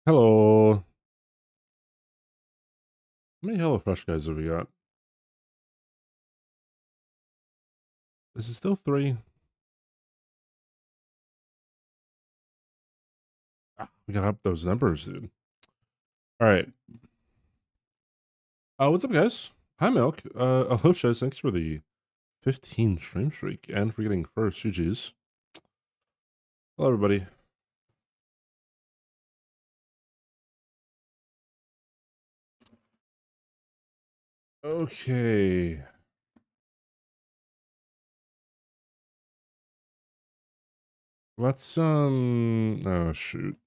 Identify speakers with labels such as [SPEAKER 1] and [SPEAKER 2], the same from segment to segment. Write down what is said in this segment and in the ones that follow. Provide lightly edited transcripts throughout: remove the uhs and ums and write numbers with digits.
[SPEAKER 1] Hello. How many HelloFresh guys have we got? Is it still 3? We gotta up those numbers, dude. Alright. What's up, guys? Hi, Milk. Hello, Shows. Thanks for the 15 stream streak and for getting first. GG's. Hello, everybody. Okay. Let's, oh, shoot.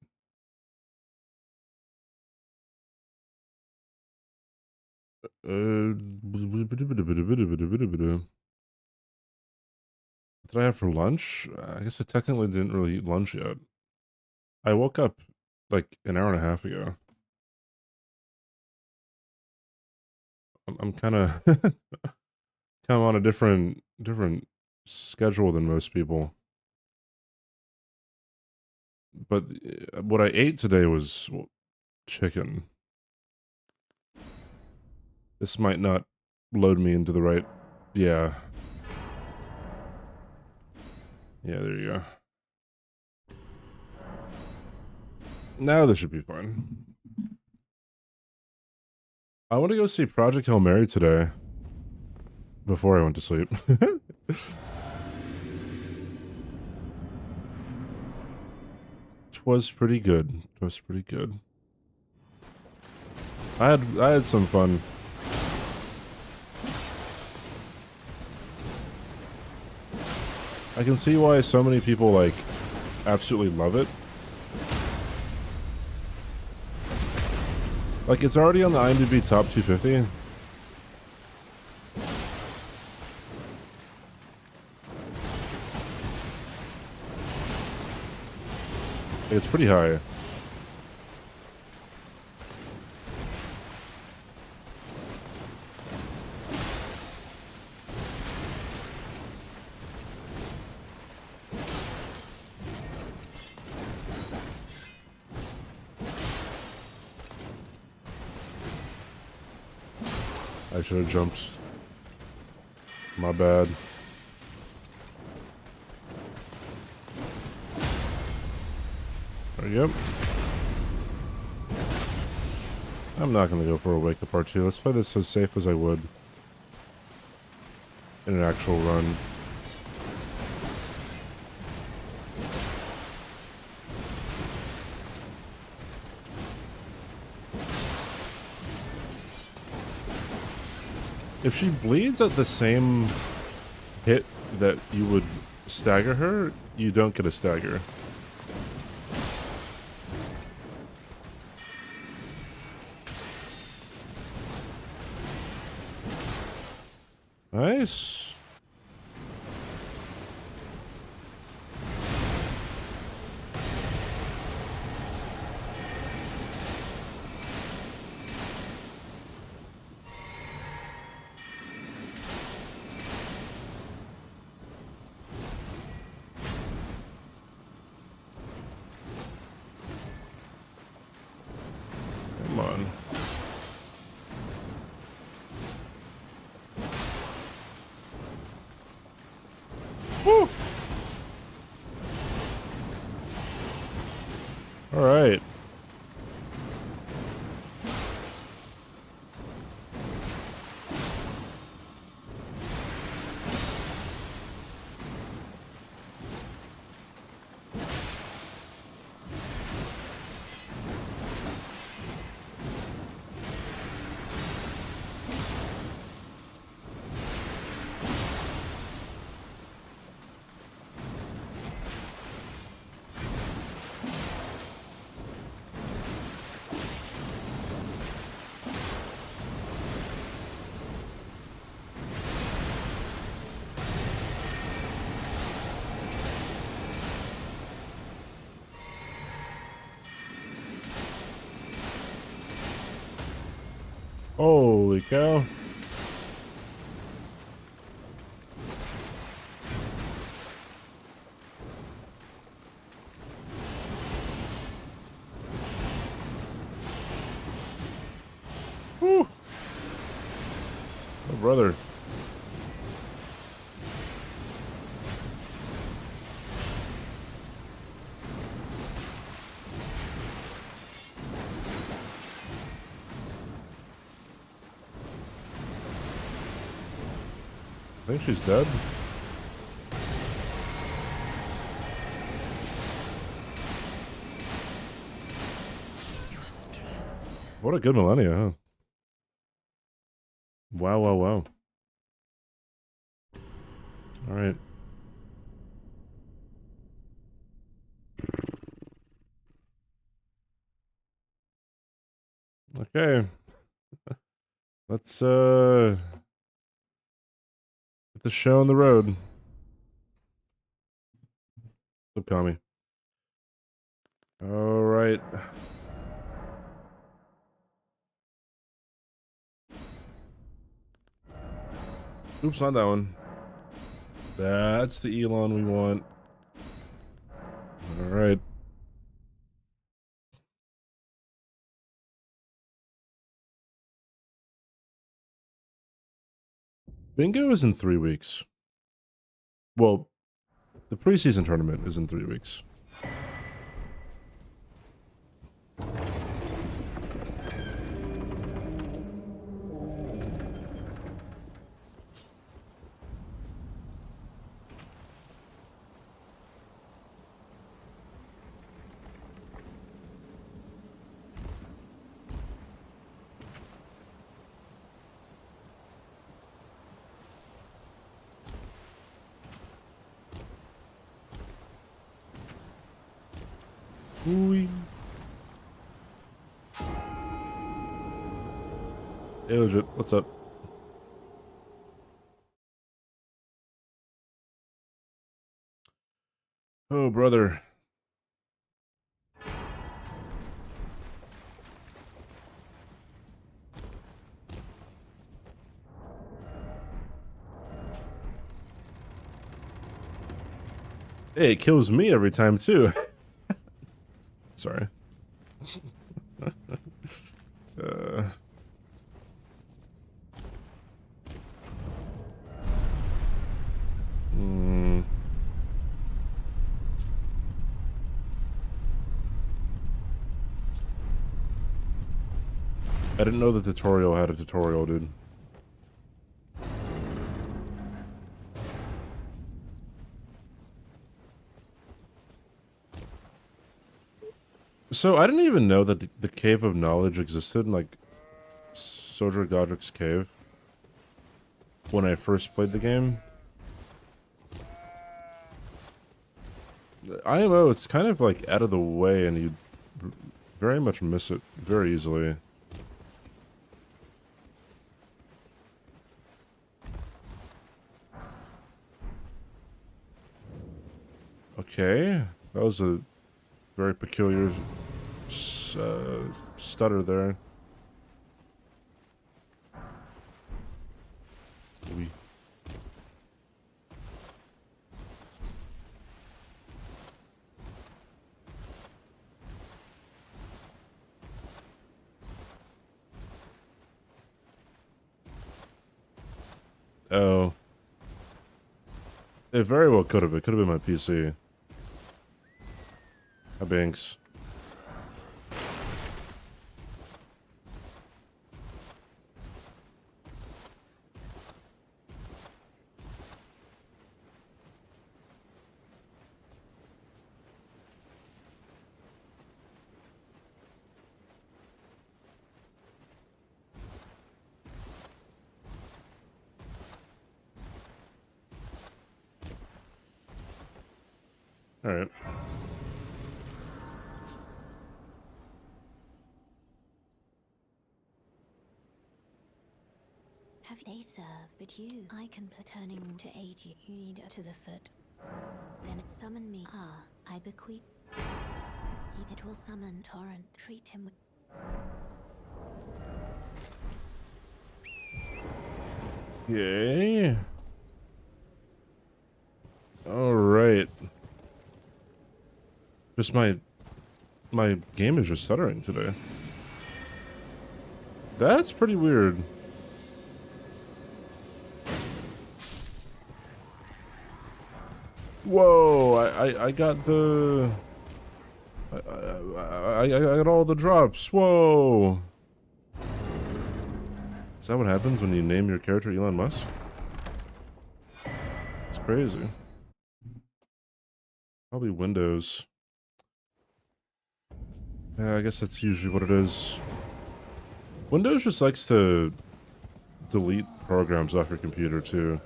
[SPEAKER 1] What did I have for lunch? I guess I technically didn't really eat lunch yet. I woke up like an hour and a half ago. I'm kind of kind of on a different schedule than most people. But what I ate today was chicken. This might not load me into the right. Yeah. Yeah, there you go. Now this should be fine. I want to go see Project Hail Mary today. Before I went to sleep. Twas pretty good. Twas pretty good. I had some fun. I can see why so many people like absolutely love it. Like, it's already on the IMDb top 250. It's pretty high. I should have jumped. My bad. There you go. I'm not gonna go for a wake up part 2. Let's play this as safe as I would in an actual run. If she bleeds at the same hit that you would stagger her, you don't get a stagger. Nice. Come on. Woo! All right. Holy cow. brother. I think she's dead. What a good millennia, huh? Wow, wow, wow. Alright. Okay. Let's, get the show on the road. What's up, Kami? Alright. Oops, not that one. That's the Elon we want. Alright. Bingo is in 3 weeks. Well, the preseason tournament is in 3 weeks. Ooh. Hey, legit, what's up? Oh, brother. Hey, it kills me every time, too. Sorry. I didn't know the tutorial had a tutorial, dude. So I didn't even know that the Cave of Knowledge existed in, like, Soldier Godric's Cave when I first played the game. IMO, it's kind of, like, out of the way, and you very much miss it very easily. Okay, that was a very peculiar stutter there. Oui. Oh. It very well could have. It could have been my PC. Hi, Banks. Alright.
[SPEAKER 2] Have they served but you? I can turning to aid you. You need to the foot. Then summon me. Ah, I bequeath. It will summon Torrent. Treat him with.
[SPEAKER 1] Yay. Alright. Just my game is just stuttering today. That's pretty weird. Whoa! I got the. I got all the drops. Whoa! Is that what happens when you name your character Elon Musk? It's crazy. Probably Windows. Yeah, I guess that's usually what it is. Windows just likes to delete programs off your computer too.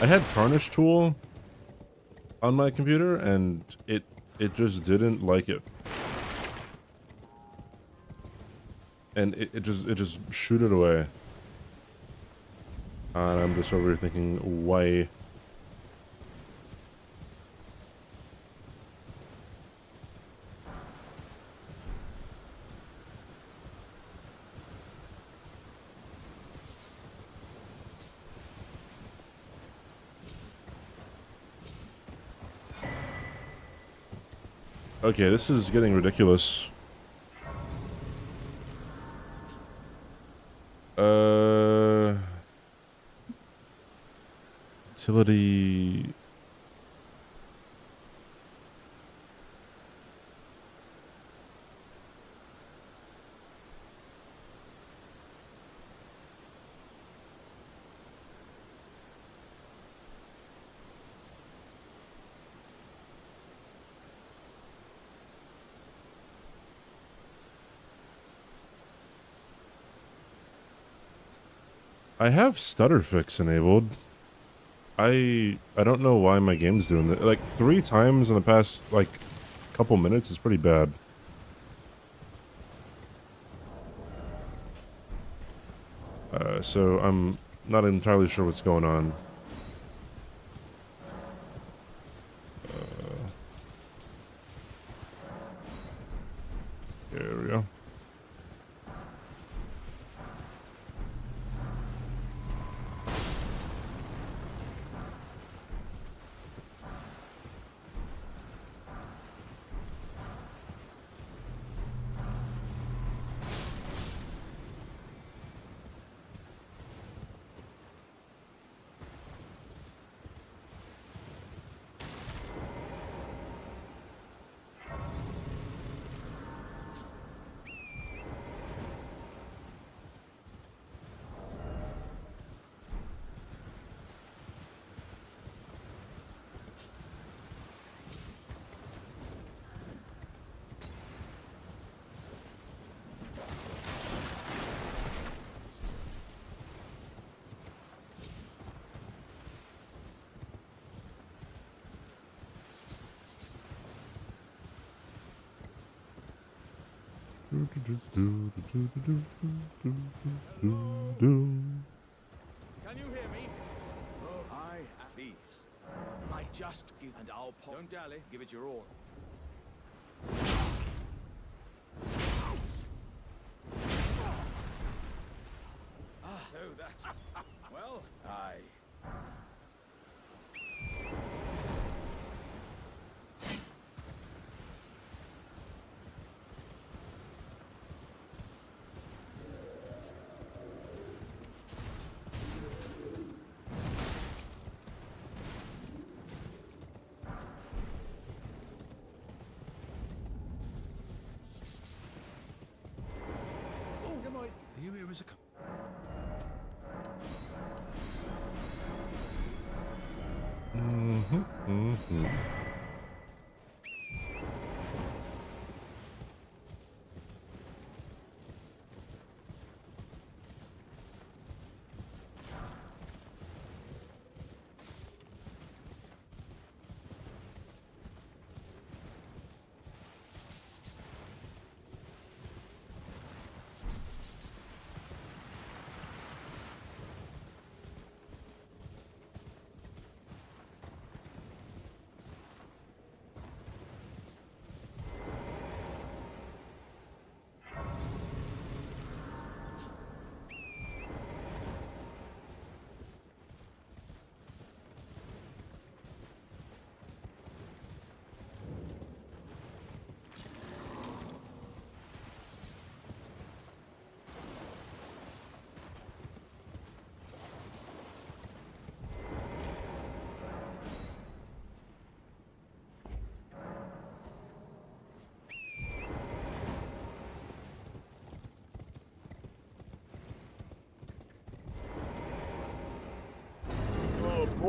[SPEAKER 1] I had Tarnish tool on my computer and it just didn't like it. And it just shoot it away. And I'm just over here thinking, why? Okay, this is getting ridiculous. Utility. I have stutter fix enabled. I don't know why my game's doing that. Like 3 times in the past like couple minutes is pretty bad. So I'm not entirely sure what's going on. There we go.
[SPEAKER 3] Can you hear me? Oh, I am peace. I just give and I'll pop. Don't dally. Give it your all. Ah, oh, that's well. I. Are you here as a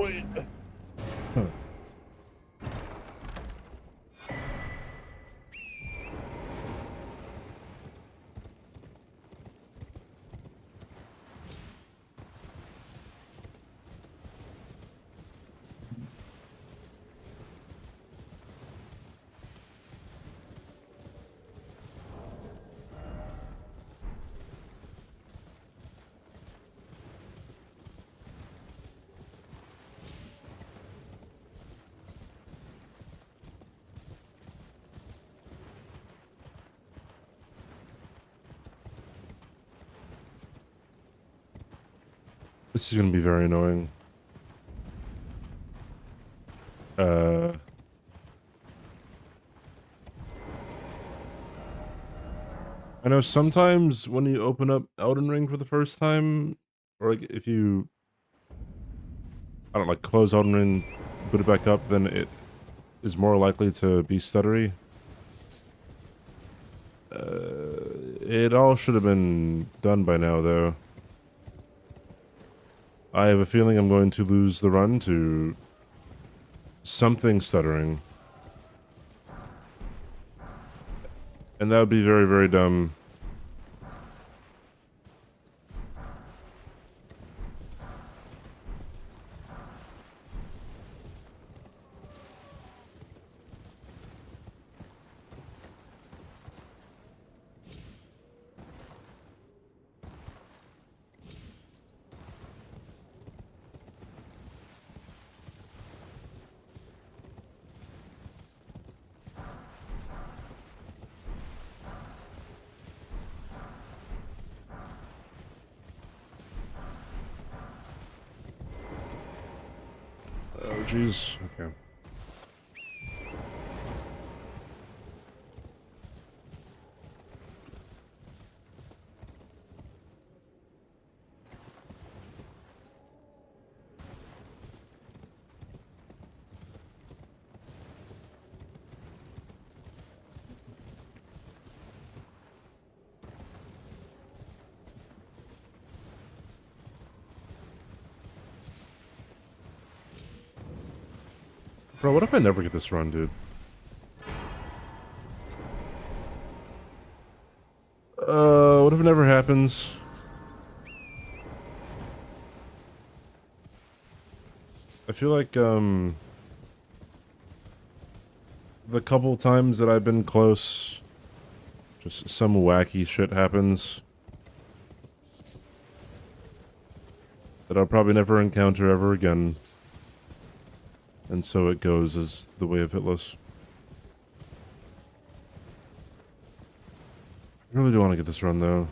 [SPEAKER 1] wait. Huh. This is gonna be very annoying. I know sometimes when you open up Elden Ring for the first time, or like if you, I don't know, like close Elden Ring, boot it back up, then it is more likely to be stuttery. It all should have been done by now, though. I have a feeling I'm going to lose the run to something stuttering. And that would be very, very dumb. Oh, jeez. Okay. Bro, what if I never get this run, dude? What if it never happens? I feel like, the couple times that I've been close, just some wacky shit happens that I'll probably never encounter ever again. And so it goes as the way of Hitless. I really do want to get this run, though.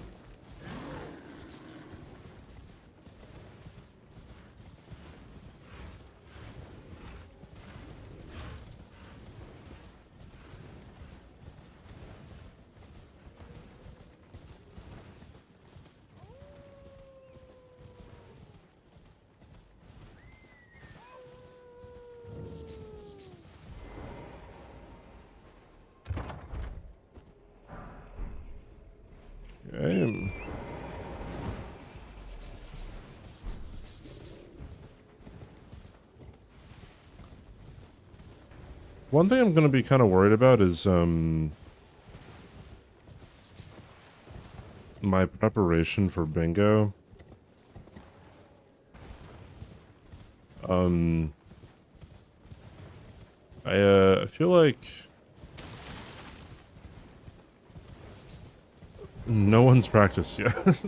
[SPEAKER 1] Okay. One thing I'm gonna be kind of worried about is, my preparation for bingo. I feel like no one's practiced yet.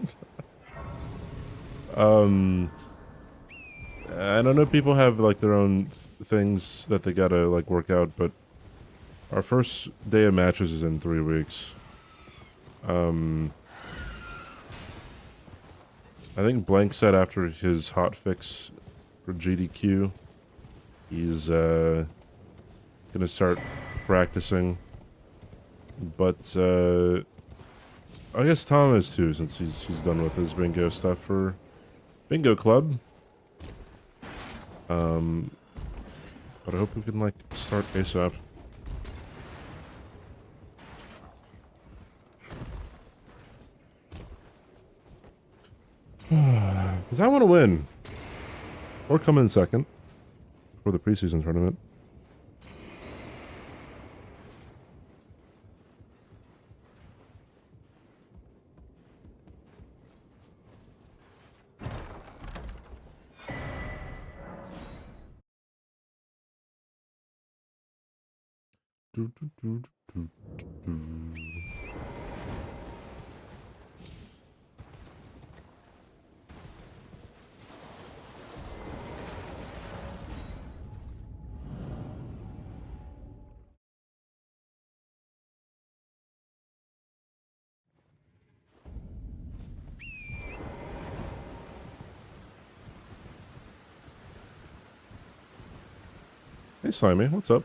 [SPEAKER 1] I don't know, people have like their own things that they gotta like work out, but our first day of matches is in 3 weeks. I think Blank said after his hotfix for GDQ, he's gonna start practicing. But I guess Tom is too, since he's done with his bingo stuff for Bingo Club. But I hope we can like start ASAP. Because I want to win. Or come in second. for the preseason tournament. Hey, Slimy, what's up?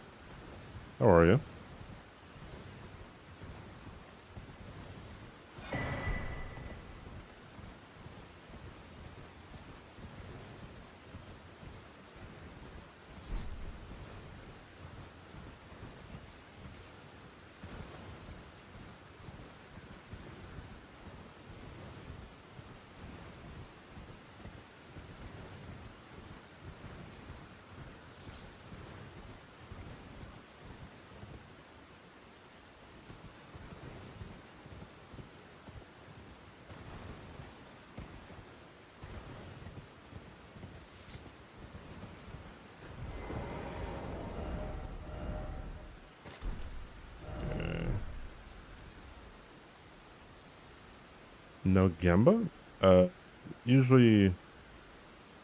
[SPEAKER 1] How are you? No Gamba? Usually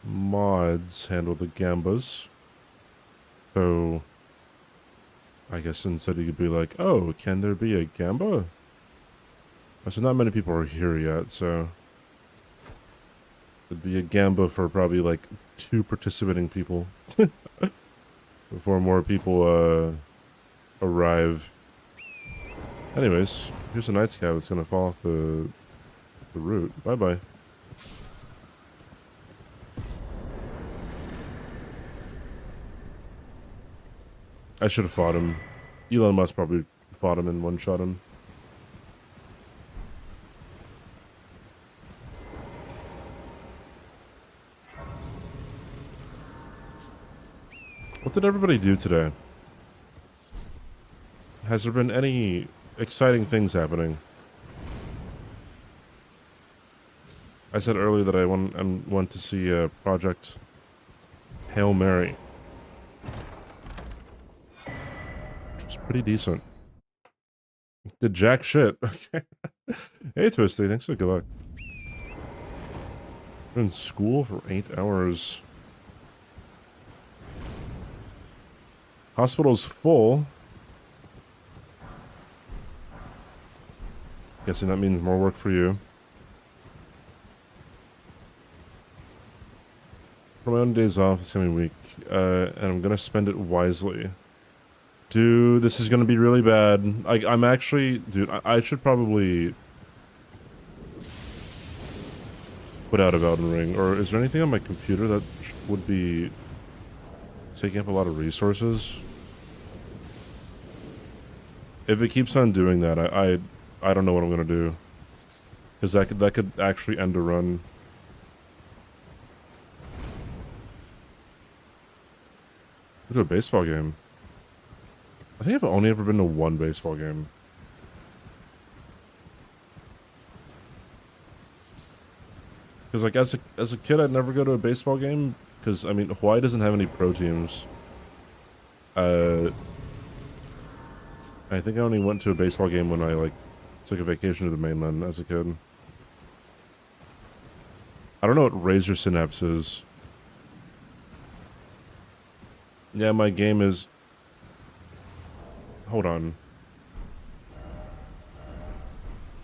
[SPEAKER 1] mods handle the Gambas. So, I guess instead you could be like, oh, can there be a Gamba? So not many people are here yet, so... There'd be a Gamba for probably like 2 participating people. Before more people, arrive. Anyways, here's a itzCBD that's gonna fall off the route. Bye-bye. I should have fought him. Elon Musk probably fought him and one-shot him. What did everybody do today? Has there been any exciting things happening? I said earlier that I want to see a Project Hail Mary. Which was pretty decent. Did jack shit. Okay. Hey Twisty, thanks for good luck. Been in school for 8 hours. Hospital's full. Guessing that means more work for you. For my own days off this coming week, and I'm gonna spend it wisely. Dude, this is gonna be really bad. I'm actually... Dude, I should probably... put out of Elden Ring. Or is there anything on my computer that would be... taking up a lot of resources? If it keeps on doing that, I don't know what I'm gonna do. Because that could actually end a run. Go to a baseball game. I think I've only ever been to 1 baseball game. Because like as a kid, I'd never go to a baseball game because I mean Hawaii doesn't have any pro teams. I think I only went to a baseball game when I like took a vacation to the mainland as a kid. I don't know what Razor Synapse is. Yeah, my game is... Hold on.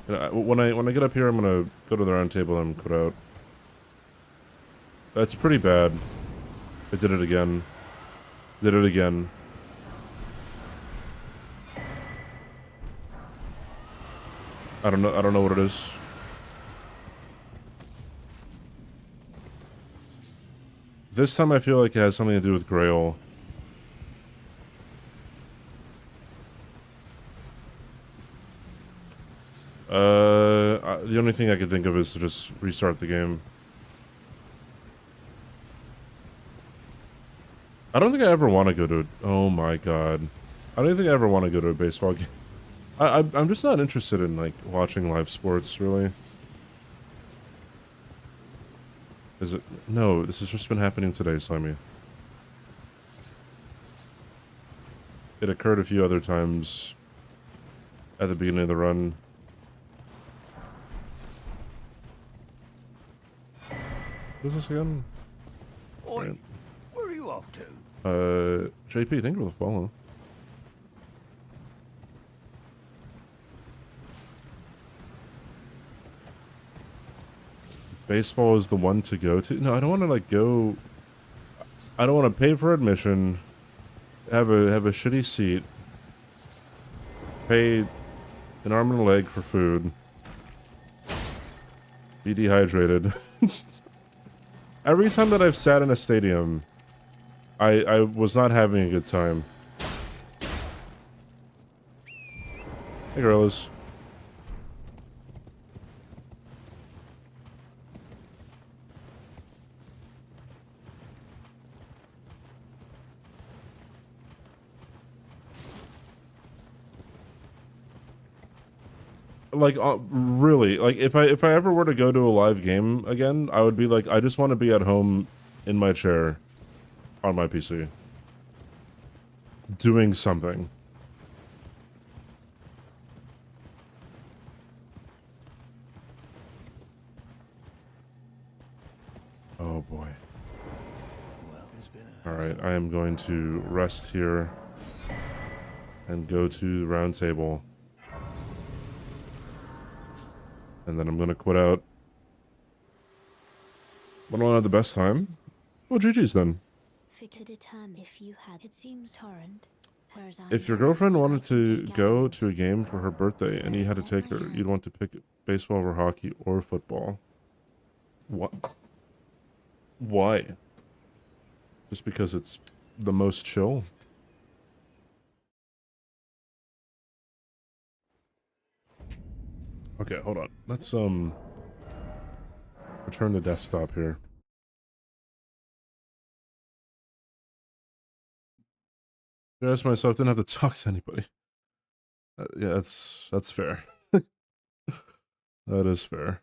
[SPEAKER 1] When I get up here, I'm gonna go to the round table and put out. That's pretty bad. I did it again. Did it again. I don't know what it is. This time I feel like it has something to do with Grail. The only thing I could think of is to just restart the game. I I don't think I ever want to go to. Oh my god, I don't think I ever want to go to a baseball game. I'm just not interested in like watching live sports, really. Is it? No, this has just been happening today, Slimy. It occurred a few other times at the beginning of the run. What is this again?
[SPEAKER 4] Oi,
[SPEAKER 1] Right.
[SPEAKER 4] where are you off to?
[SPEAKER 1] JP, thank you for the follow. Baseball is the one to go to. No, I don't want to like go. I don't want to pay for admission. Have a shitty seat. Pay an arm and a leg for food. Be dehydrated. Every time that I've sat in a stadium, I was not having a good time. Hey, girls. Like, really, like, if I ever were to go to a live game again, I would be like, I just want to be at home in my chair on my PC. Doing something. Oh boy. Alright, I am going to rest here and go to the round table. And then I'm going to quit out. When I don't have the best time. Well, GG's then.
[SPEAKER 2] To determine if you had, it seems torrent.
[SPEAKER 1] If your girlfriend wanted to go to a game for her birthday and you had to take her, you'd want to pick baseball over hockey or football. What? Why? Just because it's the most chill? Okay, hold on. Let's return to desktop here. I asked myself, didn't have to talk to anybody. Yeah, that's fair. That is fair.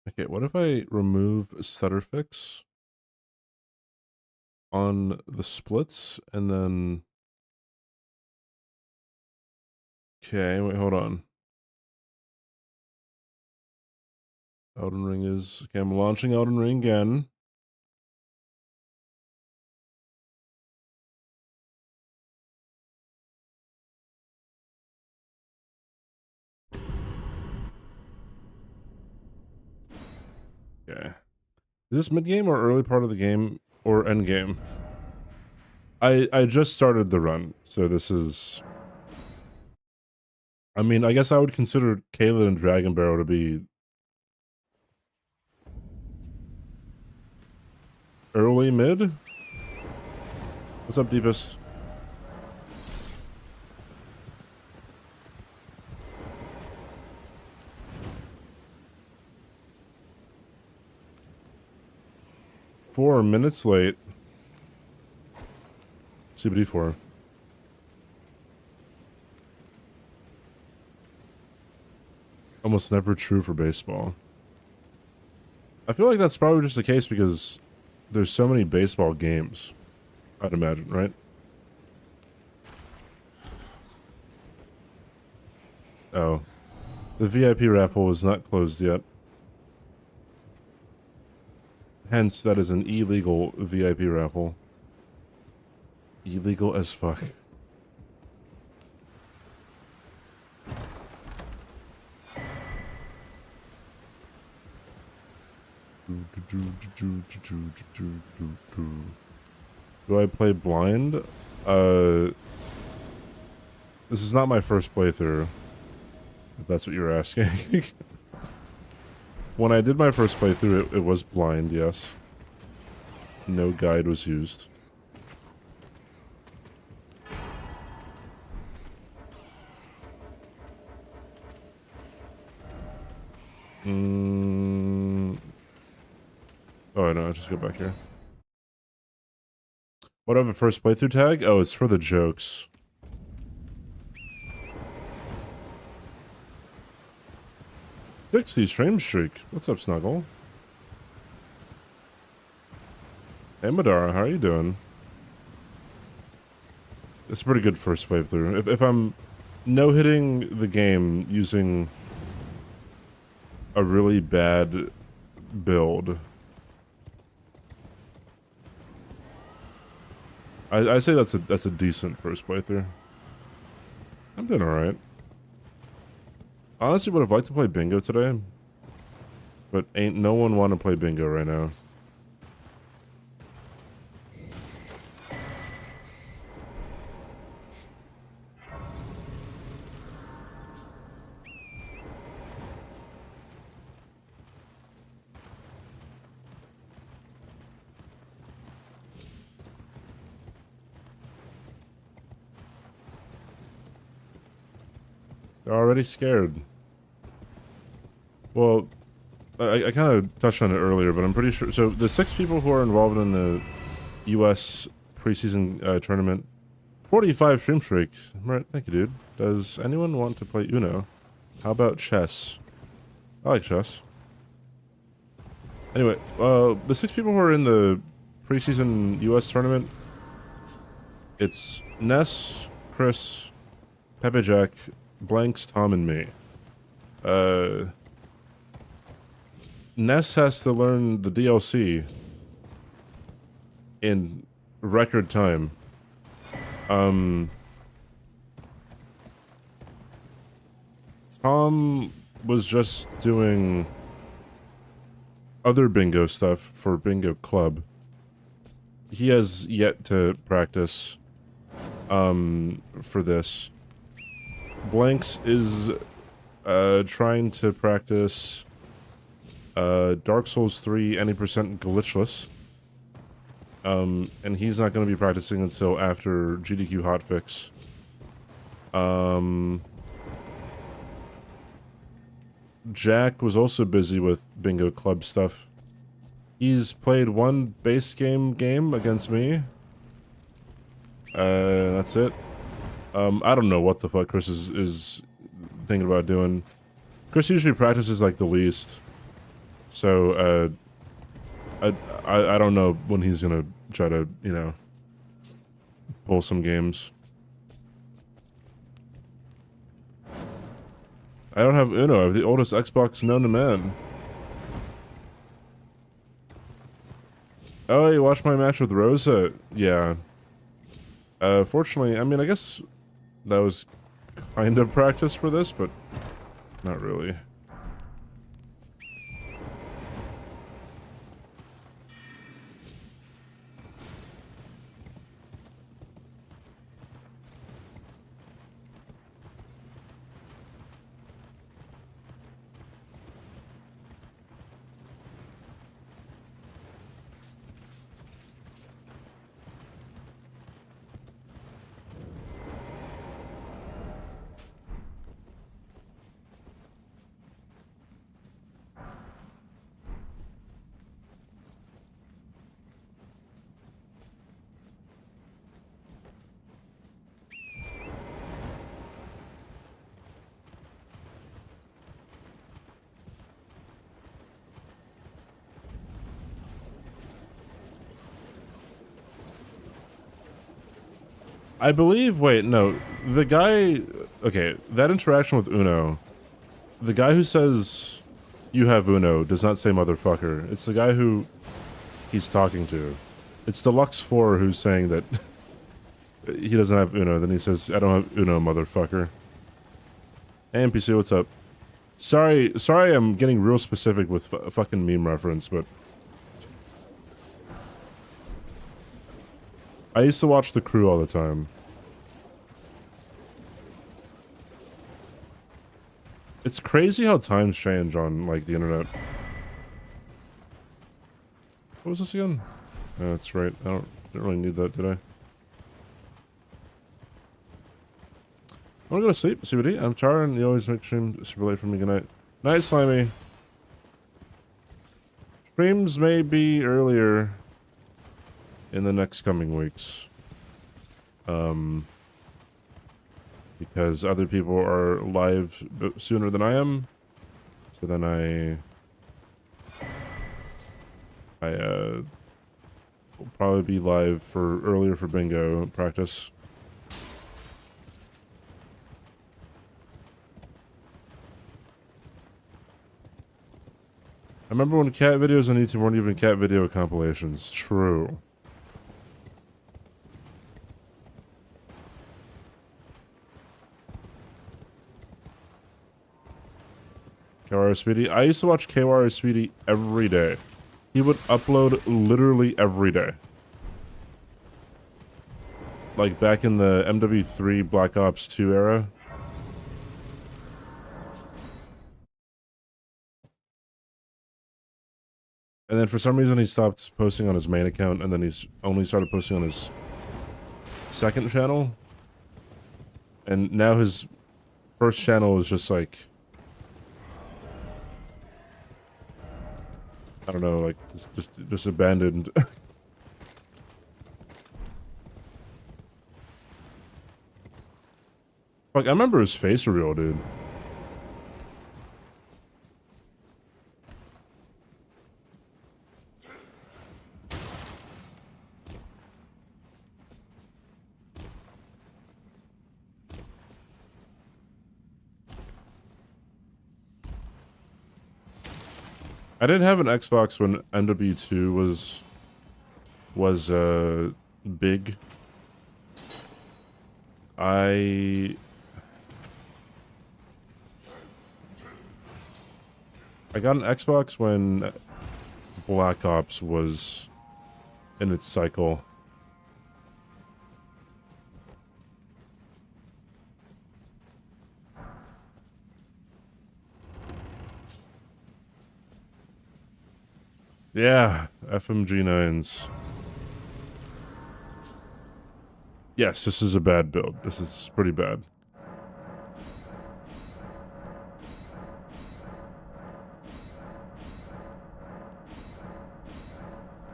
[SPEAKER 1] Okay, what if I remove stutter fix on the splits and then... Okay, wait, hold on. Elden Ring is... Okay, I'm launching Elden Ring again. Okay. Is this mid-game or early part of the game or end game? I just started the run, so this is... I mean, I guess I would consider Caelid and Dragon Barrel to be... early mid? What's up, Deepest? Four minutes late. CBD 4. Almost never true for baseball. I feel like that's probably just the case because there's so many baseball games, I'd imagine, right? Oh. The VIP raffle was not closed yet. Hence, that is an illegal VIP raffle. Illegal as fuck. Do I play blind? This is not my first playthrough, if that's what you're asking. When I did my first playthrough, it was blind, yes. No guide was used. Oh, no, just go back here. What do I have a first playthrough tag? Oh, it's for the jokes. "60 stream streak. What's up, Snuggle? Hey, Madara, how are you doing? It's a pretty good first playthrough. If I'm no-hitting the game using a really bad build, I say that's a decent first playthrough. I'm doing alright. Honestly, would have liked to play bingo today, but ain't no one want to play bingo right now. They're already scared. Well, I kind of touched on it earlier, but I'm pretty sure. So the 6 people who are involved in the U.S. preseason tournament, 45 stream streaks. Right, thank you, dude. Does anyone want to play Uno? How about chess? I like chess. Anyway, the 6 people who are in the preseason U.S. tournament, it's Ness, Chris, Pepe Jack, Blanks, Tom, and me. Ness has to learn the DLC in record time. Tom was just doing other bingo stuff for Bingo Club. He has yet to practice for this. Blanks is trying to practice Dark Souls 3 any percent glitchless. And he's not going to be practicing until after GDQ hotfix. Jack was also busy with Bingo Club stuff. He's played one base game against me. That's it. I don't know what the fuck Chris is thinking about doing. Chris usually practices like the least. So, I don't know when he's gonna try to, you know, pull some games. I don't have Uno. I have the oldest Xbox known to man. Oh, you watched my match with Rosa? Yeah. Fortunately, I mean, I guess that was kind of practice for this, but not really. I believe, wait, no, the guy, okay, that interaction with Uno, the guy who says you have Uno does not say motherfucker. It's the guy who he's talking to. It's Deluxe 4 who's saying that he doesn't have Uno, then he says, I don't have Uno, motherfucker. Hey, NPC, what's up? Sorry I'm getting real specific with fucking meme reference, but I used to watch The Crew all the time. It's crazy how times change on, like, the internet. What was this again? That's right. Didn't really need that, did I? I wanna go to sleep, CBD. I'm tired and you always make stream super late for me. Good night. Night, Slimy. Streams may be earlier in the next coming weeks. Because other people are live sooner than I am. So then will probably be live for earlier for bingo practice. I remember when cat videos on YouTube weren't even cat video compilations. True. itzCBD. I used to watch itzCBD every day. He would upload literally every day. Like back in the MW3 Black Ops 2 era. And then for some reason he stopped posting on his main account, and then he's only started posting on his second channel. And now his first channel is just like, I don't know, like just abandoned. Fuck, I remember his face reveal, dude. I didn't have an Xbox when MW2 was big. I got an Xbox when Black Ops was in its cycle. Yeah, FMG9s. Yes, this is a bad build. This is pretty bad.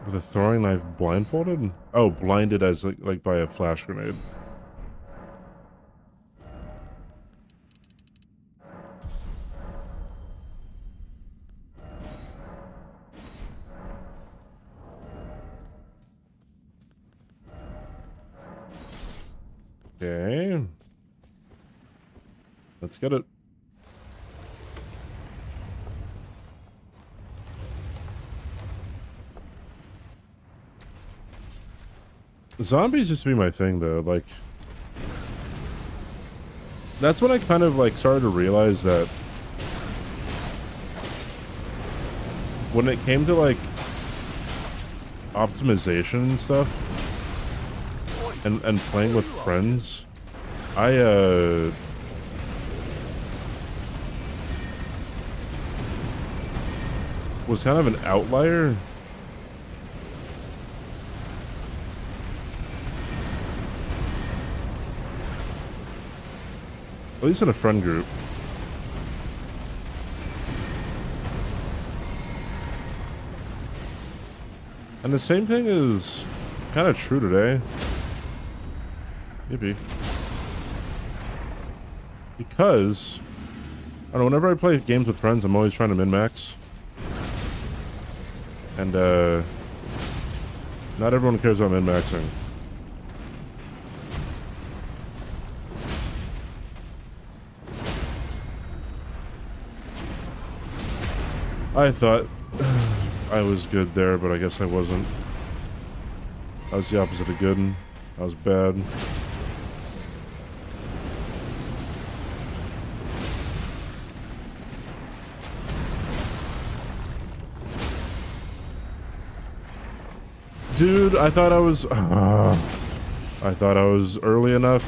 [SPEAKER 1] With a throwing knife blindfolded? Oh, blinded as like by a flash grenade. Okay. Let's get it. Zombies used to be my thing, though. Like, that's when I kind of, like, started to realize that when it came to, like, optimization and stuff, and playing with friends, I, was kind of an outlier. At least in a friend group. And the same thing is kind of true today. Maybe. Because, I don't know, whenever I play games with friends, I'm always trying to min-max. And, not everyone cares about min-maxing. I thought I was good there, but I guess I wasn't. I was the opposite of good. I was bad. Dude, I thought I was... I thought I was early enough.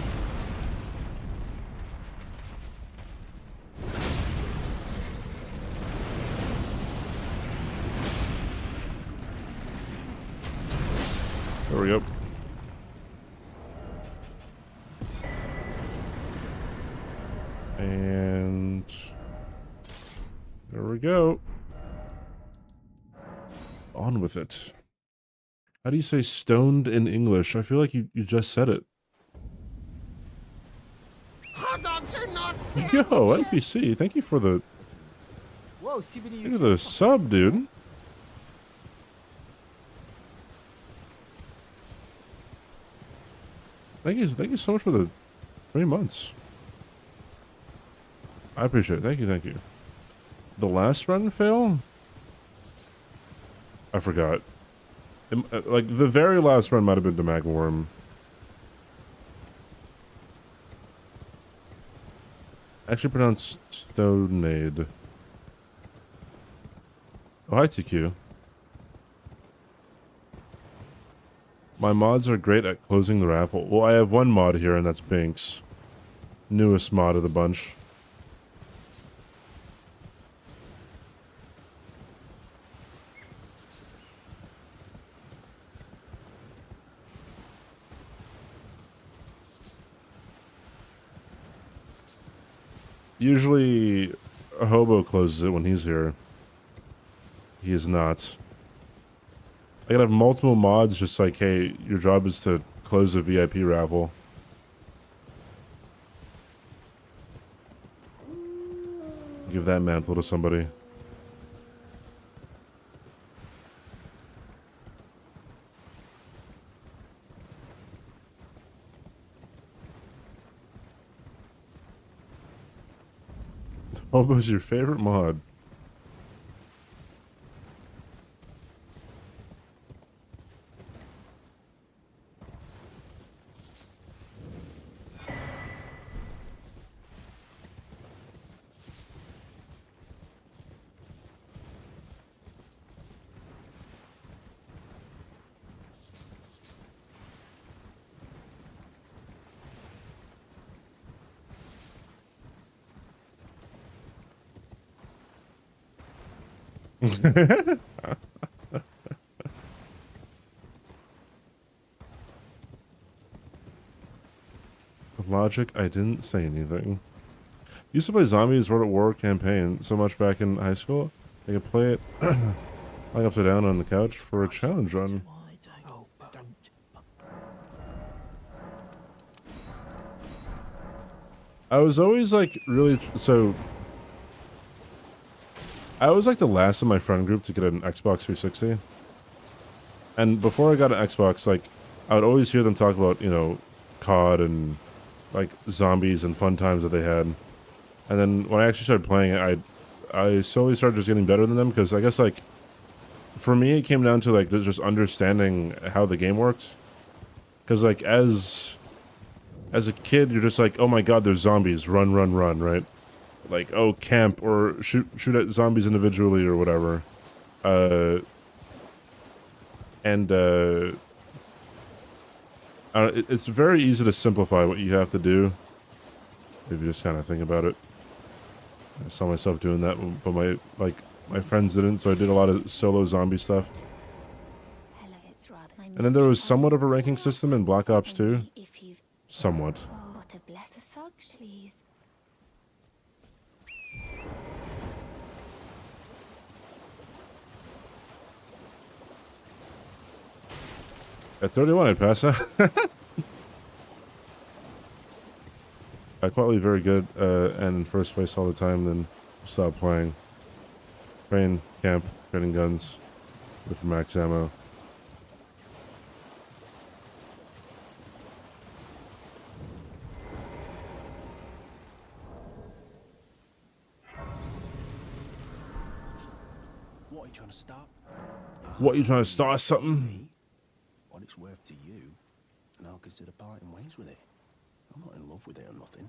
[SPEAKER 1] There we go. And... there we go. on with it. How do you say stoned in English? I feel like you just said it.
[SPEAKER 5] Hot dogs are not
[SPEAKER 1] Yo,
[SPEAKER 5] sandwiches.
[SPEAKER 1] NPC, thank you for the
[SPEAKER 5] Whoa, CBD,
[SPEAKER 1] thank
[SPEAKER 5] you
[SPEAKER 1] you for the
[SPEAKER 5] can't
[SPEAKER 1] sub, dude. Thank you so much for the 3 months. I appreciate it. Thank you. The last run fail? I forgot. Like, the very last run might have been the Magworm. Actually pronounced Stonade. Oh, hi, TQ. My mods are great at closing the raffle. Well, I have one mod here, and that's Binks. Newest mod of the bunch. Usually, a hobo closes it when he's here. He is not. I gotta have multiple mods just like, hey, your job is to close the VIP raffle. Give that mantle to somebody. Hobo's your favorite mod. Logic, I didn't say anything. Used to play Zombies World at War campaign so much back in high school, I could play it lying upside down on the couch for a challenge run.
[SPEAKER 4] Oh, don't.
[SPEAKER 1] I was always like really so. I was like the last in my friend group to get an Xbox 360, and before I got an Xbox, like I would always hear them talk about, you know, COD and like zombies and fun times that they had. And then when I actually started playing it, I slowly started just getting better than them, because I guess like for me it came down to like just understanding how the game works. Because like as a kid you're just like, oh my god, there's zombies, run, right? Like, oh, camp or shoot at zombies individually or whatever. It's very easy to simplify what you have to do if you just kind of think about it. I saw myself doing that, but my friends didn't, so I did a lot of solo zombie stuff.
[SPEAKER 2] Hello, it's rather my
[SPEAKER 1] And then there was
[SPEAKER 2] mystery
[SPEAKER 1] somewhat of a
[SPEAKER 2] hunter.
[SPEAKER 1] ranking system in Black Ops 2.
[SPEAKER 2] If you've
[SPEAKER 1] Somewhat.
[SPEAKER 2] oh, to bless a thug, please.
[SPEAKER 1] At 31, I'd pass out. I quietly very good, and in first place all the time, then stop playing. Train, camp, training guns, go for max ammo.
[SPEAKER 3] What are you trying to stop?
[SPEAKER 1] What, you trying to start something?
[SPEAKER 3] Me? What it's worth to you, and I'll consider parting ways with it. I'm not in love with it or nothing.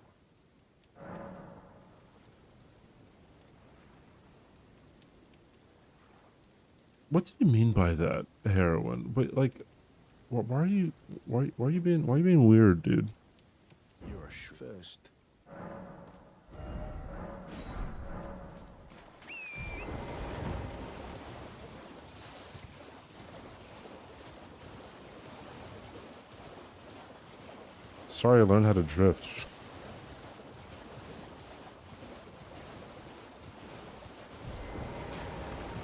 [SPEAKER 1] What do you mean by that, heroin? But like, why are you being weird, dude?
[SPEAKER 3] You're a first.
[SPEAKER 1] Sorry, I learned how to drift.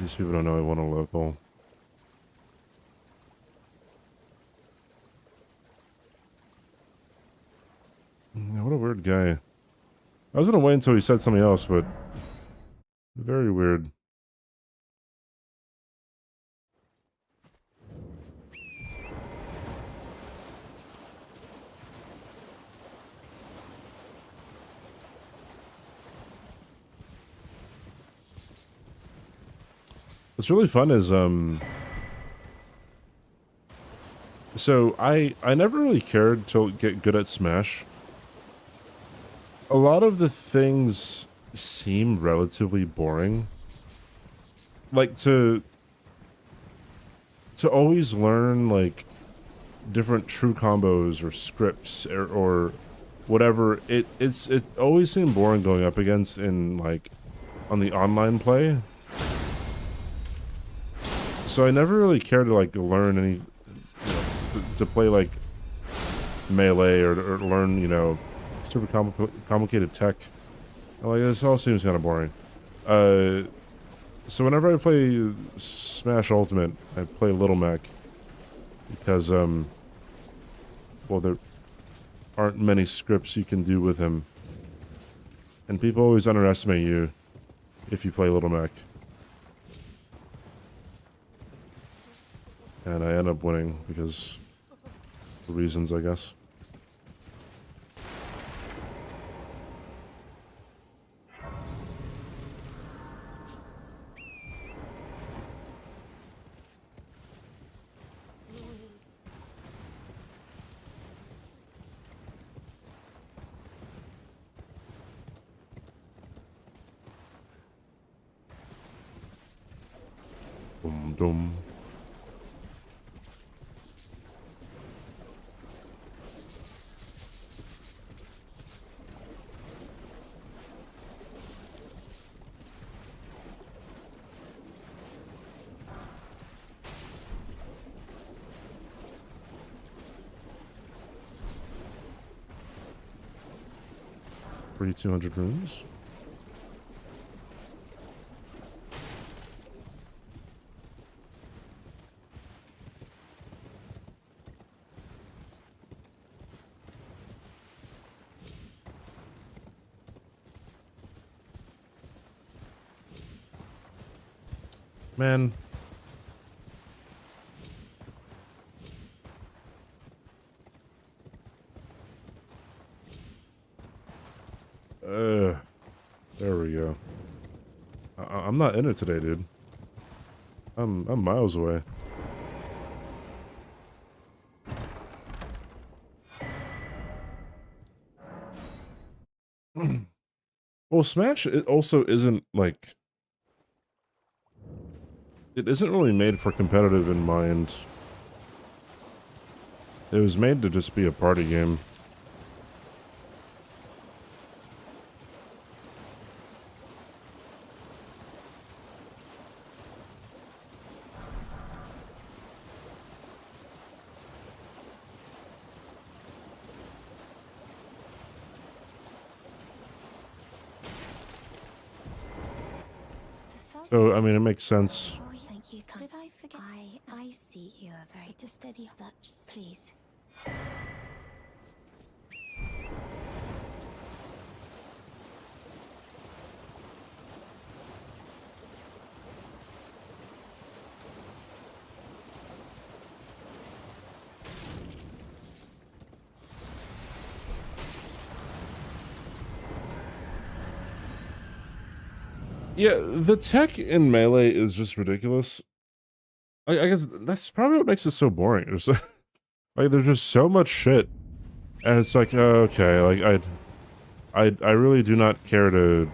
[SPEAKER 1] These people don't know I want a local. guy. I was gonna wait until he said something else, but very weird. What's really fun is so I never really cared to get good at Smash. A lot of the things seem relatively boring. Like to always learn like different true combos or scripts or whatever, it always seemed boring going up against in like on the online play. So I never really cared to like learn any, to play like melee or learn, you know, super complicated tech. Like this all seems kind of boring. So whenever I play Smash Ultimate, I play Little Mac because well, there aren't many scripts you can do with him, and people always underestimate you if you play Little Mac. And I end up winning because of reasons, I guess. Dum dum. Free 200 runes. Man. There we go. I'm not in it today, dude. I'm miles away. Well, Smash, it also isn't like, it isn't really made for competitive in mind. It was made to just be a party game. So, I mean, it makes sense.
[SPEAKER 2] Oh, thank you. Did I forget? I see you are very to steady such, please.
[SPEAKER 1] Yeah, the tech in Melee is just ridiculous. I guess that's probably what makes it so boring. There's like there's just so much shit, and it's like okay, like I really do not care to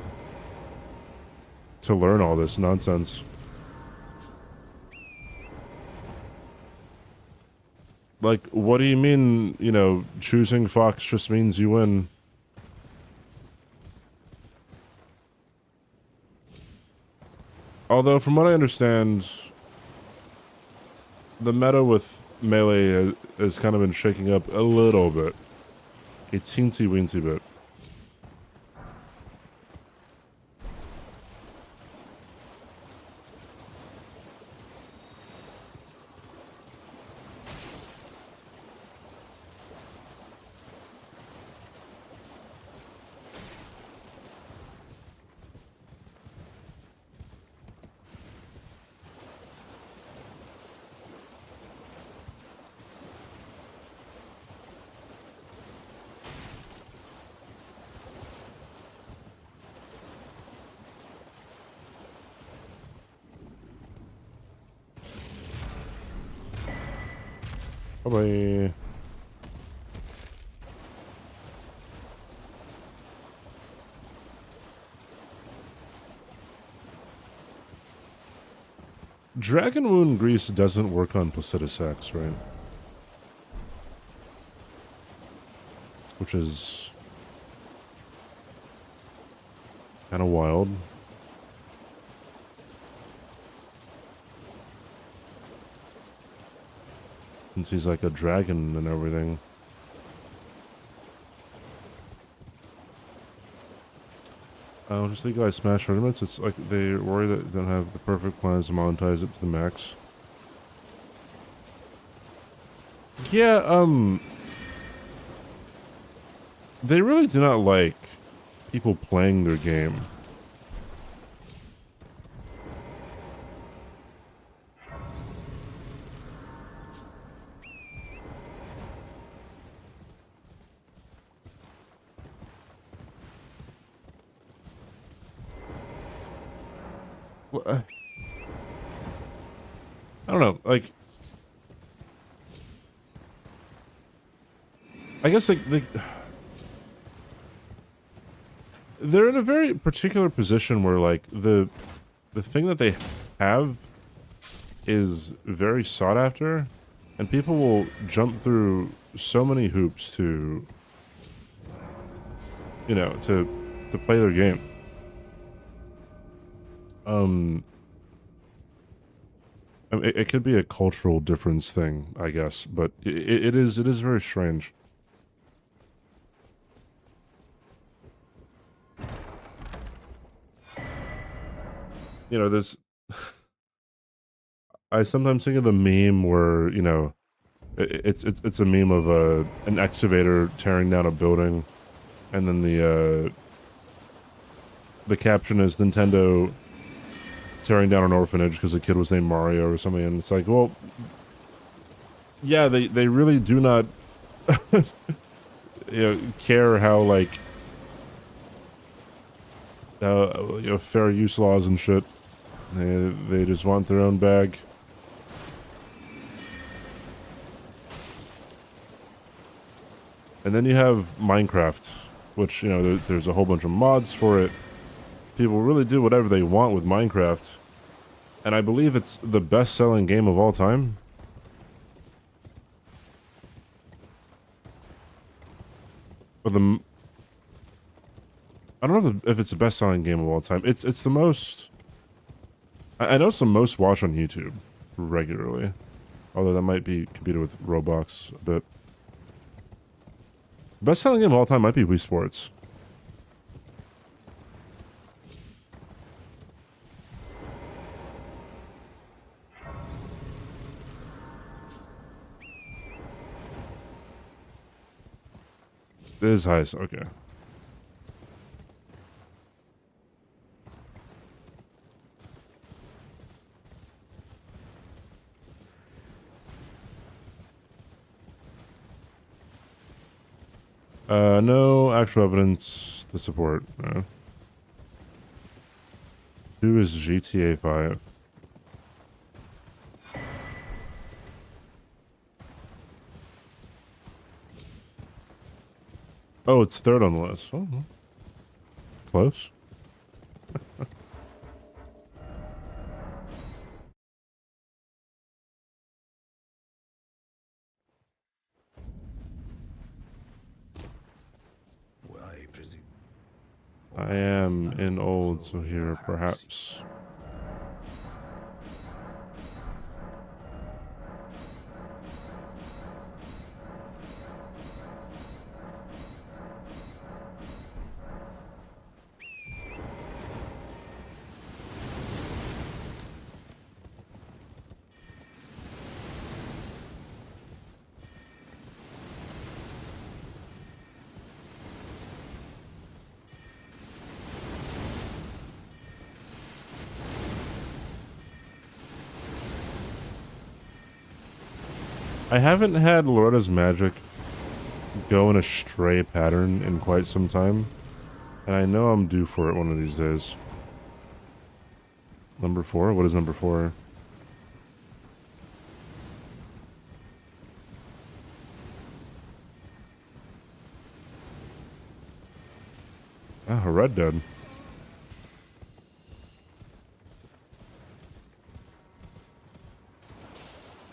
[SPEAKER 1] learn all this nonsense. Like, what do you mean? You know, choosing Fox just means you win. Although, from what I understand, the meta with Melee has kind of been shaking up a little bit. A teensy-weensy bit. Bye-bye. Dragon Wound Grease doesn't work on Placidusax, right? Which is kind of wild. Since he's like a dragon and everything. Just legalize Smash tournaments. It's like they worry that they don't have the perfect plans to monetize it to the max. Yeah, they really do not like people playing their game. Well, I don't know, like, I guess they're in a very particular position where like the thing that they have is very sought after, and people will jump through so many hoops to, you know, to play their game. I mean, it could be a cultural difference thing, I guess, but it is very strange. You know, there's I sometimes think of the meme where, you know, it's a meme of an excavator tearing down a building, and then the caption is Nintendo tearing down an orphanage because the kid was named Mario or something, and it's like, well, yeah, they really do not you know, care how, like, you know, fair use laws and shit. They just want their own bag. And then you have Minecraft, which, you know, there's a whole bunch of mods for it. People really do whatever they want with Minecraft. And I believe it's the best-selling game of all time. But I don't know if it's the best-selling game of all time. It's the most... I know it's the most watched on YouTube regularly. Although that might be competed with Roblox a bit. Best-selling game of all time might be Wii Sports. It is highest, okay. No actual evidence to support, no. 2 is GTA 5. Oh, it's third on the list. Oh, close.
[SPEAKER 4] Well, I presume.
[SPEAKER 1] I am in old, so here, perhaps. I haven't had Loretta's Magic go in a stray pattern in quite some time, and I know I'm due for it one of these days. Number 4? What is number 4? Ah, Red Dead.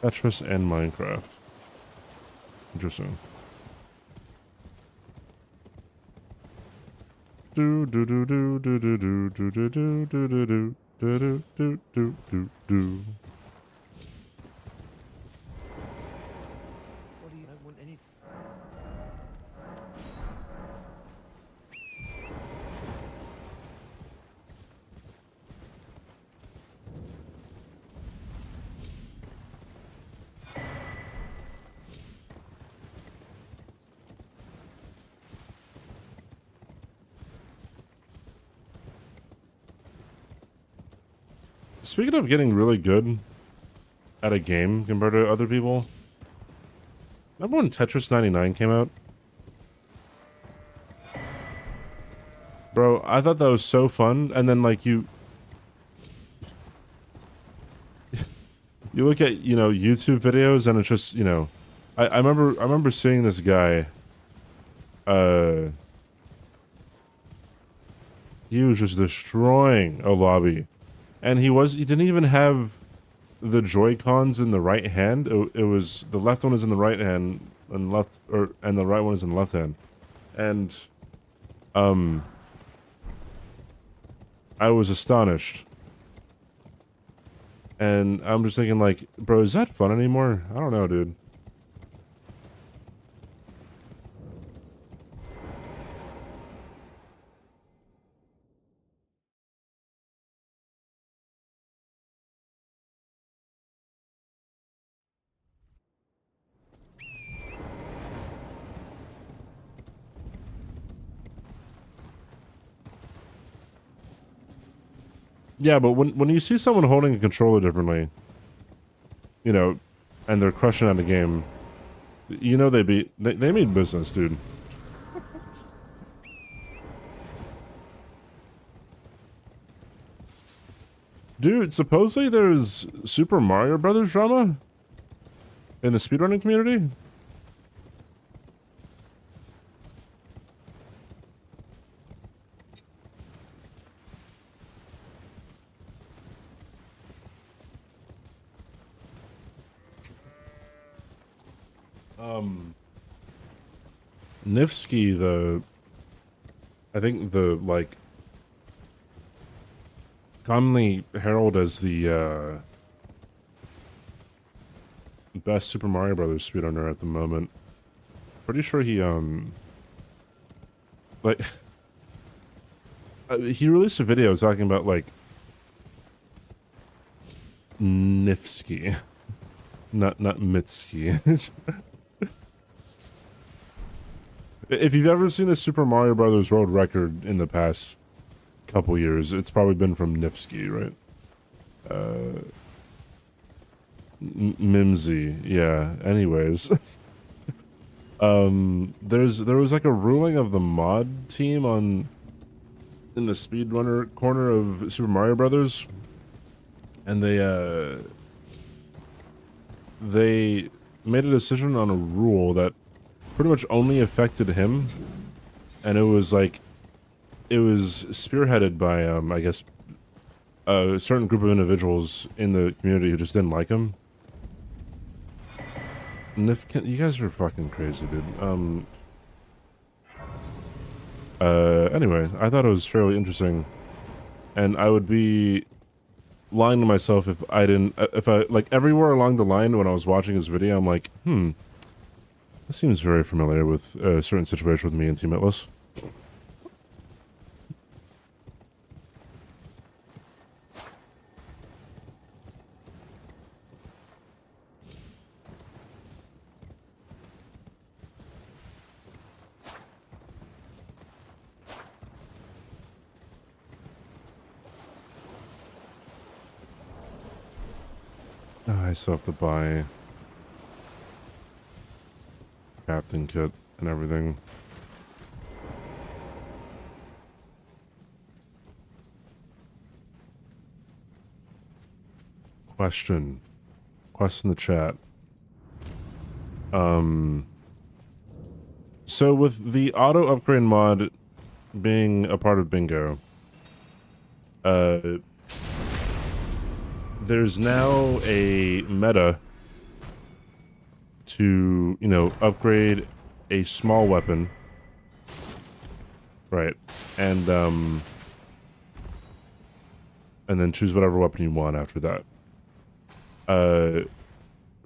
[SPEAKER 1] Tetris and Minecraft. Interesting. Do do do do do do do do do do do do do do do do do do.
[SPEAKER 4] What do you don't want any?
[SPEAKER 1] Speaking of getting really good at a game compared to other people, remember when Tetris 99 came out? Bro, I thought that was so fun, and then like you look at, you know, YouTube videos and it's just, you know, I remember seeing this guy, he was just destroying a lobby. And he didn't even have the Joy-Cons in the right hand. It was, the left one is in the right hand and the right one is in the left hand. And I was astonished. And I'm just thinking like, bro, is that fun anymore? I don't know, dude. Yeah, but when you see someone holding a controller differently, you know, and they're crushing out a game, you know they mean business, dude. Dude, supposedly there's Super Mario Brothers drama in the speedrunning community. Nifsky, I think the, like, commonly heralded as the, best Super Mario Brothers speedrunner at the moment. Pretty sure he, like, he released a video talking about, like, Nifsky. Not Mitski. If you've ever seen a Super Mario Brothers world record in the past couple years, it's probably been from Nifsky, right? Mimsy, yeah. Anyways, there was like a ruling of the mod team in the speedrunner corner of Super Mario Brothers, and they made a decision on a rule that pretty much only affected him, and it was spearheaded by I guess a certain group of individuals in the community who just didn't like him. You guys are fucking crazy, dude. Anyway, I thought it was fairly interesting, and I would be lying to myself if I like everywhere along the line when I was watching his video, I'm like, this seems very familiar with a certain situation with me and Team Atlas. Oh, I still have to buy Captain Kit and everything. Question in the chat. So with the auto upgrade mod being a part of bingo, there's now a meta to, you know, upgrade a small weapon, right, and then choose whatever weapon you want after that.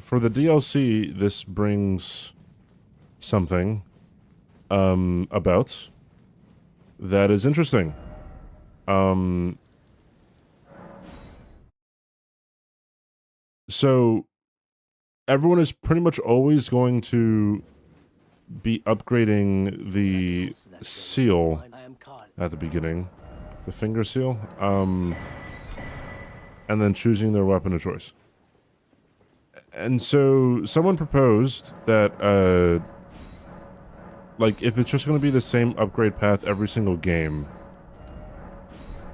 [SPEAKER 1] For the DLC, this brings something about that is interesting. So everyone is pretty much always going to be upgrading the seal
[SPEAKER 4] I am Khan.
[SPEAKER 1] at the beginning, the finger seal, and then choosing their weapon of choice. And so someone proposed that, like, if it's just going to be the same upgrade path every single game,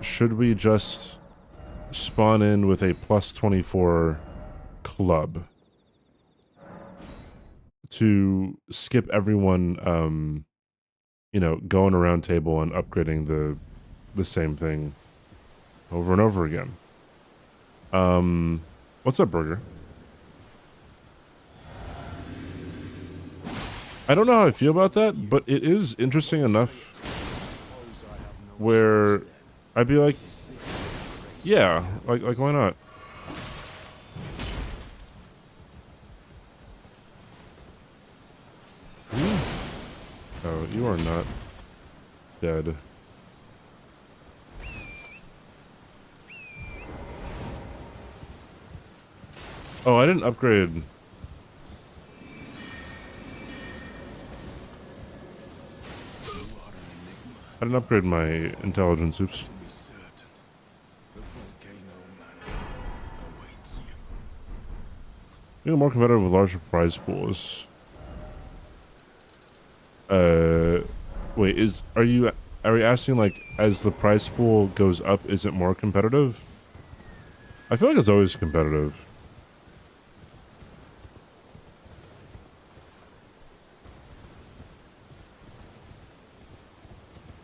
[SPEAKER 1] should we just spawn in with a plus 24 club to skip everyone, you know, going around table and upgrading the same thing over and over again? What's up, Burger? I don't know how I feel about that, but it is interesting enough where I'd be like, yeah, like why not? Oh, you are not dead. Oh, I didn't upgrade. I didn't upgrade my intelligence, oops. Being more competitive with larger prize pools. Wait, are you asking, like, as the prize pool goes up, is it more competitive? I feel like it's always competitive.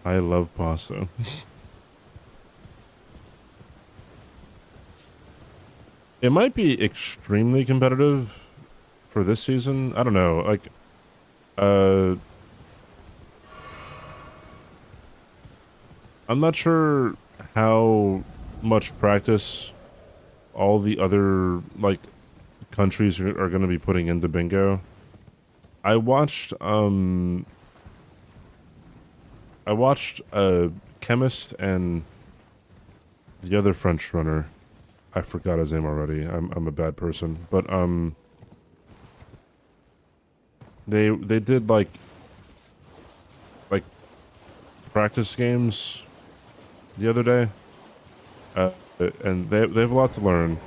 [SPEAKER 1] I love pasta. It might be extremely competitive for this season. I don't know. Like, I'm not sure how much practice all the other, like, countries are going to be putting into bingo. I watched Chemist and the other French runner. I forgot his name already. I'm a bad person, but they did like practice games the other day, and they have a lot to learn.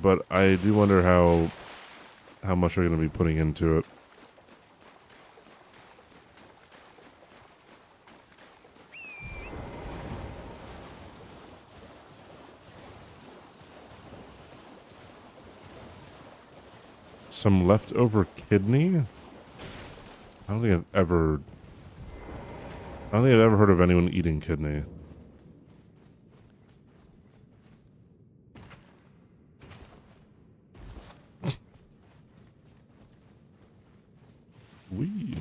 [SPEAKER 1] But I do wonder how much they're going to be putting into it. Some leftover kidney? I don't think I've ever heard of anyone eating kidney. Wee.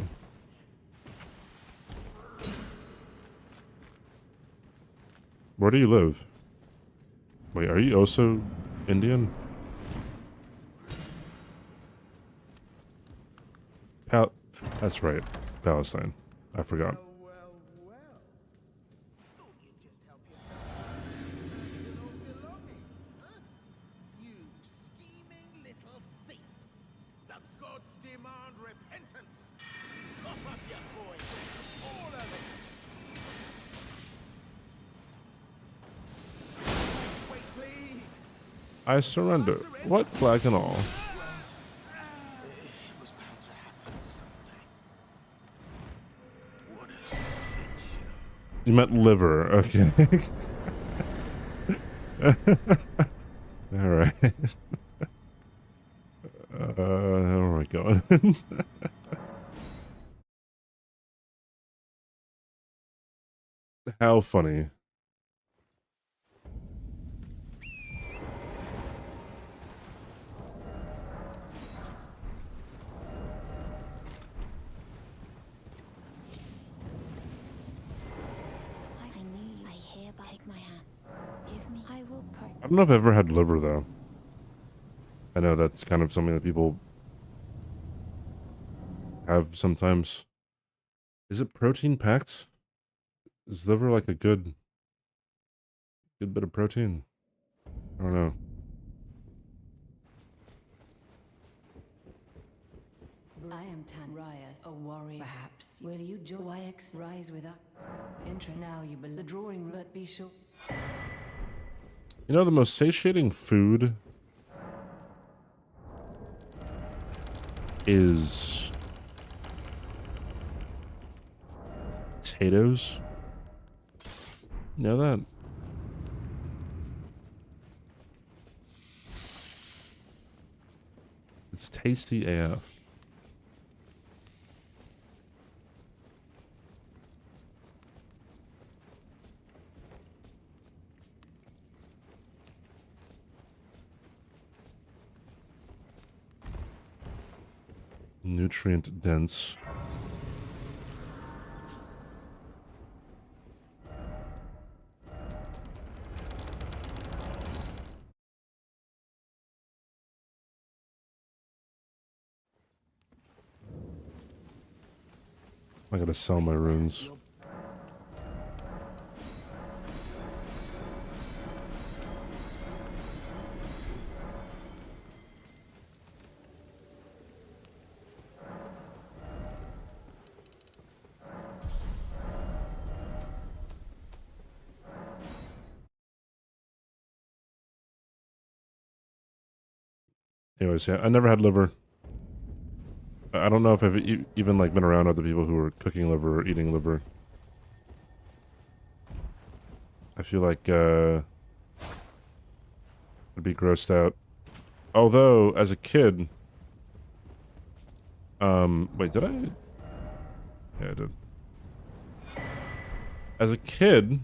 [SPEAKER 1] Where do you live? Wait, are you also Indian? That's right. Palestine. I forgot.
[SPEAKER 5] Thought you'd just help yourself. You don't belonging, huh? You scheming little thief.
[SPEAKER 3] The gods demand repentance. Cough up your boys, all of it. Wait, please.
[SPEAKER 1] I surrender. What flag and all?
[SPEAKER 3] It was bound to happen someday. What a shit show.
[SPEAKER 1] You meant liver. Okay. All right. How am I going? How funny.
[SPEAKER 2] I knew you. I hereby take my hand. Give me. I will pray.
[SPEAKER 1] I don't know if I've ever had liver, though. I know that's kind of something that people have sometimes. Is it protein packed? Is liver like a good bit of protein? I don't know.
[SPEAKER 6] I am Tanrias, a warrior. Perhaps will you join YX rise with us? Interest now you believe the drawing, but be sure.
[SPEAKER 1] You know, the most satiating food is potatoes. You know that? It's tasty AF. Nutrient dense. I gotta sell my runes. Anyways, yeah, I never had liver. I don't know if I've even like been around other people who were cooking liver or eating liver. I feel like I'd be grossed out. Although, as a kid, wait, did I? Yeah, I did. As a kid,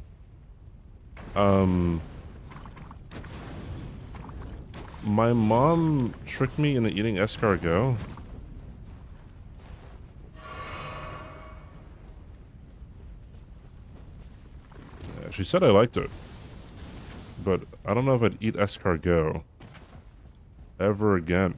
[SPEAKER 1] my mom tricked me into eating escargot. Yeah, she said I liked it, but I don't know if I'd eat escargot ever again.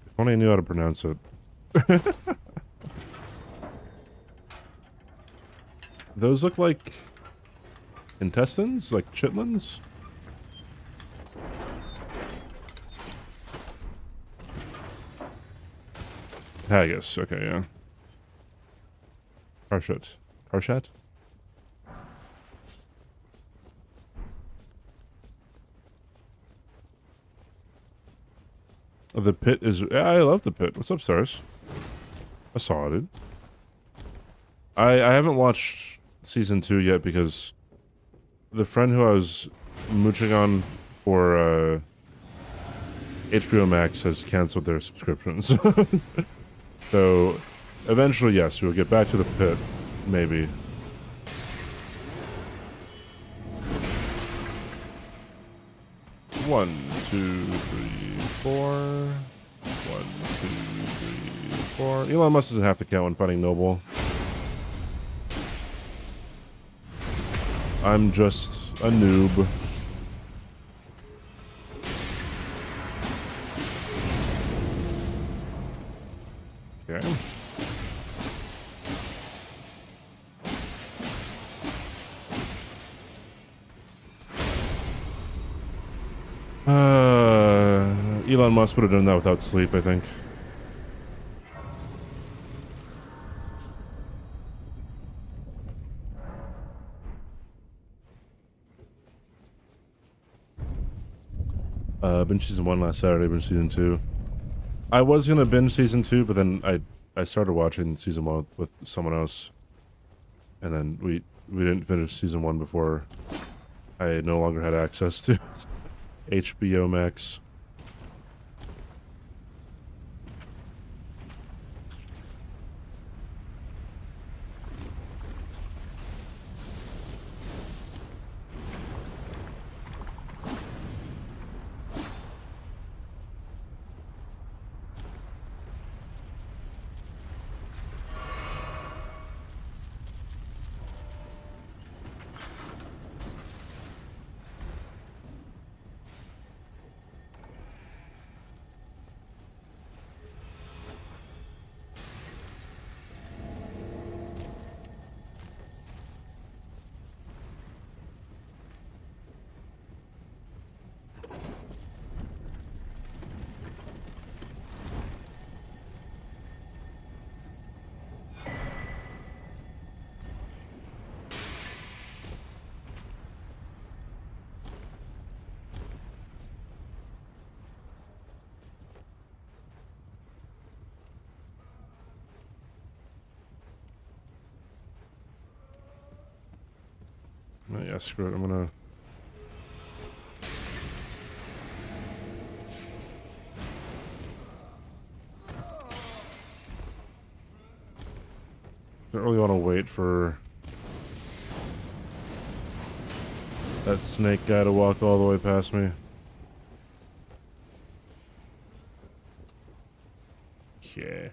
[SPEAKER 1] If only I knew how to pronounce it. Those look like intestines? Like chitlins? Haggis, okay, yeah. Karshat. Karshat? The pit is... Yeah, I love the pit. What's up, Stars? I saw it, dude. I haven't watched season 2 yet because the friend who I was mooching on for HBO Max has canceled their subscriptions. So eventually, yes, we'll get back to the pit. Maybe. One, two, three, four. 1, 2, 3, 4. Elon Musk doesn't have to count when fighting Noble. I'm just a noob. Okay. Elon Musk would have done that without sleep, I think. Binge season 1 last Saturday, binge season 2. I was gonna binge season 2, but then I started watching season 1 with someone else. And then we didn't finish season 1 before I no longer had access to HBO Max. Yeah, screw it. I'm gonna... Don't really want to wait for that snake guy to walk all the way past me. Yeah.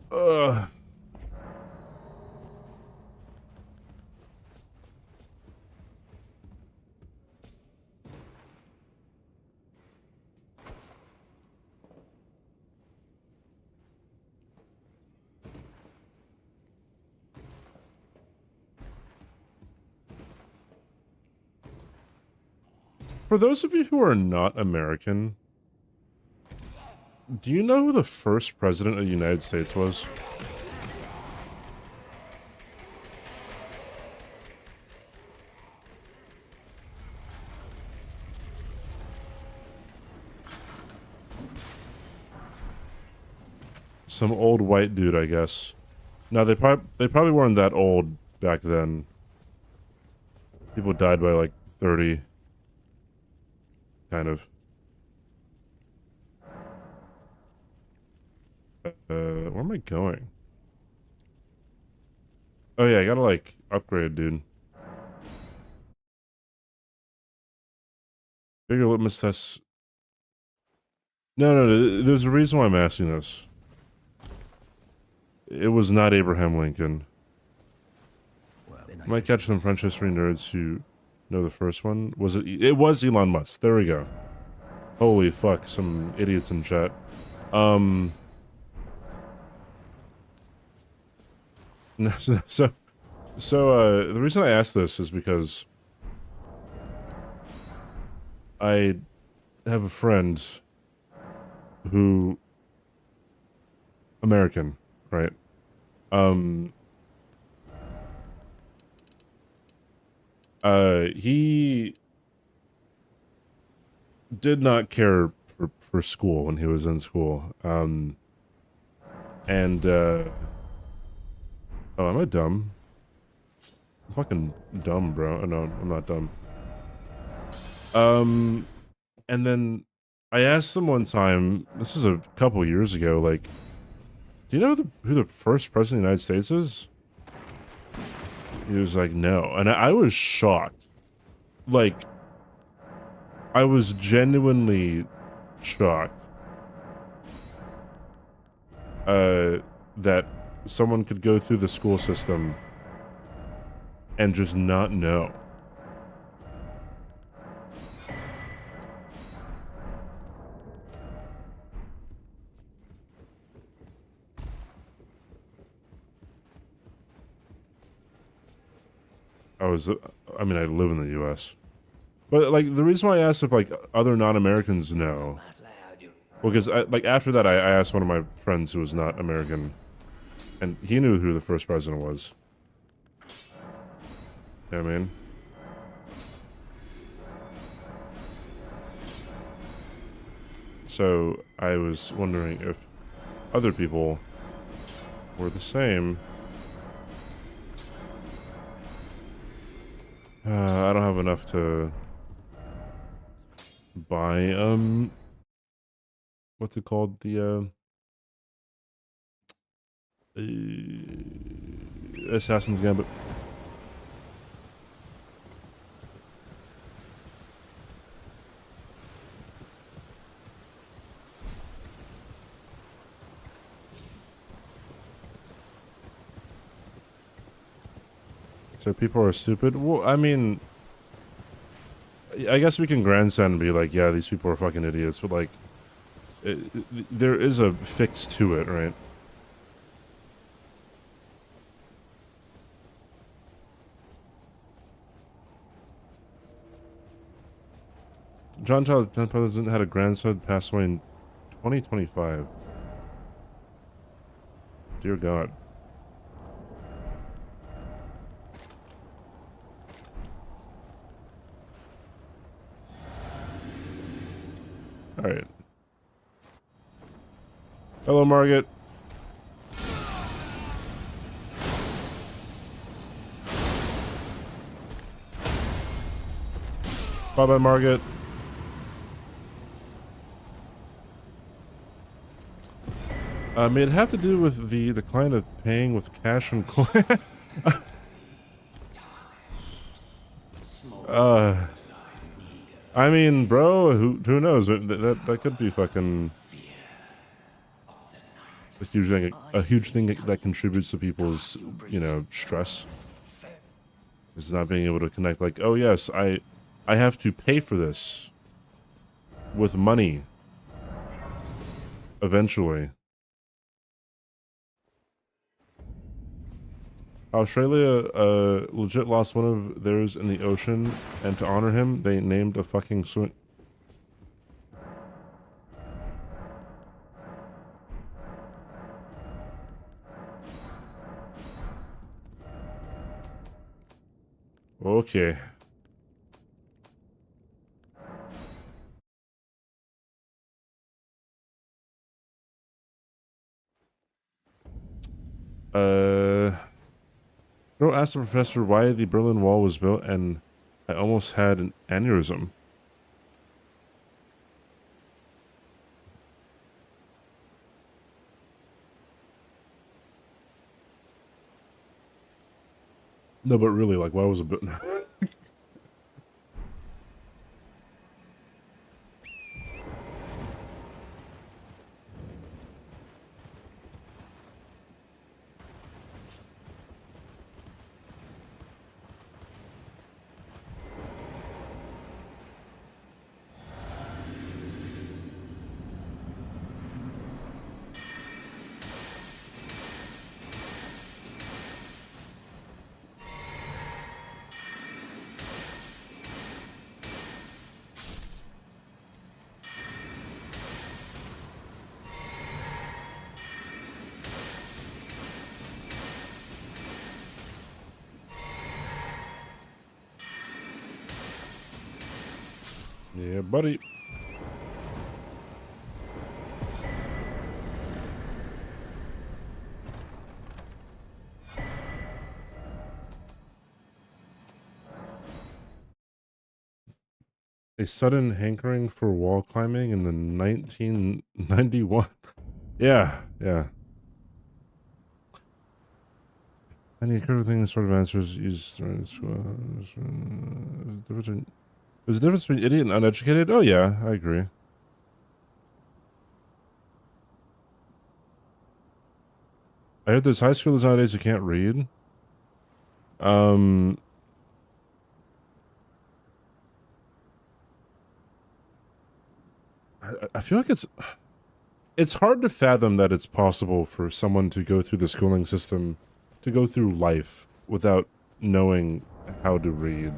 [SPEAKER 1] Ugh. For those of you who are not American, do you know who the first president of the United States was? Some old white dude, I guess. No, they probably weren't that old back then. People died by like 30. Kind of. Where am I going? Oh yeah, I gotta like upgrade, dude. Bigger litmus test. No, there's a reason why I'm asking this. It was not Abraham Lincoln.
[SPEAKER 4] Well, then
[SPEAKER 1] Might catch some French history nerds who know the first one. Was it? It was Elon Musk. There we go. Holy fuck, some idiots in chat. No, the reason I asked this is because I have a friend who American, right? He did not care for school when he was in school. Oh, am I dumb? I'm fucking dumb, bro. Oh, no, I'm not dumb. And then I asked him one time, this was a couple years ago, like, do you know who the first president of the United States is? He was like, no. And I was shocked. Like, I was genuinely shocked. That someone could go through the school system and just not know. I mean, I live in the U.S. But, like, the reason why I asked if, like, other non-Americans know, well, because, like, after that, I asked one of my friends who was not American, and he knew who the first president was. You know what I mean? So, I was wondering if other people were the same. I don't have enough to buy, what's it called? The, Assassin's Gambit. So people are stupid? Well, I mean, I guess we can grandstand and be like, yeah, these people are fucking idiots, but like, there is a fix to it, right? John Child, Penn President, had a grandson pass away in 2025. Dear God. Alright. Hello, Margaret. Bye-bye, Margaret. May it have to do with the decline of paying with cash and coin? I mean, bro, who knows? That could be fucking a huge thing that contributes to people's, you know, stress. Is not being able to connect. Like, oh yes, I have to pay for this with money. Eventually. Australia legit lost one of theirs in the ocean, and to honor him, they named a fucking swing. Okay. No, asked the professor why the Berlin Wall was built, and I almost had an aneurysm. No, but really, like, why was it built? Yeah, buddy. A sudden hankering for wall climbing in the 1991. Yeah, yeah. Any occurring sort of answers use. There's a difference between idiot and uneducated? Oh yeah, I agree. I heard there's high schoolers nowadays who can't read. I feel like it's hard to fathom that it's possible for someone to go through the schooling system, to go through life without knowing how to read.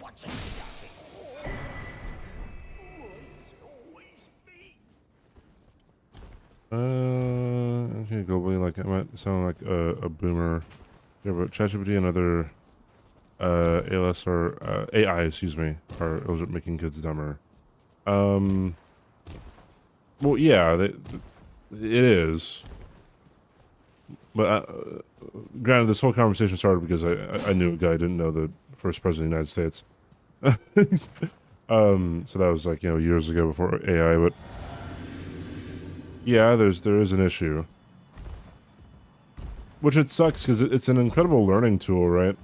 [SPEAKER 3] What's it? Why is it always me?
[SPEAKER 1] Okay, globally, like, I might sound like a boomer. Yeah, but ChatGPT and other ALS or AI, excuse me, are making kids dumber. Well, yeah, it is. But granted, this whole conversation started because I knew a guy didn't know the first president of the United States. So that was like, you know, years ago before AI. But yeah, there is an issue, which it sucks because it's an incredible learning tool, right?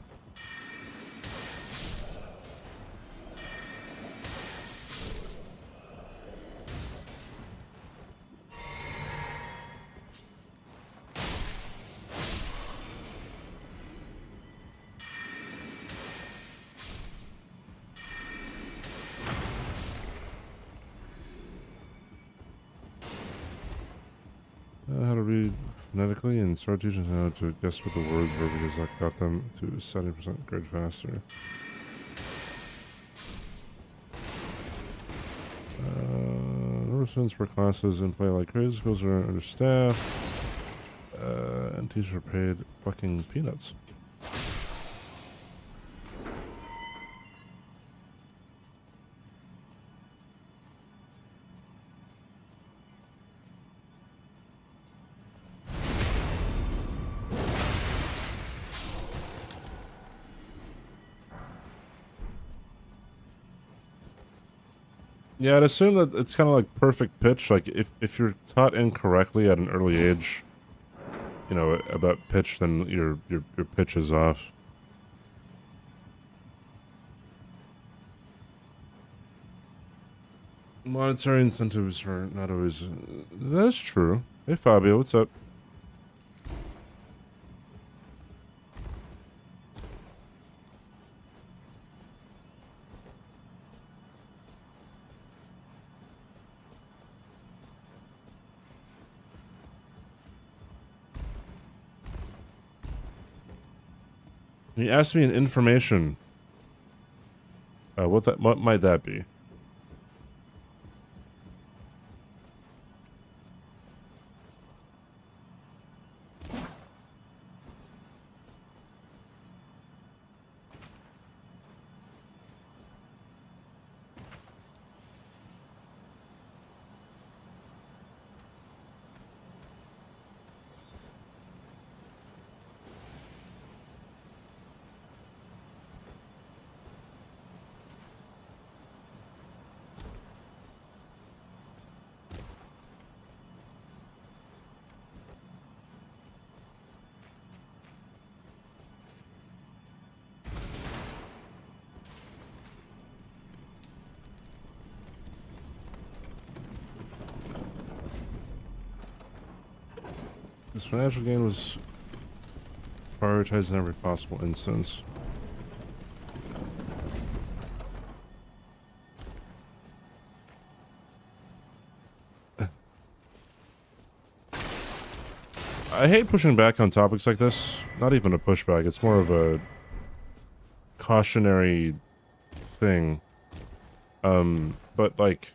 [SPEAKER 1] How to read phonetically and start teaching how to guess what the words were because I got them to 70% grade faster. Number of students per classes and play like crazy. Schools are understaffed. And teachers are paid fucking peanuts. Yeah, I'd assume that it's kind of like perfect pitch. Like, if you're taught incorrectly at an early age, you know, about pitch, then your pitch is off. Monetary incentives are not always... that is true. Hey, Fabio, what's up? He asked me an information. What might that be? This financial gain was prioritized in every possible instance. I hate pushing back on topics like this. Not even a pushback, it's more of a cautionary thing. But like...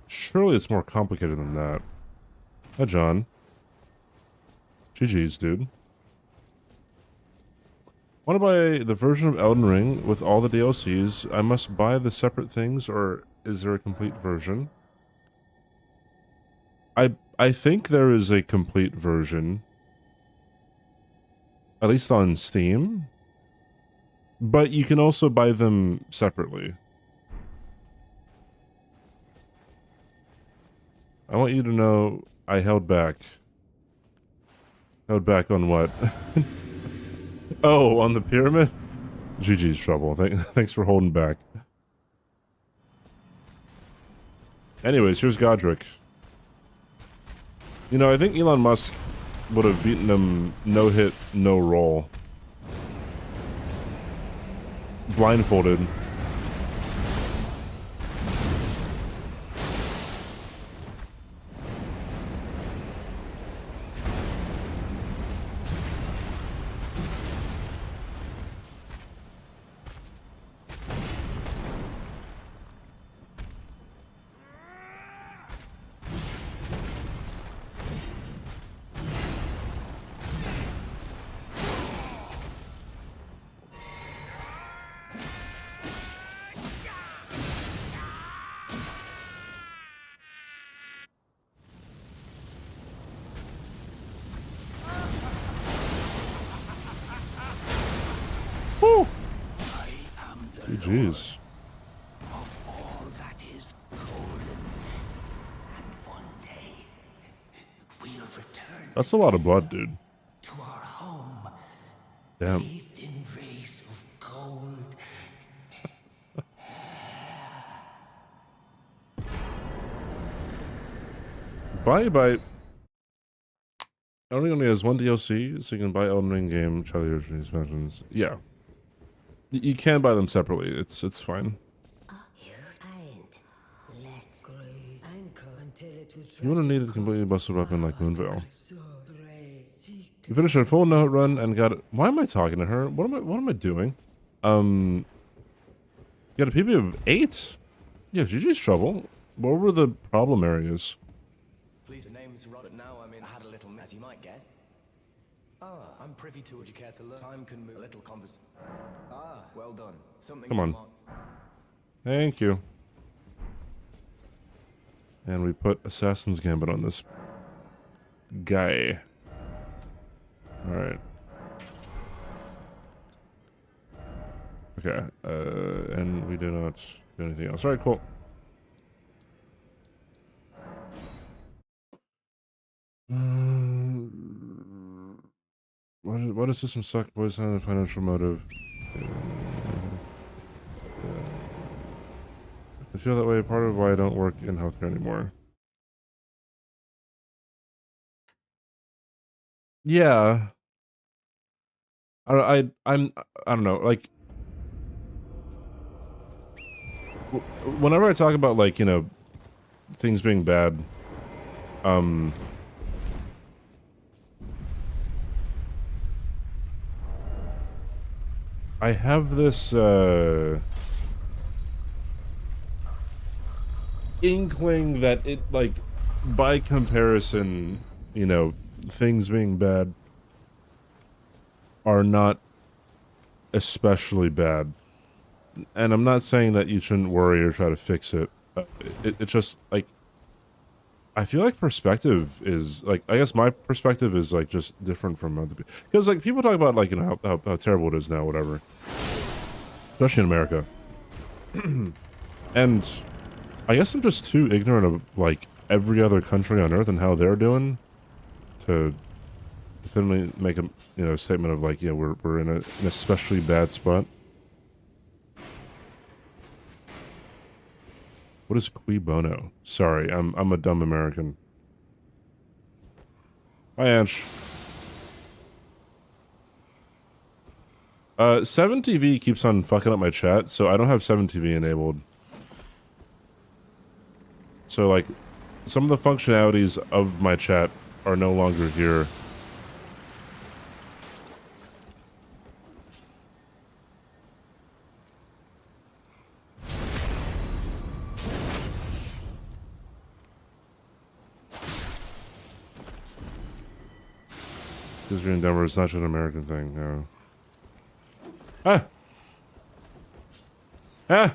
[SPEAKER 1] surely it's more complicated than that. Hi, John. GG's, dude. Want to buy the version of Elden Ring with all the DLCs? I must buy the separate things, or is there a complete version? I think there is a complete version. At least on Steam. But you can also buy them separately. I want you to know I held back. Held back on what? Oh, on the pyramid? GG's trouble. Thanks for holding back. Anyways, here's Godric. You know, I think Elon Musk would have beaten him no hit, no roll. Blindfolded. Woo! Jeez.
[SPEAKER 4] Of all that is golden, and one day we'll return
[SPEAKER 1] That's a lot of blood, dude.
[SPEAKER 4] to our home,
[SPEAKER 1] Damn.
[SPEAKER 4] bathed in rays of gold.
[SPEAKER 1] Bye. Only has one DLC, so you can buy Elden Ring game, Charlie Ocean expansions. Yeah. You can buy them separately. It's fine. You wouldn't need a completely busted weapon like Moonveil. You finished a full note run and got it. Why am I talking to her? What am I doing? You got a PB of 8? Yeah, GG's trouble. What were the problem areas?
[SPEAKER 7] Please, the name's Robert. Now I'm in. I had a little, as you might guess. I'm privy to. Would you care to learn? Time can move. A little convers. Well done. Something.
[SPEAKER 1] Come on.
[SPEAKER 7] to mark.
[SPEAKER 1] Thank you. And we put Assassin's Gambit on this guy. Alright. Okay. And we do not do anything else. Alright, cool. Why does system suck? Boys have a financial motive. I feel that way. Part of why I don't work in healthcare anymore. Yeah. I don't know. Like, whenever I talk about, like, you know, things being bad, I have this inkling that it, like, by comparison, you know, things being bad are not especially bad. And I'm not saying that you shouldn't worry or try to fix it. It's just, like, I feel like perspective is, like, I guess my perspective is, like, just different from other people. Because, like, people talk about, like, you know, how terrible it is now, whatever. Especially in America. And I guess I'm just too ignorant of, like, every other country on Earth and how they're doing to definitively make a, you know, statement of, like, yeah, we're in an especially bad spot. What is qui bono? Sorry, I'm a dumb American. Hi, Ansh. 7TV keeps on fucking up my chat, so I don't have 7TV enabled. So, like, some of the functionalities of my chat are no longer here. Because you're in Denver, it's not just an American thing, no. Ah! Ah!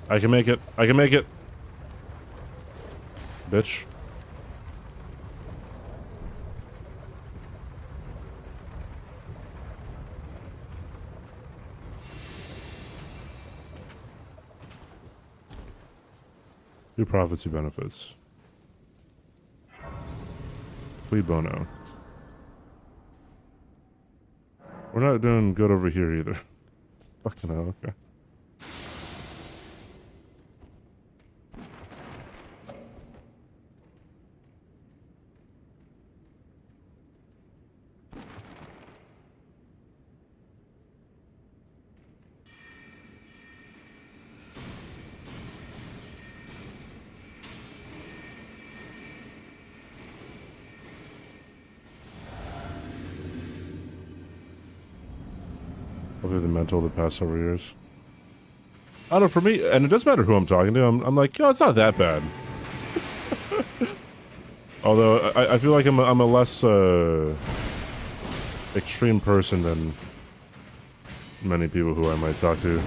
[SPEAKER 1] I can make it. I can make it. Bitch. Who profits, who benefits? Cui bono. We're not doing good over here either. Fucking hell, okay. Probably the mental the past several years. I don't know, for me, and it doesn't matter who I'm talking to, I'm like, yo, it's not that bad. Although, I feel like I'm a less, extreme person than many people who I might talk to.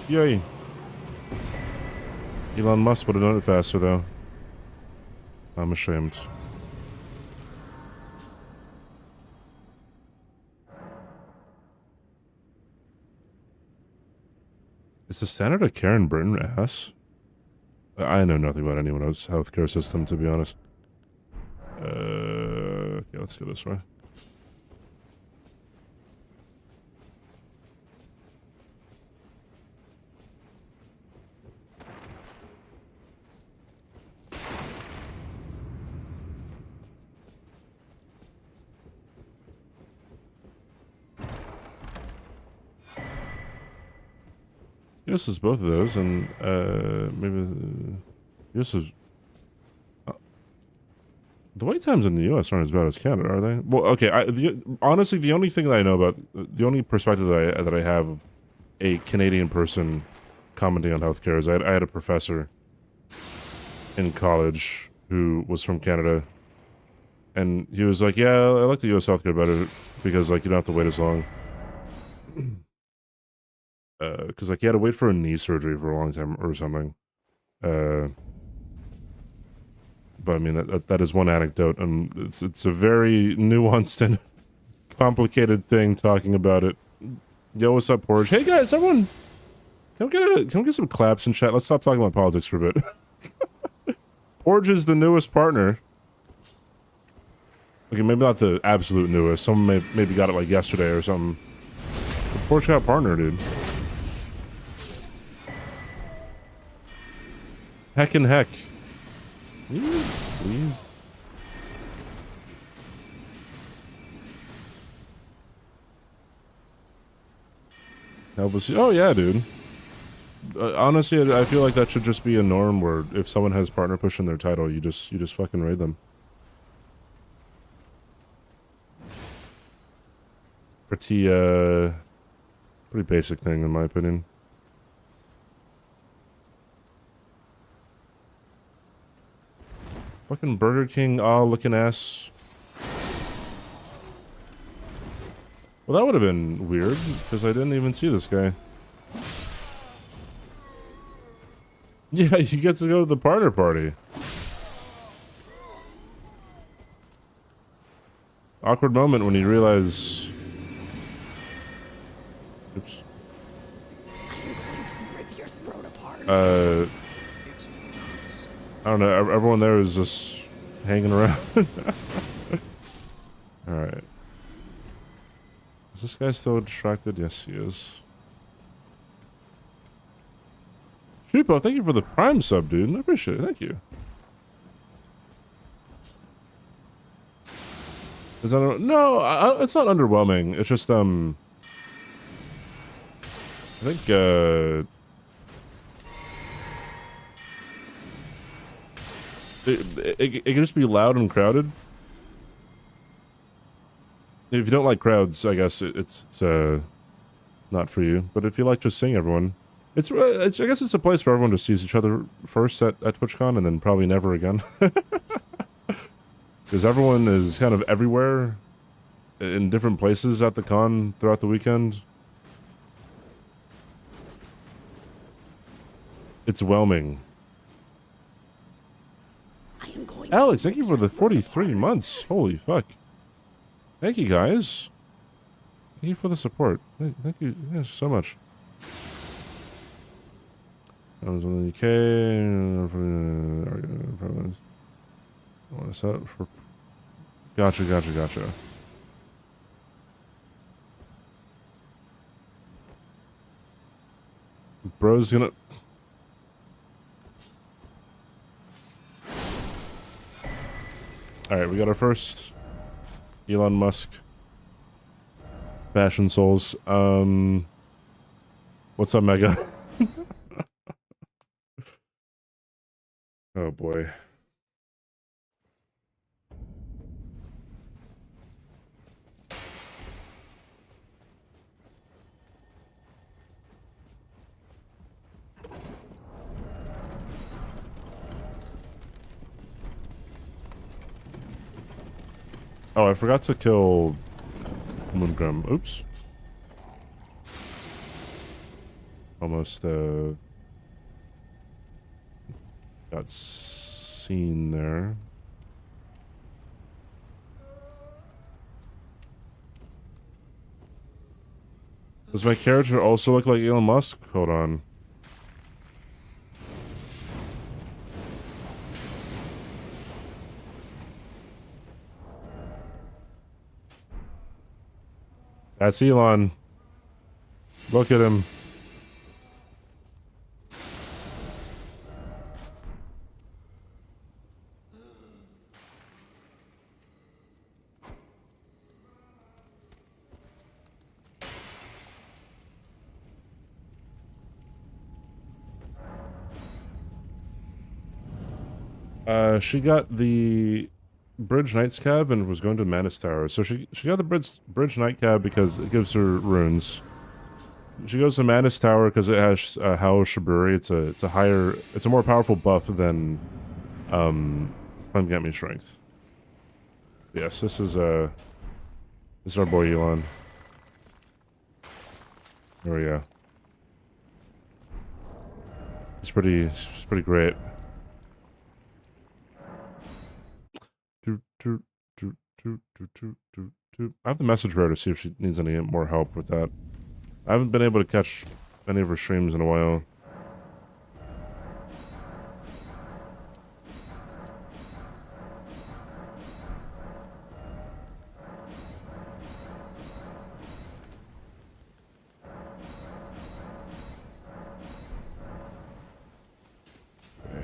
[SPEAKER 1] Yay. Elon Musk would have done it faster, though. I'm ashamed. Is the standard of care in Britain ass? I know nothing about anyone else's healthcare system, to be honest. Okay, let's go this way. US is both of those, and maybe US is. The wait times in the US aren't as bad as Canada, are they? Well, okay. Honestly, the only thing that I know about, the only perspective that I have of a Canadian person commenting on healthcare is I had a professor in college who was from Canada, and he was like, "Yeah, I like the US healthcare better because like you don't have to wait as long." Because like you had to wait for a knee surgery for a long time or something. But I mean that is one anecdote, and it's a very nuanced and complicated thing talking about it. Yo, what's up, Porridge? Hey guys, everyone, can we get some claps in chat? Let's stop talking about politics for a bit. Porridge is the newest partner. Okay, maybe not the absolute newest. Someone maybe got it like yesterday or something. But Porridge got a partner, dude. Heck and heck. Leave. Help us. Oh yeah, dude. Honestly, I feel like that should just be a norm where if someone has partner push in their title, you just fucking raid them. Pretty basic thing in my opinion. Fucking Burger King, looking ass. Well, that would have been weird, because I didn't even see this guy. Yeah, you get to go to the partner party. Awkward moment when you realize... Oops. I don't know, everyone there is just hanging around. Alright. Is this guy still distracted? Yes, he is. Chupo, thank you for the Prime sub, dude. I appreciate it. Thank you. Is that... No, it's not underwhelming. It's just, I think, it can just be loud and crowded. If you don't like crowds, I guess it's not for you. But if you like just seeing everyone, I guess it's a place for everyone to see each other first at TwitchCon and then probably never again. Because everyone is kind of everywhere in different places at the con throughout the weekend. It's whelming.
[SPEAKER 4] I am going
[SPEAKER 1] Alex, thank you for the 43 months. Holy fuck. Thank you, guys. Thank you for the support. Thank you guys so much. I was on the UK. What's that for? Gotcha. Bro's gonna... Alright, we got our first Elon Musk Fashion Souls. What's up, Mega? Oh boy. Oh, I forgot to kill Moongrim. Oops. Almost, got seen there. Does my character also look like Elon Musk? Hold on. That's Elon. Look at him. She got the Bridge Knight's Cab and was going to Manus Tower. So she got the Bridge Knight Cab because it gives her runes. She goes to Manus Tower because it has Howl Shiburi. It's a more powerful buff than Get Me Strength. Yes, this is our boy Elon. There we go. It's pretty great. I have to message her to see if she needs any more help with that. I haven't been able to catch any of her streams in a while.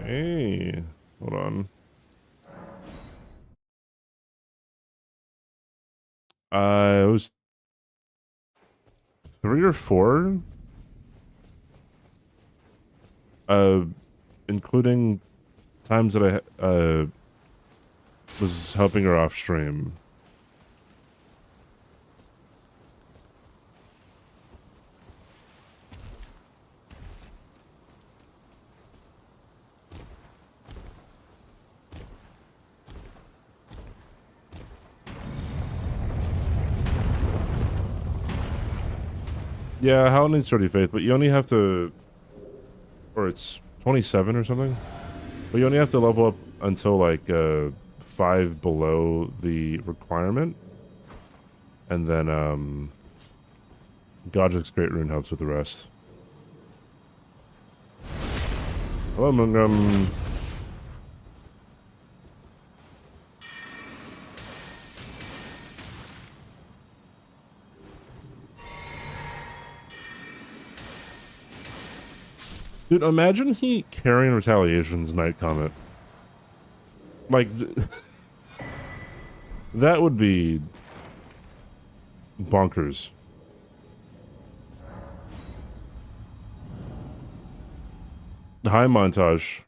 [SPEAKER 1] Hey, hold on. It was 3 or 4. Including times that I was helping her off stream. Yeah, Hal needs 30 faith, but you only have to... Or it's 27 or something? But you only have to level up until, like, 5 below the requirement. And then, Godric's Great Rune helps with the rest. Hello, Moongrim. Dude, imagine he carrying Retaliation's Night Comet. Like, that would be bonkers. Hi, Montage.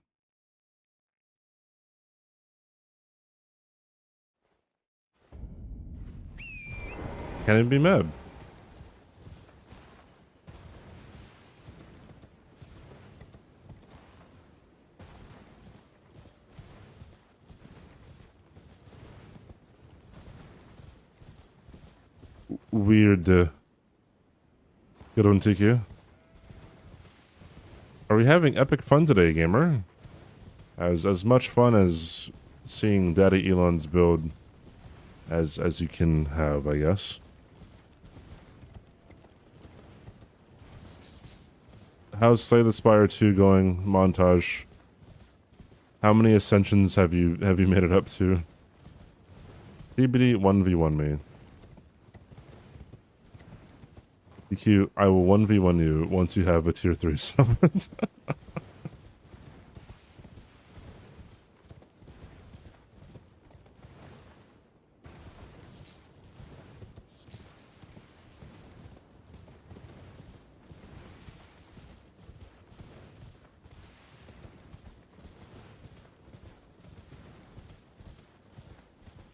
[SPEAKER 1] Can it be mad? Weird. Good on TQ. Are we having epic fun today, gamer? As much fun as seeing Daddy Elon's build as you can have, I guess. How's Slay the Spire 2 going? Montage. How many ascensions have you made it up to? CBD 1v1 me. EQ, I will 1v1 you once you have a tier 3 summoned.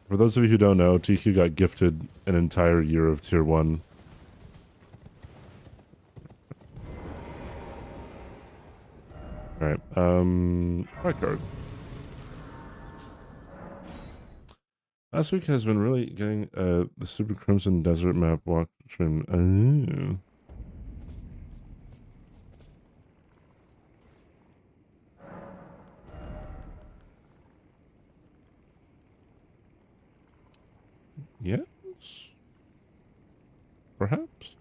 [SPEAKER 1] For those of you who don't know, TQ got gifted an entire year of tier 1. Alright, right card. Last week has been really getting the Super Crimson Desert map walk stream. Yes? Perhaps?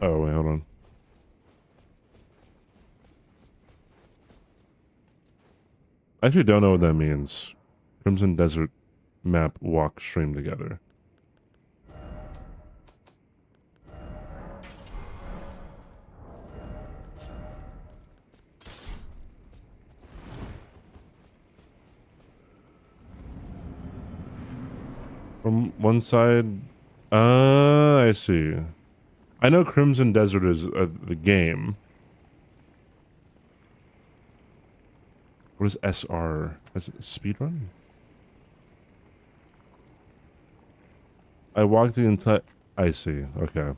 [SPEAKER 1] Oh, wait, hold on. I actually don't know what that means. Crimson Desert map walk stream together. From one side, I see. I know Crimson Desert is the game. What is SR? Is it speedrun? I walked the entire... I see, okay.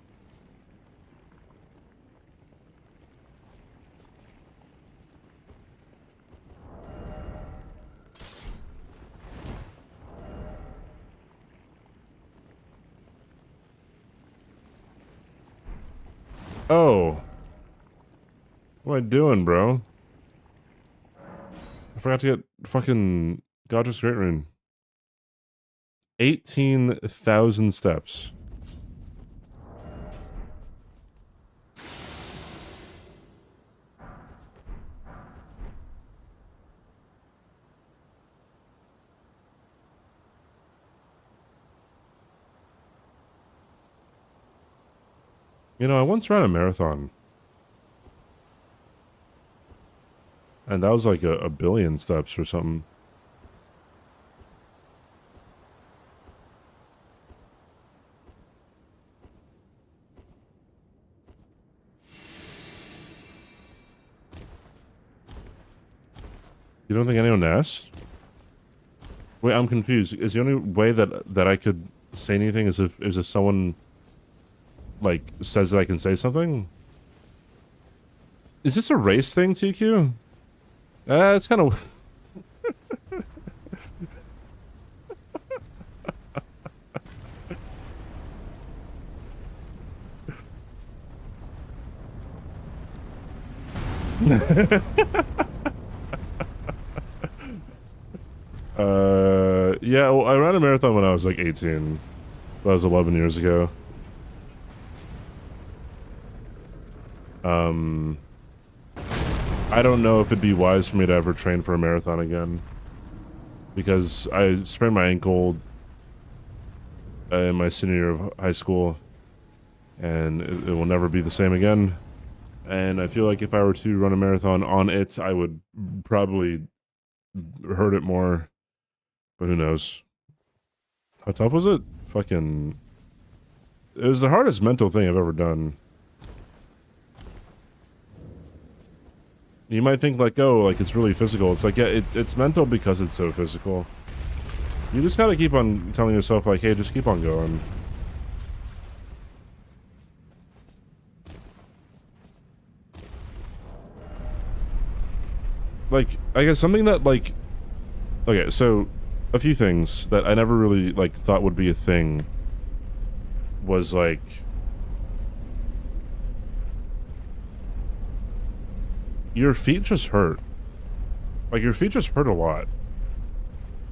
[SPEAKER 1] Oh. What am I doing, bro? I forgot to get fucking Godric's Great Rune. 18,000 steps. You know, I once ran a marathon. And that was like a billion steps or something. You don't think anyone asked? Wait, I'm confused. Is the only way that I could say anything is if someone like says that I can say something? Is this a race thing, TQ? It's kind of... yeah, well, I ran a marathon when I was like 18. That was 11 years ago. I don't know if it'd be wise for me to ever train for a marathon again. Because I sprained my ankle in my senior year of high school. And it will never be the same again. And I feel like if I were to run a marathon on it, I would probably hurt it more. But who knows? How tough was it? Fucking... It was the hardest mental thing I've ever done. You might think like, oh, like it's really physical. It's like, yeah, it's mental because it's so physical. You just gotta keep on telling yourself like, hey, just keep on going. Like, I guess something that like, okay, so a few things that I never really like thought would be a thing was like, your feet just hurt. Like, your feet just hurt a lot.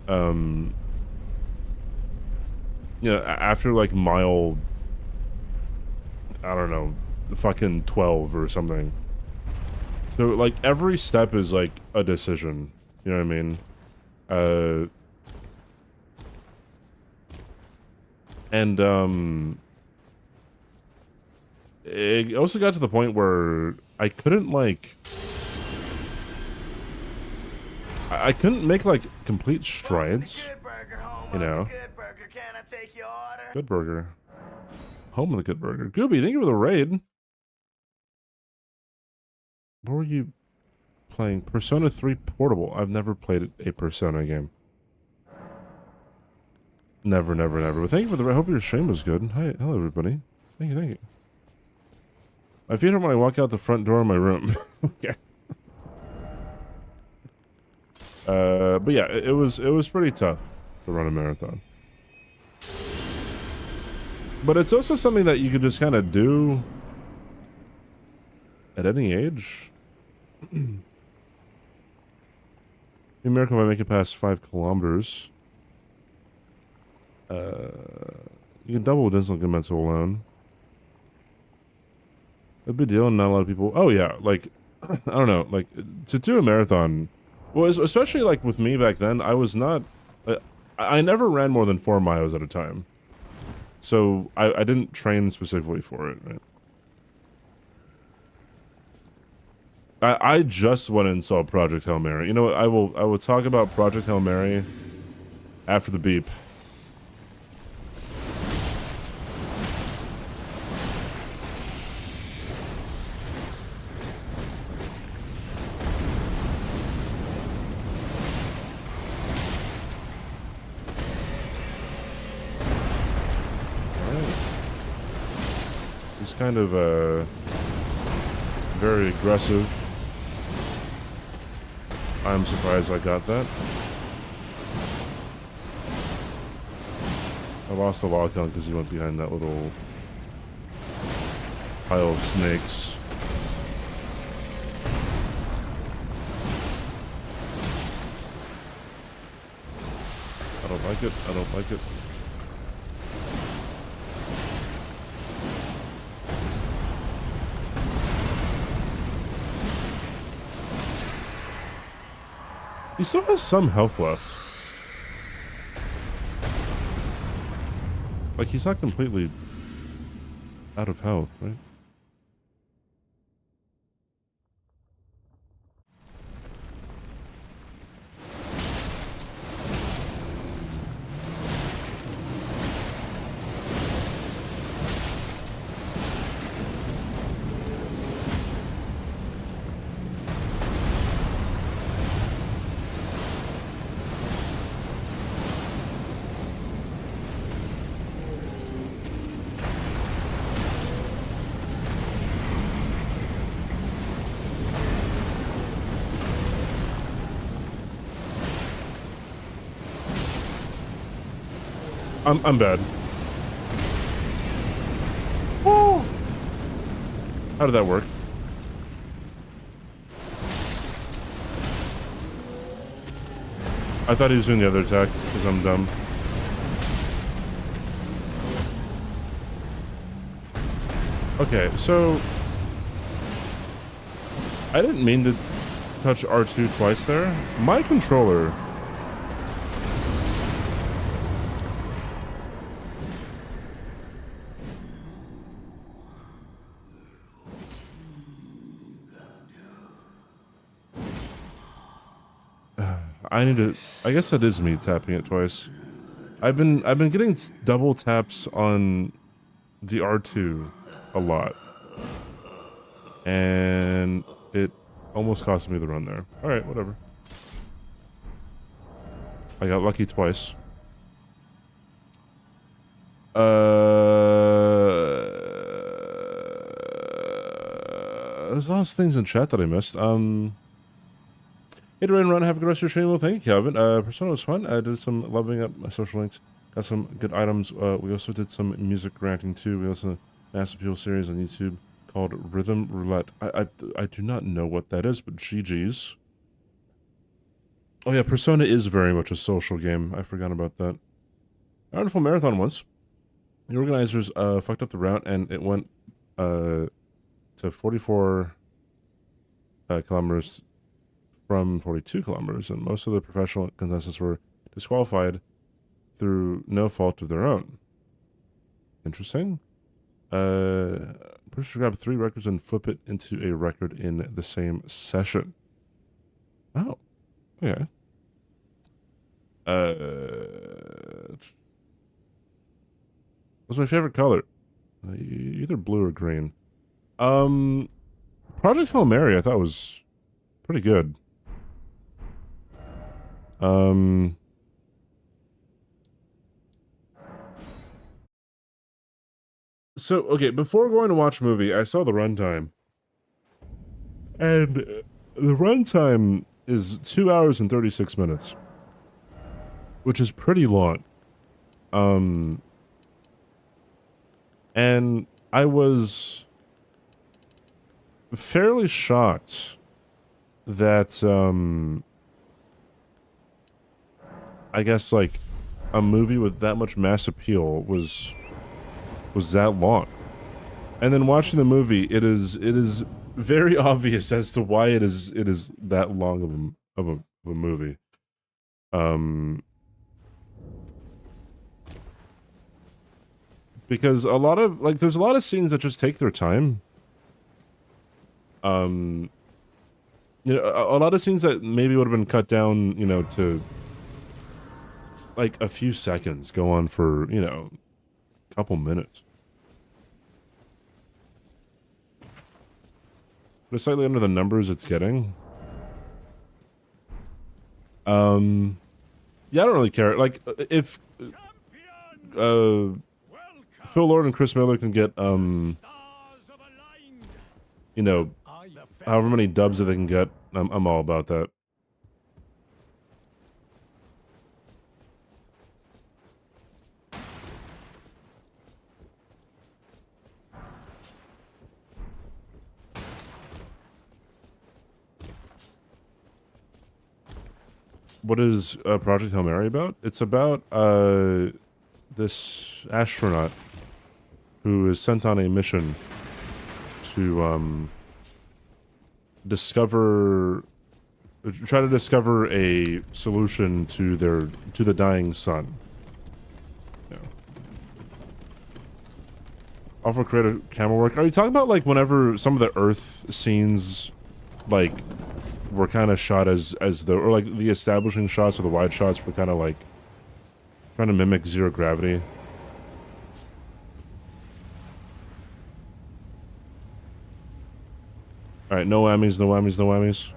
[SPEAKER 1] You know, after like mile, I don't know, fucking 12 or something. So like every step is like a decision. You know what I mean? It also got to the point where I couldn't like, I couldn't make like complete strides. You know? Good Burger. Home of the Good Burger. Gooby, thank you for the raid. What were you playing? Persona 3 Portable. I've never played a Persona game. Never, never, never. But thank you for the raid. I hope your stream was good. Hi, hello everybody. Thank you, thank you. My feet hurt when I walk out the front door of my room. Okay. But yeah, it was pretty tough to run a marathon. But it's also something that you could just kind of do at any age. In America, if I make it past 5 kilometers, you can double with insulin increments alone. A big deal, and not a lot of people. Oh yeah, like I don't know, like to do a marathon. Well, especially like with me back then, I was not. I never ran more than 4 miles at a time. So I didn't train specifically for it, right? I just went and saw Project Hail Mary. You know what? I will talk about Project Hail Mary after the beep. He's kind of very aggressive. I'm surprised I got that. I lost the log count because he went behind that little pile of snakes. I don't like it. I don't like it. He still has some health left. Like, he's not completely out of health, right? I'm bad. Oh! How did that work? I thought he was doing the other attack because I'm dumb. Okay, so I didn't mean to touch R2 twice there. My controller. I guess that is me tapping it twice. I've been getting double taps on the R2 a lot. And it almost cost me the run there. Alright, whatever. I got lucky twice. There's lots of things in chat that I missed. Hey, Rain Run, have a good rest of your stream. Well, thank you, Calvin. Persona was fun. I did some leveling up my social links. Got some good items. We also did some music granting too. We also Mass Appeal series on YouTube. called Rhythm Roulette. I do not know what that is, but GG's. Oh yeah, Persona is very much a social game. I forgot about that. I ran a full marathon once. The organizers fucked up the route, and it went to 44 kilometers from 42 kilometers, and most of the professional contestants were disqualified through no fault of their own. Interesting. Person grab 3 records and flip it into a record in the same session. Oh, okay. What's my favorite color? Either blue or green. Project Hail Mary I thought was pretty good. So, okay, before going to watch a movie, I saw the runtime. And the runtime is 2 hours and 36 minutes. Which is pretty long. And I was fairly shocked that, I guess, like, a movie with that much mass appeal was that long. And then watching the movie, it is very obvious as to why it is that long of a movie. Because a lot of, like, there's a lot of scenes that just take their time. You know, a lot of scenes that maybe would have been cut down, you know, to like a few seconds go on for, you know, a couple minutes. But slightly under the numbers it's getting. Yeah, I don't really care. Like, if Phil Lord and Chris Miller can get, you know, however many dubs that they can get, I'm all about that. What is Project Hail Mary about? It's about this astronaut who is sent on a mission to try to discover a solution to the dying sun. Yeah. Offer creative camera work. Are you talking about like whenever some of the Earth scenes, like, were kind of shot as or like the establishing shots or the wide shots were kind of like trying to mimic zero gravity? All right, no whammies, no whammies, no whammies.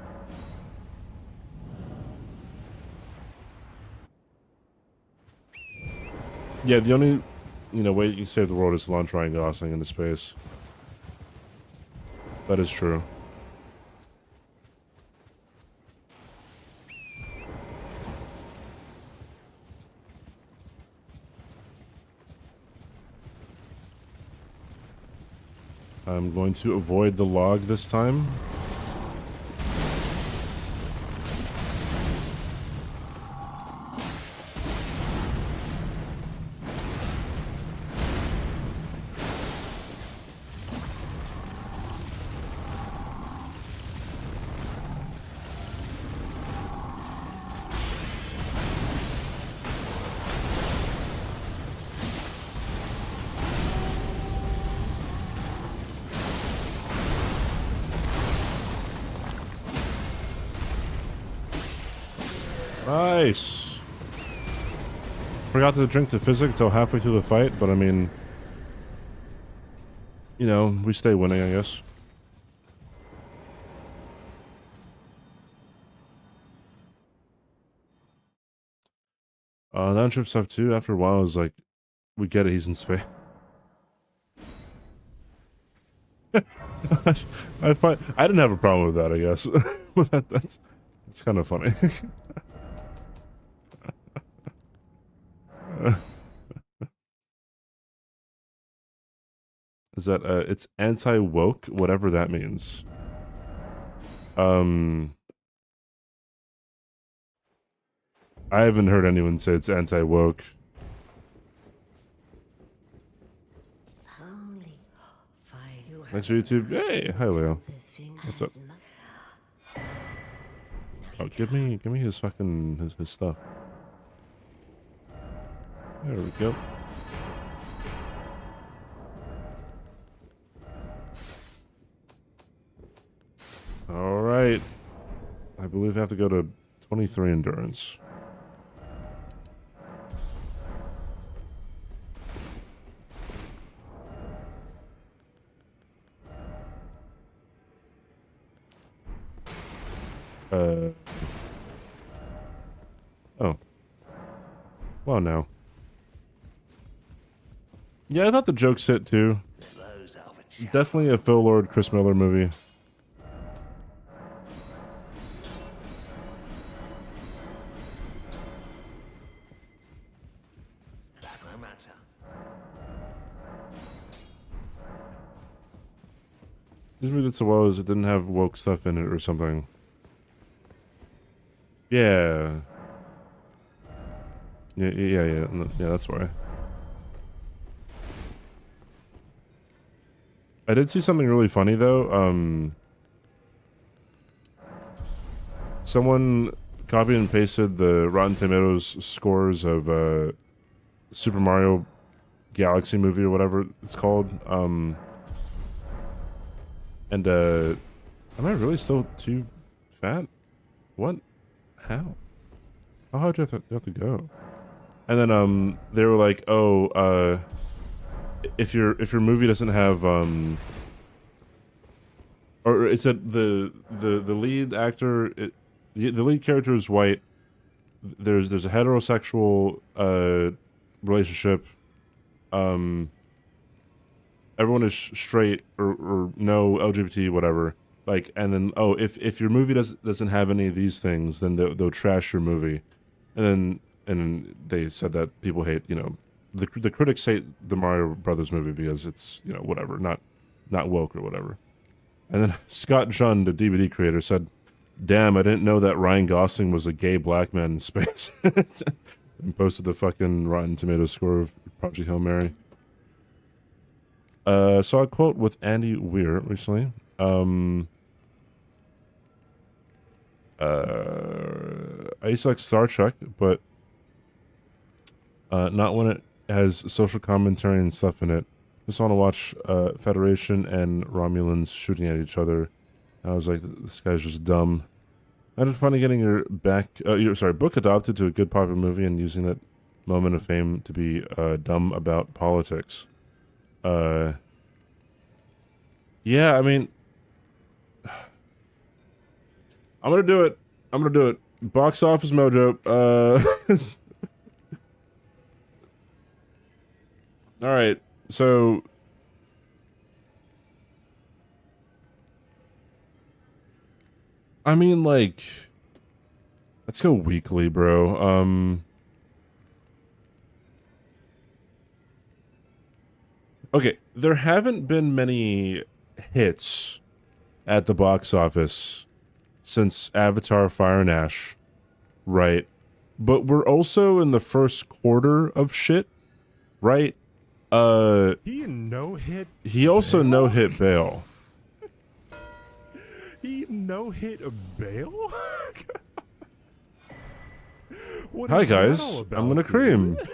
[SPEAKER 1] Yeah, the only, you know, way you can save the world is to launch Ryan Gosling into space. That is true. I'm going to avoid the log this time. Nice. Forgot to drink the physic until halfway through the fight, but I mean, you know, we stay winning, I guess. That trip stuff too, after a while, I was like, we get it, he's in space. I didn't have a problem with that, I guess. That's kind of funny. that? It's anti-woke, whatever that means. I haven't heard anyone say it's anti-woke.
[SPEAKER 6] Holy fire. You
[SPEAKER 1] Thanks for YouTube. Hey, hi Leo. What's up? Oh, give me his fucking his stuff. There we go. All right. I believe I have to go to 23 endurance. Oh. Well, now. Yeah, I thought the jokes hit too. Definitely a Phil Lord, Chris Miller movie. This movie did so well as it didn't have woke stuff in it or something. Yeah. Yeah, that's why. I did see something really funny though. Someone copied and pasted the Rotten Tomatoes scores of Super Mario Galaxy movie or whatever it's called. And am I really still too fat? What? How? How hard do you have to go? And then they were like, oh, if your movie doesn't have or it said the lead actor, the lead character is white. There's a heterosexual relationship. Everyone is straight or no LGBT whatever. Like, and then if your movie doesn't have any of these things, then they'll trash your movie. And they said that people hate, you know, the critics hate the Mario Brothers movie because it's, you know, whatever, not woke or whatever. And then Scott Jund, the DVD creator, said, "Damn, I didn't know that Ryan Gosling was a gay black man in space." And posted the fucking Rotten Tomatoes score of Project Hail Mary. Saw a quote with Andy Weir recently. I used to like Star Trek, but not when it has social commentary and stuff in it. Just want to watch Federation and Romulans shooting at each other. I was like, this guy's just dumb. I had fun getting your book adopted to a good popular movie and using that moment of fame to be dumb about politics. Yeah, I mean, I'm gonna do it. Box Office Mojo. All right, so I mean, like, let's go weekly, bro. Okay, there haven't been many hits at the box office since Avatar: Fire and Ash, right? But we're also in the first quarter of shit, right?
[SPEAKER 8] He no-hit.
[SPEAKER 1] He also no-hit Bale.
[SPEAKER 8] He no-hit a Bale? What
[SPEAKER 1] Hi
[SPEAKER 8] is that
[SPEAKER 1] guys,
[SPEAKER 8] all
[SPEAKER 1] I'm gonna
[SPEAKER 8] about,
[SPEAKER 1] cream.
[SPEAKER 8] dude?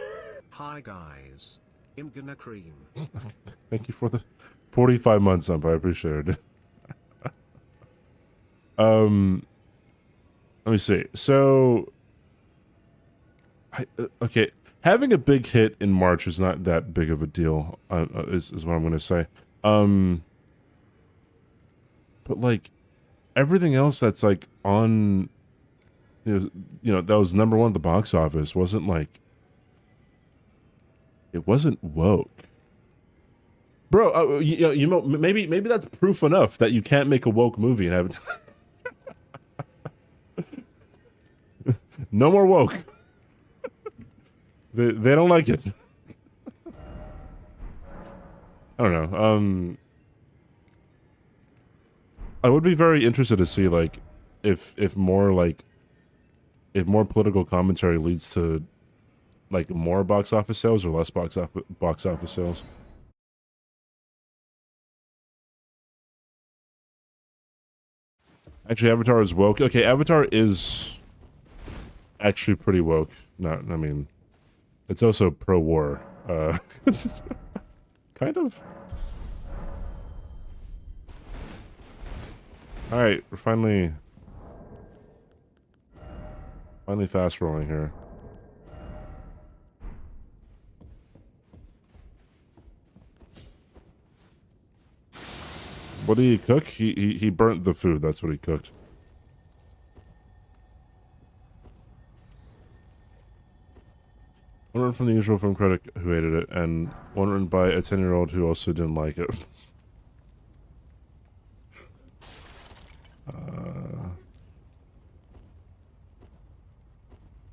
[SPEAKER 9] Hi guys, I'm gonna cream.
[SPEAKER 1] Thank you for the 45 months up. I appreciate it. Let me see. So, okay, having a big hit in March is not that big of a deal. Is what I'm gonna say. But like everything else that's like on, you know, that was number one at the box office wasn't like. It wasn't woke. Bro, you know, maybe that's proof enough that you can't make a woke movie and have it. No more woke. They don't like it. I don't know. I would be very interested to see like if more political commentary leads to like more box office sales or less box office sales. Actually, Avatar is woke. Okay, Avatar is actually pretty woke. Not, I mean, it's also pro-war. Kind of. All right, we're finally fast rolling here. What did he cook? He burnt the food. That's what he cooked. One written from the usual film critic who hated it, and one written by a 10-year-old who also didn't like it.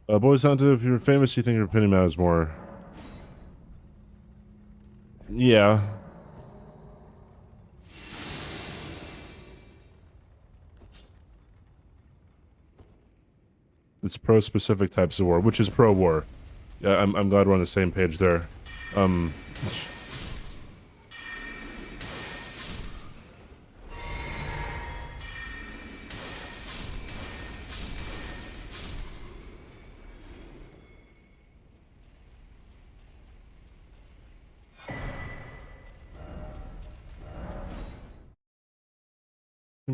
[SPEAKER 1] Boys down to if you're famous, you think your opinion matters more. Yeah. It's pro-specific types of war, which is pro-war. Yeah, I'm glad we're on the same page there.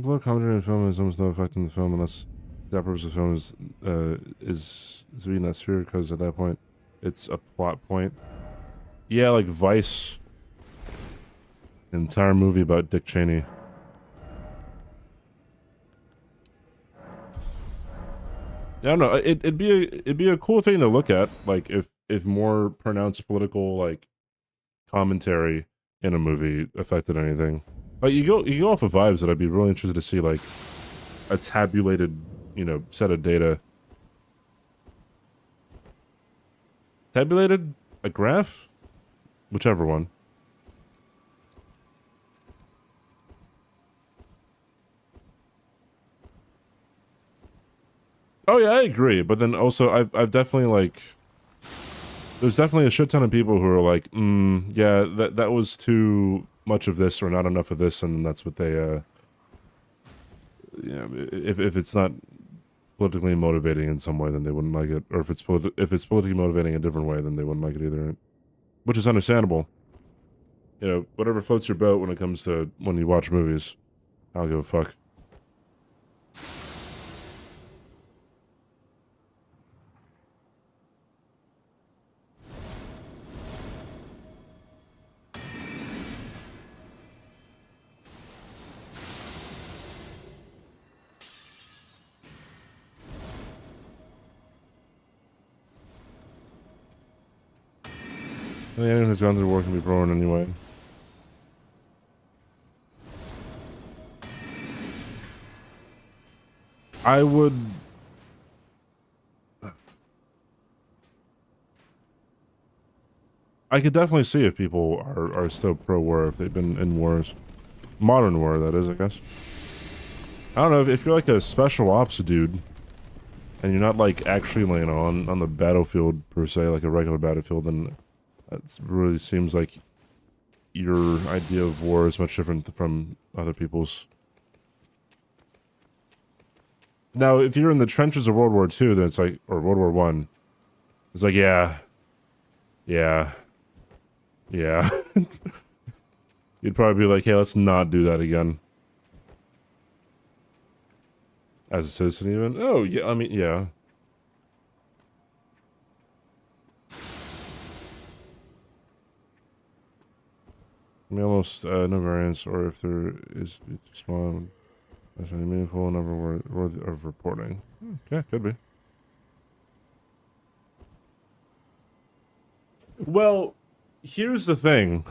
[SPEAKER 1] Blood commentary in film has almost no effect on the film unless the purpose of the film is reading that sphere, because at that point it's a plot point. Yeah, like Vice. An entire movie about Dick Cheney. I don't know. It'd be a cool thing to look at, like if more pronounced political like commentary in a movie affected anything. Like you go off of vibes that I'd be really interested to see like a tabulated, you know, set of data. Tabulated? A graph? Whichever one. Oh yeah, I agree. But then also I've definitely like there's definitely a shit ton of people who are like, yeah, that was too much of this or not enough of this, and that's what they you know, if it's not politically motivating in some way, then they wouldn't like it. Or if it's politically motivating a different way, then they wouldn't like it either. Which is understandable. You know, whatever floats your boat when it comes to when you watch movies. I don't give a fuck. Anyone who's gone through war can be pro in anyway. I would... I could definitely see if people are still pro-war if they've been in wars. Modern war, that is, I guess. I don't know, if you're like a special ops dude, and you're not like actually laying on the battlefield per se, like a regular battlefield, then that really seems like your idea of war is much different from other people's. Now, if you're in the trenches of World War II, then it's like, or World War I, it's like, yeah. You'd probably be like, hey, let's not do that again. As a citizen, even? Oh, yeah, I mean, yeah. I mean, almost no variance, or if there is too small, that's any meaningful number worthy of reporting. Yeah, could be. Well, here's the thing.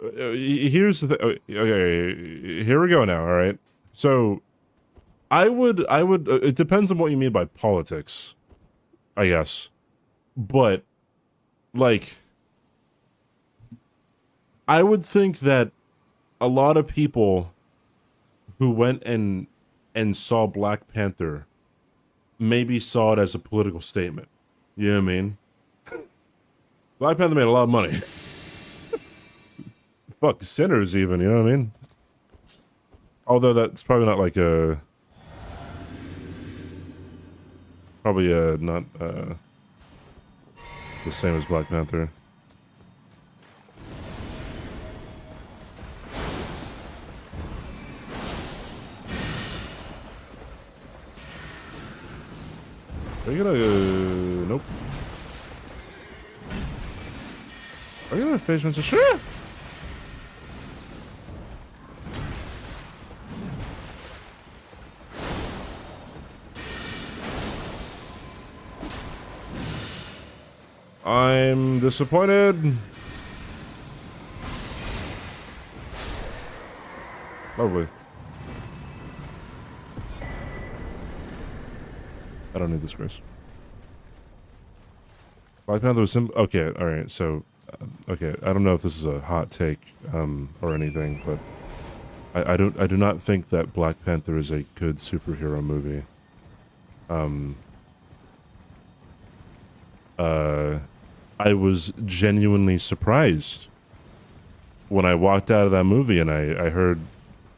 [SPEAKER 1] Here's the thing. Okay, here we go now. All right. So, I would. It depends on what you mean by politics, I guess. But, like, I would think that a lot of people who went and saw Black Panther maybe saw it as a political statement. You know what I mean? Black Panther made a lot of money. Fuck, Sinners even, you know what I mean? Although that's probably not like a... Probably not the same as Black Panther. Are you gonna... nope. Are you gonna face into shit? I'm disappointed. Lovely. I don't need this, Chris. Black Panther was okay, alright, so... okay, I don't know if this is a hot take, or anything, but... I do not think that Black Panther is a good superhero movie. I was genuinely surprised when I walked out of that movie and I heard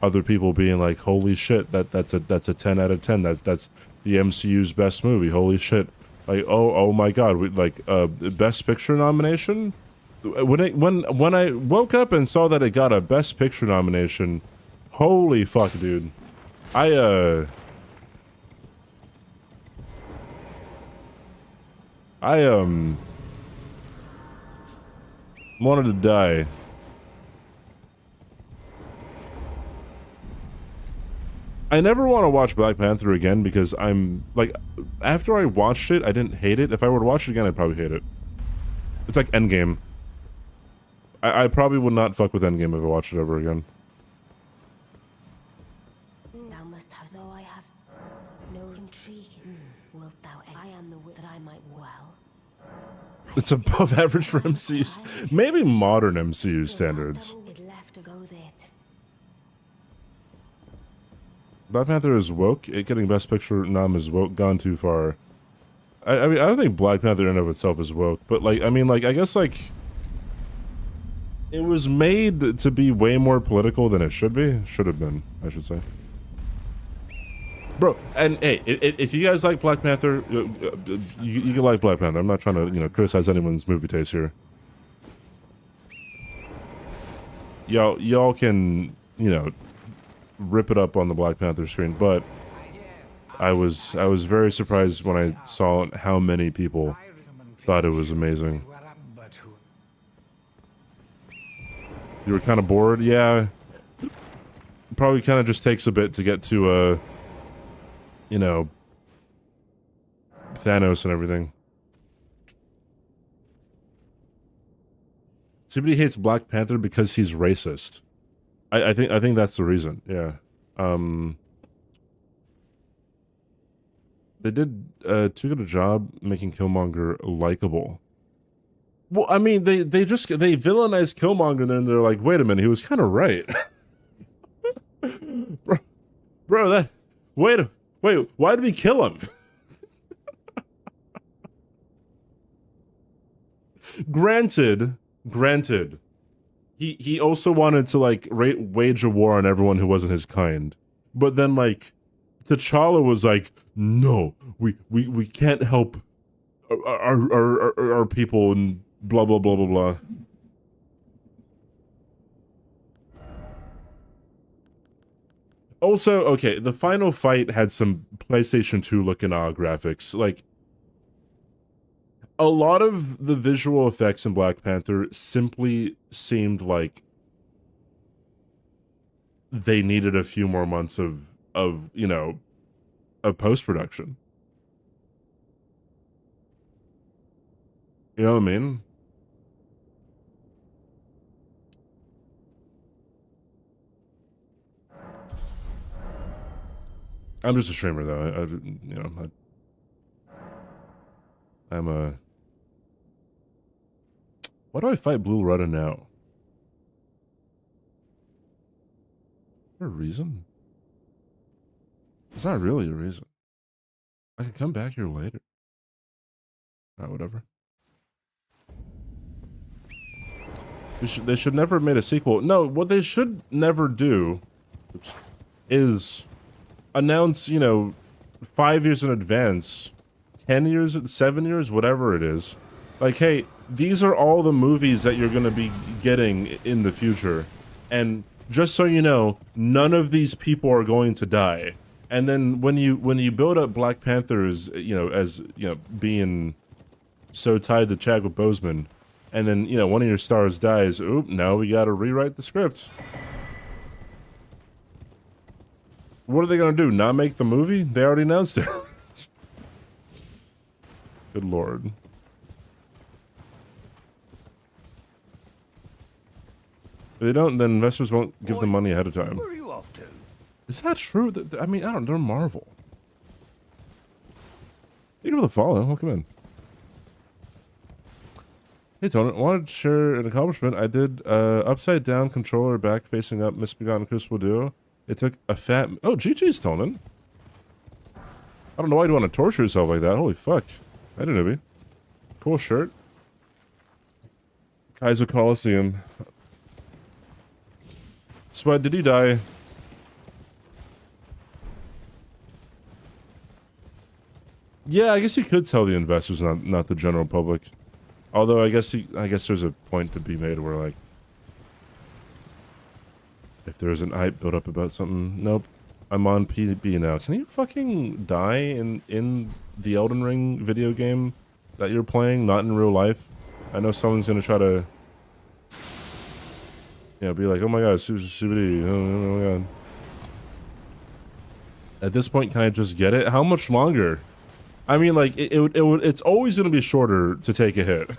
[SPEAKER 1] other people being like, "Holy shit, that's a 10 out of 10. That's the MCU's best movie. Holy shit!" Like, oh my god, Best Picture nomination. When I woke up and saw that it got a Best Picture nomination, holy fuck, dude! I wanted to die. I never want to watch Black Panther again because I'm like, after I watched it, I didn't hate it. If I were to watch it again, I'd probably hate it. It's like Endgame. I probably would not fuck with Endgame if I watched it ever again.
[SPEAKER 2] Thou must have, though I have no intrigue. Wilt thou? I am the wit that I might well.
[SPEAKER 1] It's above average for MCUs. Maybe modern MCU standards.
[SPEAKER 2] It left to go there.
[SPEAKER 1] Black Panther is woke. It getting Best Picture nom is woke. Gone too far. I mean, I don't think Black Panther in and of itself is woke, but like, I mean, like, I guess like it was made to be way more political than it should be. Should have been, I should say. Bro, and hey, if you guys like Black Panther, you can like Black Panther. I'm not trying to, you know, criticize anyone's movie taste here. Y'all can, you know, rip it up on the Black Panther screen, but I was very surprised when I saw how many people thought it was amazing. You were kind of bored, yeah. Probably kind of just takes a bit to get to you know, Thanos and everything. Somebody hates Black Panther because he's racist. I think that's the reason. Yeah. They did too good a job making Killmonger likable. Well, I mean, they villainized Killmonger and then they're like, wait a minute, he was kind of right. bro, wait, why did we kill him? Granted. He also wanted to, like, wage a war on everyone who wasn't his kind. But then, like, T'Challa was like, no, we can't help our people and blah, blah, blah, blah, blah. Also, okay, the final fight had some PlayStation 2 looking graphics. Like, a lot of the visual effects in Black Panther simply seemed like they needed a few more months of you know, of post-production. You know what I mean? I'm just a streamer, though. You know, I'm a... Why do I fight Blue Rudda now? there a reason? It's not really a reason. I could come back here later. Alright, whatever. They should never have made a sequel. No, what they should never do is announce, you know, 5 years in advance, 10 years, 7 years, whatever it is. Like, hey, these are all the movies that you're going to be getting in the future. And just so you know, none of these people are going to die. And then when you build up Black Panther as, you know, being so tied to Chadwick Boseman, and then, you know, one of your stars dies, oop, now we gotta rewrite the script. What are they gonna do, not make the movie? They already announced it. Good lord. If they don't, then investors won't give them money ahead of time.
[SPEAKER 5] Where are you off to?
[SPEAKER 1] Is that true? I mean, I don't know, they're Marvel. Thank you for the follow, welcome in. Hey Tony, wanted to share an accomplishment. I did upside down controller back facing up Misbegotten Crucible Duo. It took a fat... Oh, GG's Tonin. I don't know why you'd want to torture yourself like that. Holy fuck. I didn't know. Cool shirt. Kaiser Coliseum. Sweat, did he die? Yeah, I guess you could tell the investors, not the general public. Although I guess there's a point to be made where, like, if there's an hype built up about something, nope, I'm on PB now. Can you fucking die in the Elden Ring video game that you're playing, not in real life? I know someone's gonna try to, you know, be like, oh my god, itzCBD, oh my god. At this point, can I just get it? How much longer? I mean, like, it's always gonna be shorter to take a hit.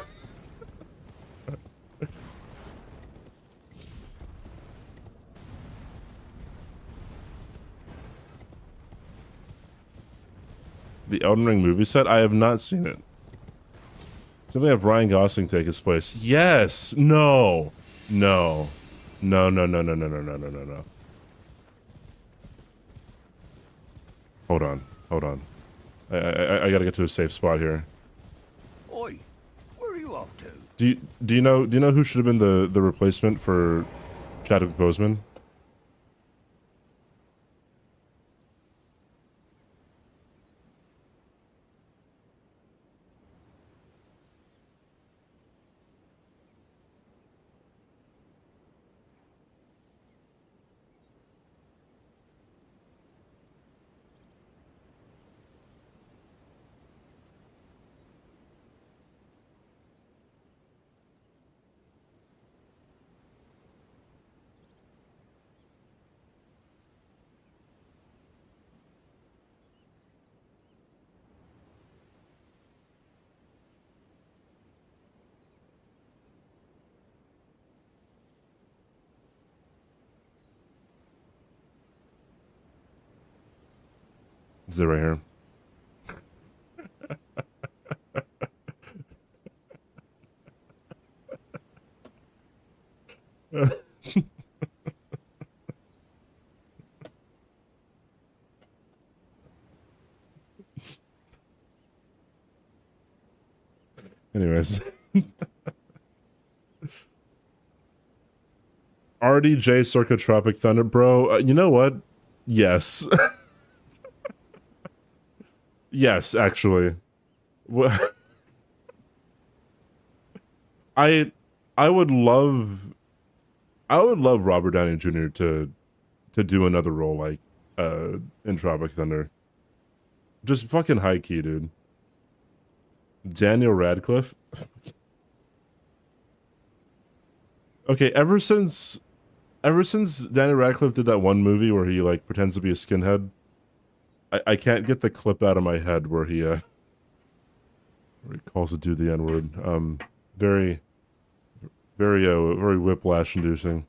[SPEAKER 1] The Elden Ring movie set? I have not seen it. Simply have Ryan Gosling take his place. Yes! No! No. No, no, no, no, no, no, no, no, no, no. Hold on. Hold on. I gotta get to a safe spot here.
[SPEAKER 5] Oi, where are you off to?
[SPEAKER 1] Do you know who should have been the replacement for Chadwick Boseman? Is it right here? Anyways. RDJ Circa Tropic Thunder, bro. You know what? Yes. Yes, actually. I would love Robert Downey Jr. to do another role like in Tropic Thunder. Just fucking high key, dude. Daniel Radcliffe. Okay, ever since Daniel Radcliffe did that one movie where he like pretends to be a skinhead, I can't get the clip out of my head where he calls a dude the N-word. Very whiplash inducing.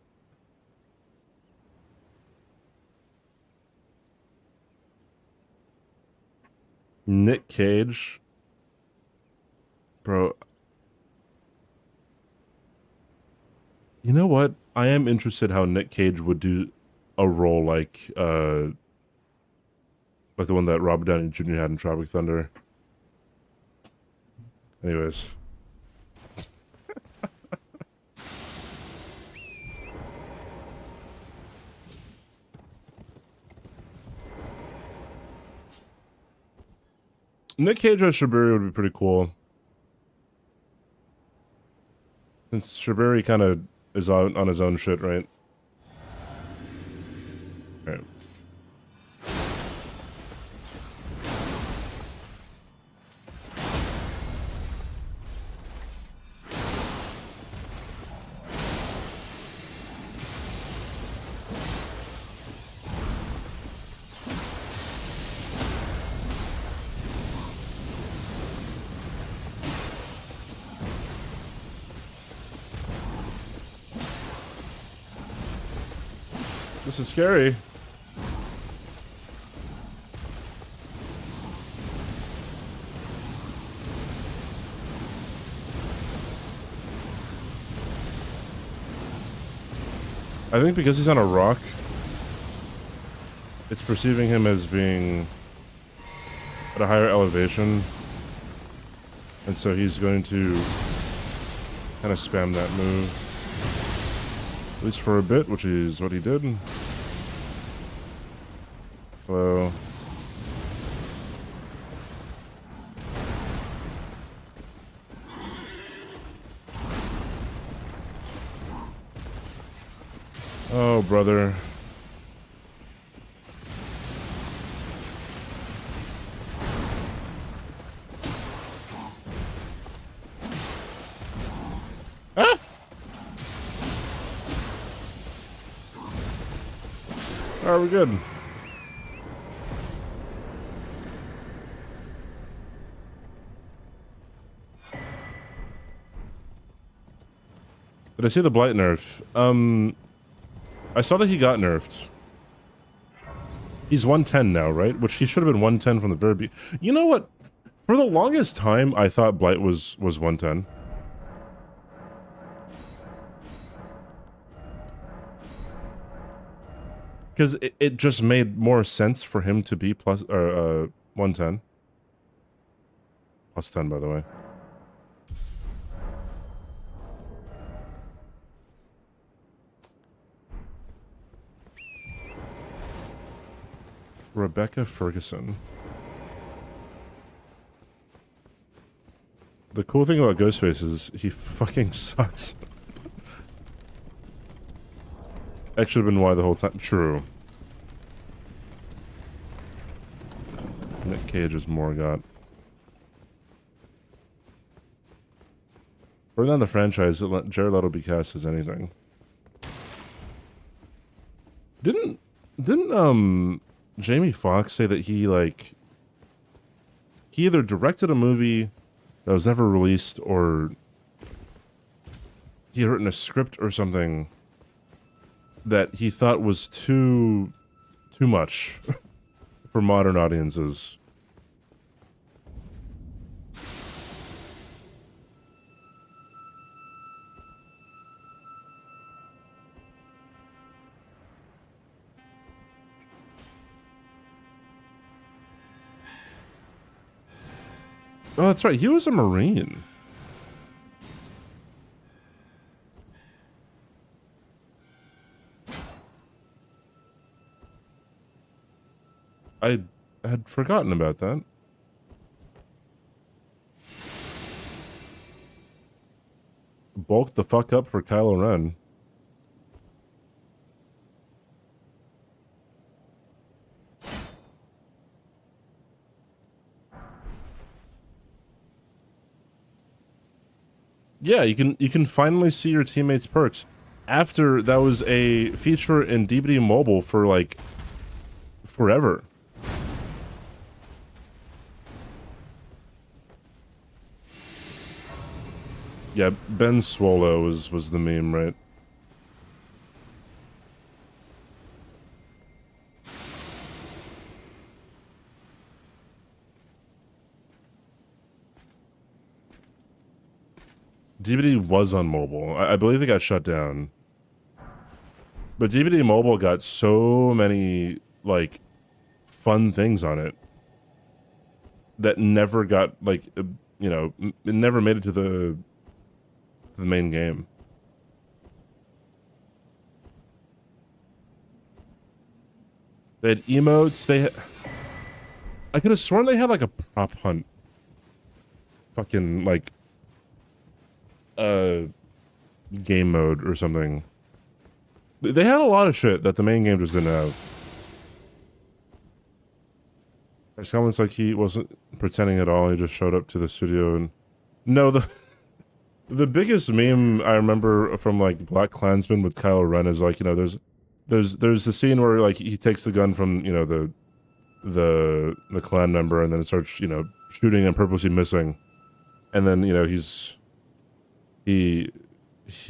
[SPEAKER 1] Nick Cage. Bro. You know what? I am interested how Nick Cage would do a role like the one that Robert Downey Jr. had in Tropic Thunder. Anyways. Nick Cage as Shiburi would be pretty cool. Since Shiburi kind of is on his own shit, right? Right. This is scary. I think because he's on a rock, it's perceiving him as being at a higher elevation. And so he's going to kind of spam that move. At least for a bit, which is what he did. Hello. Oh, brother. Ah! Alright, we're good. Did I see the Blight nerf? I saw that he got nerfed. He's 110 now, right? Which he should have been 110 from the very beginning. You know what? For the longest time, I thought Blight was 110. Because it just made more sense for him to be plus 110. Plus 10, by the way. Rebecca Ferguson. The cool thing about Ghostface is he fucking sucks. That should have been why the whole time. True. Nick Cage is Morgoth. Burn down the franchise. Let Jared Leto be cast as anything. Didn't Jamie Foxx say that he either directed a movie that was never released or he had written a script or something that he thought was too much for modern audiences? Oh, that's right. He was a Marine. I had forgotten about that. Bulked the fuck up for Kylo Ren. Yeah, you can finally see your teammates' perks. After that was a feature in DBD Mobile for like forever. Yeah, Ben Swallow was the meme, right? DBD was on mobile. I believe it got shut down. But DVD Mobile got so many, like, fun things on it that never got, like, you know, it never made it to the main game. They had emotes, I could have sworn they had, like, a prop hunt. Fucking, like, game mode or something. They had a lot of shit that the main game just didn't have. It's almost like he wasn't pretending at all, he just showed up to the studio and... No, the biggest meme I remember from, like, Black Klansman with Kylo Ren is, like, you know, there's a scene where, like, he takes the gun from, you know, the clan member and then it starts, you know, shooting and purposely missing. And then, you know, he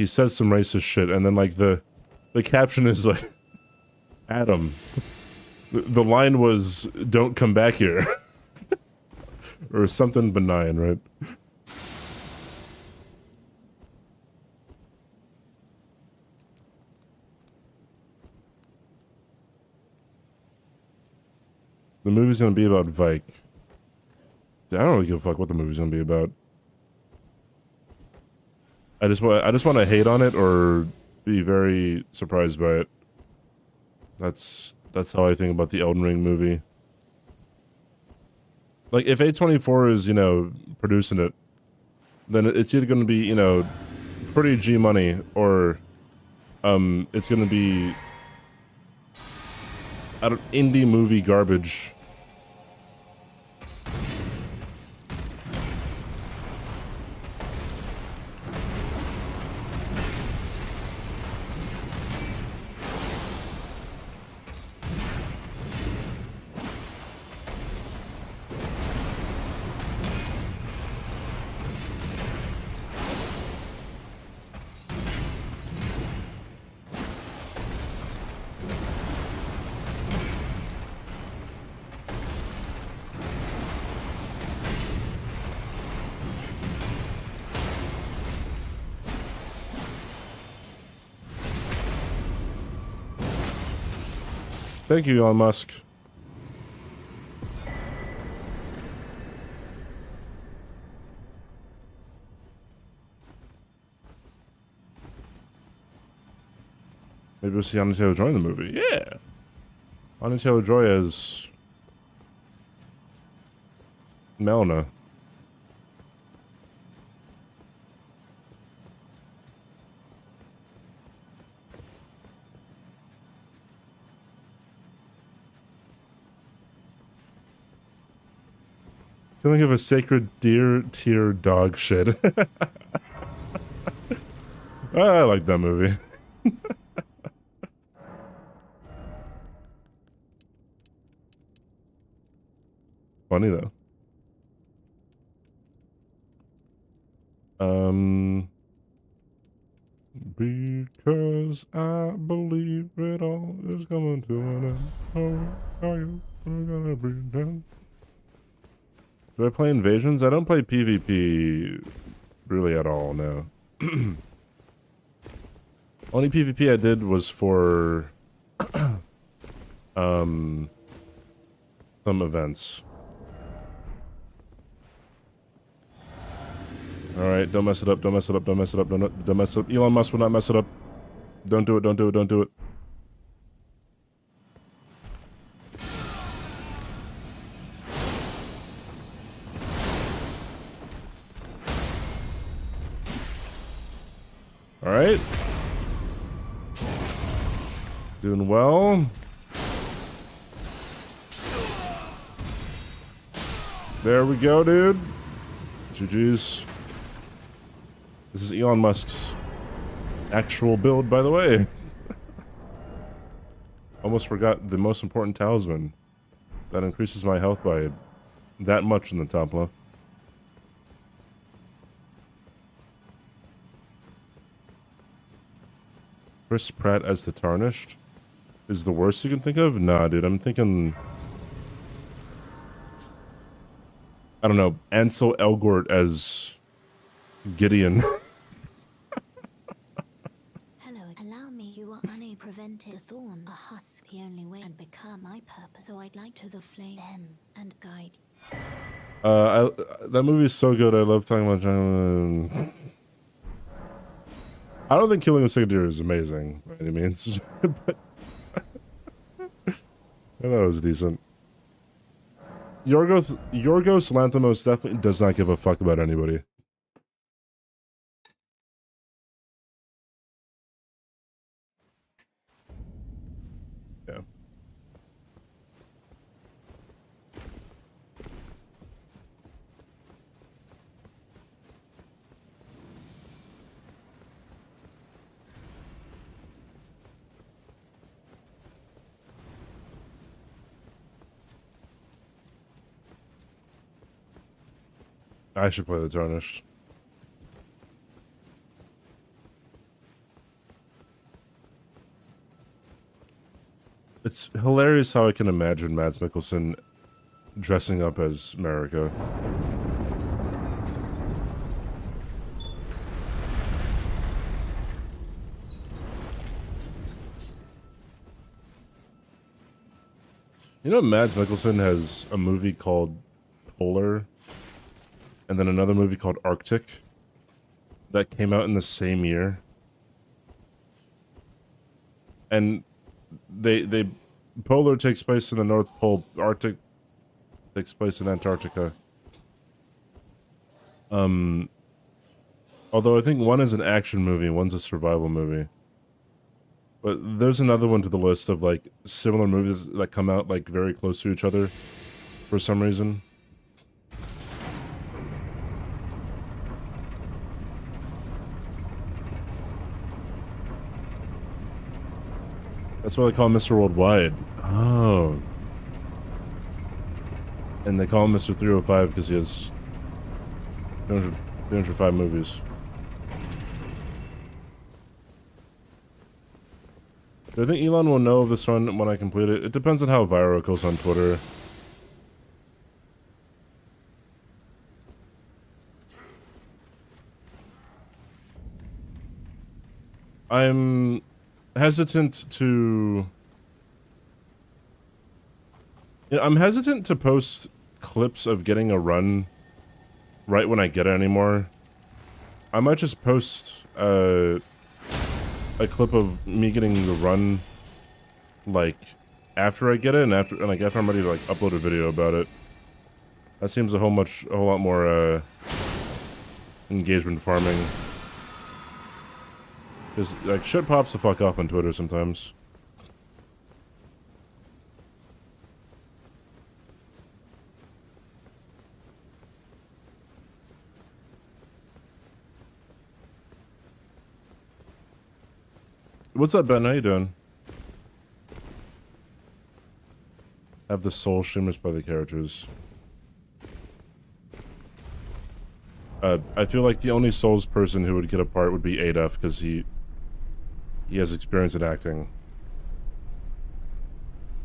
[SPEAKER 1] says some racist shit and then, like, the caption is, like, Adam. The line was, don't come back here. Or something benign, right? The movie's gonna be about Vike. I don't really give a fuck what the movie's gonna be about. I just want to hate on it or be very surprised by it. That's how I think about the Elden Ring movie. Like, if A24 is, you know, producing it, then it's either going to be, you know, pretty G money, or it's going to be indie movie garbage. Thank you, Elon Musk. Maybe we'll see Anya Taylor-Joy in the movie. Yeah! Anya Taylor-Joy as... Melna. Feeling of a sacred deer tier dog shit. I like that movie. Funny though. Because I believe it all is coming to an end. How are you gonna breathe down? Do I play Invasions? I don't play PvP really at all, no. Only PvP I did was for some events. Alright, don't mess it up, don't mess it up, don't mess it up, don't mess it up. Elon Musk will not mess it up. Don't do it, don't do it, don't do it. Alright. Doing well. There we go, dude. GG's. This is Elon Musk's actual build, by the way. Almost forgot the most important talisman. That increases my health by that much in the top left. Chris Pratt as the Tarnished is the worst you can think of? Nah, dude, I'm thinking... I don't know, Ansel Elgort as Gideon.
[SPEAKER 2] Hello, allow me. You are unable to prevent invented the thorn, a husk, the only way, and become my purpose. So I'd like to the flame then and guide.
[SPEAKER 1] That movie is so good. I love talking about John. I don't think Killing a Second is amazing by any means, but I thought it was decent. Yorgos Lanthimos definitely does not give a fuck about anybody. Yeah. I should play the Tarnished. It's hilarious how I can imagine Mads Mikkelsen dressing up as America. You know, Mads Mikkelsen has a movie called Polar, and then another movie called Arctic that came out in the same year. And they Polar takes place in the North Pole, Arctic takes place in Antarctica. Although I think one is an action movie, one's a survival movie. But there's another one to the list of like similar movies that come out like very close to each other for some reason. That's why they call him Mr. Worldwide. Oh. And they call him Mr. 305 because he has 305 movies. Do I think Elon will know of this run when I complete it? It depends on how viral it goes on Twitter. I'm hesitant to... You know, I'm hesitant to post clips of getting a run right when I get it anymore. I might just post a clip of me getting the run like after I get it and after I'm ready to like upload a video about it. That seems a whole lot more engagement farming. Cause like shit pops the fuck off on Twitter sometimes. What's up, Ben? How you doing? Have the soul shimmers by the characters. I feel like the only Souls person who would get a part would be Adaf because he has experience in acting.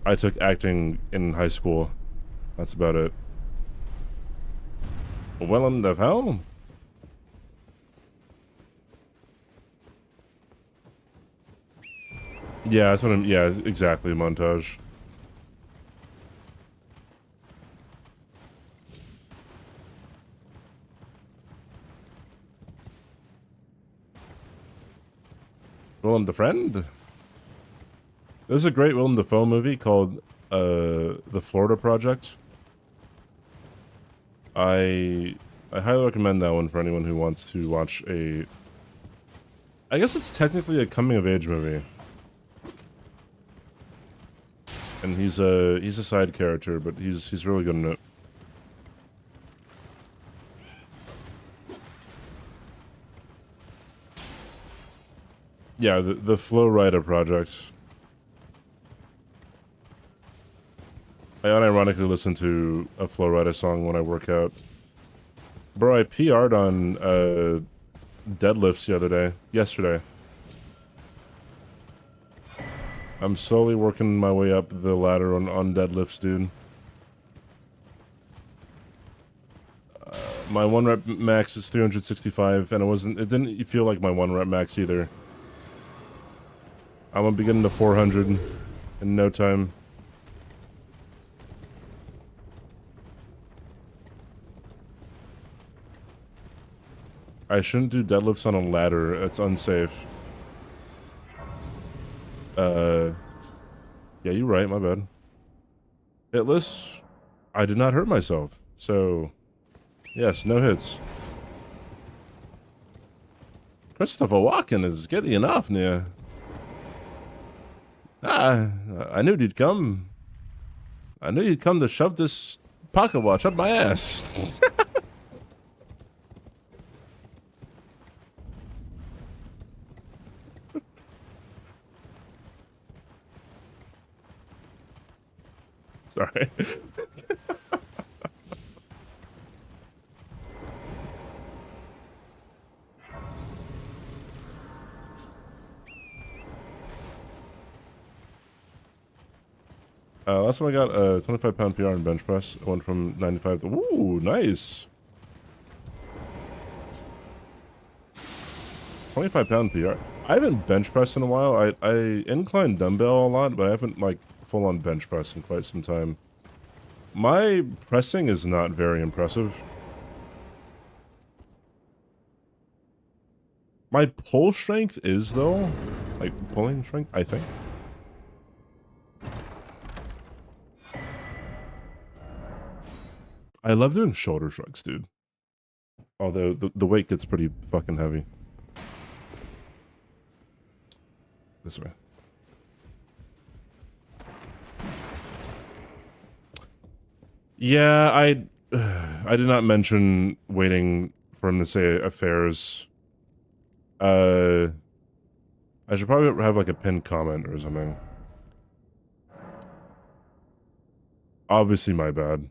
[SPEAKER 1] I took acting in high school. That's about it. Willem Dafoe? Yeah, that's what I'm... Yeah, exactly, montage. Willem the Friend? There's a great Willem Dafoe movie called The Florida Project. I highly recommend that one for anyone who wants to watch a... I guess it's technically a coming-of-age movie. And he's a side character, but he's really good in it. Yeah, the Flow Rider Project. I unironically listen to a Flow Rider song when I work out. Bro, I PR'd on deadlifts yesterday. I'm slowly working my way up the ladder on deadlifts, dude. My 1 rep max is 365, and it didn't feel like my 1 rep max either. I'm gonna be getting to 400 in no time. I shouldn't do deadlifts on a ladder. It's unsafe. Yeah, you're right. My bad. Hitless. I did not hurt myself. So, yes, no hits. Christopher Walken is getting enough near. I knew you'd come. I knew you'd come to shove this pocket watch up my ass. Sorry. Last time I got a 25-pound PR in bench press. I went from 95 to... Ooh, nice. 25-pound PR. I haven't bench pressed in a while. I incline dumbbell a lot, but I haven't, like, full-on bench press in quite some time. My pressing is not very impressive. My pull strength is, though. Like, pulling strength, I think. I love doing shoulder shrugs, dude. Although, the weight gets pretty fucking heavy. This way. Yeah, I did not mention waiting for him to say affairs. I should probably have like a pinned comment or something. Obviously my bad.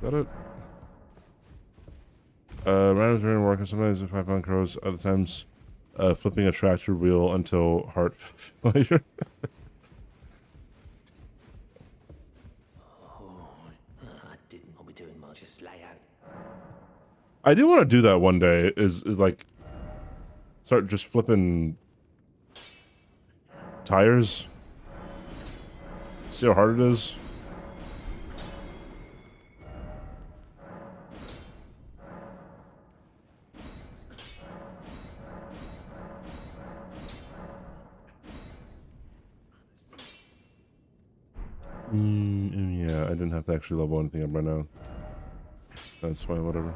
[SPEAKER 1] Is that it? Random turn work, sometimes 5-pound crows, other times flipping a tractor wheel until heart failure.
[SPEAKER 4] I didn't want to be doing much, just lay out.
[SPEAKER 1] I do want to do that one day, is like, start just flipping tires. See how hard it is. Yeah, I didn't have to actually level anything up right now. That's why, whatever.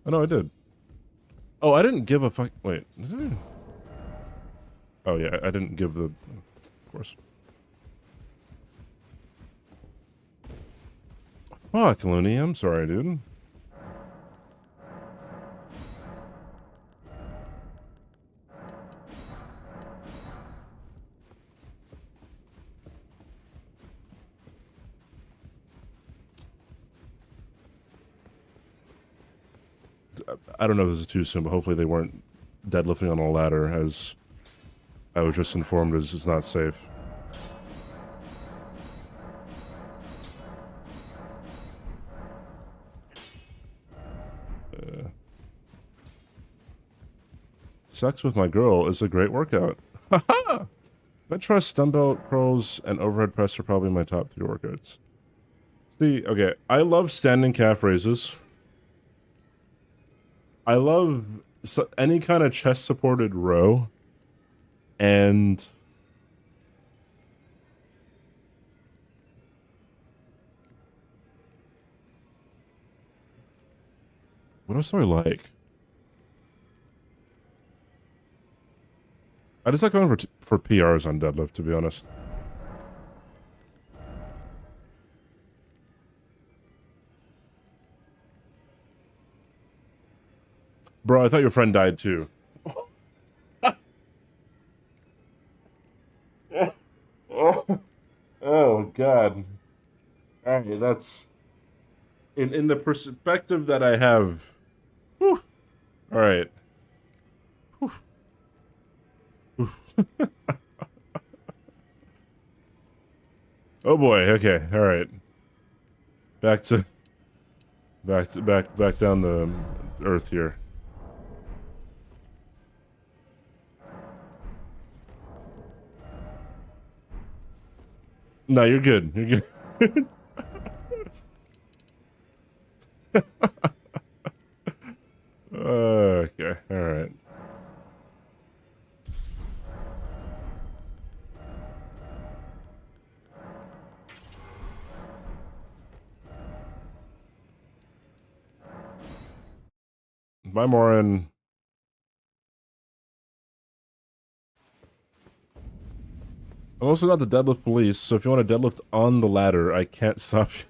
[SPEAKER 1] Oh, no, I did. Oh, I didn't give a fuck. Wait, is it? Oh, yeah, I didn't give the. Of course. Fuck, Looney, I'm sorry, dude. I don't know if this is too soon, but hopefully they weren't deadlifting on a ladder, as I was just informed as it's not safe. Sex with my girl is a great workout. Haha! Bench press, dumbbell curls, and overhead press are probably my top 3 workouts. See, okay, I love standing calf raises. I love any kind of chest supported row, and what else do I like? I just like going for PRs on deadlift, to be honest. Bro, I thought your friend died too. Oh God. Alright, that's in the perspective that I have. Whew. Alright. Whew. Whew. Oh boy. Okay. All right. Back down the earth here. No, you're good. You're good. Okay. All right. Bye, Morin. I'm also not the deadlift police, so if you want to deadlift on the ladder, I can't stop you.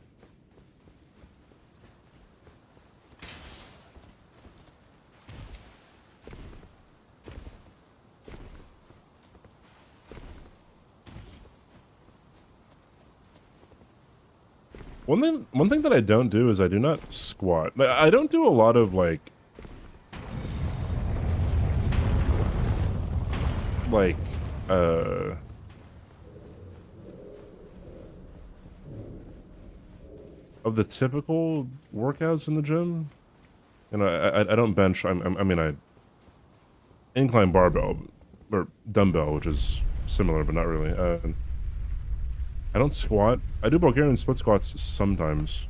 [SPEAKER 1] One thing that I don't do is I do not squat. I don't do a lot of like uh of the typical workouts in the gym. And I don't bench. I mean I incline barbell or dumbbell, which is similar but not really. I don't squat. I do Bulgarian split squats sometimes.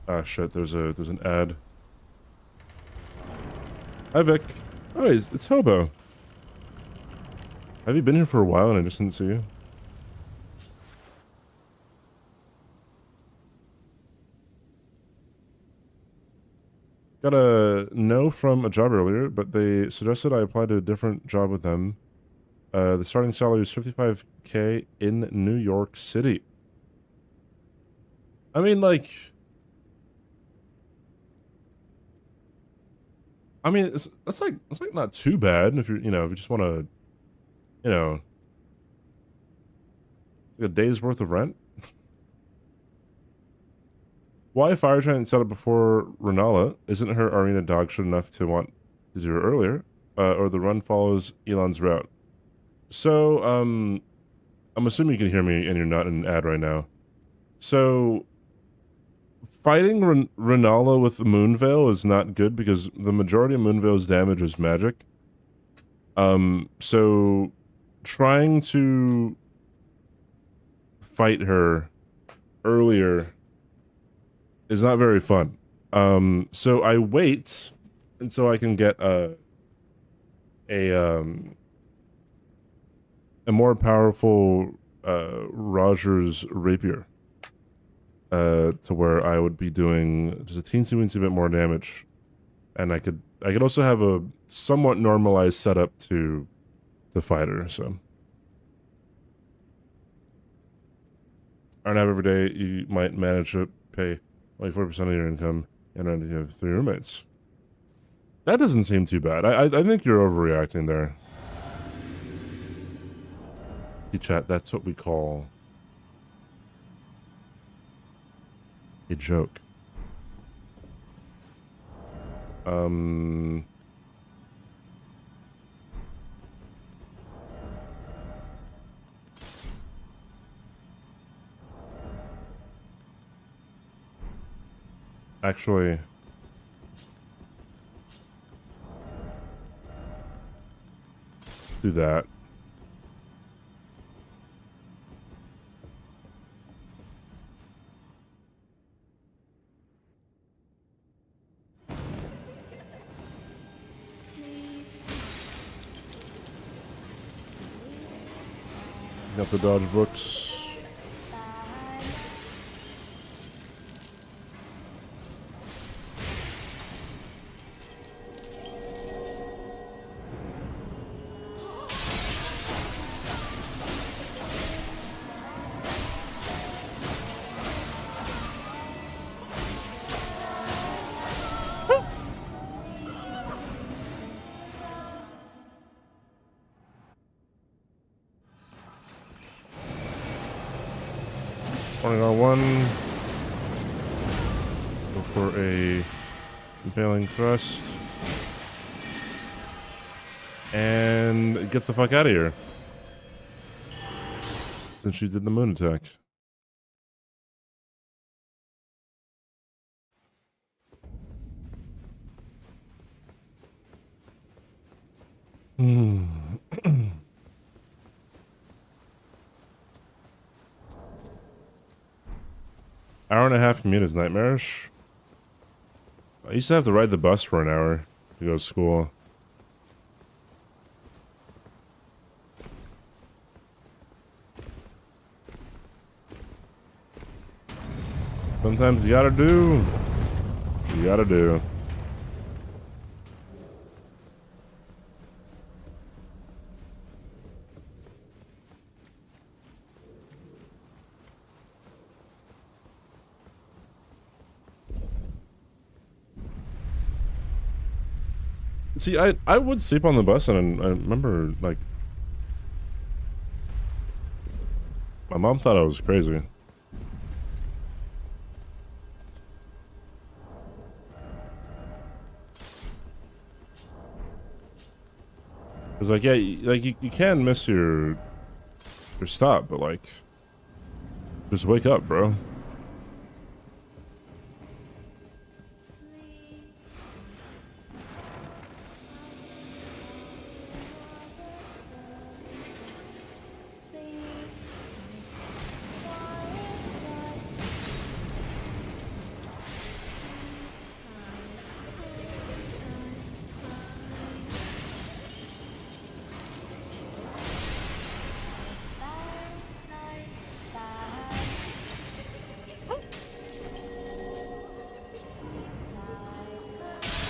[SPEAKER 1] Ah shit, there's an ad. Hi Vic. Oh, it's Hobo. Have you been here for a while and I just didn't see you? Got a no from a job earlier, but they suggested I apply to a different job with them. The starting salary is $55K in New York City. I mean, like... I mean, that's like not too bad if you're, if you just want to, like a day's worth of rent. Why fire giant set up before Renala? Isn't her arena dog shit enough to want to do it earlier? Or the run follows Elon's route. So, I'm assuming you can hear me and you're not in an ad right now. So, fighting Renala with the Moonveil is not good because the majority of Moonveil's damage is magic. So, trying to fight her earlier is not very fun. So I wait until I can get a more powerful Roger's rapier, to where I would be doing just a teensy bit more damage, and I could also have a somewhat normalized setup to fight her. So. Arnav, every day you might manage to pay like 40% of your income, and then you have 3 roommates. That doesn't seem too bad. I think you're overreacting there. Chat, that's what we call a joke. Actually, do that. Got the dodge books. On 1. Go for a impaling thrust. and get the fuck out of here. Since you did the moon attack. Hour and a half commute is nightmarish. I used to have to ride the bus for an hour to go to school. Sometimes you gotta do. You gotta do. See, I would sleep on the bus, and I remember, like, my mom thought I was crazy. It's like, yeah, like, you can miss your stop, but, like, just wake up, bro.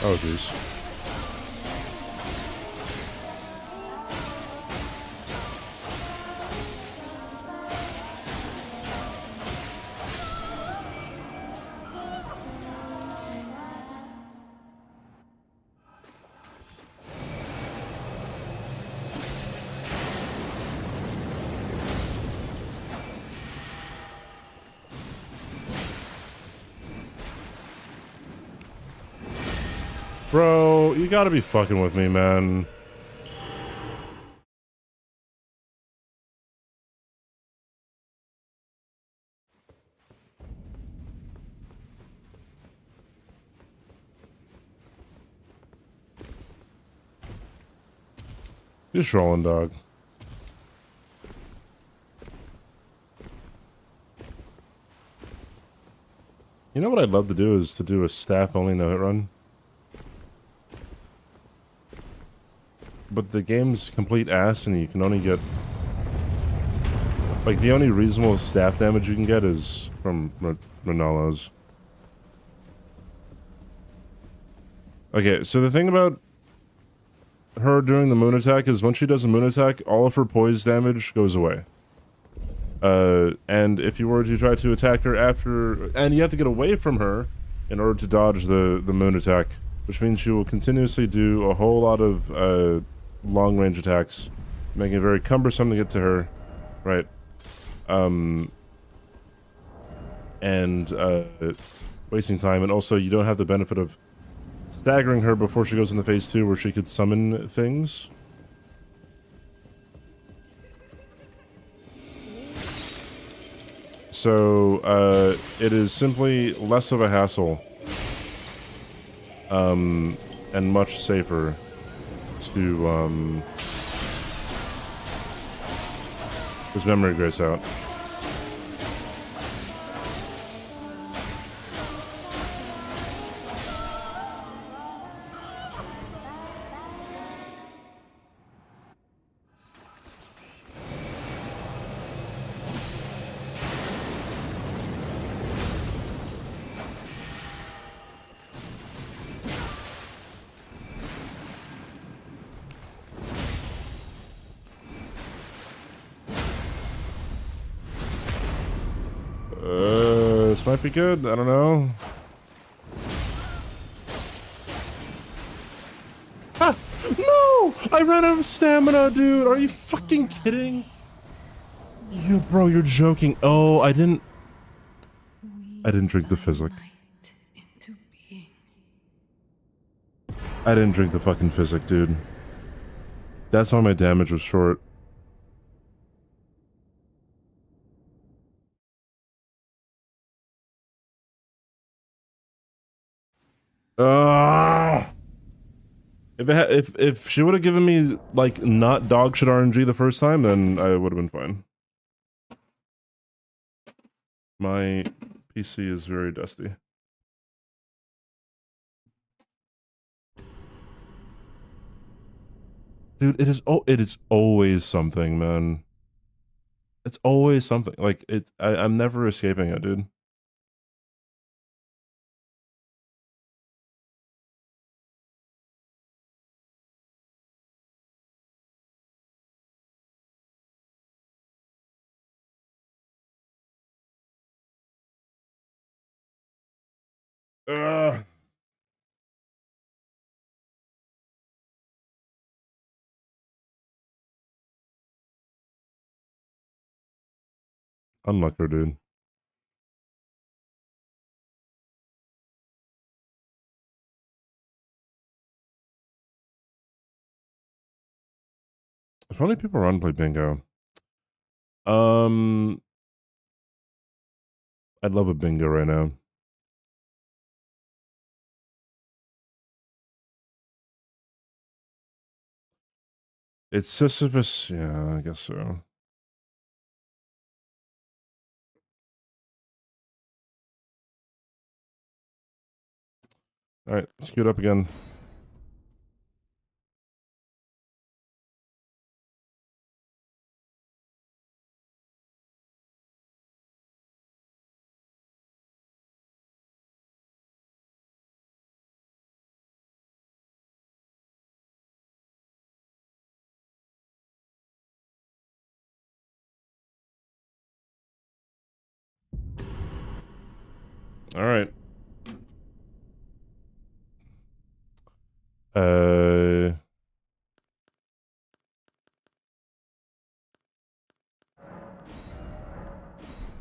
[SPEAKER 1] Oh, jeez. Bro, you gotta be fucking with me, man. Just rolling, dog. You know what I'd love to do is to do a staff-only no-hit run. But the game's complete ass, and you can only get... Like, the only reasonable staff damage you can get is from Ronaldo's. Okay, so the thing about her doing the moon attack is once she does a moon attack, all of her poise damage goes away. And if you were to try to attack her after... And you have to get away from her in order to dodge the moon attack, which means she will continuously do a whole lot of long-range attacks, making it very cumbersome to get to her, right? Wasting time, and also you don't have the benefit of staggering her before she goes into phase 2 where she could summon things. So, it is simply less of a hassle, and much safer to, his memory grace out. This might be good, I don't know. Ah! No! I ran out of stamina, dude! Are you fucking kidding? Bro, you're joking. Oh, I didn't drink the physic. I didn't drink the fucking physic, dude. That's why my damage was short. If she would have given me like not dog shit RNG the first time, then I would have been fine. My PC is very dusty. Dude, it is always something, man. It's always something. Like I'm never escaping it, dude. Ugh. Unluck her, dude. If only people run play bingo. I'd love a bingo right now. It's Sisyphus. Yeah, I guess so. All right, let's queue it up again. All right.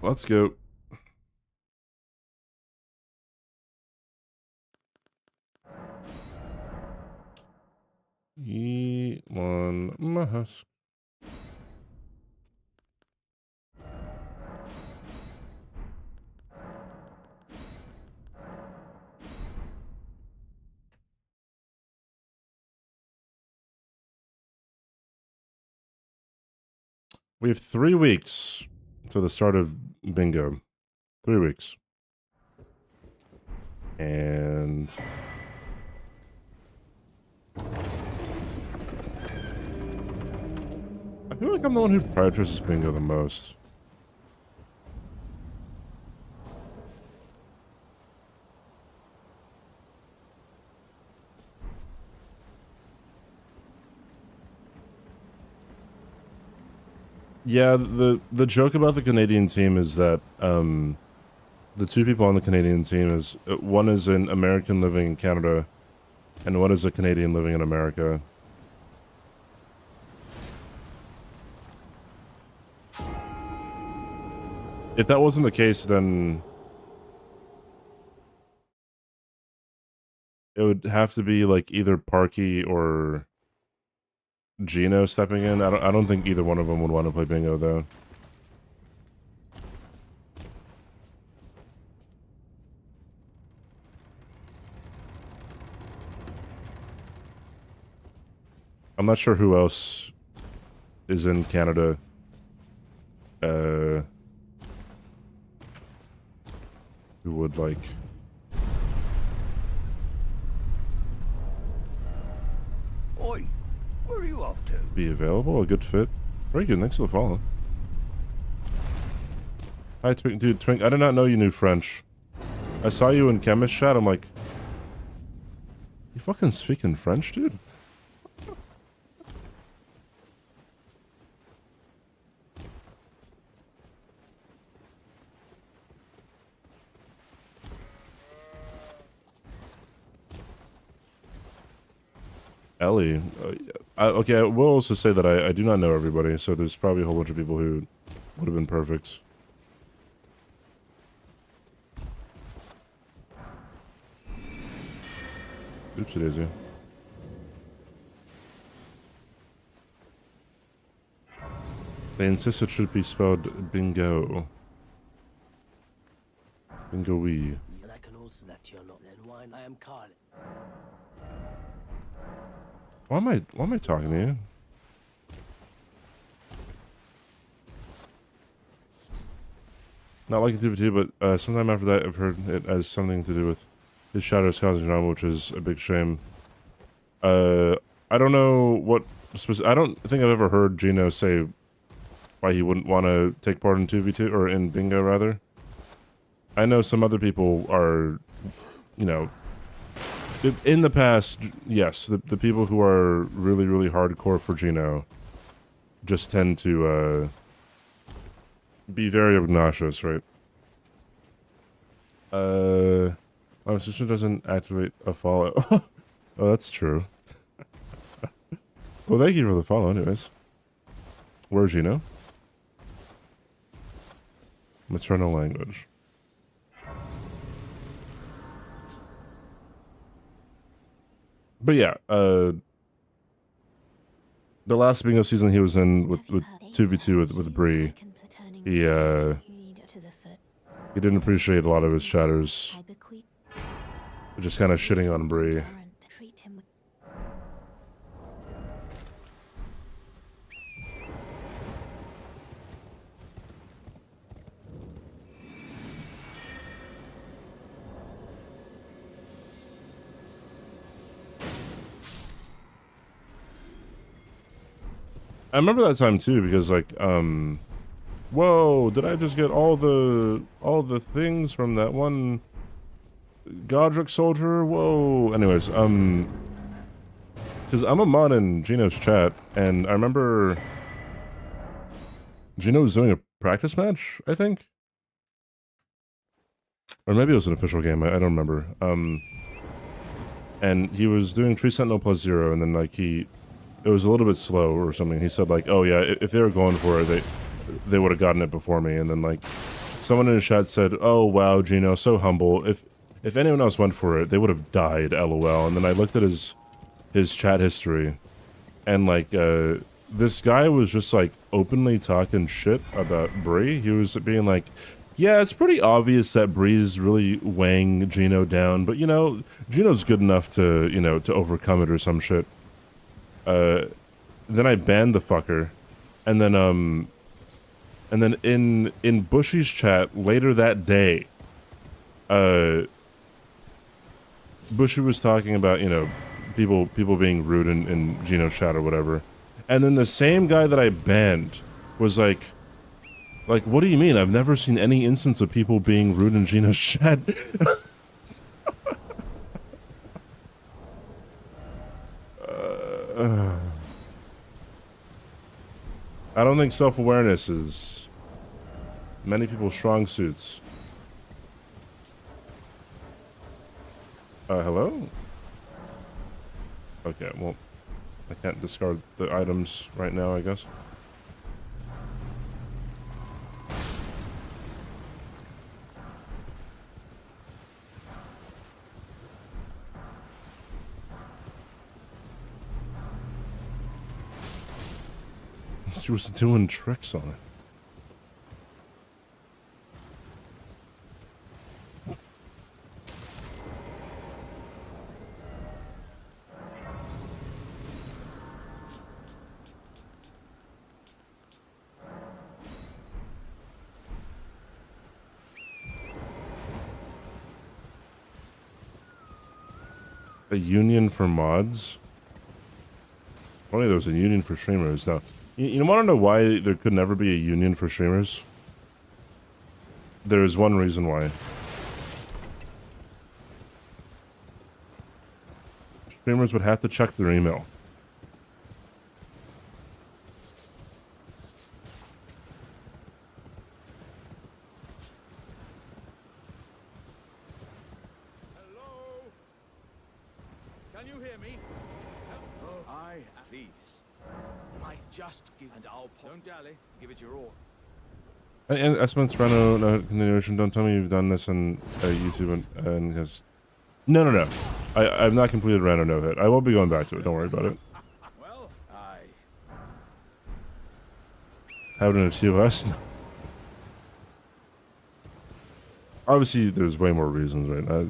[SPEAKER 1] Let's go. Elon Musk. We have 3 weeks to the start of bingo. 3 weeks. And I feel like I'm the one who prioritizes bingo the most. Yeah, the joke about the Canadian team is that the 2 people on the Canadian team is one is an American living in Canada, and one is a Canadian living in America. If that wasn't the case, then it would have to be like either Parky or Gino stepping in. I don't think either one of them would want to play bingo though. I'm not sure who else is in Canada. Who would like
[SPEAKER 5] Oi, where are you off to?
[SPEAKER 1] be available? A good fit. Very good. Thanks for the follow. Hi, Twink. Dude, Twink, I did not know you knew French. I saw you in chemist chat. I'm like, you fucking speaking French, dude? Ellie. Okay, I will also say that I do not know everybody, so there's probably a whole bunch of people who would have been perfect. Oopsie daisy. They insist it should be spelled bingo. Bingo-wee.
[SPEAKER 10] And I can also that you're not then wine. I am Carl.
[SPEAKER 1] Why am I talking to you? Not liking TVT, but sometime after that I've heard it as something to do with his shadows causing drama, which is a big shame. I don't know what I don't think I've ever heard Gino say why he wouldn't want to take part in 2v2, or in bingo rather. I know some other people are, you know, in the past, yes, the people who are really, really hardcore for Gino just tend to be very obnoxious, right? My sister doesn't activate a follow. Oh, that's true. Well, thank you for the follow anyways. Where's Gino? Maternal language. But yeah, the last bingo season he was in with 2v2 with Bree, he didn't appreciate a lot of his chatters, just kind of shitting on Bree. I remember that time too, because like, whoa, did I just get all the things from that one Godric soldier? Whoa. Anyways, because I'm a mod in Gino's chat, and I remember Gino was doing a practice match, I think? Or maybe it was an official game, I don't remember. And he was doing Tree Sentinel +0, and then like it was a little bit slow or something. He said like, oh yeah, if they were going for it, they would have gotten it before me. And then like, someone in the chat said, oh wow, Gino, so humble. If anyone else went for it, they would have died, lol. And then I looked at his chat history, and like, this guy was just like openly talking shit about Bree. He was being like, yeah, it's pretty obvious that Bree's really weighing Gino down, but you know, Gino's good enough to, you know, to overcome it or some shit. Then I banned the fucker, and then in Bushy's chat later that day, Bushy was talking about, you know, people being rude in Gino's chat or whatever, and then the same guy that I banned was like, what do you mean? I've never seen any instance of people being rude in Gino's chat. I don't think self-awareness is many people's strong suits. Hello? Okay, well, I can't discard the items right now, I guess. She was doing tricks on it. A union for mods? Only there was a union for streamers. Now, you want to know why there could never be a union for streamers? There is one reason why. Streamers would have to check their email.
[SPEAKER 3] Hello? Can you hear me? Oh, I please. Might just give, and I'll don't dally. Give it your all.
[SPEAKER 1] And Esmond Reno, no continuation. Don't tell me you've done this on YouTube and has. No. I've not completed Reno no hit. I will be going back to it. Don't worry about it.
[SPEAKER 3] Well,
[SPEAKER 1] having a TOS. Obviously, there's way more reasons, right?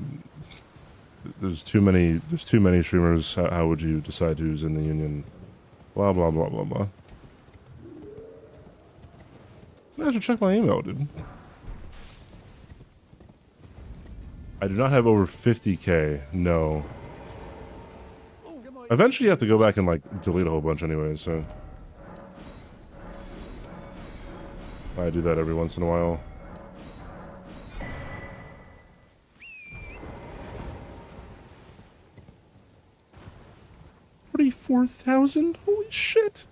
[SPEAKER 1] There's too many streamers. How would you decide who's in the union? Blah blah blah blah blah. I should check my email, dude. I do not have over 50k. No. Eventually, you have to go back and like delete a whole bunch anyway. So I do that every once in a while. 44,000? Holy shit!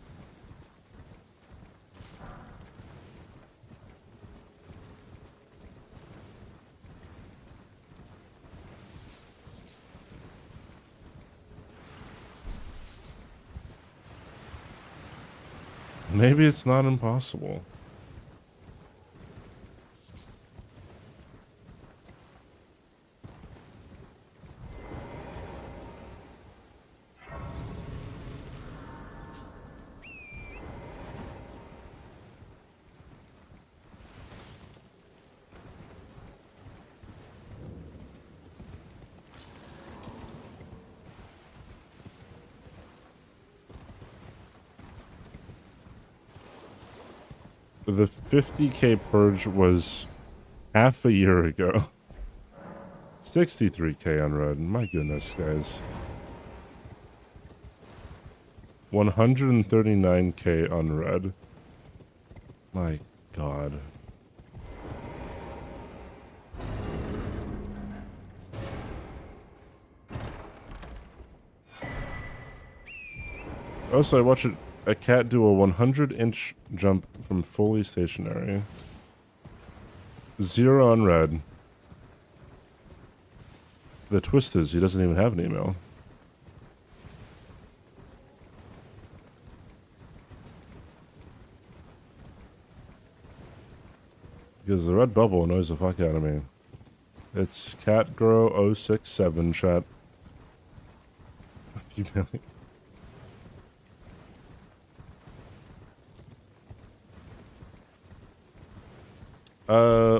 [SPEAKER 1] Maybe it's not impossible. The 50k purge was half a year ago. 63k unread. My goodness, guys. 139k unread. My god. Also, I watched a cat do a 100-inch jump from fully stationary. 0 unread. The twist is he doesn't even have an email. Because the red bubble annoys the fuck out of me. It's CatGirl067 chat. Emailing.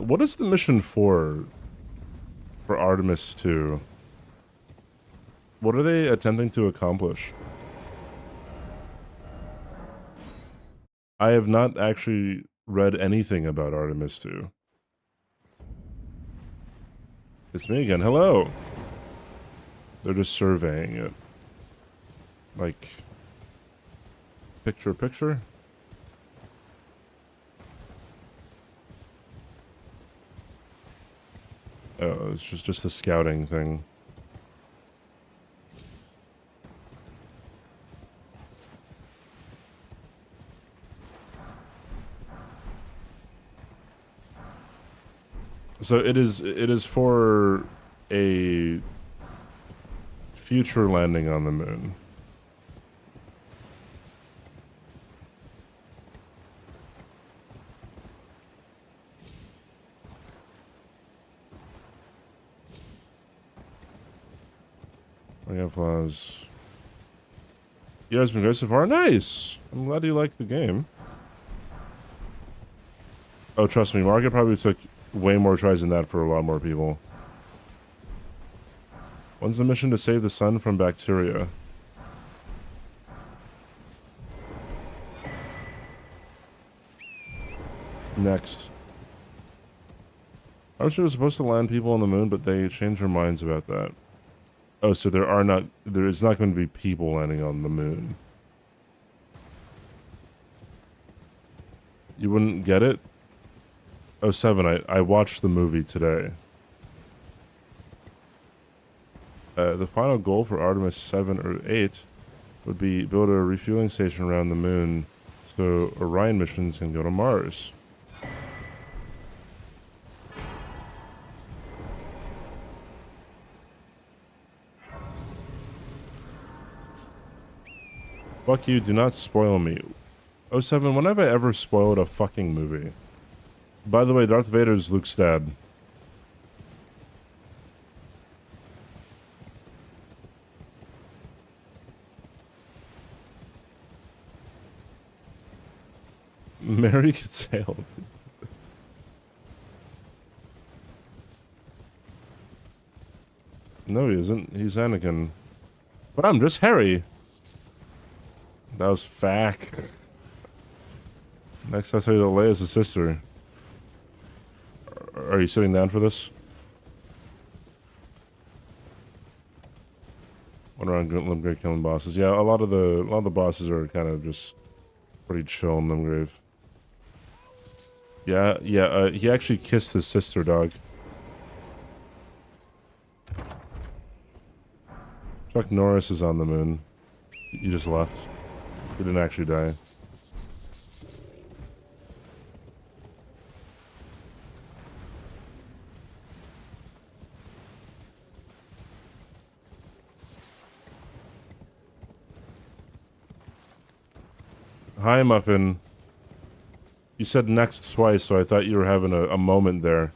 [SPEAKER 1] What is the mission for Artemis 2? What are they attempting to accomplish? I have not actually read anything about Artemis 2. It's me again. Hello. They're just surveying it. Like, picture? Oh, it's just a scouting thing. So it is for a future landing on the moon. I got flaws. You guys been great so far? Nice! I'm glad you like the game. Oh, trust me, Market probably took way more tries than that for a lot more people. When's the mission to save the sun from bacteria? Next. I was supposed to land people on the moon, but they changed their minds about that. Oh, so there is not going to be people landing on the moon. You wouldn't get it? Oh, 7, I watched the movie today. The final goal for Artemis 7 or 8 would be build a refueling station around the moon so Orion missions can go to Mars. Fuck you, do not spoil me. Oh, 7, when have I ever spoiled a fucking movie? By the way, Darth Vader's Luke's dad. Mary gets hailed. No, he isn't. He's Anakin. But I'm just Harry. That was fact. Next, I'll tell you that Leia's a sister. Are you sitting down for this? Went around Limgrave killing bosses. Yeah, a lot of the bosses are kind of just pretty chill in Limgrave. Yeah, he actually kissed his sister, dog. Chuck Norris is on the moon. You just left. He didn't actually die. Hi, Muffin. You said next twice, so I thought you were having a moment there.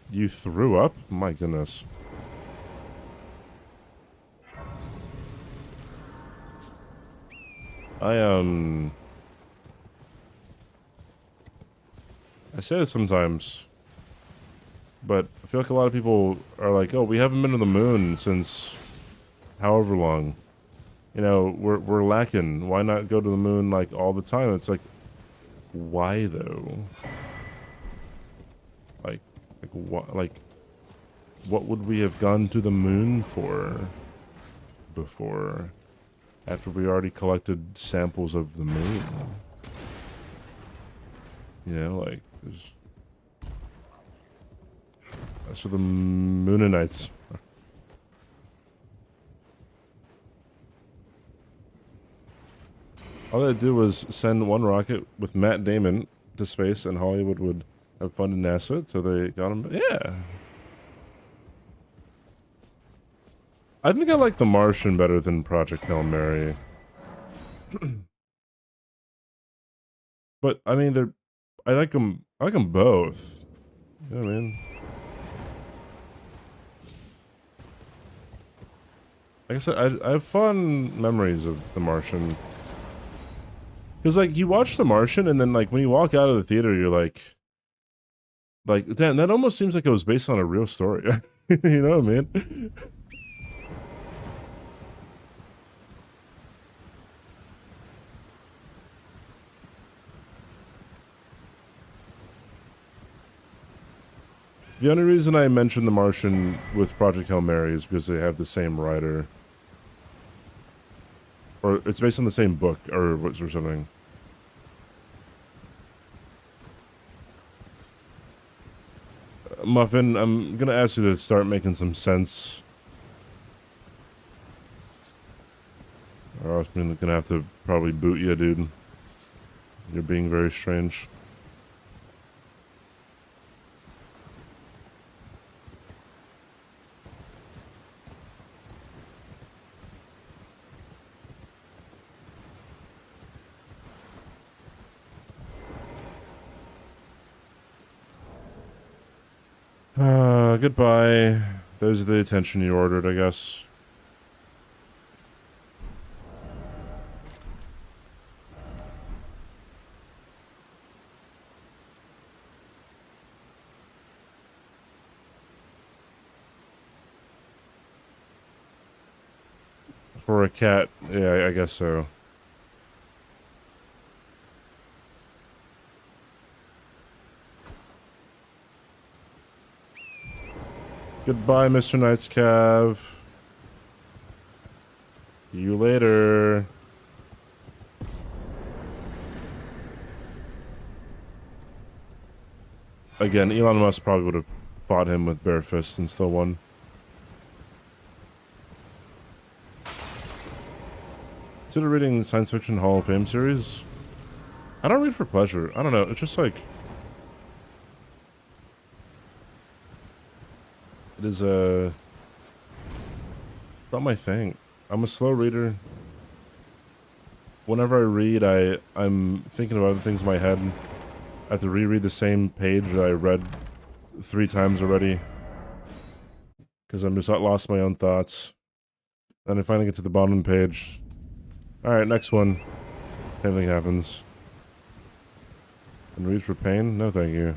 [SPEAKER 1] You threw up? My goodness. I say this sometimes, but I feel like a lot of people are like, oh, we haven't been to the moon since however long. You know, we're lacking. Why not go to the moon, like, all the time? It's like, why, though? What would we have gone to the moon for before? After we already collected samples of the moon? You know, like, that's for the Moonanites. All they had to do was send one rocket with Matt Damon to space, and Hollywood would have funded NASA, so they got him. Yeah. I think I like The Martian better than Project Hail Mary. But I mean, I like them both. You know what I mean? Like I said, I have fond memories of The Martian. Because, like, you watch The Martian, and then, like, when you walk out of the theater, you're like, damn, that almost seems like it was based on a real story. You know what I mean? The only reason I mentioned The Martian with Project Hail Mary is because they have the same writer. Or it's based on the same book, or something. Muffin, I'm gonna ask you to start making some sense. Or else I'm gonna have to probably boot you, dude. You're being very strange. Goodbye. Those are the attention you ordered, I guess. For a cat, yeah, I guess so. Goodbye, Mr. Knight's Cav. See you later. Again, Elon Musk probably would have fought him with bare fists and still won. Consider reading Science Fiction Hall of Fame series? I don't read for pleasure. I don't know. It's just like... It is not my thing. I'm a slow reader. Whenever I read, I'm thinking about other things in my head. I have to reread the same page that I read 3 times already. Because I'm just lost my own thoughts. Then I finally get to the bottom of the page. Alright, next one. Same thing happens. And reach for pain? No, thank you.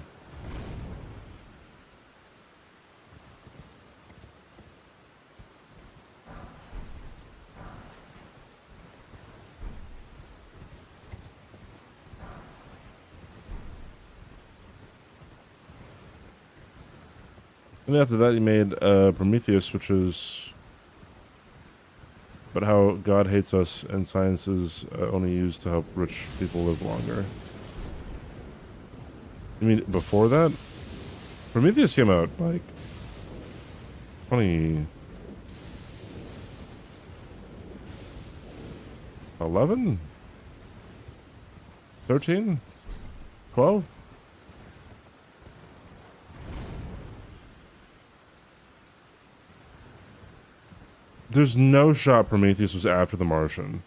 [SPEAKER 1] And after that, he made Prometheus, which is about how God hates us and science is only used to help rich people live longer. You mean before that? Prometheus came out like 2011? 13? 12? There's no shot Prometheus was after The Martian.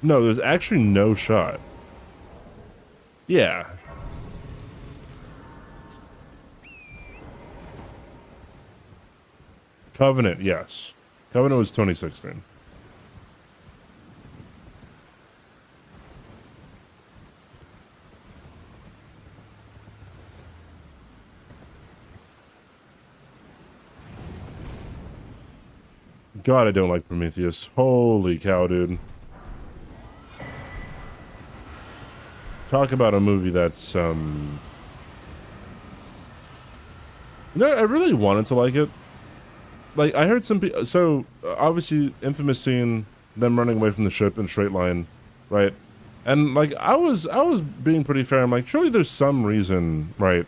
[SPEAKER 1] No, there's actually no shot. Yeah. Covenant, yes. Covenant was 2016. God, I don't like Prometheus. Holy cow, dude. Talk about a movie that's, You know, I really wanted to like it. Like, I heard some people... So, obviously, infamous scene, them running away from the ship in a straight line, right? And, like, I was being pretty fair. I'm like, surely there's some reason, right,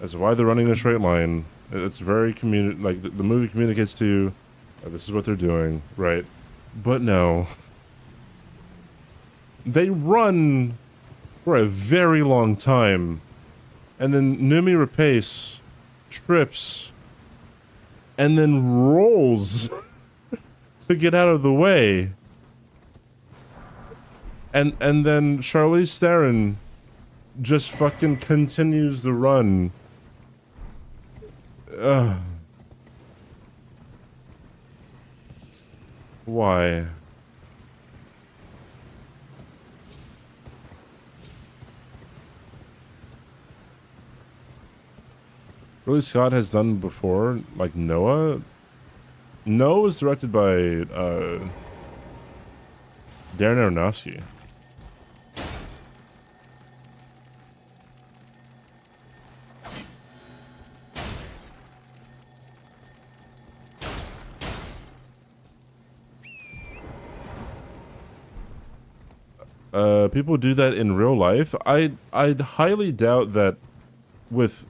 [SPEAKER 1] as to why they're running in a straight line. It's very like, the movie communicates to you, this is what they're doing, right? But no. They run for a very long time, and then Noomi Rapace trips and then rolls to get out of the way. And then Charlize Theron just fucking continues the run. Ugh. Why? Ridley Scott has done before, like Noah. Noah was directed by Darren Aronofsky. People do that in real life. I'd highly doubt that with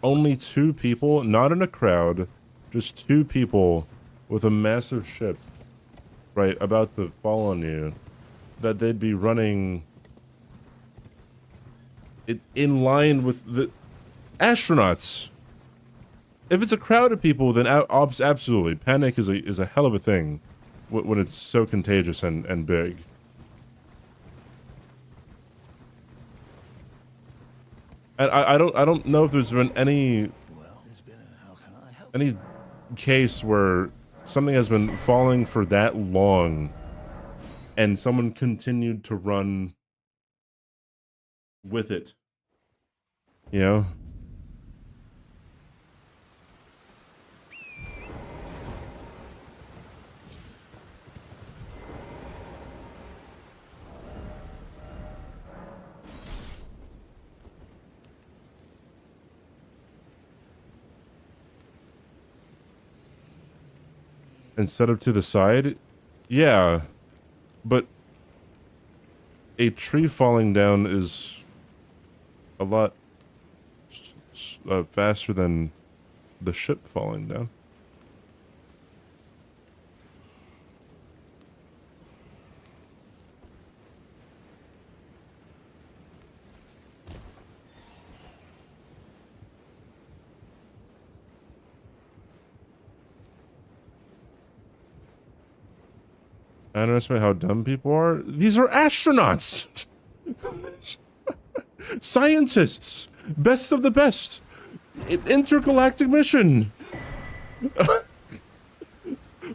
[SPEAKER 1] only two people, not in a crowd, just two people with a massive ship, right, about to fall on you, that they'd be running it in line with the astronauts. If it's a crowd of people, then absolutely, panic is a hell of a thing when it's so contagious and big. And I don't know if there's been any case where something has been falling for that long and someone continued to run with it. You know? Instead of to the side? Yeah. But a tree falling down is a lot faster than the ship falling down. I underestimate how dumb people are. These are astronauts! Scientists! Best of the best! Intergalactic mission.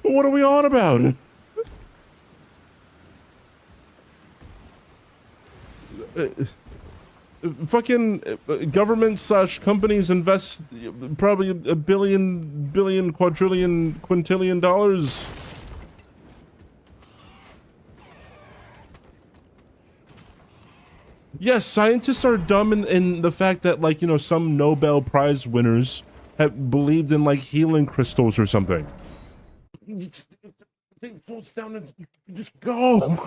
[SPEAKER 1] What are we on about? Fucking government / companies invest probably a billion, quadrillion, quintillion dollars. Yes, scientists are dumb in the fact that, like, you know, some Nobel Prize winners have believed in, like, healing crystals or something. Thing falls down and just go.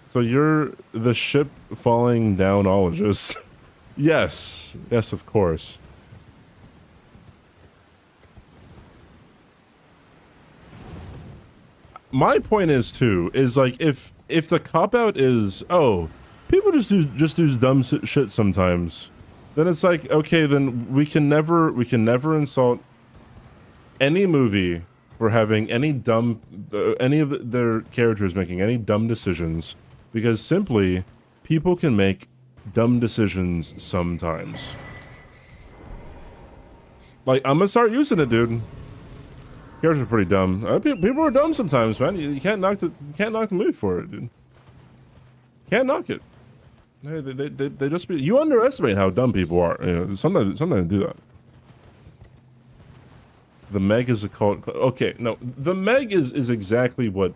[SPEAKER 1] So you're the ship falling downologist. Yes, yes, of course. My point is too, is like if the cop out is, oh, people just do dumb shit sometimes, then it's like, okay, then we can never insult any movie for having any dumb any of their characters making any dumb decisions, because simply people can make dumb decisions sometimes. Like, I'm gonna start using it, dude. Characters are pretty dumb. People are dumb sometimes, man. You can't knock the movie for it, dude. Can't knock it. They just be. You underestimate how dumb people are. You know, sometimes they do that. The Meg is a cult. Okay, no, the Meg is exactly what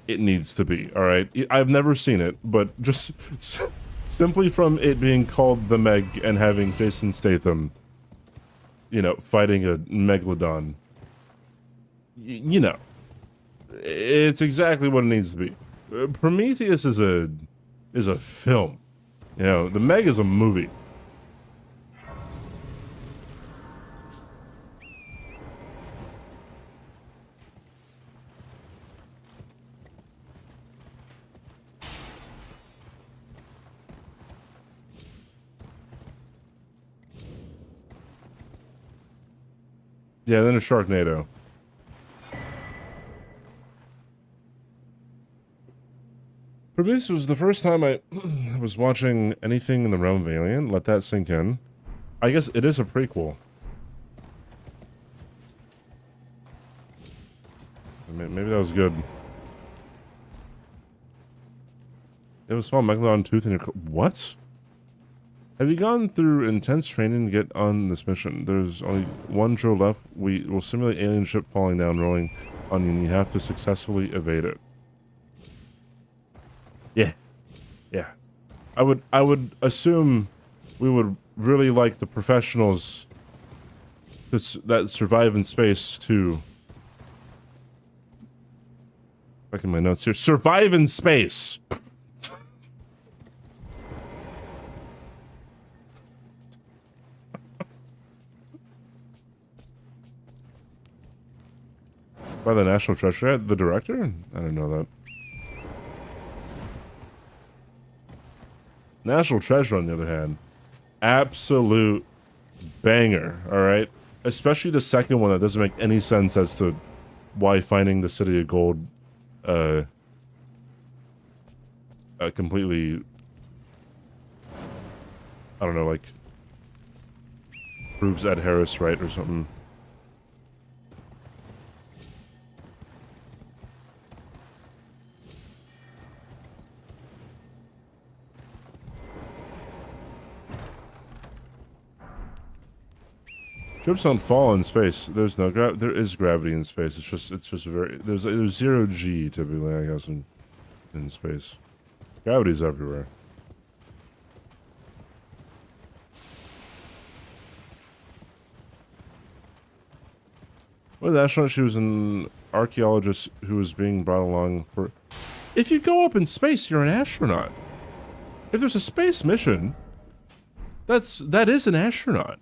[SPEAKER 1] it needs to be. All right, I've never seen it, but just simply from it being called the Meg and having Jason Statham, you know, fighting a megalodon. You know, it's exactly what it needs to be. Prometheus is a film. You know, the Meg is a movie. Yeah, then a Sharknado. This was the first time I was watching anything in the realm of Alien. Let that sink in. I guess it is a prequel. Maybe that was good. It was small megalodon tooth in your what? Have you gone through intense training to get on this mission? There's only one drill left. We will simulate alien ship falling down, rolling on you, and you have to successfully evade it. Yeah. Yeah. I would assume we would really like the professionals that survive in space to, back in my notes here, survive in space. By the National Treasure, the director? I didn't know that. National Treasure, on the other hand, absolute banger, alright? Especially the second one that doesn't make any sense as to why finding the City of Gold, completely, I don't know, like, proves Ed Harris right or something. Ships don't fall in space. There's no there is gravity in space. It's just very there's 0 G typically, I guess, in space. Gravity's everywhere. Well, the astronaut, she was an archaeologist who was being brought along for. If you go up in space, you're an astronaut. If there's a space mission, that is an astronaut.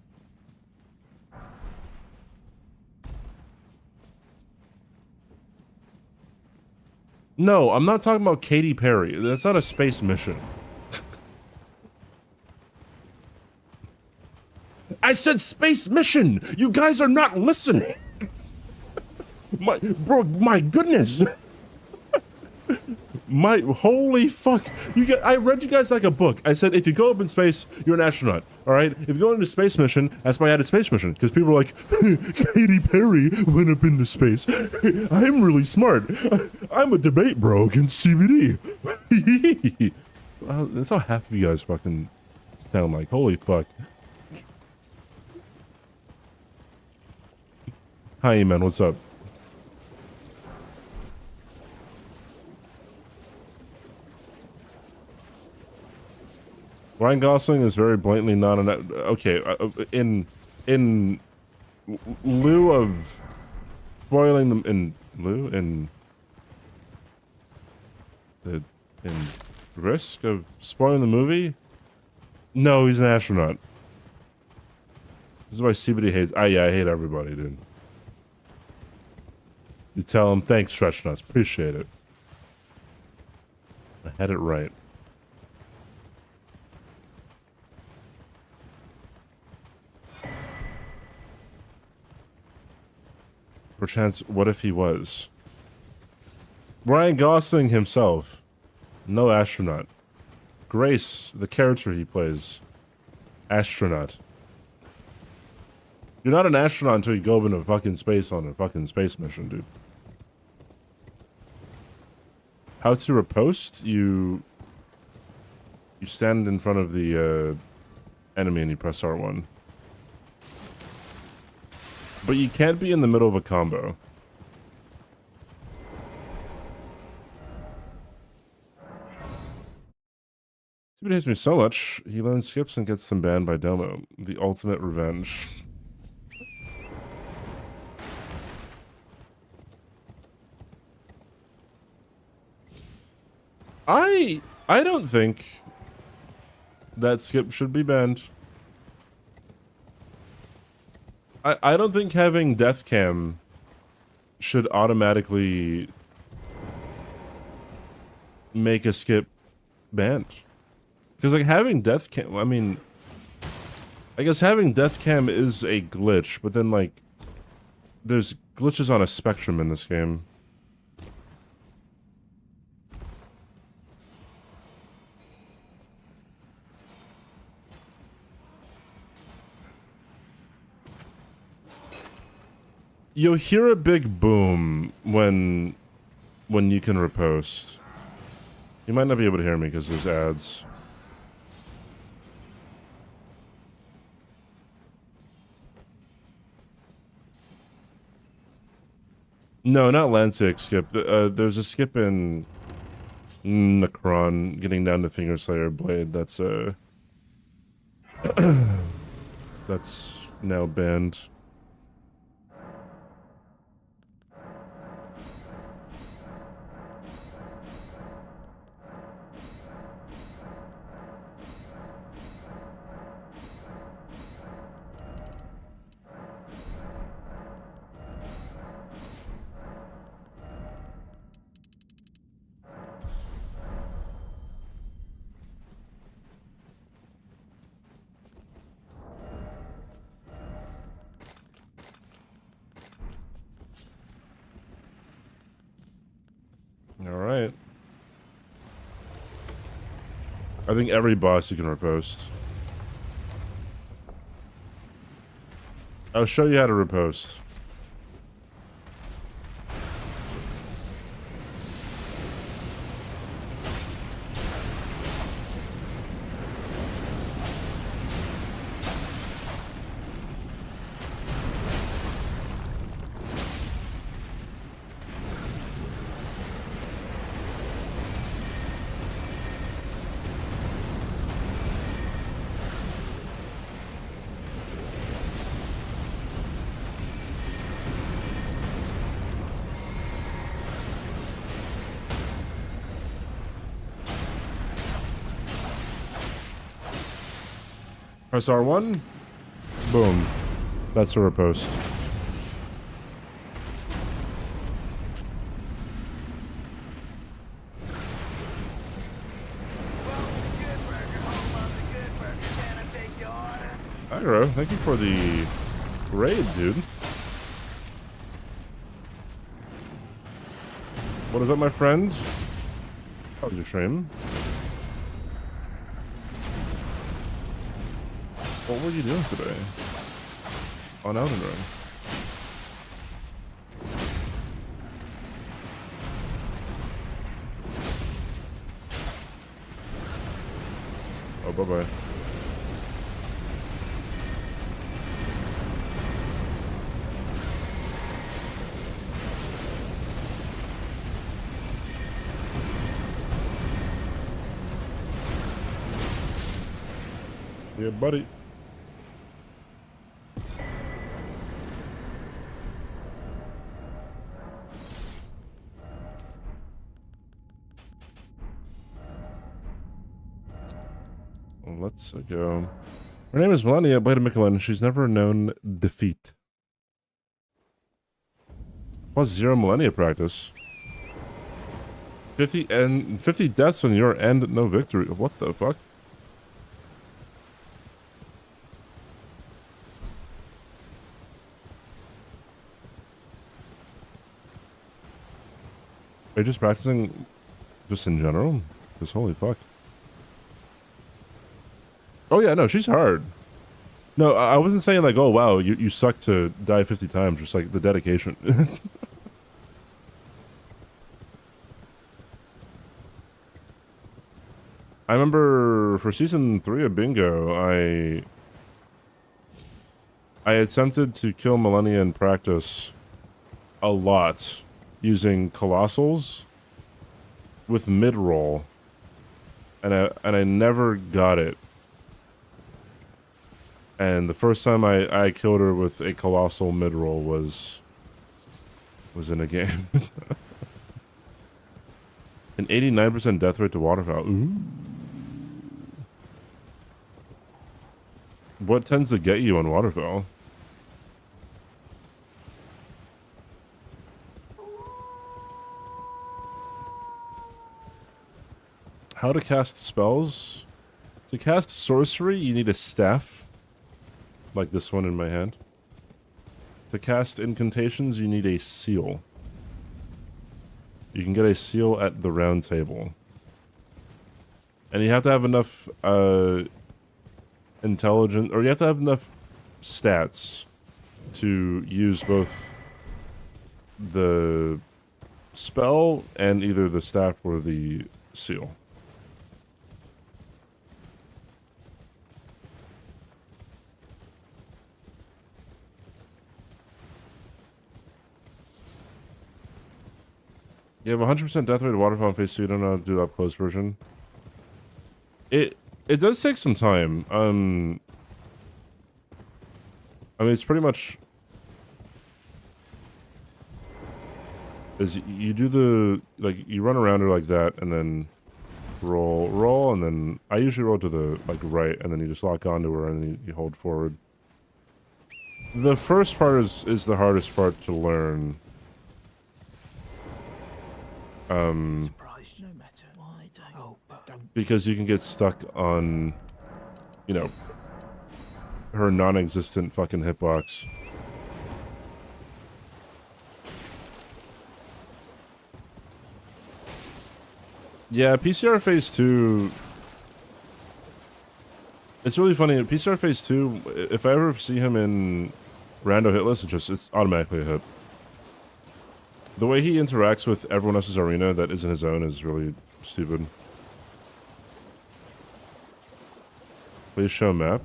[SPEAKER 1] No, I'm not talking about Katy Perry. That's not a space mission. I said space mission! You guys are not listening! My goodness! My holy fuck! I read you guys like a book. I said if you go up in space, you're an astronaut. All right. If you go into space mission, that's why I added space mission because people are like, Katy Perry went up into space. I'm really smart. I'm a debate bro against CBD. That's how half of you guys fucking sound like. Holy fuck. Hi, man. What's up? Ryan Gosling is very blatantly not an okay. In lieu of spoiling them, in risk of spoiling the movie. No, he's an astronaut. This is why CBD hates. Yeah, I hate everybody, dude. You tell him thanks, Stretch Nuts. Appreciate it. I had it right. Perchance, what if he was? Ryan Gosling himself. No astronaut. Grace, the character he plays. Astronaut. You're not an astronaut until you go into fucking space on a fucking space mission, dude. How to riposte? You stand in front of the enemy and you press R1. But you can't be in the middle of a combo. Stupid hates me so much, he learns skips and gets them banned by Domo. The ultimate revenge. I don't think that skip should be banned. I don't think having death cam should automatically make a skip banned. Because like having death cam, I mean, I guess having death cam is a glitch, but then like there's glitches on a spectrum in this game. You'll hear a big boom when you can riposte. You might not be able to hear me because there's ads. No, not Landsec skip. There's a skip in Necron getting down to Finger Slayer Blade. That's that's now banned. Alright. I think every boss you can riposte. I'll show you how to riposte. Press R1. Boom. That's a riposte. Aggro, thank you for the raid, dude. What is up, my friend? How was your stream? What were you doing today? On Elden Ring? Oh, bye-bye. Yeah, buddy. Let's go. Her name is Melania Blade of Michelin. She's never known defeat. Plus 0 Millennia practice. 50 deaths on your end, no victory. What the fuck? Are you just practicing just in general? Because holy fuck. Oh yeah, no, she's hard. No, I wasn't saying like, oh wow, you suck to die 50 times, just like the dedication. I remember for season 3 of Bingo, I attempted to kill Millennia in practice a lot using Colossals with mid-roll, and I never got it. And the first time I killed her with a Colossal mid-roll was in a game. An 89% death rate to waterfowl. Ooh. What tends to get you on waterfowl? How to cast spells? To cast sorcery, you need a staff. Like this one in my hand. To cast incantations, you need a seal. You can get a seal at the round table. And you have to have enough intelligence, or you have to have enough stats to use both the spell and either the staff or the seal. You have 100% death rate of waterfowl in phase 2. You don't know how to do the up close version. It does take some time. I mean, it's pretty much is you do the like you run around her like that and then roll, and then I usually roll to the like right, and then you just lock onto her and you hold forward. The first part is the hardest part to learn. Because you can get stuck on, you know, her non-existent fucking hitbox. Yeah, PCR phase 2. It's really funny. PCR phase 2, if I ever see him in rando hit list, it's automatically a hit. The way he interacts with everyone else's arena that isn't his own is really stupid. Please show map.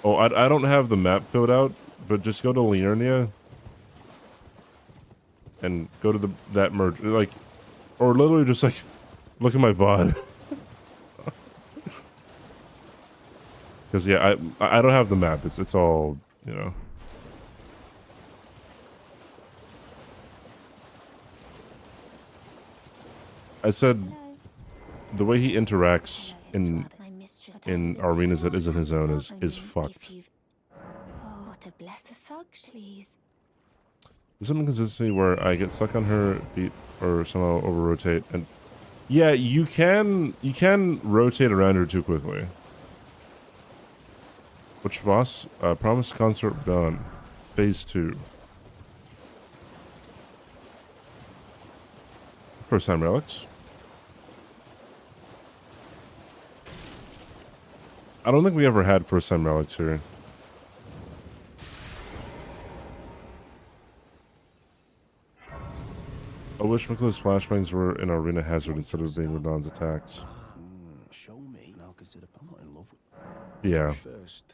[SPEAKER 1] Oh, I don't have the map filled out, but just go to Liurnia and go to that merge, like, or literally just like look at my VOD. Because yeah, I don't have the map. It's all, you know. I said the way he interacts in arenas that isn't his own is fucked.
[SPEAKER 2] Oh, what a blessed thug, please.
[SPEAKER 1] There's some inconsistency where I get stuck on her feet or somehow over rotate, and yeah, you can rotate around her too quickly. Which boss? Promised Concert done. Phase 2. First time relics. I don't think we ever had first time relics here. I wish Mikula's flashbangs were an arena hazard instead of being Radon's attacks.
[SPEAKER 10] Show me, and I'll consider. I'm not in love with.
[SPEAKER 1] Yeah.
[SPEAKER 10] First.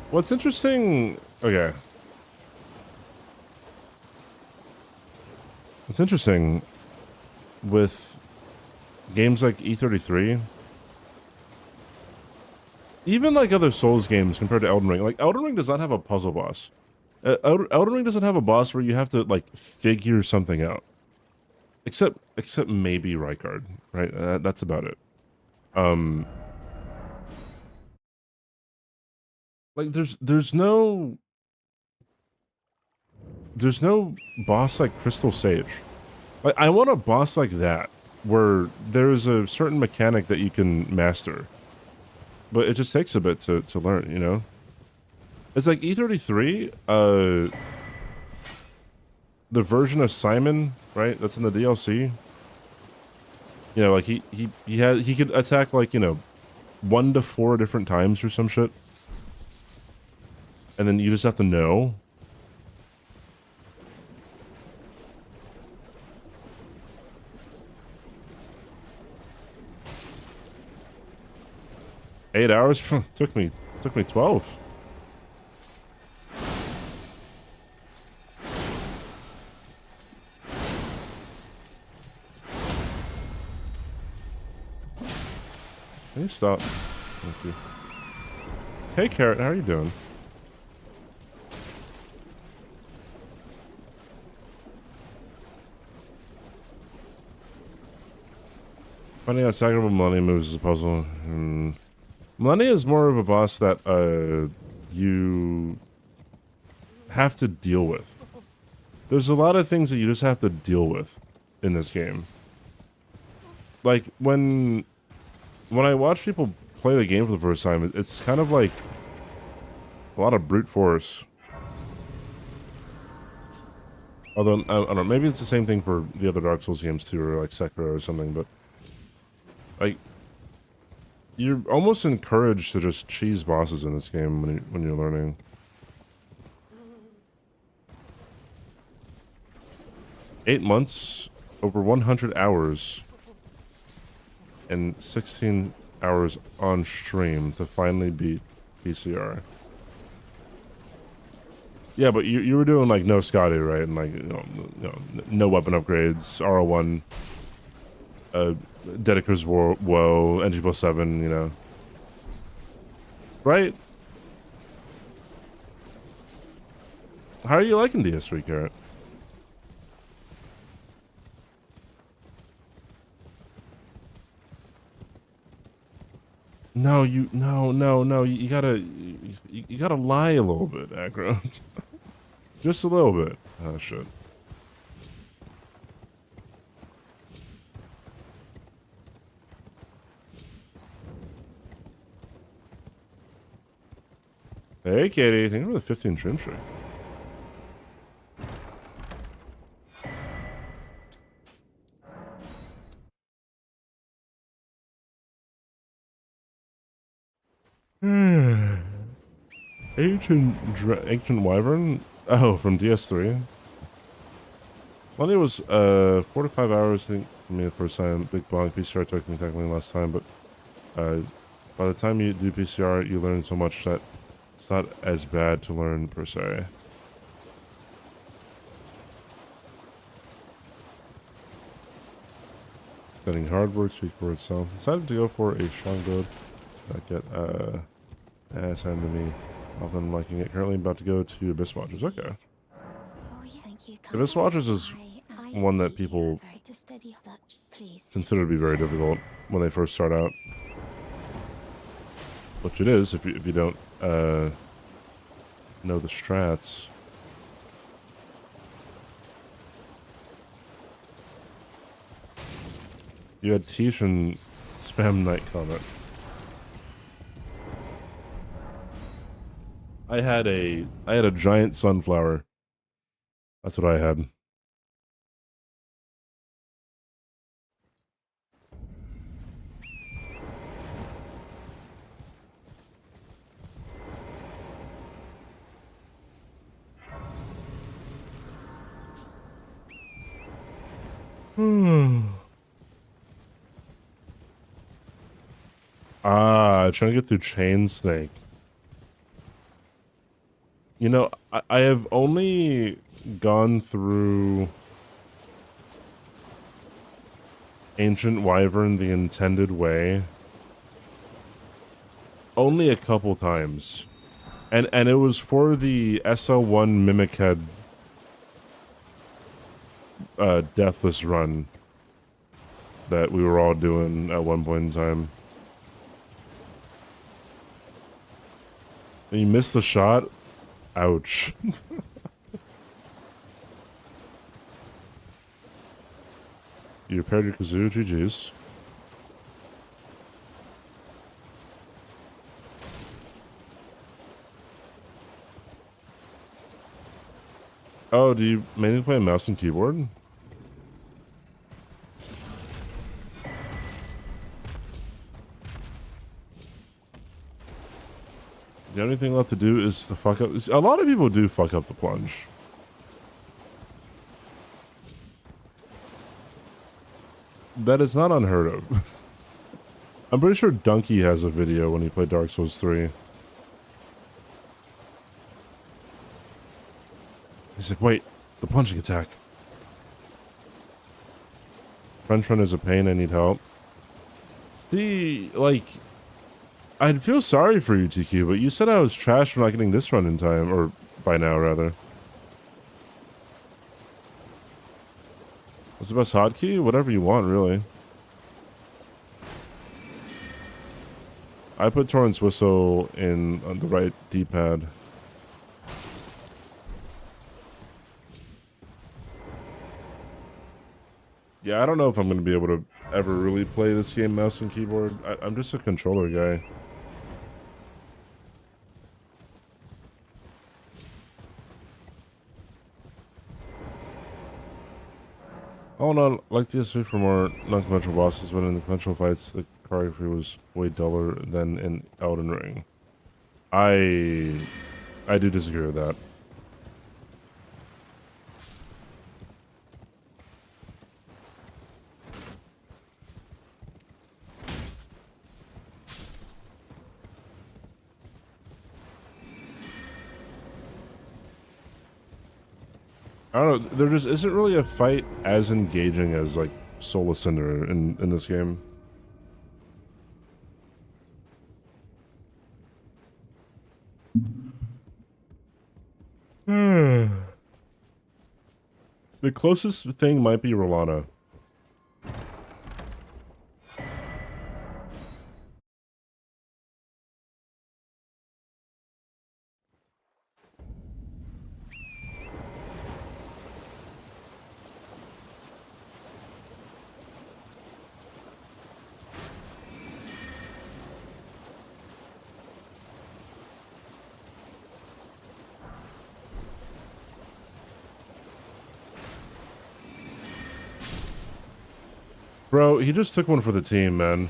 [SPEAKER 1] What's interesting... Okay. What's interesting with games like E33, even like other Souls games compared to Elden Ring, like Elden Ring does not have a puzzle boss. Elden Ring doesn't have a boss where you have to like figure something out. Except maybe Rykard, right? That's about it. Like there's no boss like Crystal Sage. Like I want a boss like that where there is a certain mechanic that you can master, but it just takes a bit to learn. You know, it's like E33. The version of Simon, right? That's in the DLC. You know, like he could attack like, you know, 1 to 4 different times or some shit. And then you just have to know. Eight hours took me 12. Can you stop? Thank you. Hey, Carrot, how are you doing? Finding out Sagrable Millennium moves is a puzzle. Millennium is more of a boss that you have to deal with. There's a lot of things that you just have to deal with in this game. Like when I watch people play the game for the first time, it's kind of like a lot of brute force. Although, I don't know, maybe it's the same thing for the other Dark Souls games too, or like Sekiro or something, but like, you're almost encouraged to just cheese bosses in this game when you're learning. Eight months, over 100 hours, and 16 hours on stream to finally beat PCR. Yeah, but you were doing like no Scotty, right? And like, no weapon upgrades, R01, Dedeker's Woe, NG plus 7, you know. Right? How are you liking DS3, Carrot? No, you gotta lie a little bit, Aggro. Just a little bit. Oh shit. Hey, Katie. Thank you for the 15 trim streak. Ancient Wyvern? Oh, from DS3. Well, it was 4 to 5 hours, I think, for me the first time. Big bonk. PCR took me technically last time, but by the time you do PCR, you learn so much that it's not as bad to learn per se. Getting hard work speak for itself. Decided to go for a strong build. Not get ass handed to me. Often liking it. Currently about to go to Abyss Watchers. Okay. Abyss Watchers is one that people consider to be very difficult when they first start out. Which it is if you don't know the strats. You had Tishan spam night comment. I had a giant sunflower. That's what I had. Trying to get through Chain Snake. You know, I have only gone through Ancient Wyvern the intended way only a couple times. And it was for the SL1 Mimic Head Deathless run that we were all doing at one point in time. And you missed the shot? Ouch. You repaired your kazoo? GG's. Oh, do you mainly play mouse and keyboard? The only thing left to do is to fuck up. A lot of people do fuck up the plunge. That is not unheard of. I'm pretty sure Donkey has a video when he played Dark Souls 3. He's like, wait, the plunging attack. French run is a pain, I need help. See, like, I'd feel sorry for you, TQ, but you said I was trash for not getting this run in time, or by now, rather. What's the best hotkey? Whatever you want, really. I put Torrent's Whistle in on the right D-pad. Yeah, I don't know if I'm going to be able to ever really play this game mouse and keyboard. I'm just a controller guy. All in all, I like the SV for more non-conventional bosses, but in the conventional fights, the choreography was way duller than in Elden Ring. I do disagree with that. I don't know, there just isn't really a fight as engaging as, like, Soul Ascender in this game. The closest thing might be Rolana. Bro, he just took one for the team, man.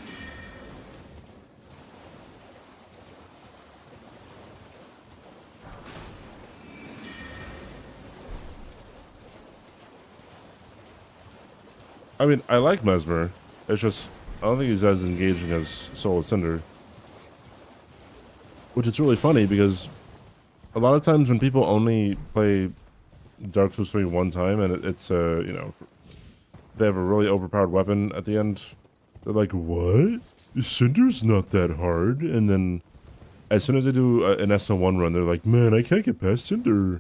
[SPEAKER 1] I mean, I like Mesmer. It's just, I don't think he's as engaging as Soul Ascender. Which is really funny because a lot of times when people only play Dark Souls 3 one time and it's, you know, they have a really overpowered weapon at the end, they're like, what? Cinder's not that hard. And then as soon as they do an SL1 run, they're like, man, I can't get past Cinder.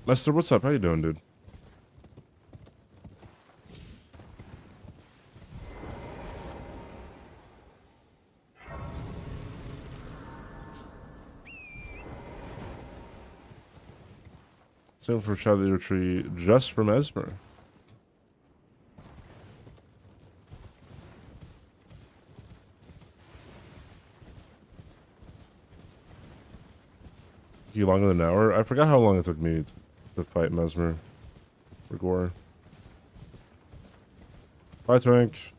[SPEAKER 1] Lester, what's up? How you doing, dude? Same for Shadow Tree, just from Mesmer. Took you longer than an hour? I forgot how long it took me to fight Mesmer for gore. Bye, Twink.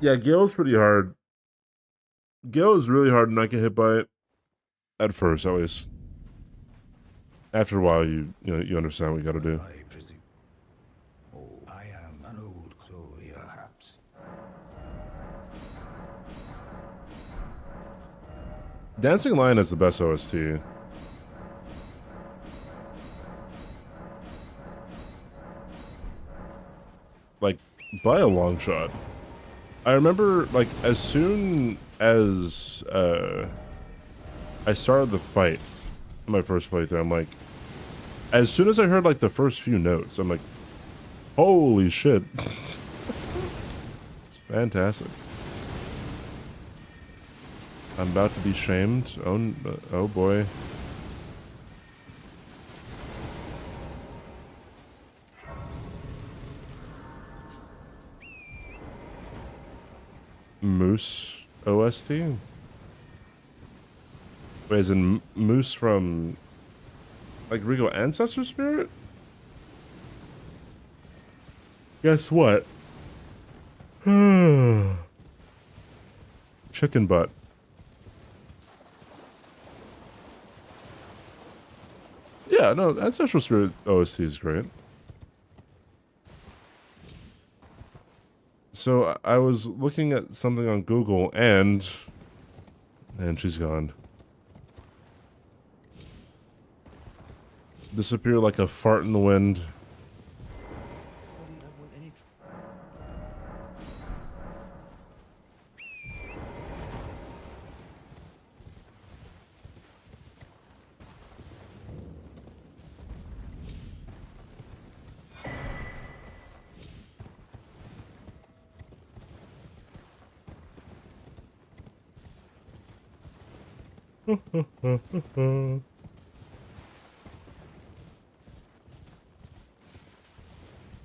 [SPEAKER 1] Yeah, Gale's pretty hard. Gale is really hard to not get hit by it. At first, at least. After a while, you understand what you gotta do.
[SPEAKER 3] I presume. Oh, I am an old soul, perhaps.
[SPEAKER 1] Dancing Lion is the best OST. Like, by a long shot. I remember, like, as soon as I started the fight, my first playthrough, I'm like, as soon as I heard, like, the first few notes, I'm like, holy shit. It's fantastic. I'm about to be shamed. Oh boy. Moose OST? Wait, is it Moose from, like, Regal Ancestor Spirit? Guess what? Chicken butt. Yeah, no, Ancestral Spirit OST is great. So I was looking at something on Google and she's gone. Disappear like a fart in the wind.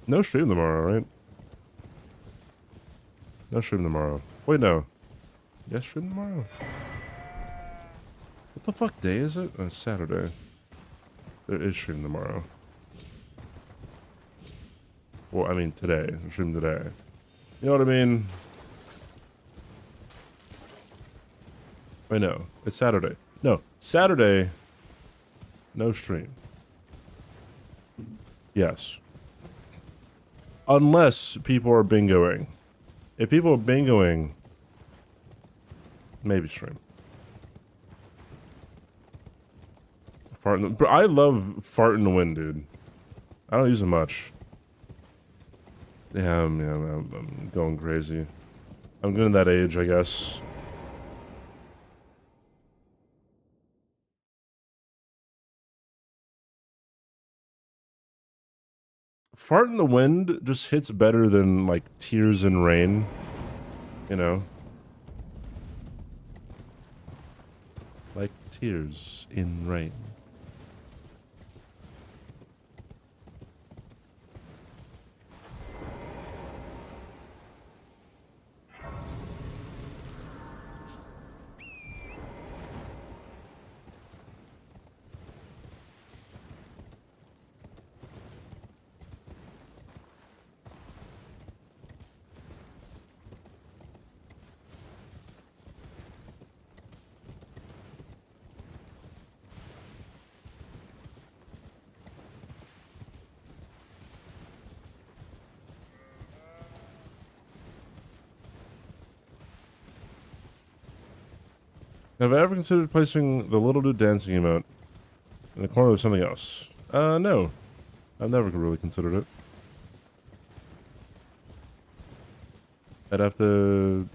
[SPEAKER 1] No stream tomorrow, right? No stream tomorrow. Wait, no. Yes, stream tomorrow. What the fuck day is it? It's Saturday. There is stream tomorrow. Well, I mean today. Stream today. You know what I mean? Wait, no. It's Saturday. No. Saturday. No stream. Yes. Unless people are bingoing. If people are bingoing, maybe stream. Fart in the, but I love fart in the wind, dude. I don't use it much. Yeah, I'm going crazy. I'm getting that age, I guess. Fart in the wind just hits better than, like, tears in rain. You know? Like tears in rain. Have I ever considered placing the little dude dancing emote in the corner of something else? No. I've never really considered it. I'd have to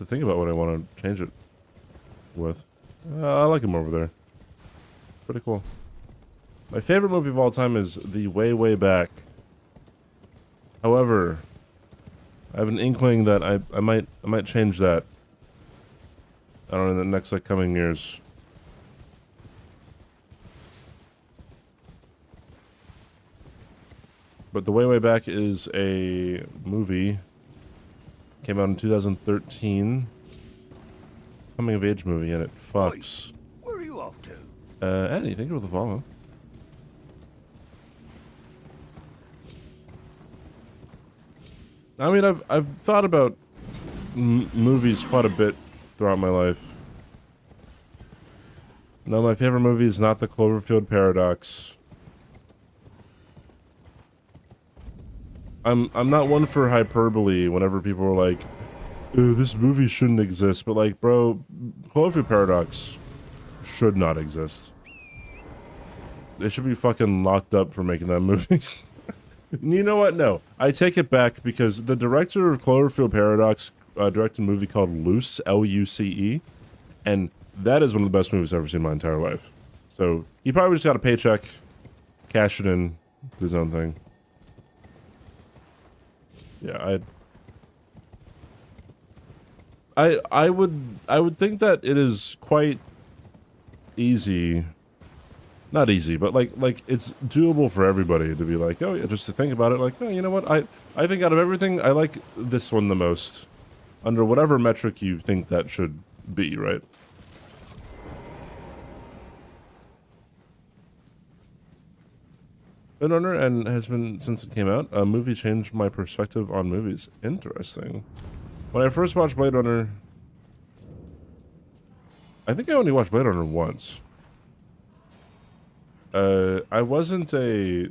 [SPEAKER 1] think about what I want to change it with. I like him over there. Pretty cool. My favorite movie of all time is The Way, Way Back. However, I have an inkling that I might change that. I don't know, in the next, like, coming years. But The Way, Way Back is a movie. Came out in 2013. Coming of age movie, and it fucks.
[SPEAKER 3] Where are you off to?
[SPEAKER 1] Eddie, thank you for the follow. I mean, I've thought about movies quite a bit throughout my life. No, my favorite movie is not the Cloverfield Paradox. I'm not one for hyperbole whenever people are like, this movie shouldn't exist, but like, bro, Cloverfield Paradox should not exist. They should be fucking locked up for making that movie. You know what? No, I take it back, because the director of Cloverfield Paradox directed a movie called Luce, L-U-C-E, and that is one of the best movies I've ever seen in my entire life. So he probably just got a paycheck, cashed it in, did his own thing. Yeah, I would think that it is quite easy. Not easy, but like it's doable for everybody to be like, oh yeah, just to think about it, like, oh, you know what, I think out of everything, I like this one the most, under whatever metric you think that should be, right? Been Runner, and has been since it came out. A movie changed my perspective on movies. Interesting. When I first watched Blade Runner, I think I only watched Blade Runner once. I wasn't a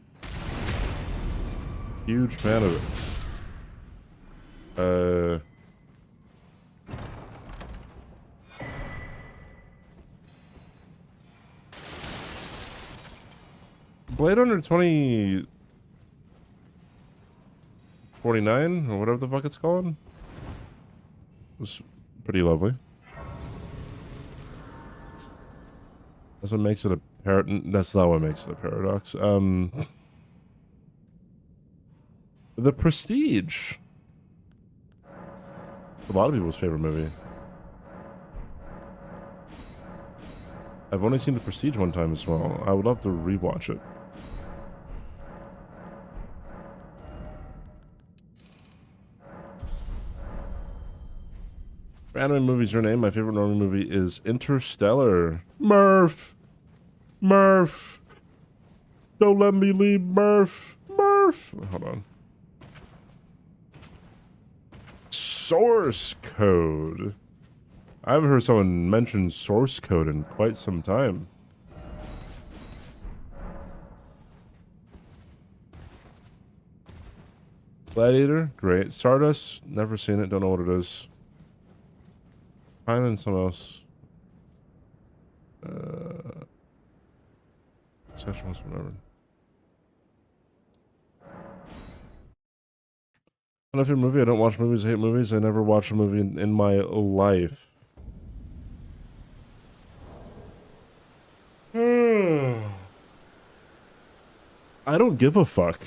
[SPEAKER 1] huge fan of it. Blade Runner 2049, or whatever the fuck it's called, was pretty lovely. That's what makes it a that's not what makes it a paradox. The Prestige. A lot of people's favorite movie. I've only seen The Prestige one time as well. I would love to rewatch it. For anime movies, your name, my favorite anime movie is Interstellar. Murph! Murph! Don't let me leave, Murph! Murph! Hold on. Source code. I haven't heard someone mention source code in quite some time. Gladiator, great. Stardust, never seen it, don't know what it is. Time and something else. Session was remembered. I don't know if movie. I don't watch movies. I hate movies. I never watched a movie in my life. I don't give a fuck.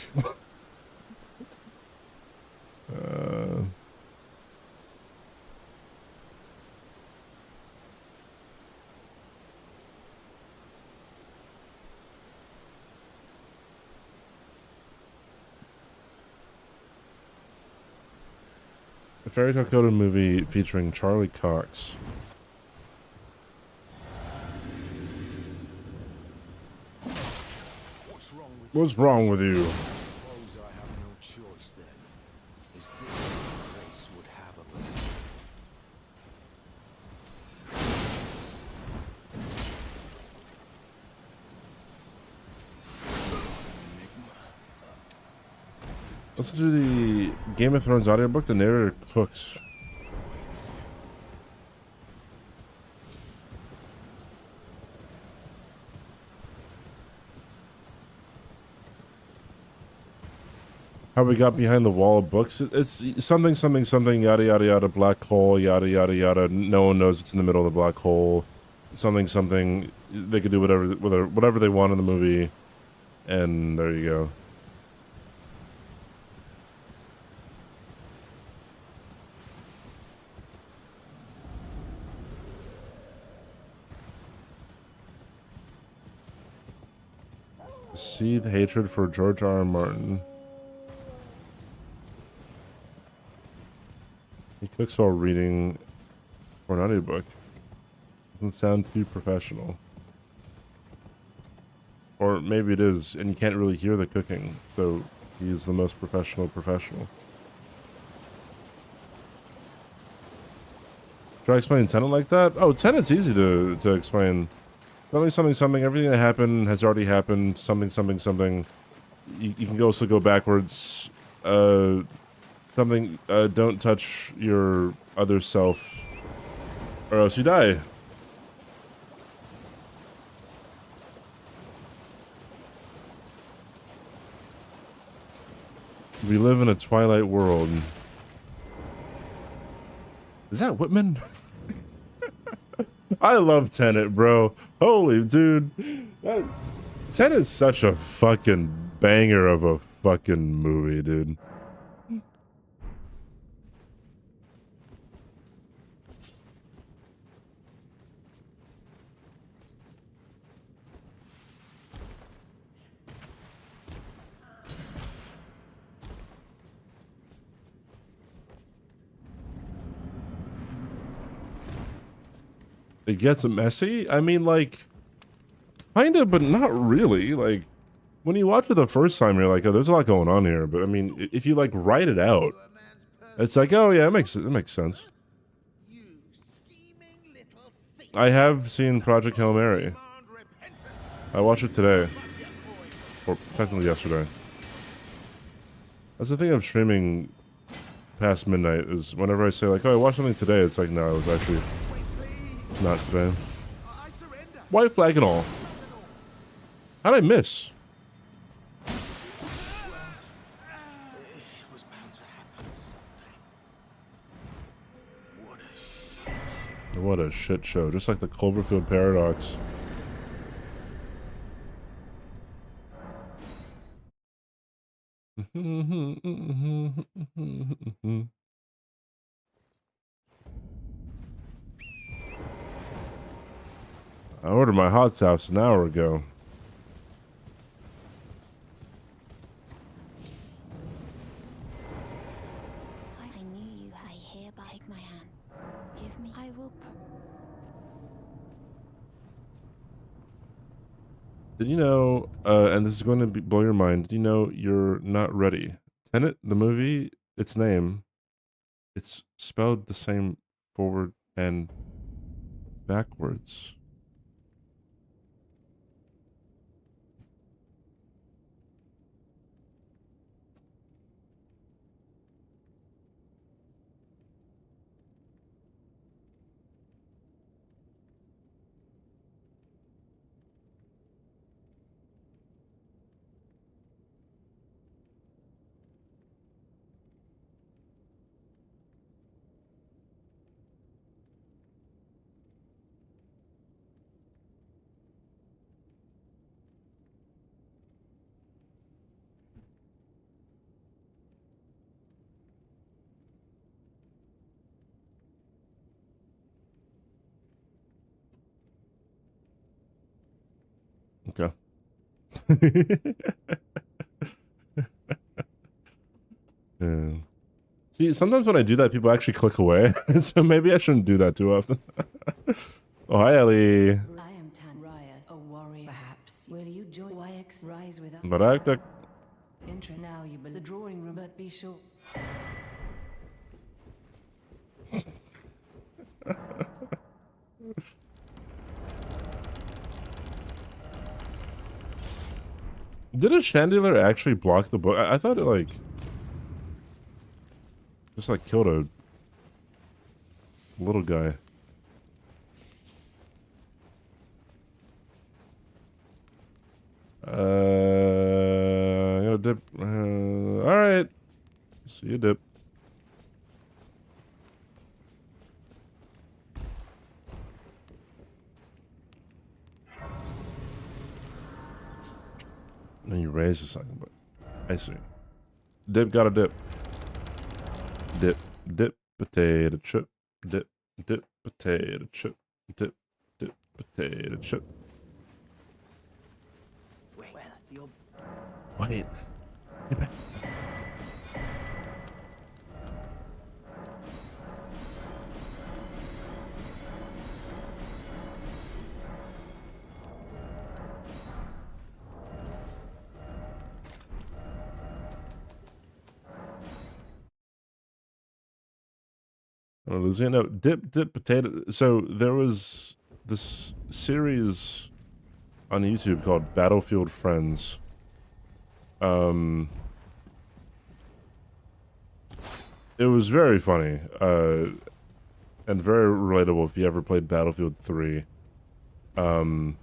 [SPEAKER 1] A Fairy Tale Code movie featuring Charlie Cox. What's wrong with you?
[SPEAKER 3] Suppose I have no choice then. Is this what grace would have of us?
[SPEAKER 1] Listen to the Game of Thrones audiobook. The narrator cooks. How we got behind the wall of books. It's something, something, something, yada, yada, yada, black hole, yada, yada, yada. No one knows what's in the middle of the black hole. Something, something. They could do whatever they want in the movie. And there you go. Seethe hatred for George R.R. Martin. He cooks while reading for an audiobook. Doesn't sound too professional. Or maybe it is, and you can't really hear the cooking, so he's the most professional. Try explaining Tenet like that? Oh, Tenet's easy to explain. Something, everything that happened has already happened. Something. You can also go backwards. Don't touch your other self, or else you die. We live in a Twilight world. Is that Whitman? I love Tenet, bro. Holy dude. Tenet's such a fucking banger of a fucking movie, dude. It gets messy? I mean, like, kind of, but not really. Like, when you watch it the first time, you're like, oh, there's a lot going on here. But, I mean, if you, like, write it out, it's like, oh, yeah, it makes sense. I have seen Project Hail Mary. I watched it today. Or, technically, yesterday. That's the thing of streaming past midnight, is whenever I say, like, oh, I watched something today, it's like, no, it was actually... not today. White flag and all. How'd I miss? What a shit show. Just like the Cloverfield Paradox. I ordered my hot sauce an hour ago.
[SPEAKER 2] I knew you. I hereby take my hand. Give me. I will.
[SPEAKER 1] Did you know, and this is going to blow your mind, did you know you're not ready? Tenet, the movie, its name, it's spelled the same forward and backwards. Okay. Yeah. See, sometimes when I do that, people actually click away. So maybe I shouldn't do that too often. Oh, hi, Ellie.
[SPEAKER 6] I am Tanrias, a warrior. Perhaps will you join YX Rise with us?
[SPEAKER 1] Barakdak.
[SPEAKER 6] Interest now you the drawing room, but be sure.
[SPEAKER 1] Did a chandelier actually block the book? I thought it, like... just, like, killed a... little guy. I'm gonna dip. Alright. See you, dip. And you raise a second, but I see. Dip got a dip. Dip, dip, potato chip. Dip, dip, potato chip. Dip, dip, potato chip. Wait. Get back. Am I losing it? No, dip potato. So there was this series on YouTube called Battlefield Friends. It was very funny, and very relatable if you ever played Battlefield 3. And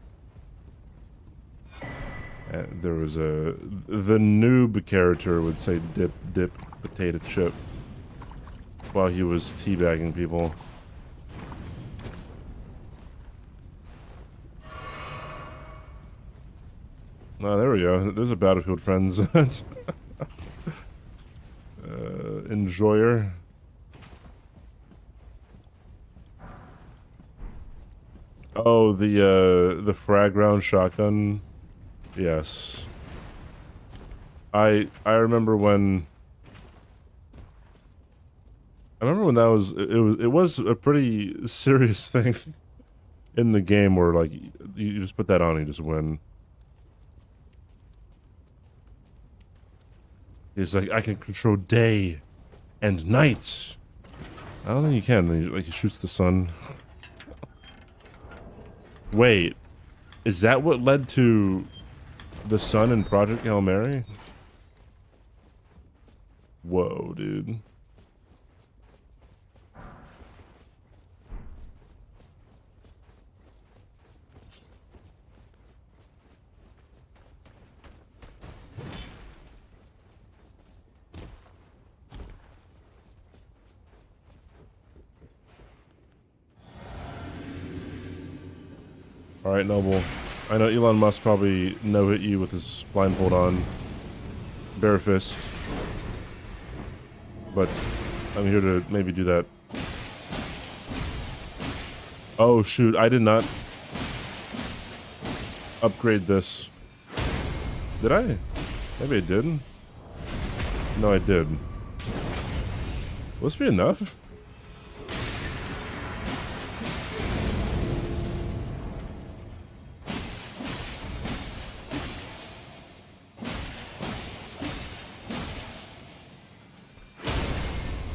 [SPEAKER 1] there was the noob character would say dip potato chip while he was teabagging people. Oh, there we go. There's a Battlefield Friends enjoyer. Oh, the frag round shotgun. Yes. I remember when that was it was a pretty serious thing in the game where like you just put that on and you just win. He's like, I can control day and night. I don't think you can. Then he shoots the sun. Wait, is that what led to the sun in Project Hail Mary? Whoa, dude. Alright, Noble. I know Elon Musk probably no-hit you with his blindfold on. Bare fist. But I'm here to maybe do that. Oh shoot, I did not upgrade this. Did I? Maybe I did. No, I did. Will this be enough?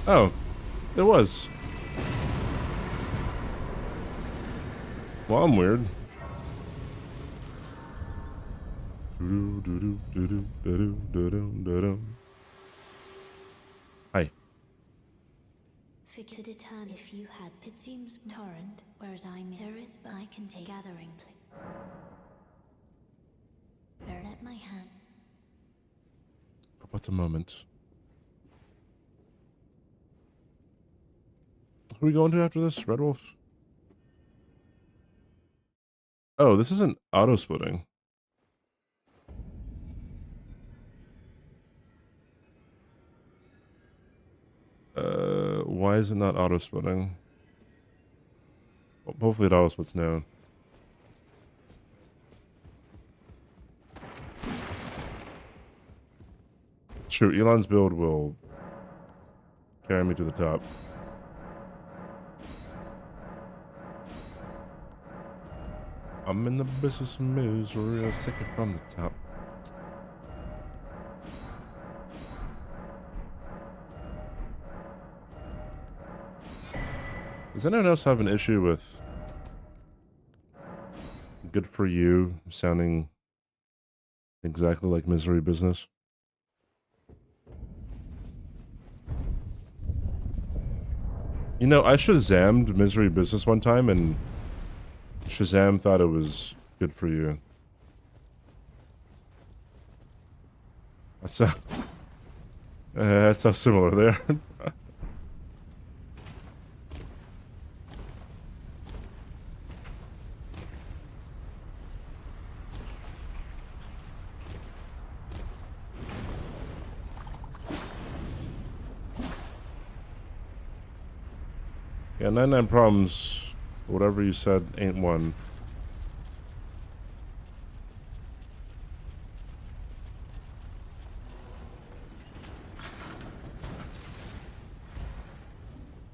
[SPEAKER 1] Oh, it was. Well, I'm weird. Hi.
[SPEAKER 2] Figure to determine if you had. It seems torrent, whereas there is, but I can take gathering. Bear at my hand.
[SPEAKER 1] For but a moment. Who are we going to after this? Red Wolf? Oh, this isn't auto-splitting. Why is it not auto-splitting? Well, hopefully it auto-splits now. Shoot, Elon's build will carry me to the top. I'm in the business of misery, let's take it from the top. Does anyone else have an issue with good for you sounding exactly like misery business? You know, I Shazammed misery business one time and Shazam thought it was good for you. That's how similar they are. Yeah, 99 problems. Whatever you said ain't one.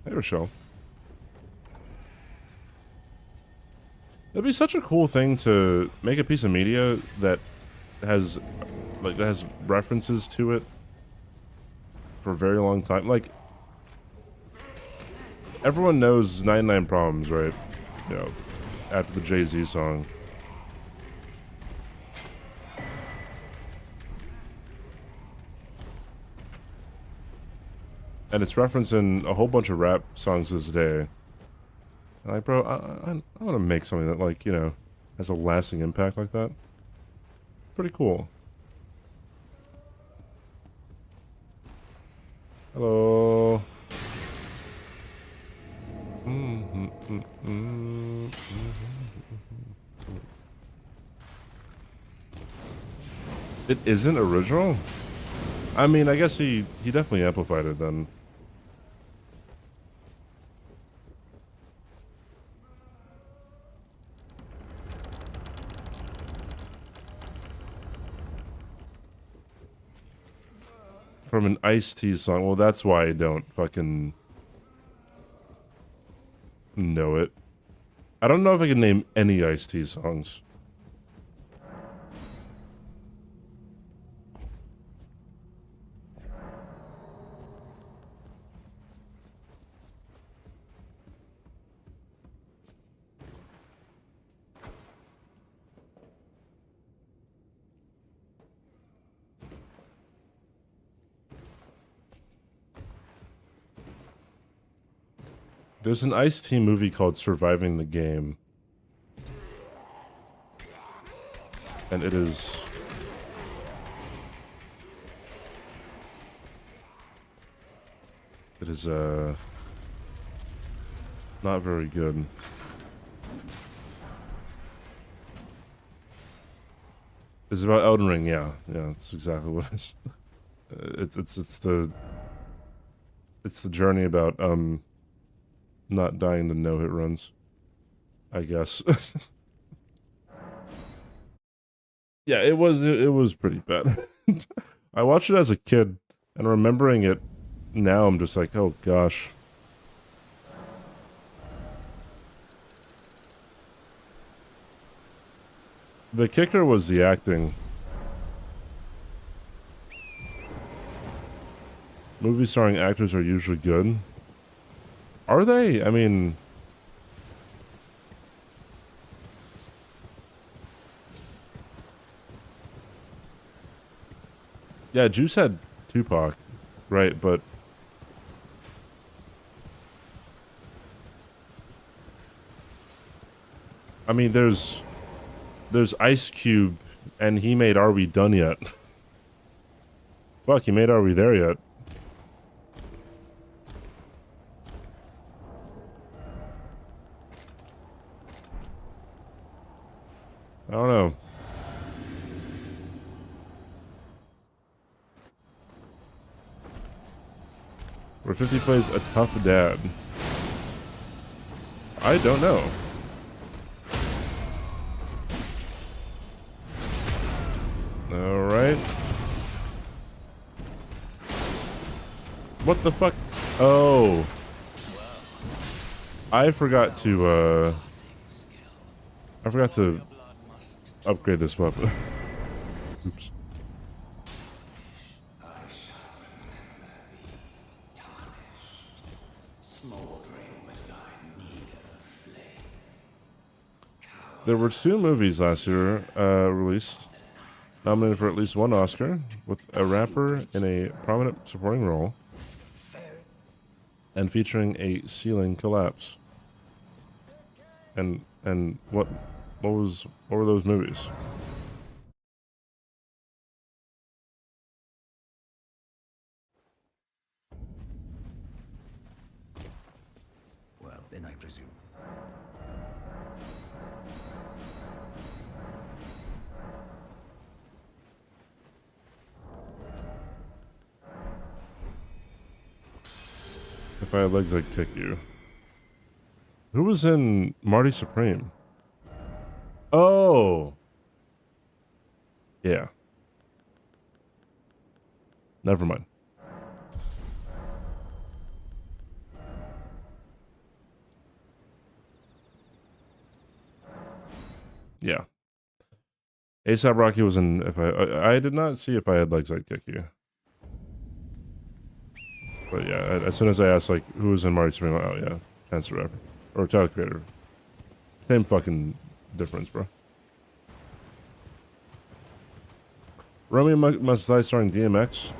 [SPEAKER 1] Hey, Rochelle. That'd be such a cool thing to make a piece of media that has, like, that has references to it for a very long time. Like, everyone knows 99 Problems, right? You know, after the Jay-Z song. And it's referencing a whole bunch of rap songs this day. And like, bro, I want to make something that, like, you know, has a lasting impact like that. Pretty cool. Hello. It isn't original? I mean, I guess he definitely amplified it then. From an Ice-T song. Well, that's why I don't fucking know it. I don't know if I can name any Ice-T songs. There's an Ice-T movie called Surviving the Game. And it is... It is, not very good. It's about Elden Ring, yeah. Yeah, that's exactly what it is. It's the journey about, not dying to no-hit runs, I guess. Yeah, it was pretty bad. I watched it as a kid, and remembering it now, I'm just like, oh gosh. The kicker was the acting. Movies starring actors are usually good. Are they? I mean... Yeah, Juice had Tupac, right, but... I mean, there's Ice Cube, and he made Are We Done Yet? Fuck, he made Are We There Yet? I don't know. Where 50 plays a tough dad. I don't know. Alright. What the fuck? Oh. I forgot to upgrade this weapon. Oops. There were 2 movies last year released, nominated for at least 1 Oscar, with a rapper in a prominent supporting role, and featuring a ceiling collapse. And what were those movies?
[SPEAKER 10] Well, then I presume.
[SPEAKER 1] If I had legs, I'd kick you. Who was in Marty Supreme? Oh! Yeah. Never mind. Yeah. A$AP Rocky was in. If I did not see If I Had Legs, I'd kick you. But yeah, as soon as I asked like who was in Marty Supreme, oh yeah, Hence the rapper. Or Tyler the Creator. Same fucking difference, bro. Romeo Must Die starring DMX.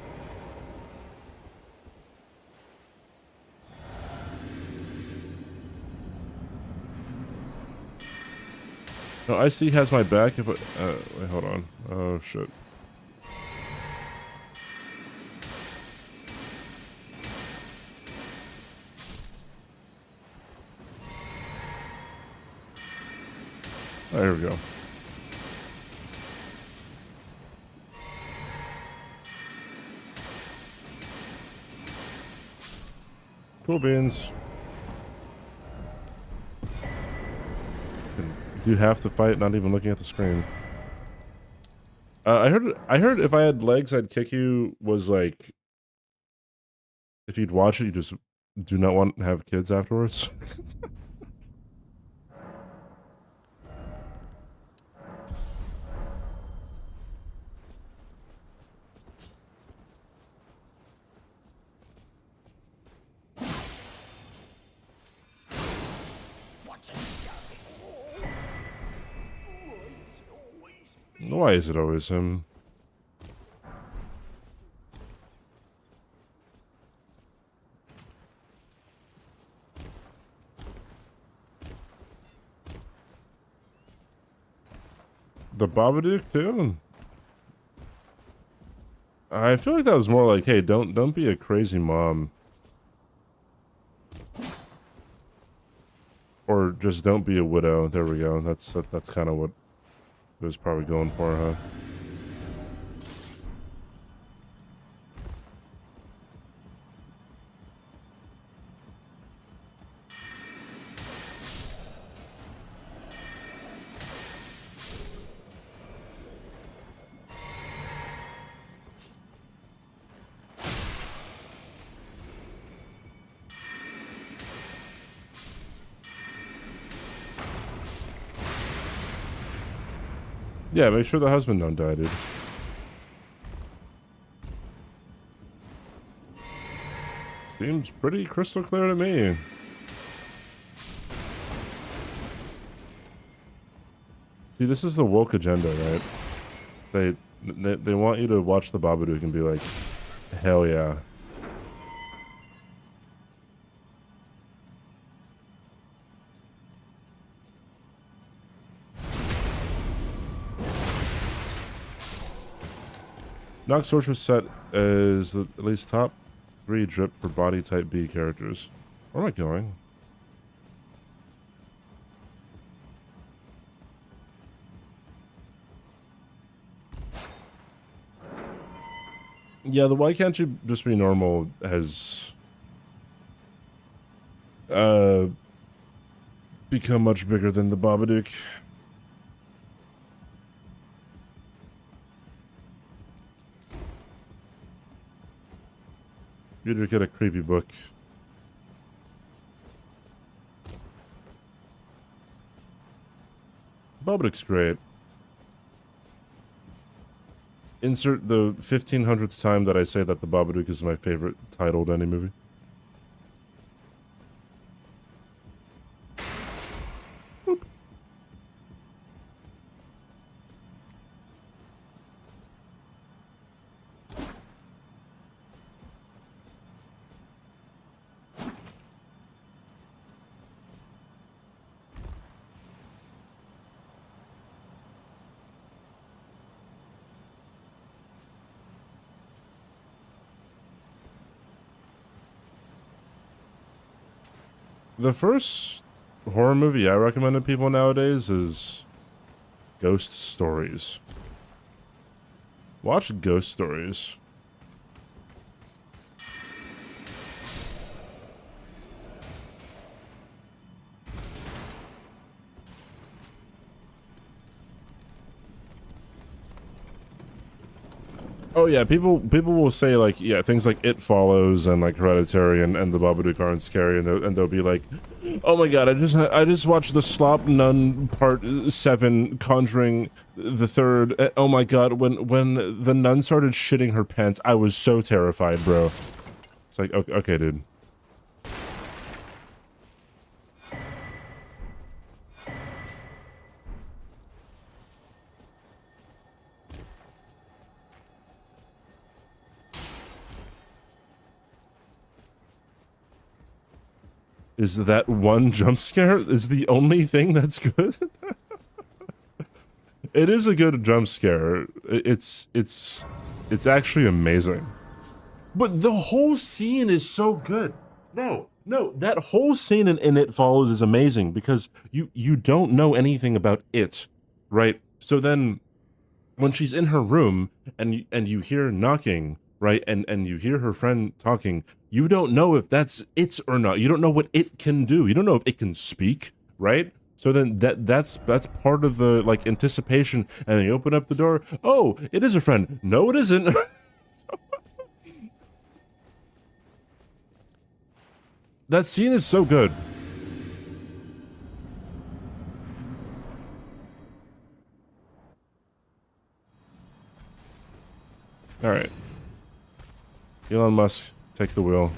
[SPEAKER 1] No, IC has my back if I, wait, hold on. Oh, shit. Oh, here we go. Cool beans. Do half the fight, not even looking at the screen. I heard if I had legs, I'd kick you. Was like, if you'd watch it, you just do not want to have kids afterwards. Why is it always him? The Babadook too? I feel like that was more like, hey, don't be a crazy mom. Or just don't be a widow. There we go. That's kind of what it was probably going for, huh? Yeah, make sure the husband don't die, dude. Seems pretty crystal clear to me. See, this is the woke agenda, right? They want you to watch the Babadook and be like, hell yeah. Nox Sorceress set is at least top 3 drip for body type B characters. Where am I going? Yeah, the why can't you just be normal has become much bigger than the Babadook. You'd get a creepy book. Babadook's great. Insert the 1500th time that I say that the Babadook is my favorite titled any movie. Boop. The first horror movie I recommend to people nowadays is Ghost Stories. Watch Ghost Stories. Oh yeah, people will say like, yeah, things like It Follows and like Hereditary and the Babadook aren't scary, and they'll be like, oh my god, I just watched the Slop Nun Part 7 Conjuring the Third. Oh my god, when the nun started shitting her pants, I was so terrified, bro. It's like, okay, dude. is that one jump scare is the only thing that's good. It is a good jump scare. It's actually amazing. But the whole scene is so good. No, that whole scene in It Follows is amazing because you don't know anything about it, right? So then when she's in her room and you hear knocking, right, and you hear her friend talking, you don't know if that's it or not. You don't know what it can do. You don't know if it can speak, right? So then that's part of the like anticipation, and then you open up the door. Oh, it is a friend. No, it isn't. That scene is so good. All right. Elon Musk, take the wheel.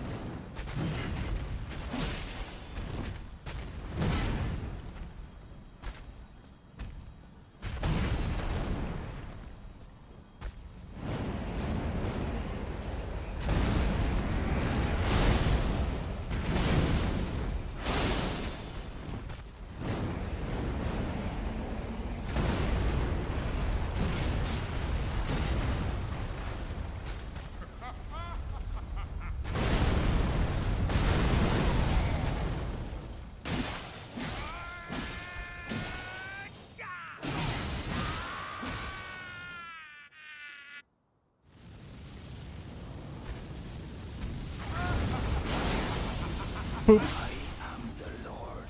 [SPEAKER 1] Poop. I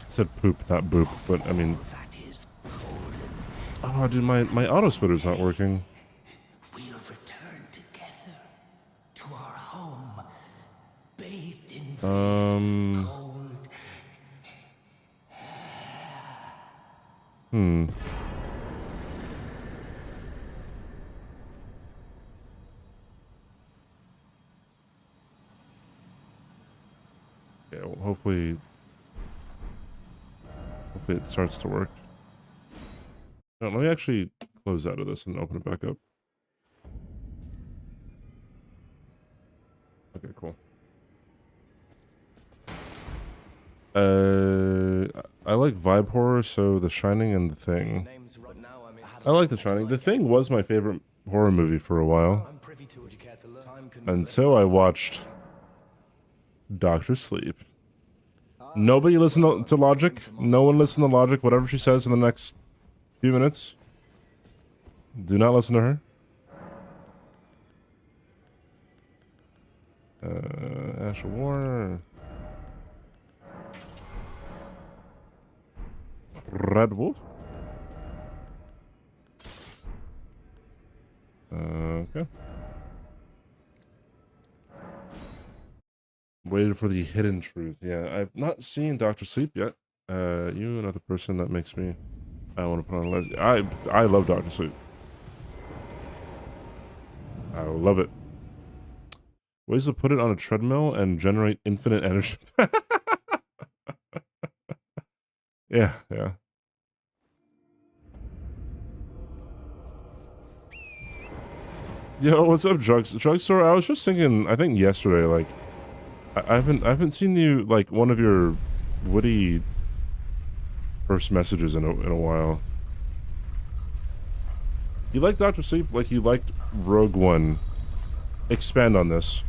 [SPEAKER 1] said poop, not boop, but I mean. Oh, dude, my auto splitter's not working.
[SPEAKER 4] We'll return together to our home, bathed in cold.
[SPEAKER 1] Yeah, well, hopefully it starts to work. No, let me actually close out of this and open it back up. Okay, cool. I like vibe horror, so The Shining and The Thing. I like The Shining. The Thing was my favorite horror movie for a while. Until I watched Doctor Sleep. Nobody listen to Logic. No one listen to Logic. Whatever she says in the next few minutes, do not listen to her. Ash of War. Red Wolf. Okay. Waited for the hidden truth. Yeah, I've not seen Doctor Sleep yet. You another person that makes me. I want to put on lesbian. I love Doctor Sleep. I love it. Ways to put it on a treadmill and generate infinite energy. Yeah. Yo, what's up, Drugstore? I was just thinking. I think yesterday, like, I haven't seen you like one of your witty first messages in a while. You like Doctor Sleep like you liked Rogue One. Expand on this.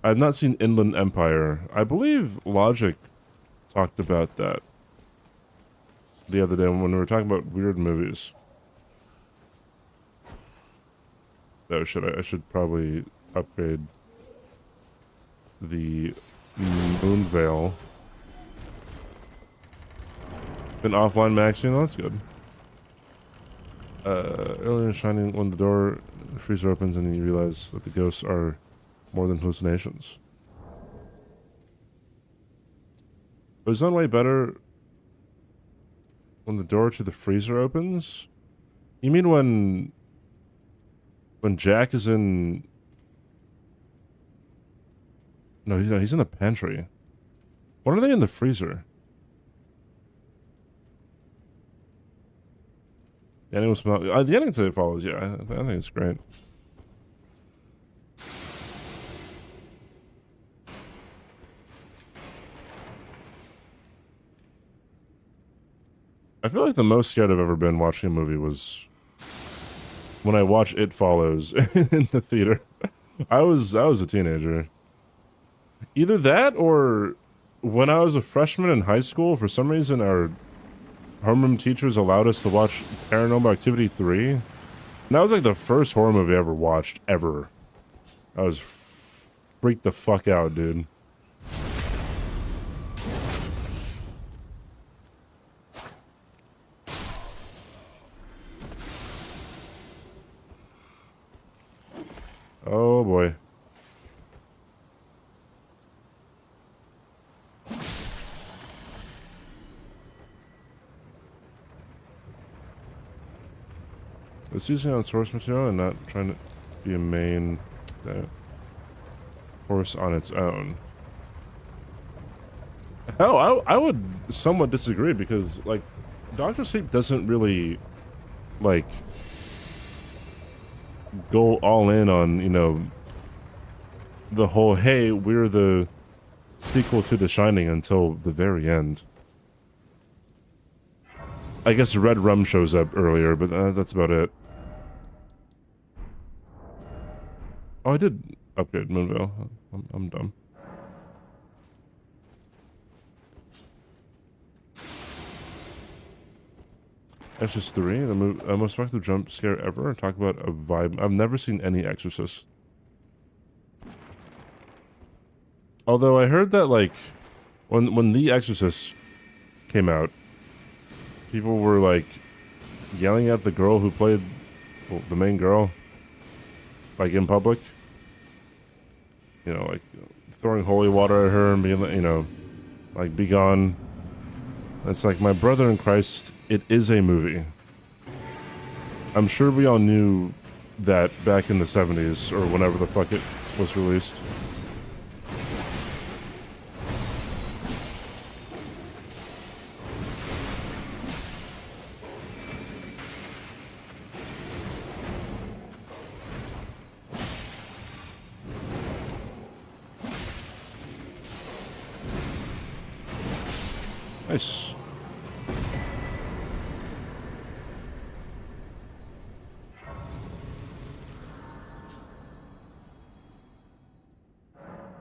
[SPEAKER 1] I've not seen Inland Empire. I believe Logic talked about that the other day when we were talking about weird movies. Oh shit, I should probably upgrade the Moon Veil. Been offline maxing, oh, that's good. Earlier in Shining, when the door freezer opens and you realize that the ghosts are more than hallucinations. But is that way better when the door to the freezer opens? You mean when Jack is in... No, he's in the pantry. What are they in the freezer? The ending smell. The ending to It Follows, yeah. I think it's great. I feel like the most scared I've ever been watching a movie was when I watched It Follows in the theater. I was a teenager. Either that or when I was a freshman in high school, for some reason our homeroom teachers allowed us to watch Paranormal Activity 3. And that was like the first horror movie I ever watched, ever. I was freaked the fuck out, dude. Oh boy. It's using on source material and not trying to be a main force on its own. Hell, I would somewhat disagree because, like, Dr. Sleep doesn't really, like, go all in on, you know, the whole, hey, we're the sequel to The Shining until the very end. I guess Red Rum shows up earlier, but that's about it. Oh, I did upgrade Moonvale. I'm dumb. Exorcist 3, the most effective jump scare ever. Talk about a vibe. I've never seen any Exorcist. Although I heard that, like, when The Exorcist came out, people were, like, yelling at the girl who played, well, the main girl, like, in public. You know, like, throwing holy water at her and being, you know, like, be gone. It's like, my brother in Christ, it is a movie. I'm sure we all knew that back in the 70s, or whenever the fuck it was released. Nice.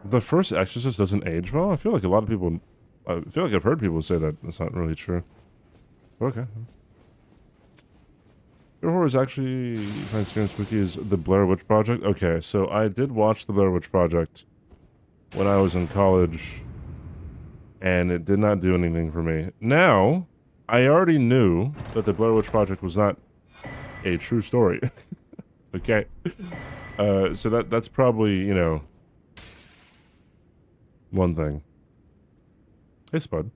[SPEAKER 1] The first Exorcist doesn't age well? I feel like a lot of people... I feel like I've heard people say that that's not really true. Okay. Your horror is actually... find scary and spooky is The Blair Witch Project? Okay, so I did watch The Blair Witch Project when I was in college, and it did not do anything for me. Now, I already knew that The Blair Witch Project was not a true story. Okay? So that's probably, you know... one thing. Hey, Spud.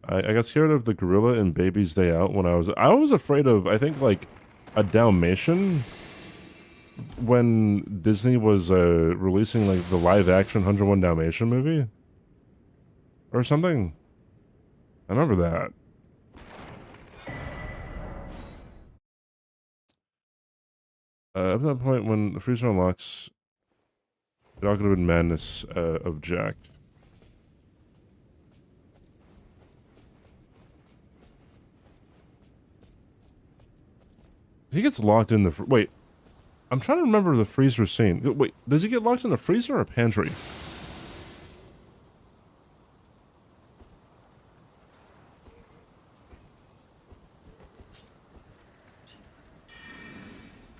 [SPEAKER 1] I got scared of the gorilla in Baby's Day Out when I was afraid of, I think, like, a Dalmatian when Disney was releasing, like, the live-action 101 Dalmatian movie or something. I remember that. At that point, when the freezer unlocks, it all could have been madness of Jack. He gets locked in the... wait. I'm trying to remember the freezer scene. Wait, does he get locked in a freezer or a pantry?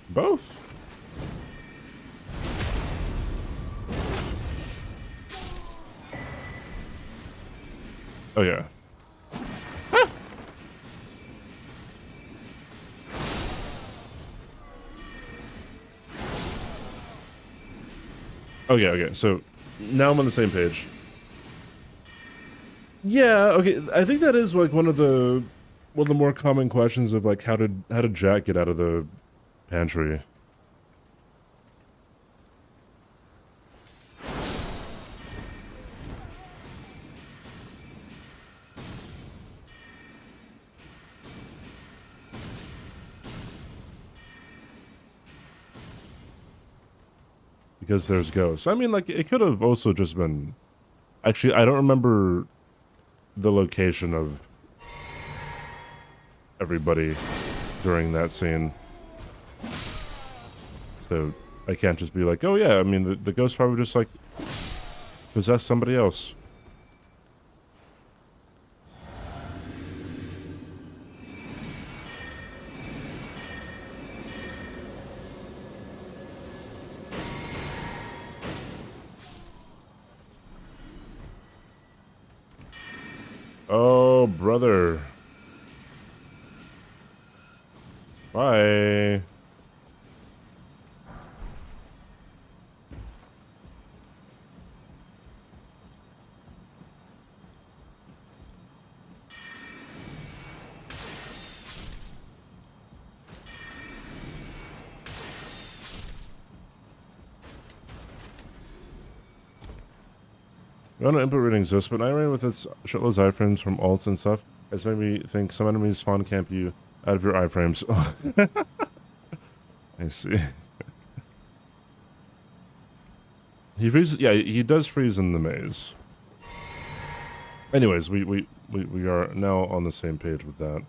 [SPEAKER 1] Both. Oh, yeah. Ah! Okay, so now I'm on the same page. Yeah, okay, I think that is like one of the more common questions of like how did Jack get out of the pantry? Because there's ghosts. I mean, like, it could have also just been... Actually, I don't remember the location of everybody during that scene. So I can't just be like, oh yeah, I mean, the ghost probably just like possessed somebody else. Oh, brother. Bye. I don't know input reading exists, but I ran with its shitloads of iframes from alts and stuff. It's made me think some enemies spawn camp you out of your iframes. I see. He freezes. Yeah, he does freeze in the maze. Anyways, we are now on the same page with that.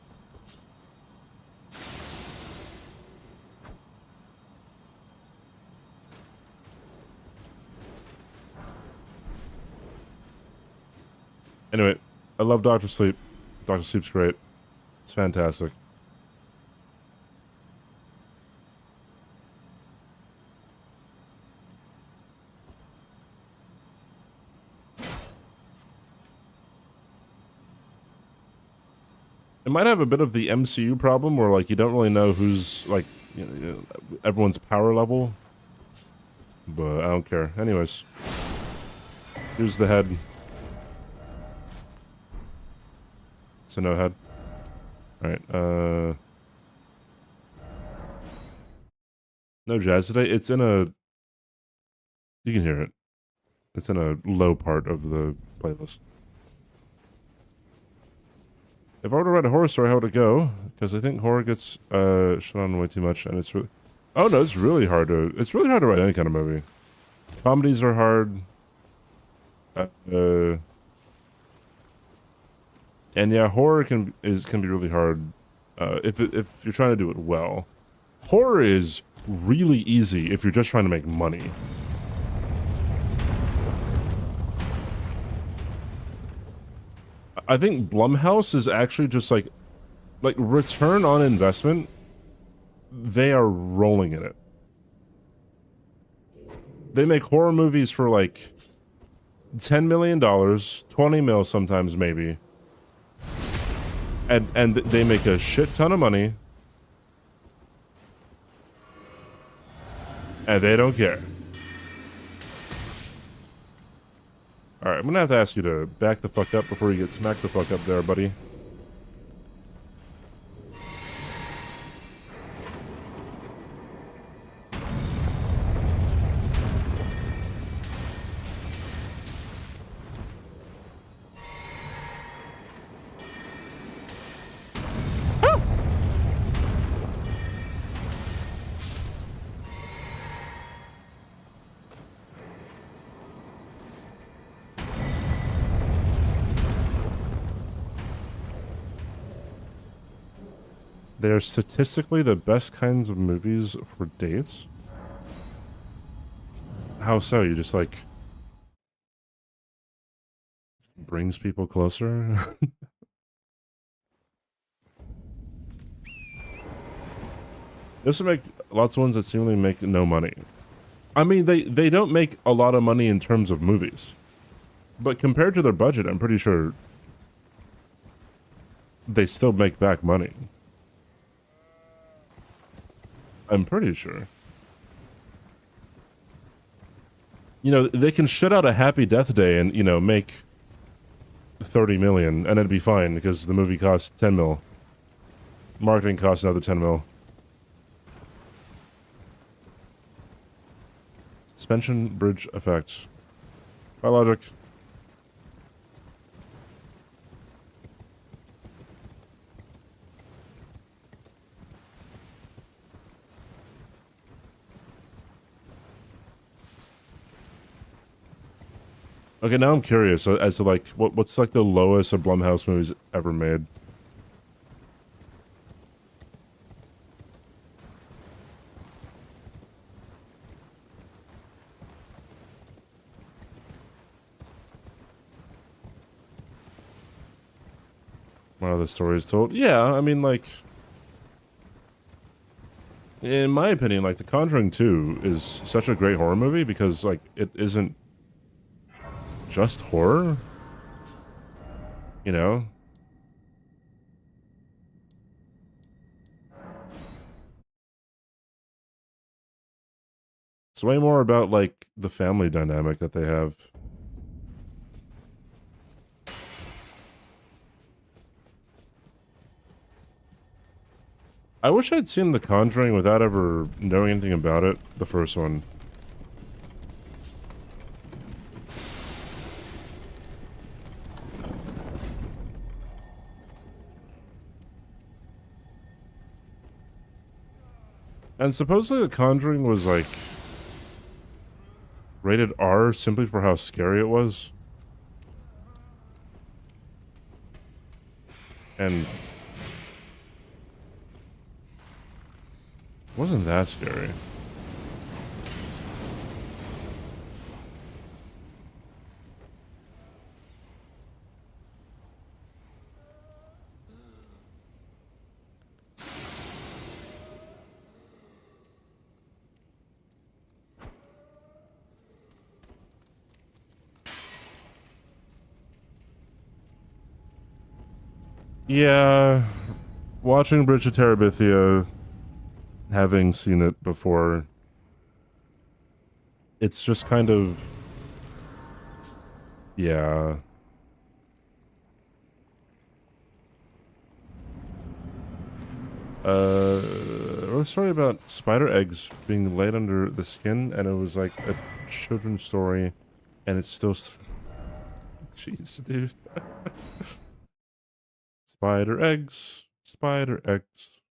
[SPEAKER 1] Anyway, I love Dr. Sleep. Dr. Sleep's great. It's fantastic. It might have a bit of the MCU problem where, like, you don't really know who's, like, you know, everyone's power level. But I don't care. Anyways. Here's the head. It's a no head. Alright, no jazz today. It's in a... You can hear it. It's in a low part of the playlist. If I were to write a horror story, how would it go? Because I think horror gets shut on way too much, and it's really... Oh no, it's really hard to... It's really hard to write any kind of movie. Comedies are hard. And yeah, horror can be really hard if you're trying to do it well. Horror is really easy if you're just trying to make money. I think Blumhouse is actually just like return on investment. They are rolling in it. They make horror movies for like $10 million, 20 mil sometimes maybe. And they make a shit ton of money. And they don't care. Alright, I'm gonna have to ask you to back the fuck up before you get smacked the fuck up there, buddy. They are statistically the best kinds of movies for dates. How so? You just like brings people closer? This would make lots of ones that seemingly make no money. I mean, they don't make a lot of money in terms of movies. But compared to their budget, I'm pretty sure they still make back money. I'm pretty sure. You know, they can shit out a Happy Death Day and, you know, make 30 million and it'd be fine because the movie costs 10 mil. Marketing costs another 10 mil. Suspension bridge effect. Biologic. Okay, now I'm curious as to like what's like the lowest of Blumhouse movies ever made. While the story is told. Yeah, I mean, like, in my opinion, like, The Conjuring 2 is such a great horror movie because, like, it isn't just horror, you know? It's way more about, like, the family dynamic that they have. I wish I'd seen The Conjuring without ever knowing anything about it, the first one. And supposedly The Conjuring was, like, rated R simply for how scary it was. And it wasn't that scary. Yeah, watching Bridge to Terabithia, having seen it before, it's just kind of, yeah. I wrote a story about spider eggs being laid under the skin, and it was like a children's story, and it's still, jeez, dude. Spider eggs, spider eggs.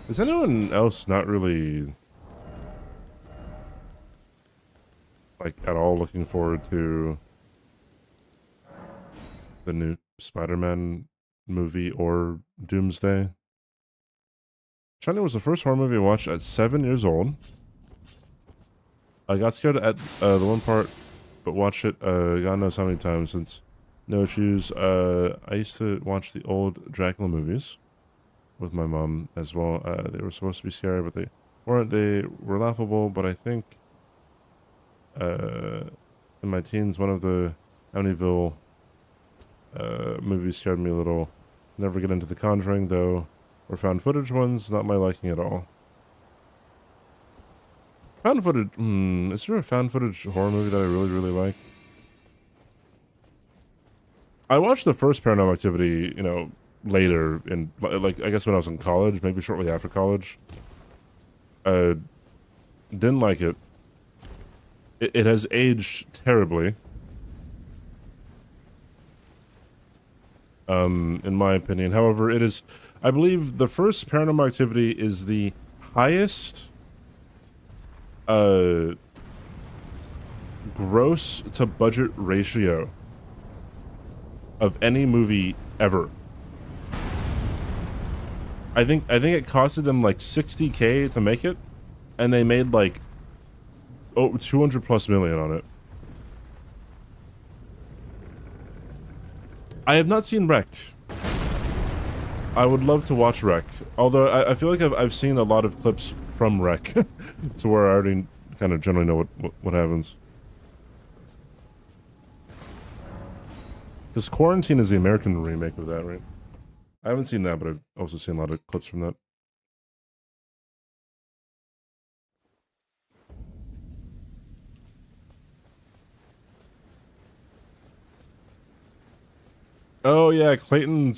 [SPEAKER 1] Is anyone else not really, like, at all looking forward to the new Spider-Man movie or Doomsday? Shining was the first horror movie I watched at 7 years old. I got scared at the one part, but watched it God knows how many times since no issues. I used to watch the old Dracula movies with my mom as well. They were supposed to be scary, but they weren't. They were laughable, but I think in my teens, one of the Amityville movies scared me a little. Never get into The Conjuring, though, or found footage ones, not my liking at all. Found footage, is there a found footage horror movie that I really, really like? I watched the first Paranormal Activity, you know, later in, like, I guess when I was in college, maybe shortly after college. Didn't like it. It has aged terribly. In my opinion. However, it is, I believe the first Paranormal Activity is the highest gross to budget ratio of any movie ever. I think it costed them like $60K to make it, and they made like 200+ million on it. I have not seen Wreck. I would love to watch Wreck, although I feel like I've seen a lot of clips from Wreck to where I already kind of generally know what happens. Because Quarantine is the American remake of that, right? I haven't seen that, but I've also seen a lot of clips from that. Oh yeah, Clayton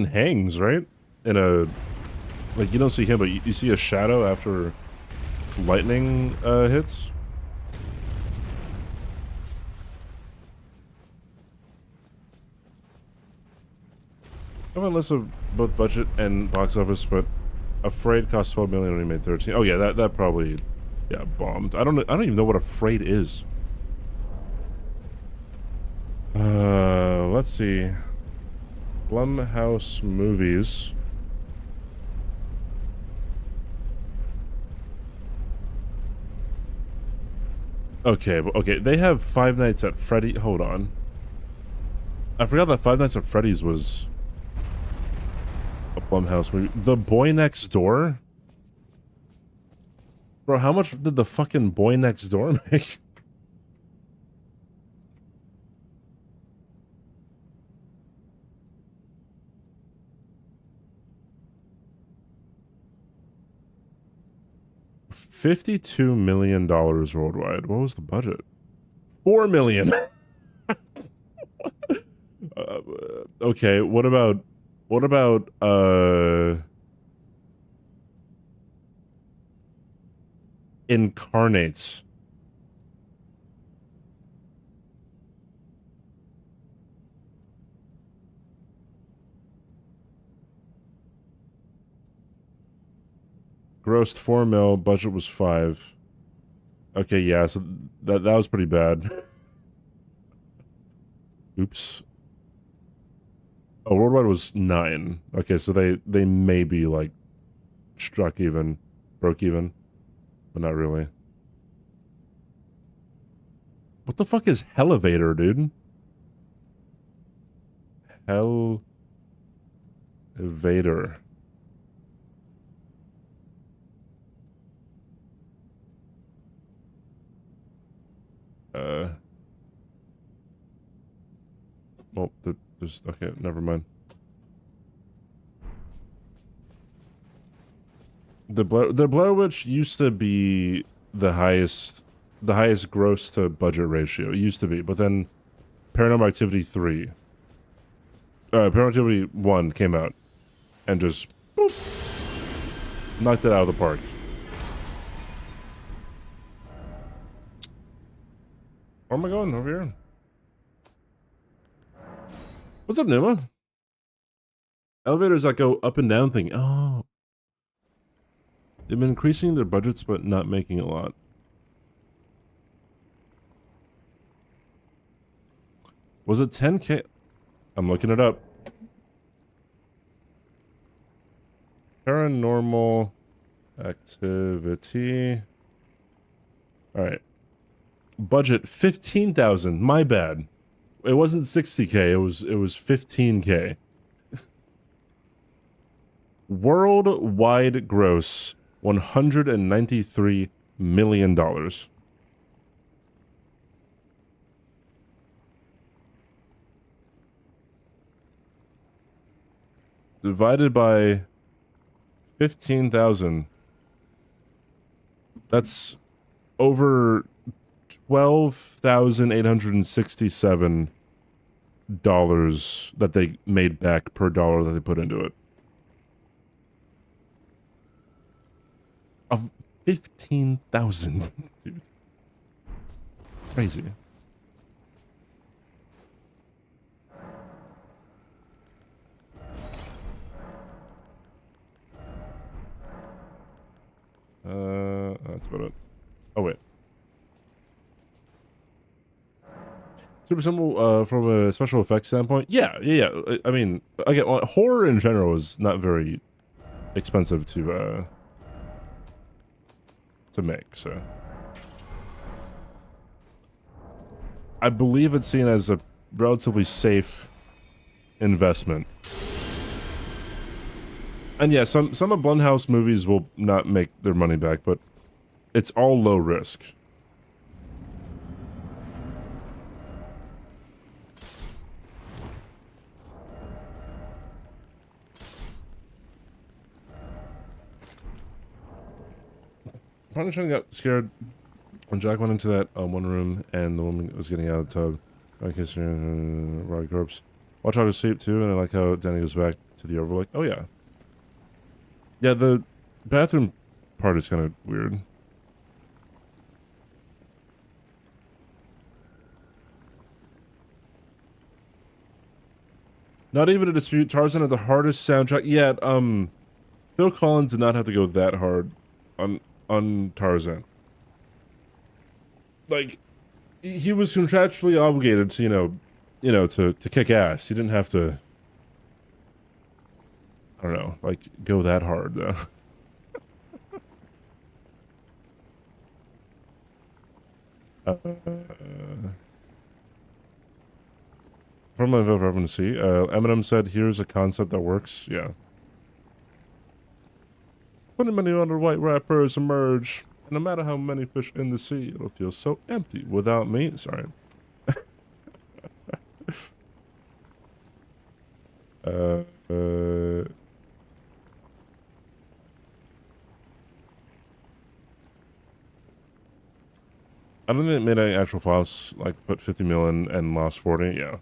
[SPEAKER 1] hangs, right? In a, like, you don't see him, but you see a shadow after lightning hits. I have a list of both budget and box office, but Afraid cost 12 million and only made 13. Oh yeah, that probably, yeah, bombed. I don't even know what Afraid is. Let's see. Blumhouse movies. Okay, okay. They have Five Nights at Freddy. Hold on. I forgot that Five Nights at Freddy's was a Blumhouse movie. The Boy Next Door? Bro, how much did the fucking Boy Next Door make? $52 million worldwide. What was the budget? $4 million. Okay, what about Incarnates? Grossed 4 mil, budget was 5. Okay, yeah, so that was pretty bad. Oops. Oh, worldwide was 9. Okay, so they may be like broke even, but not really. What the fuck is Elevator, dude? Elevator. Well, there's okay, never mind. The Blair Witch used to be the highest gross to budget ratio. It used to be, but then Paranormal Activity 3, Paranormal Activity 1 came out and just boop, knocked it out of the park. Where am I going? Over here. What's up, Numa? Elevators that go up and down thing. Oh. They've been increasing their budgets, but not making a lot. Was it 10K? I'm looking it up. Paranormal Activity. All right. Budget 15,000. My bad. It wasn't 60K. It was 15K. Worldwide gross $193 million. Divided by 15,000. That's over $12,867 that they made back per dollar that they put into it. Of 15,000, dude. Crazy. That's about it. Oh wait. Super simple from a special effects standpoint. Yeah. I mean, again, horror in general is not very expensive to make, so I believe it's seen as a relatively safe investment. And yeah, some of Blumhouse movies will not make their money back, but it's all low risk. Punisher got scared when Jack went into that one room and the woman was getting out of the tub. I guess Roddy corpse. Watch out to sleep too, and I like how Danny goes back to the overlook. Oh yeah. Yeah, the bathroom part is kind of weird. Not even a dispute. Tarzan had the hardest soundtrack. Yeah, Phil Collins did not have to go that hard on Tarzan. Like, he was contractually obligated to, you know, you know, to kick ass. He didn't have to, I don't know, like, go that hard, though. From my reference, Eminem said, "Here's a concept that works." Yeah. 20 many other white rappers emerge, and no matter how many fish in the sea, it'll feel so empty without me. Sorry. uh, I don't think it made any actual flops, like put 50 mil in and lost 40, yeah.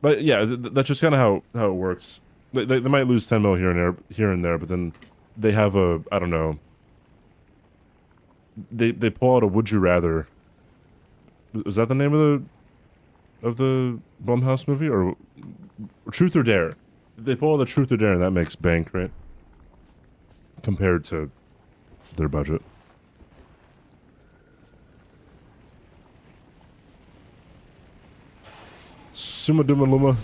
[SPEAKER 1] But yeah, that's just kind of how it works. They might lose 10 mil here and there, but then they have a, I don't know. They pull out a would you rather. Was that the name of the Blumhouse movie, or Truth or Dare? They pull out the Truth or Dare, and that makes bank, right? Compared to their budget. Suma Duma Luma.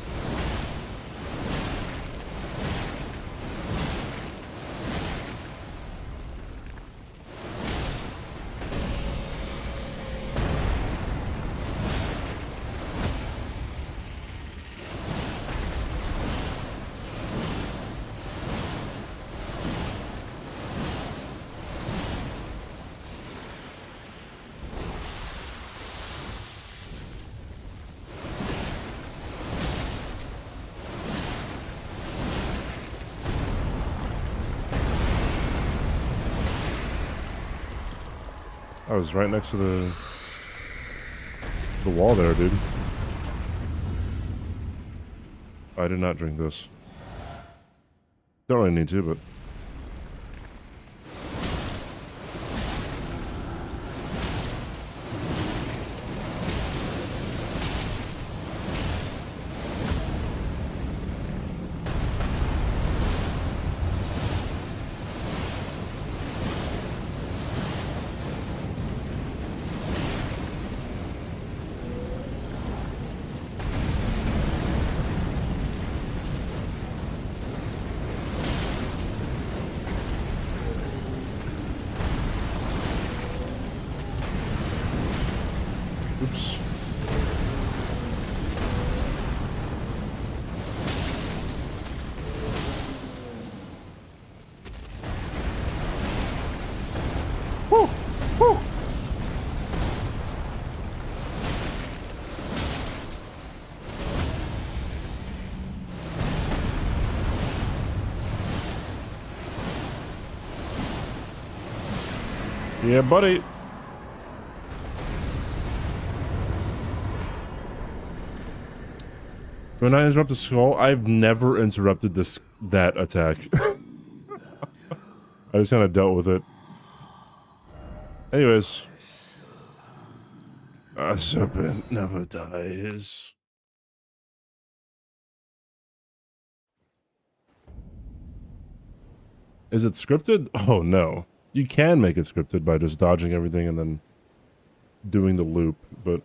[SPEAKER 1] I was right next to the wall there, dude. I did not drink this. Don't really need to, but... Oops. Woo! Woo! Yeah, buddy. When I interrupt the skull, I've never interrupted that attack. I just kind of dealt with it. Anyways. A serpent never dies. Is it scripted? Oh no. You can make it scripted by just dodging everything and then doing the loop, but...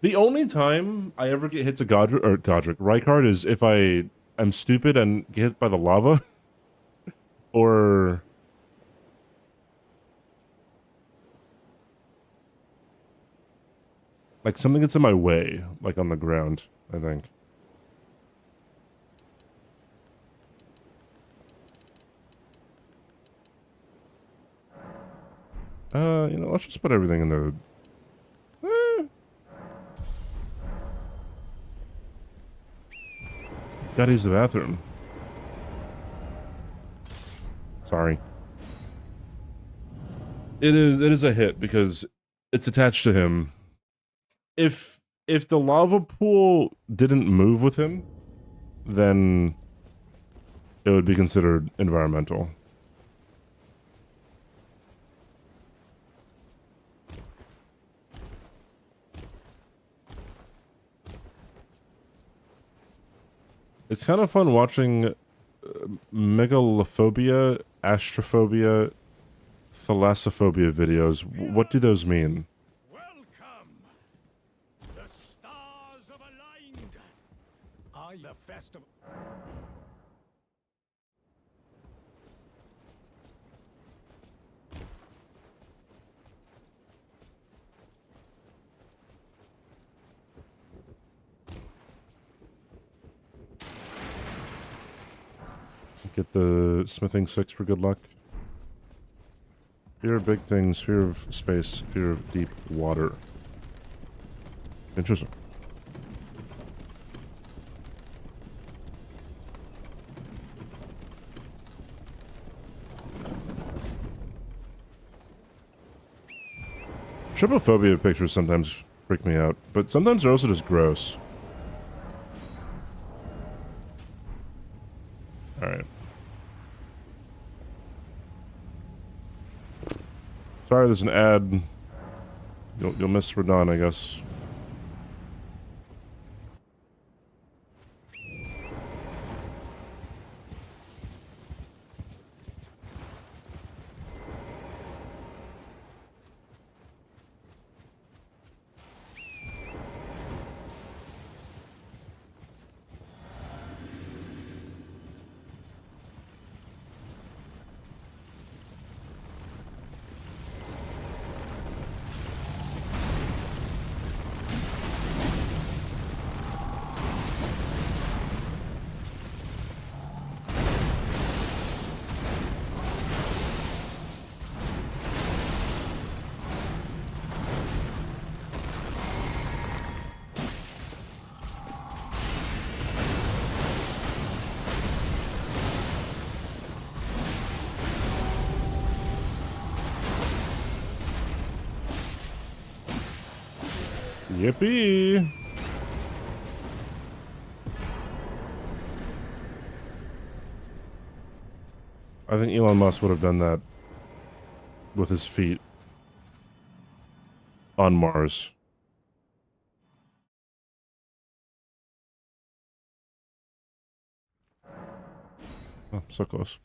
[SPEAKER 1] The only time I ever get hit to Rykard is if I am stupid and get hit by the lava. Or... like something gets in my way, like on the ground, I think. You know, let's just put everything in the... Gotta use the bathroom. Sorry. It is a hit because it's attached to him. If the lava pool didn't move with him, then it would be considered environmental. It's kind of fun watching megalophobia, astrophobia, Thalassophobia videos. What do those mean?
[SPEAKER 3] Welcome! The stars have aligned! I the festival.
[SPEAKER 1] Get the smithing 6 for good luck. Fear of big things, fear of space, fear of deep water. Interesting. Trypophobia pictures sometimes freak me out, but sometimes they're also just gross. Alright. Sorry, there's an ad. You'll miss Radon, I guess. Yippee! I think Elon Musk would have done that with his feet on Mars. Oh, so close.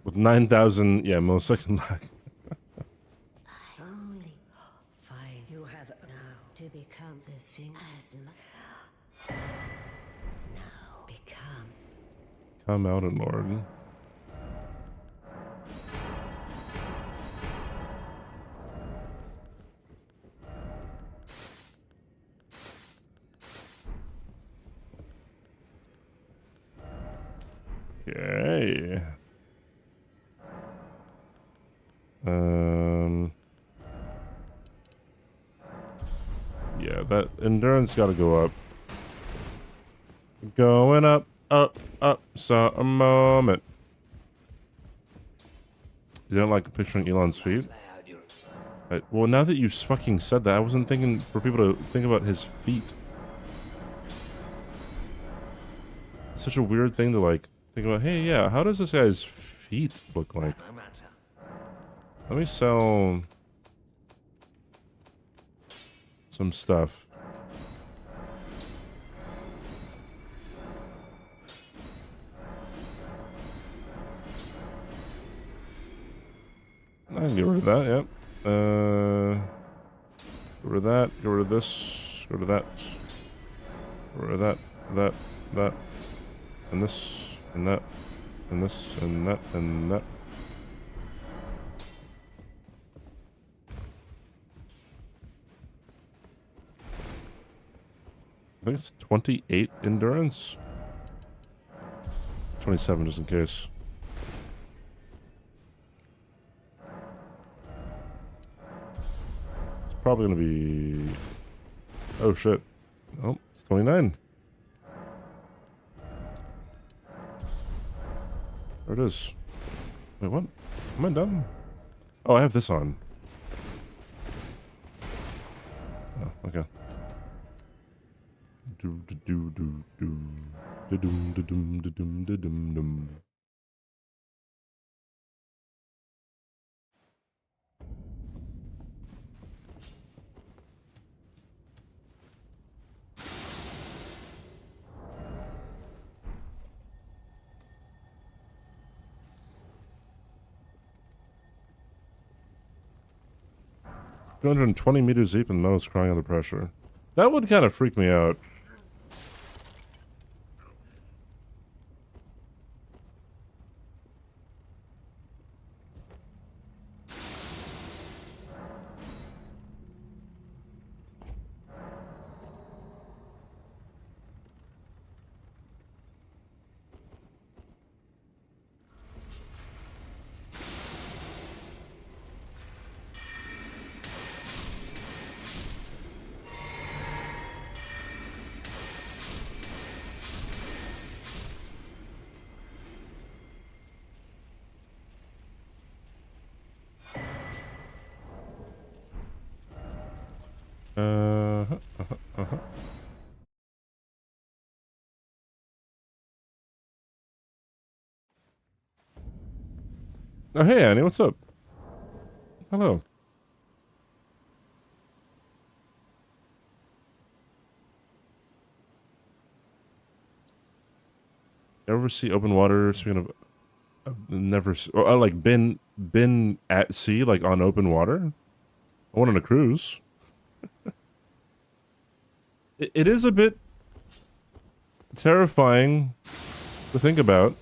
[SPEAKER 1] With 9,000, yeah, millisecond lag.
[SPEAKER 6] Only fine. You have now to become the thing as now become.
[SPEAKER 1] Come out and Lord. Okay. Yeah, that endurance gotta go up. Going up, up, up, so a moment. You don't like picturing Elon's feet? Well, now that you fucking said that, I wasn't thinking for people to think about his feet. It's such a weird thing to like think about. Hey, yeah, how does this guy's feet look like? Let me sell some stuff. I can get rid of that, yep. Get rid of that, get rid of this, get rid of that. Get rid of that, and this, and that, and this, and that, and that. I think it's 28 endurance. 27 just in case. It's probably gonna be... Oh shit. Oh, it's 29. There it is. Wait, what? Am I done? Oh, I have this on. Oh, okay. Do do do do do do dum do dum do dum do dum dum. 220 meters deep and the metal's crying under pressure. That would kind of freak me out. Oh, hey, Annie, what's up? Hello. Ever see open water? Speaking of, I've never, like been at sea, like on open water. I went on a cruise. It is a bit terrifying to think about.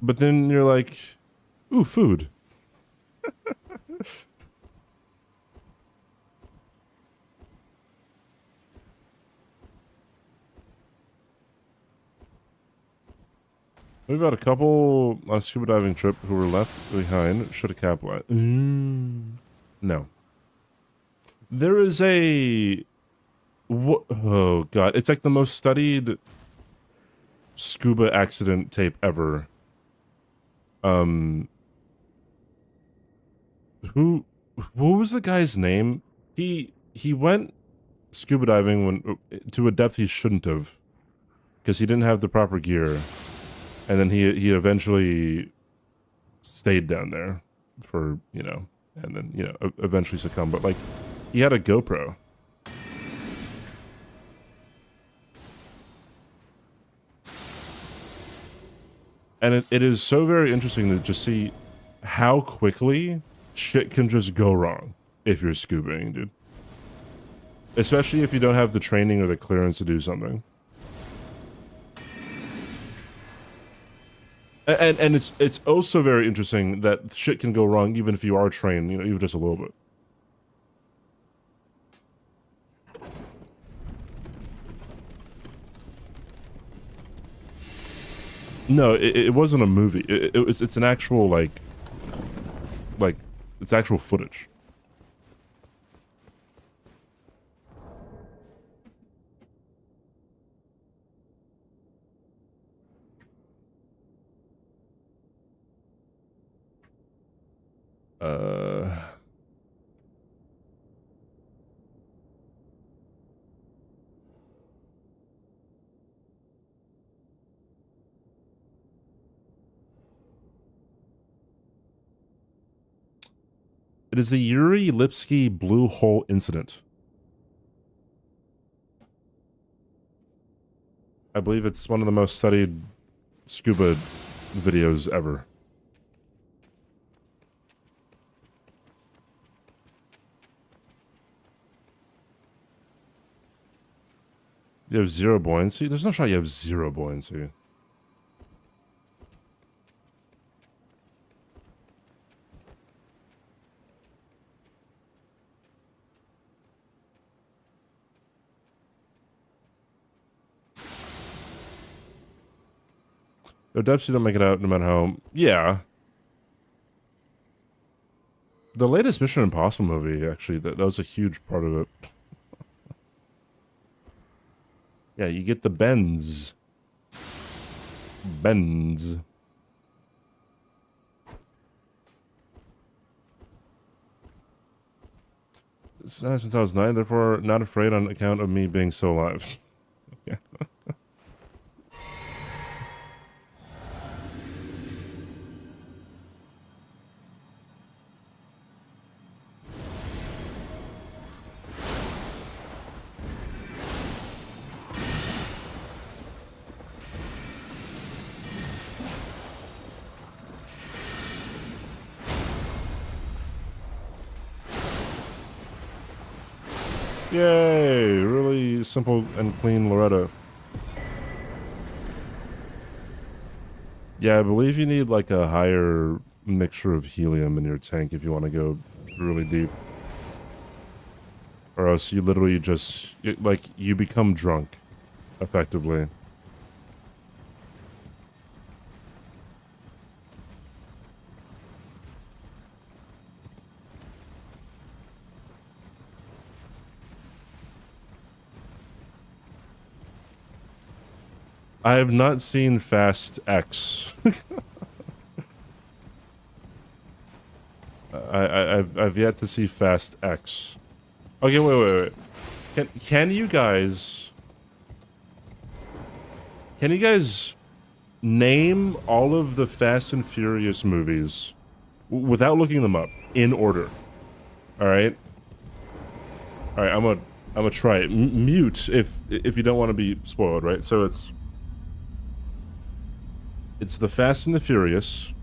[SPEAKER 1] But then you're like, ooh, food. We got a couple on a scuba diving trip who were left behind. Should have capitalized. No. There is a... Oh, God. It's like the most studied scuba accident tape ever. What was the guy's name? He went scuba diving when to a depth he shouldn't have, because he didn't have the proper gear, and then he eventually stayed down there for, you know, and then, you know, eventually succumbed. But like, he had a GoPro. And it is so very interesting to just see how quickly shit can just go wrong if you're scubaing, dude. Especially if you don't have the training or the clearance to do something. And it's also very interesting that shit can go wrong even if you are trained, you know, even just a little bit. No, it wasn't a movie. It's an actual, like, it's actual footage. It is the Yuri Lipsky Blue Hole Incident. I believe it's one of the most studied scuba videos ever. You have zero buoyancy? There's no shot you have zero buoyancy. Their depths you don't make it out no matter how... Yeah. The latest Mission Impossible movie, actually, that was a huge part of it. Yeah, you get the bends. Bends. It's nice since I was 9, therefore not afraid on account of me being so alive. Yeah. Yay! Really simple and clean Loretta. Yeah, I believe you need like a higher mixture of helium in your tank if you want to go really deep. Or else you literally just, like, you become drunk, effectively. I have not seen Fast X. I've yet to see Fast X. Okay, wait. Can you guys name all of the Fast and Furious movies without looking them up in order? All right. I'm gonna try it. Mute if you don't want to be spoiled, right? So it's the Fast and the Furious.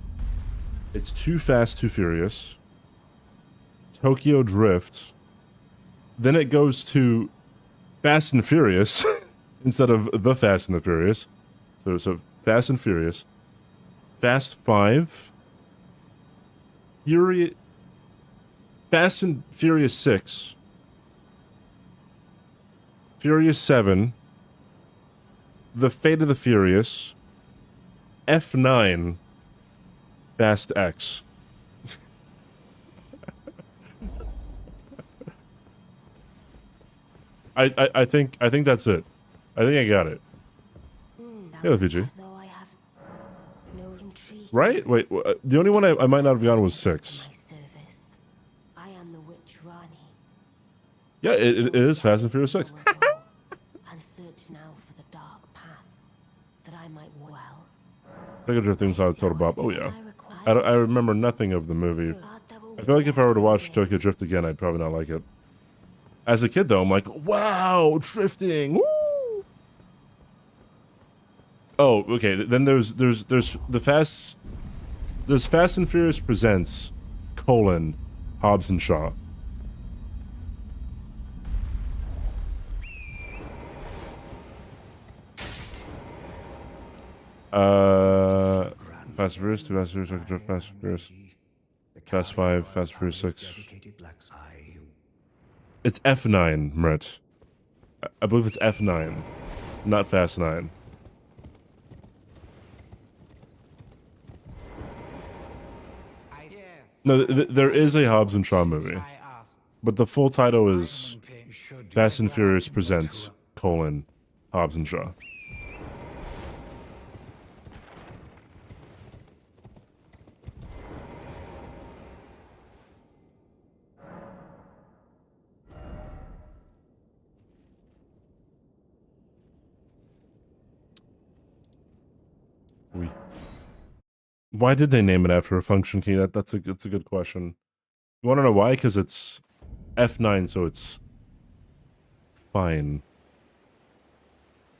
[SPEAKER 1] It's Too Fast, Too Furious. Tokyo Drift. Then it goes to Fast and Furious instead of The Fast and the Furious. So Fast and Furious. Fast 5. Fast and Furious 6. Furious 7. The Fate of the Furious. F9. Fast X. I think that's it. I think I got it. Yeah, PG. Right? Wait, the only one I might not have gotten was 6.
[SPEAKER 2] I am the witch Rani.
[SPEAKER 1] Yeah, it is Fast and Furious 6.
[SPEAKER 2] And search now for the dark path that I might well.
[SPEAKER 1] Tokyo Drift theme song, Total Bob. Oh yeah. I remember nothing of the movie. I feel like if I were to watch Tokyo Drift again, I'd probably not like it. As a kid, though, I'm like, wow, drifting, woo! Oh, okay. Then there's Fast and Furious Presents, Hobbs and Shaw. Fast and Furious, Fast and Furious, Tokyo Drift, Fast and Furious, Fast 5, Fast and Furious 6. It's F9, Mert. I believe it's F9, not Fast 9. No, there is a Hobbs and Shaw movie, but the full title is Fast and Furious Presents, Hobbs and Shaw. Why did they name it after a function key? That's a good question. You want to know why? Because it's F9, so it's fine.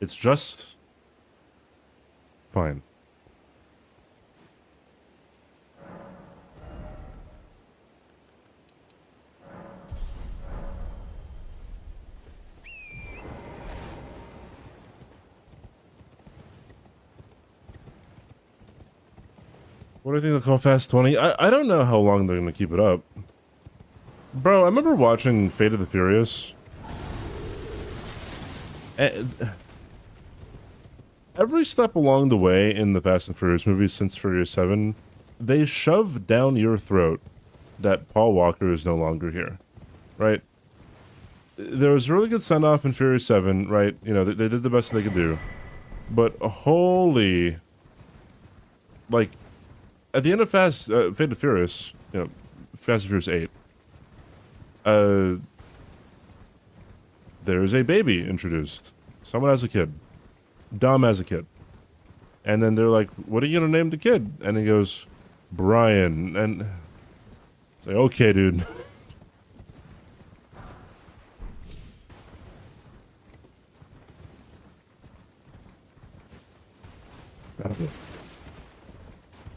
[SPEAKER 1] It's just fine. What do you think they'll call Fast 20? I don't know how long they're gonna keep it up. Bro, I remember watching Fate of the Furious. Every step along the way in the Fast and Furious movies since Furious 7, they shove down your throat that Paul Walker is no longer here. Right? There was a really good send-off in Furious 7, right? You know, they did the best they could do. But holy... Like... At the end of Fate of Furious, you know, Fast and Furious 8, there's a baby introduced. Someone has a kid. Dom has a kid. And then they're like, what are you gonna name the kid? And he goes, Brian. And it's like, okay, dude.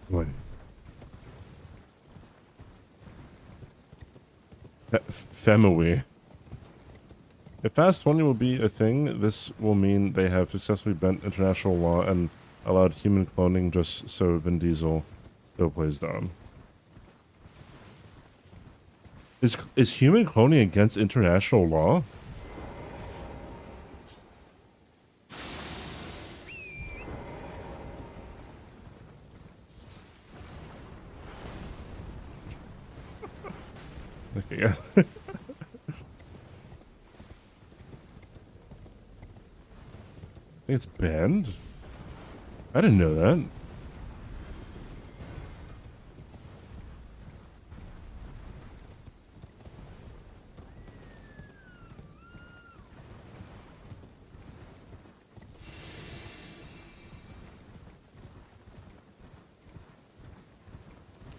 [SPEAKER 1] What? Family. If fast 20 will be a thing, this will mean they have successfully bent international law and allowed human cloning just so Vin Diesel still plays Dom. Is human cloning against international law? Okay, yeah. It's banned? I didn't know that.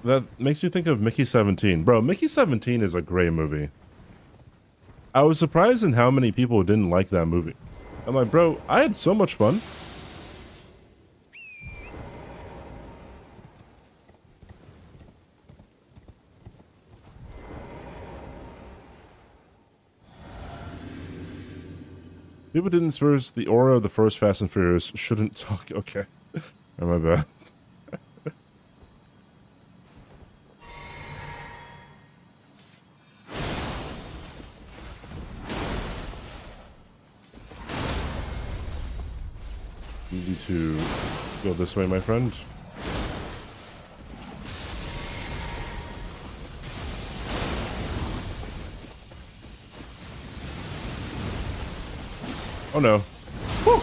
[SPEAKER 1] That makes you think of Mickey 17. Bro, Mickey 17 is a great movie. I was surprised in how many people didn't like that movie. I'm like, bro, I had so much fun. People didn't experience the aura of the first Fast and Furious. Shouldn't talk. Okay. Oh, my bad. Easy to go this way, my friend. Oh no. Woo!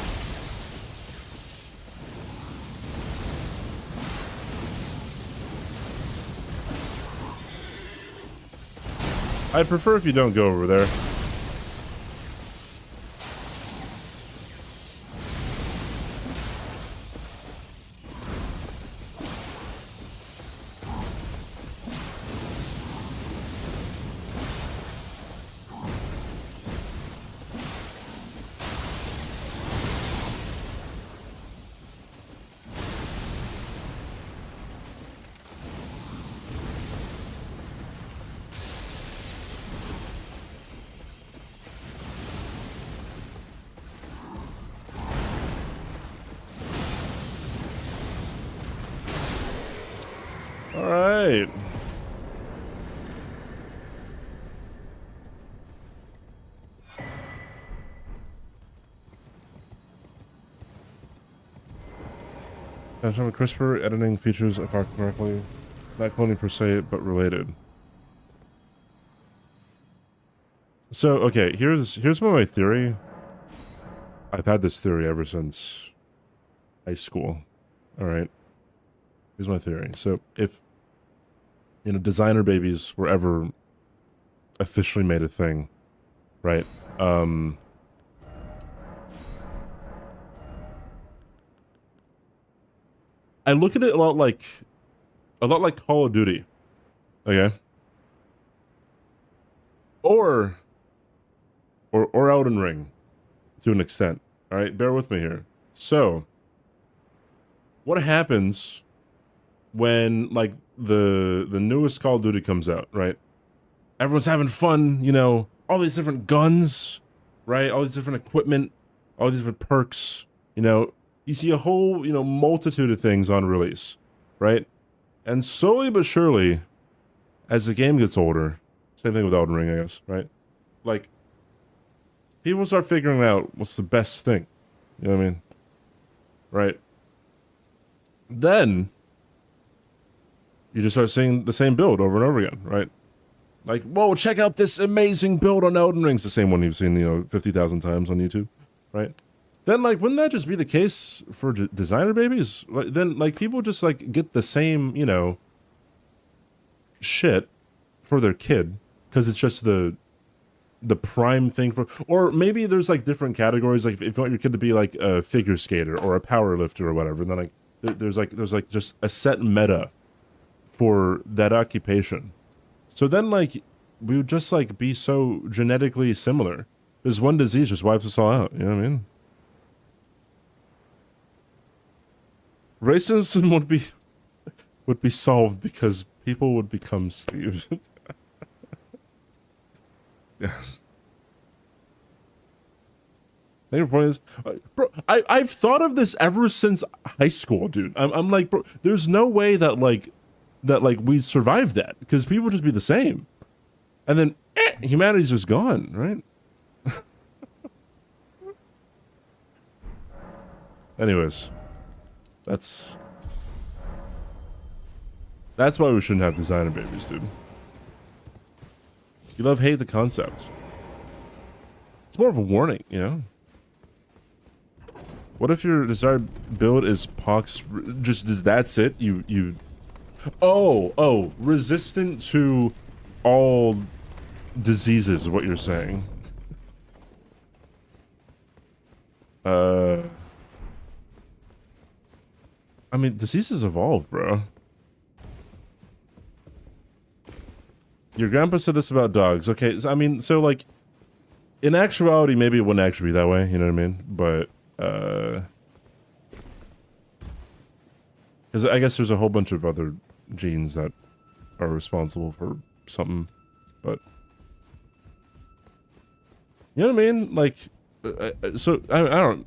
[SPEAKER 1] I'd prefer if you don't go over there. Alright. From CRISPR editing features, if I correctly, not cloning per se, but related. So, okay, here's my theory. I've had this theory ever since high school. Alright. Here's my theory. So, if, you know, designer babies were ever officially made a thing, right? I look at it a lot like Call of Duty, okay? Or Elden Ring, to an extent. All right, bear with me here. So, what happens when like the newest Call of Duty comes out, right? Everyone's having fun, you know, all these different guns, right? All these different equipment, all these different perks, you know. You see a whole, you know, multitude of things on release, right? And slowly but surely, as the game gets older, same thing with Elden Ring, I guess, right? Like, people start figuring out what's the best thing. You know what I mean? Right? Then, you just start seeing the same build over and over again, right? Like, whoa, check out this amazing build on Elden Ring. It's the same one you've seen, you know, 50,000 times on YouTube, right? Then, like, wouldn't that just be the case for designer babies? Then, like, people just, like, get the same, you know, shit for their kid, because it's just the prime thing for, or maybe there's, like, different categories, like, if you want your kid to be, like, a figure skater or a power lifter or whatever, then, like, there's just a set meta for that occupation. So then, like, we would just, like, be so genetically similar. There's one disease just wipes us all out, you know what I mean? Racism would be solved because people would become Steve. Yes. Thank you for pointing this. Bro, I've thought of this ever since high school, dude. I'm like, bro, there's no way that we survived that, because people would just be the same. And then humanity's just gone, right? Anyways, that's why we shouldn't have designer babies, dude. You love hate the concept. It's more of a warning, you know? What if your desired build is pox? Just that's it? Oh, resistant to all diseases is what you're saying. I mean, diseases evolve, bro. Your grandpa said this about dogs. Okay, so, I mean, so, like, in actuality, maybe it wouldn't actually be that way, you know what I mean? But, because I guess there's a whole bunch of other genes that are responsible for something, but... You know what I mean? Like, so, I don't...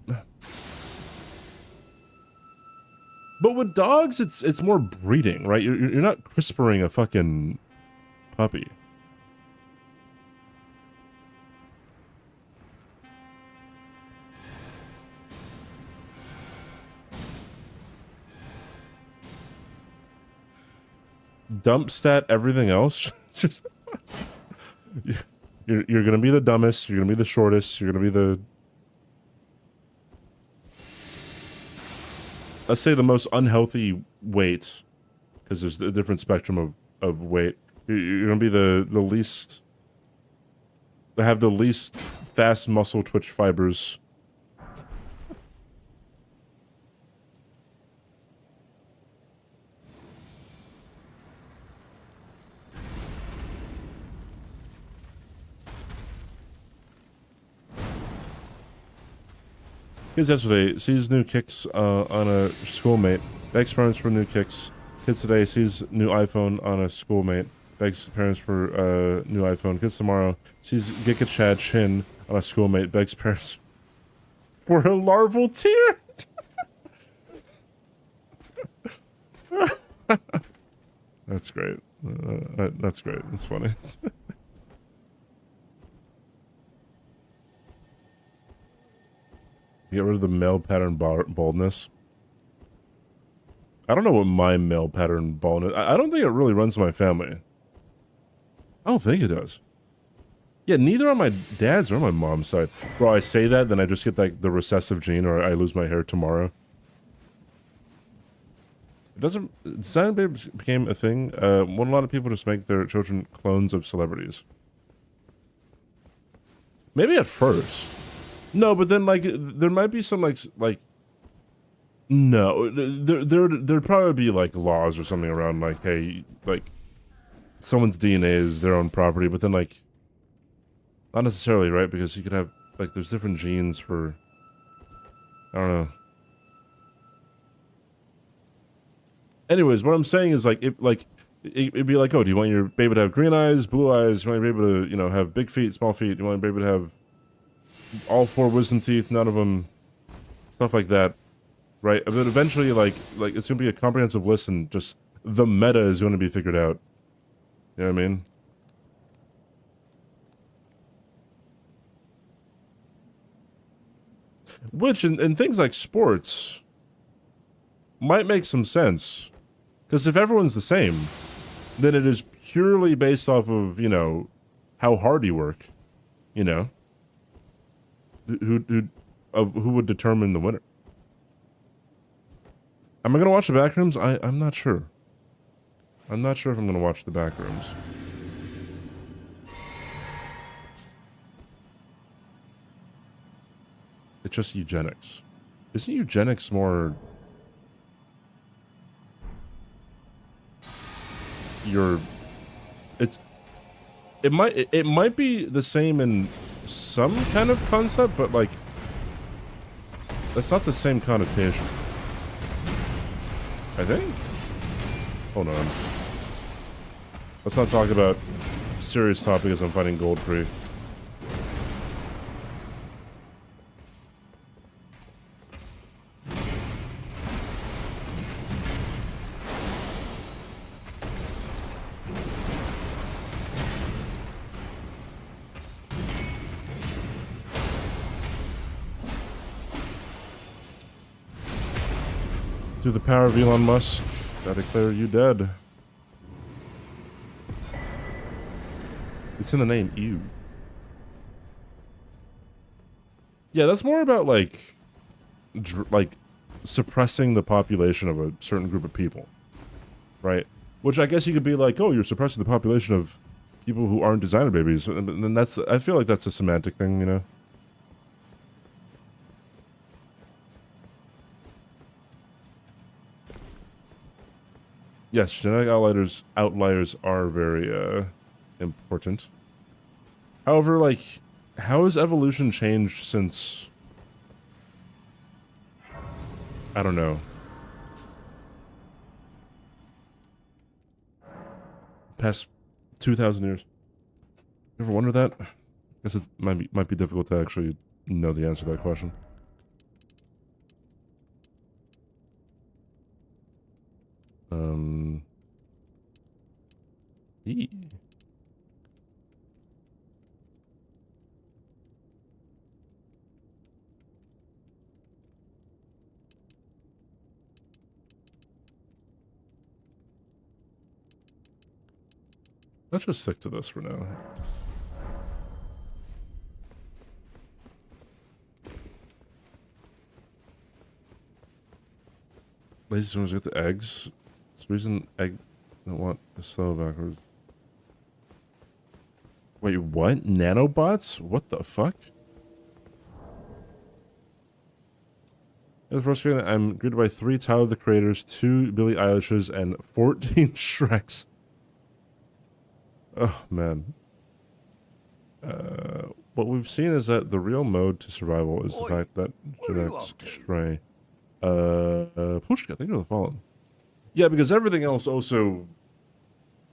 [SPEAKER 1] But with dogs, it's more breeding, right? You're not CRISPRing a fucking puppy. Dump stat everything else. Just you're gonna be the dumbest. You're gonna be the shortest. You're gonna be the, let's say, the most unhealthy weight, because there's a different spectrum of weight. You're gonna be the least, have the least fast muscle twitch fibers. Kids yesterday sees new kicks on a schoolmate. Begs parents for new kicks. Kids today sees new iPhone on a schoolmate. Begs parents for new iPhone. Kids tomorrow sees Giga Chad Chin on a schoolmate. Begs parents for a larval tear. That's great. That's great. That's funny. Get rid of the male pattern baldness. I don't know what my male pattern baldness... I don't think it really runs in my family. I don't think it does. Yeah, neither on my dad's or my mom's side. Bro, I say that, then I just get like the recessive gene, or I lose my hair tomorrow. It doesn't... Design babes became a thing when a lot of people just make their children clones of celebrities. Maybe at first. No, but then, like, there might be some, like, no, there'd probably be, like, laws or something around, like, hey, like, someone's DNA is their own property, but then, like, not necessarily, right? Because you could have, like, there's different genes for, I don't know. Anyways, what I'm saying is, like, it'd be like, oh, do you want your baby to have green eyes, blue eyes? Do you want your baby to, you know, have big feet, small feet? Do you want your baby to have all 4 wisdom teeth, none of them, stuff like that, right? But eventually, like it's gonna be a comprehensive list, and just the meta is gonna be figured out. You know what I mean? Which, in things like sports, might make some sense. Because if everyone's the same, then it is purely based off of, you know, how hard you work, you know? Who would determine the winner? Am I gonna watch the Backrooms? I'm not sure. I'm not sure if I'm gonna watch the Backrooms. It's just eugenics. Isn't eugenics more... It might be the same in some kind of concept, but like that's not the same connotation, I think. Hold on. Let's not talk about serious topic as I'm finding gold free. To the power of Elon Musk, I declare you dead. It's in the name, ew. Yeah, that's more about like suppressing the population of a certain group of people, right? Which I guess you could be like, oh, you're suppressing the population of people who aren't designer babies, and then that's, I feel like that's a semantic thing, you know? Yes, genetic outliers are very important. However, like, how has evolution changed since, I don't know, past 2,000 years? You ever wonder that? I guess it might be difficult to actually know the answer to that question. E. Let's just stick to this for now. Lazy swimmers get the eggs. It's the reason egg don't want to slow backwards. Wait, what? Nanobots? What the fuck? It's frustrating. I'm greeted by 3 Tyler the Creators, 2 Billie Eilishes, and 14 Shreks. Oh, man. What we've seen is that the real mode to survival is the fact that genetics stray. Pushka, thank you for the follow. Yeah, because everything else also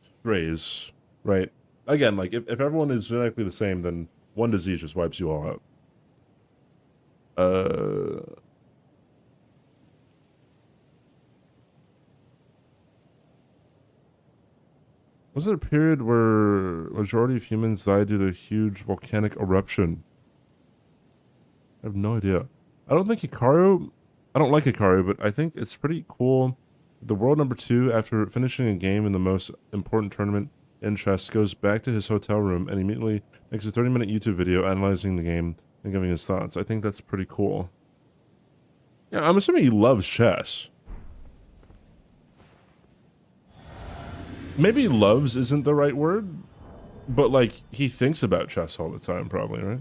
[SPEAKER 1] strays, right? Again, like, if everyone is genetically the same, then one disease just wipes you all out. Was there a period where majority of humans died due to a huge volcanic eruption? I have no idea. I don't like Hikaru, but I think it's pretty cool. The world number 2, after finishing a game in the most important tournament in chess, goes back to his hotel room and immediately makes a 30-minute YouTube video analyzing the game and giving his thoughts. I think that's pretty cool. Yeah, I'm assuming he loves chess. Maybe loves isn't the right word, but like, he thinks about chess all the time, probably, right?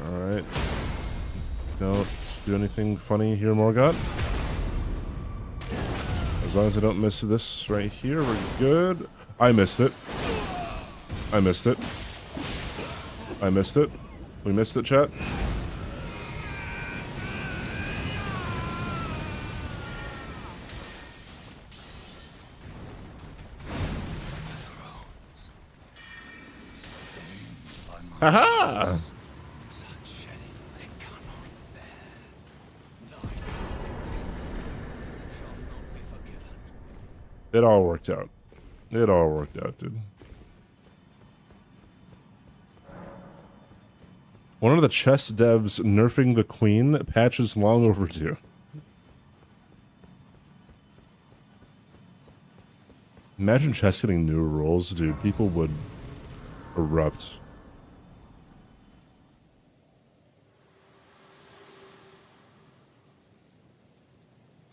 [SPEAKER 1] Alright. Don't do anything funny here, Morgott. As long as I don't miss this right here, we're good. I missed it. I missed it. I missed it. We missed it, chat. Haha! It all worked out. It all worked out, dude. One of the chess devs nerfing the queen patch is long overdue. Imagine chess getting new rules, dude. People would erupt.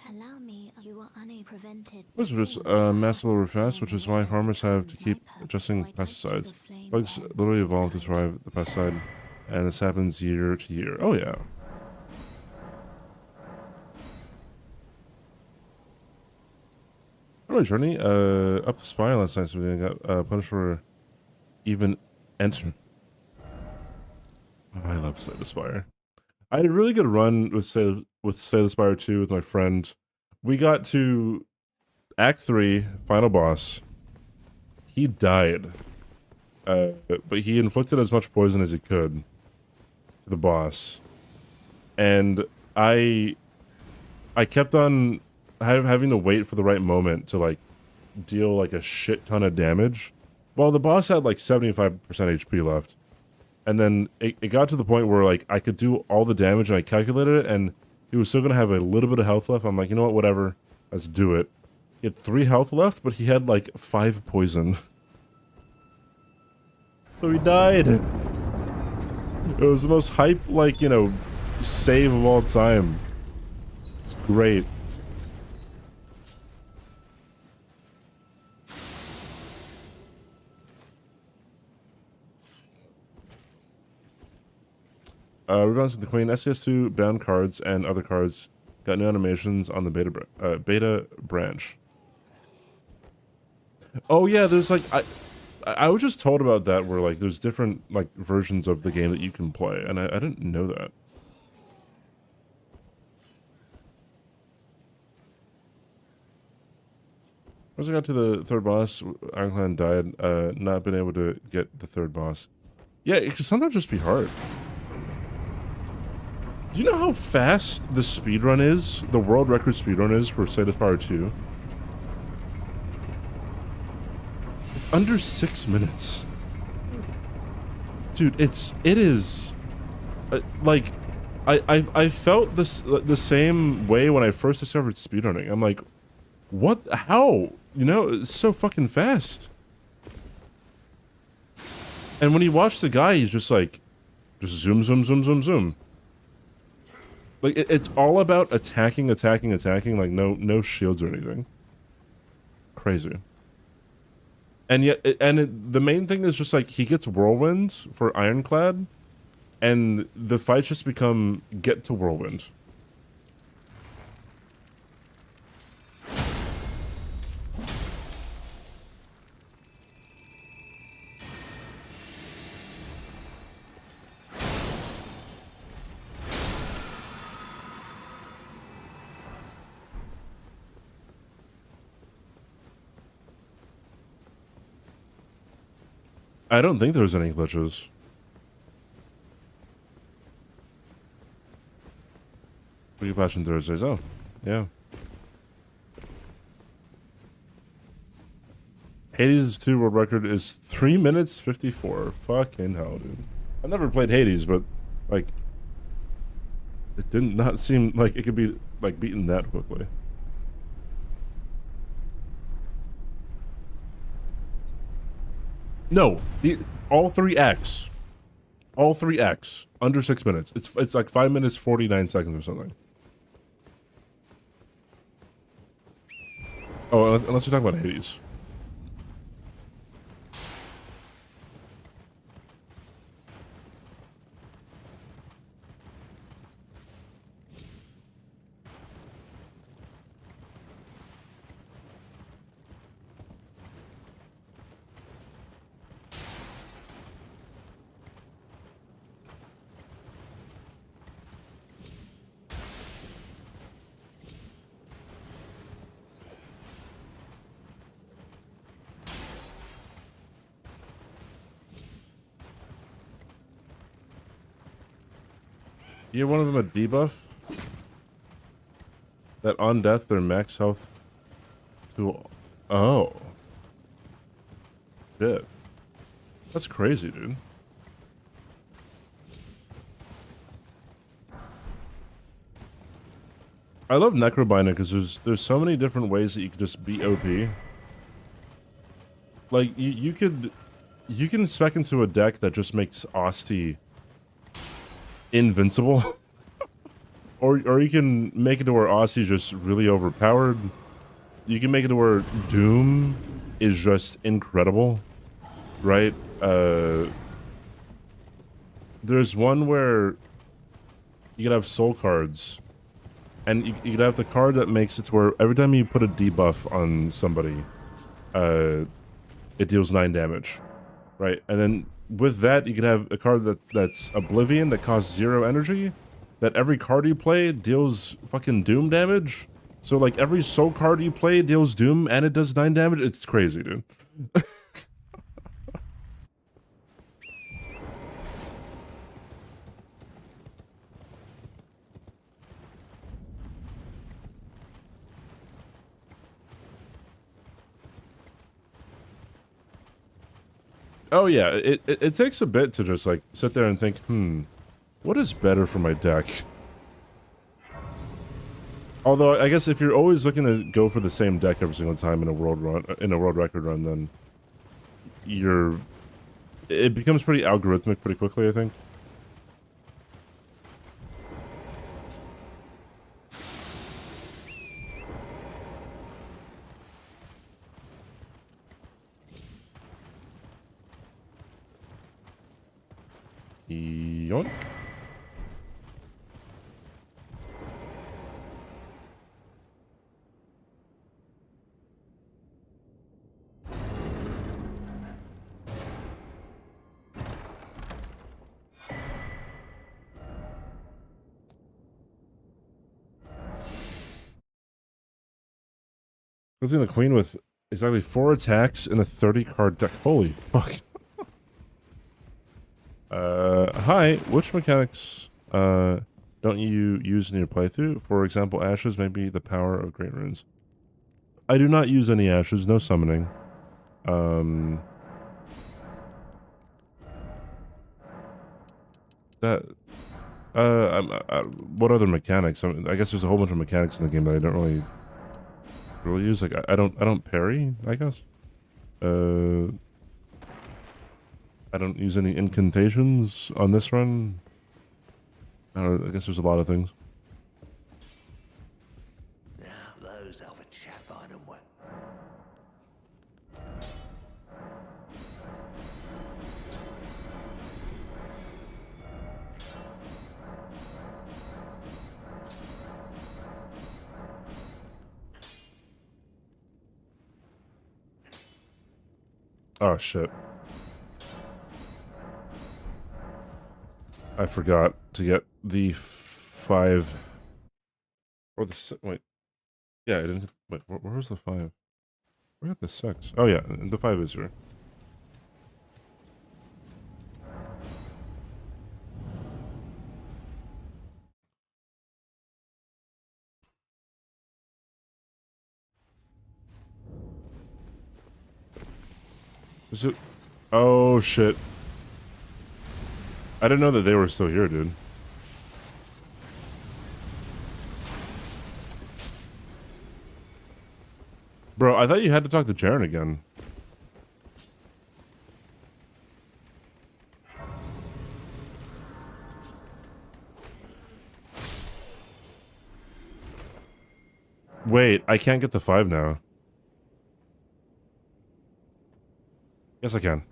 [SPEAKER 2] Allow me, you are unprevented.
[SPEAKER 1] This was massive overfast, which is why farmers have to keep adjusting pesticides. Bugs literally evolve to survive the pesticide. And this happens year to year. Oh, yeah. Alright, Journey. Up the spire last night, so we got punished for even enter. Oh, I love Slay the Spire. I had a really good run with Slay the Spire 2 with my friend. We got to Act 3, final boss. He died. But he inflicted as much poison as he could to the boss, and I kept on having to wait for the right moment to like deal like a shit ton of damage. Well, the boss had like 75% HP left. And then it got to the point where like I could do all the damage and I calculated it and he was still gonna have a little bit of health left. I'm like, you know what, whatever. Let's do it. He had 3 health left, but he had like 5 poison. So he died. It was the most hype, like, you know, save of all time. It's great. Rebalancing the Queen, SCS2 bound cards and other cards got new animations on the beta branch. Oh yeah, there's like I was just told about that where like there's different like versions of the game that you can play, and I didn't know that. Once I got to the 3rd boss, Ironclad died, not been able to get the 3rd boss. Yeah, it can sometimes just be hard. Do you know how fast the speedrun is? The world record speedrun is for Sadist Power 2? It's under 6 minutes. Dude, it is like I felt the same way when I first discovered speedrunning. I'm like, what? How? You know, it's so fucking fast. And when you watch the guy, he's just like, just zoom, zoom, zoom, zoom, zoom. Like it's all about attacking, attacking, attacking. Like no shields or anything. Crazy. And yet, the main thing is just like he gets whirlwind for Ironclad, and the fights just become get to whirlwind. I don't think there was any glitches. We can patch on Thursdays. Oh, yeah. Hades 2 world record is 3 minutes 54. Fucking hell, dude. I've never played Hades, but like, it did not seem like it could be like beaten that quickly. No, all 3x. All 3x. Under 6 minutes. It's like 5 minutes 49 seconds or something. Oh, unless you're talking about Hades. You give one of them a debuff that on death their max health to... Oh. Shit. That's crazy, dude. I love Necrobinding because there's so many different ways that you could just be OP. Like, you can spec into a deck that just makes Asti invincible. or you can make it to where Aussie's just really overpowered. You can make it to where Doom is just incredible, right? There's one where you could have soul cards, and you could have the card that makes it to where every time you put a debuff on somebody, it deals 9 damage, right? And then with that, you could have a card that's Oblivion that costs 0 energy, that every card you play deals fucking Doom damage. So like every soul card you play deals Doom and it does 9 damage. It's crazy, dude. Oh yeah, it takes a bit to just like sit there and think, what is better for my deck? Although I guess if you're always looking to go for the same deck every single time in a world record run, then it becomes pretty algorithmic pretty quickly, I think. Yoink. Losing the queen with exactly 4 attacks in a 30-card deck. Holy fuck. Hi. Which mechanics don't you use in your playthrough? For example, ashes, maybe the power of great runes. I do not use any ashes, no summoning. What other mechanics? I guess there's a whole bunch of mechanics in the game that I don't really use. Like I don't parry, I guess. I don't use any incantations on this run. I guess there's a lot of things.
[SPEAKER 4] Now, those other chap find them well.
[SPEAKER 1] Oh shit. I forgot to get the 5 or the wait. Yeah, I didn't. Wait, where was the 5? Where got the 6? Oh yeah, the 5 is here. Is it? Oh shit. I didn't know that they were still here, dude. Bro, I thought you had to talk to Jaren again. Wait, I can't get the 5 now. Yes, I can.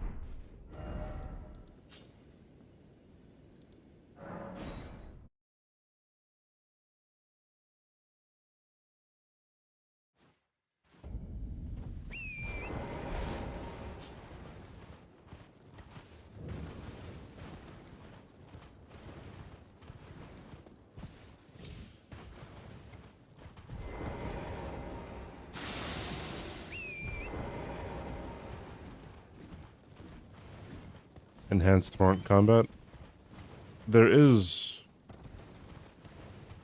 [SPEAKER 1] Enhanced torrent combat. There is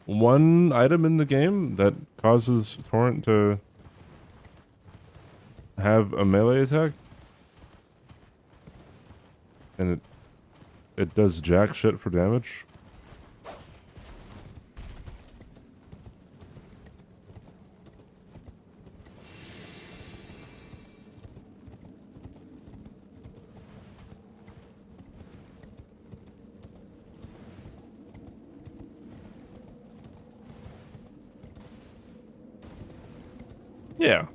[SPEAKER 1] one item in the game that causes torrent to have a melee attack, and it does jack shit for damage. Yeah.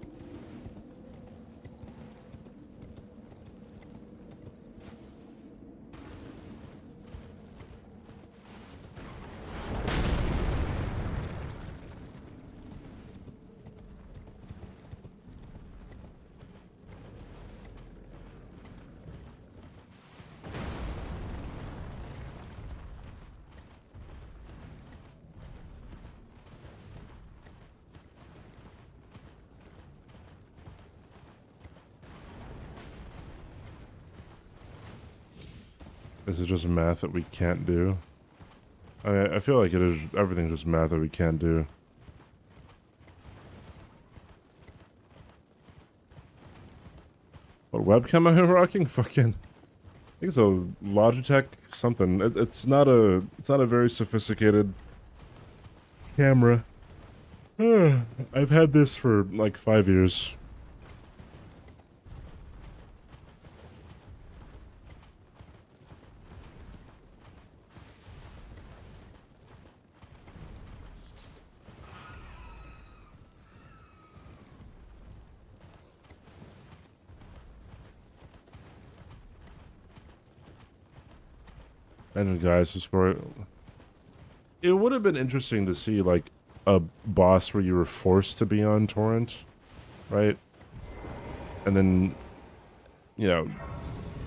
[SPEAKER 1] Is it just math that we can't do? I feel like it is everything just math that we can't do. What webcam am I rocking? Fucking think it's a Logitech something. It's not a very sophisticated camera. I've had this for like 5 years. Imagine guys who score. It would have been interesting to see like a boss where you were forced to be on torrent, right? And then, you know,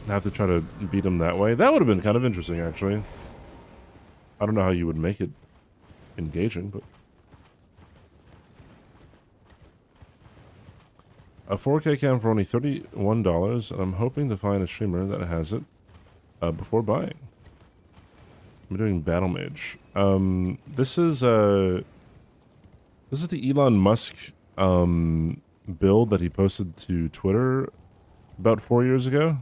[SPEAKER 1] have to try to beat him that way. That would have been kind of interesting, actually. I don't know how you would make it engaging, but a 4K cam for only $31, and I'm hoping to find a streamer that has it before buying. I'm doing Battle Mage. This is the Elon Musk build that he posted to Twitter about 4 years ago.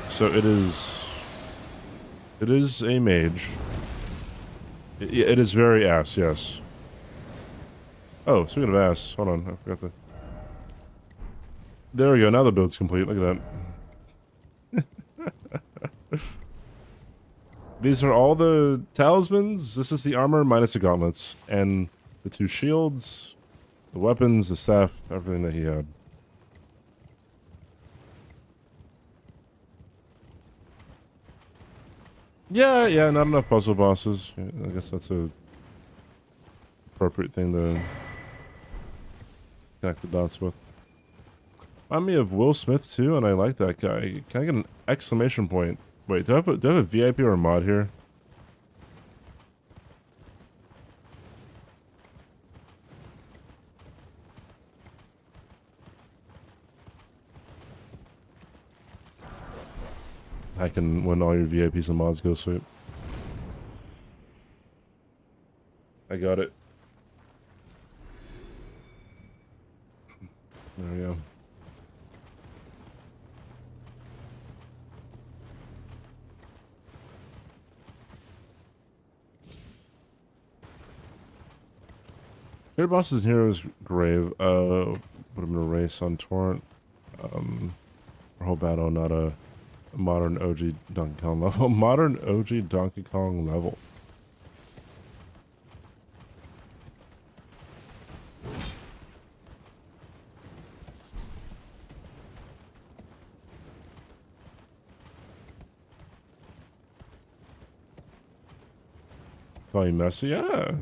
[SPEAKER 1] So it is a mage. It is very ass, yes. Oh, speaking of ass, hold on, I forgot the. There we go. Now the build's complete. Look at that. These are all the talismans. This is the armor minus the gauntlets. And the 2 shields, the weapons, the staff, everything that he had. Yeah, not enough puzzle bosses. I guess that's a appropriate thing to connect the dots with. Remind me of Will Smith too, and I like that guy. Can I get an exclamation point? Wait, do I have a VIP or a mod here? I can, when all your VIPs and mods go sleep. I got it. There we go. Favorite bosses in Hero's Grave. Would have been a race on Torrent. Our whole battle, not a modern OG Donkey Kong level. Modern OG Donkey Kong level. Probably messy, yeah.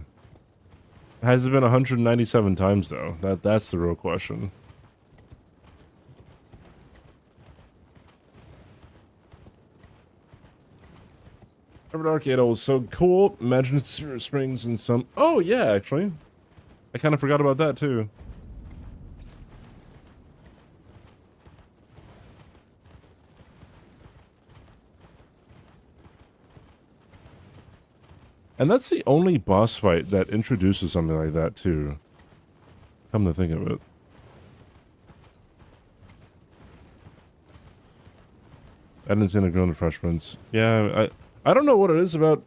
[SPEAKER 1] Has it been 197 times though? That's the real question. Everett Arcade was so cool. Imagine Spirit Springs and some. Oh yeah, actually, I kind of forgot about that too. And that's the only boss fight that introduces something like that too. Come to think of it. Eden's gonna grow into Fresh Prince. Yeah, I don't know what it is about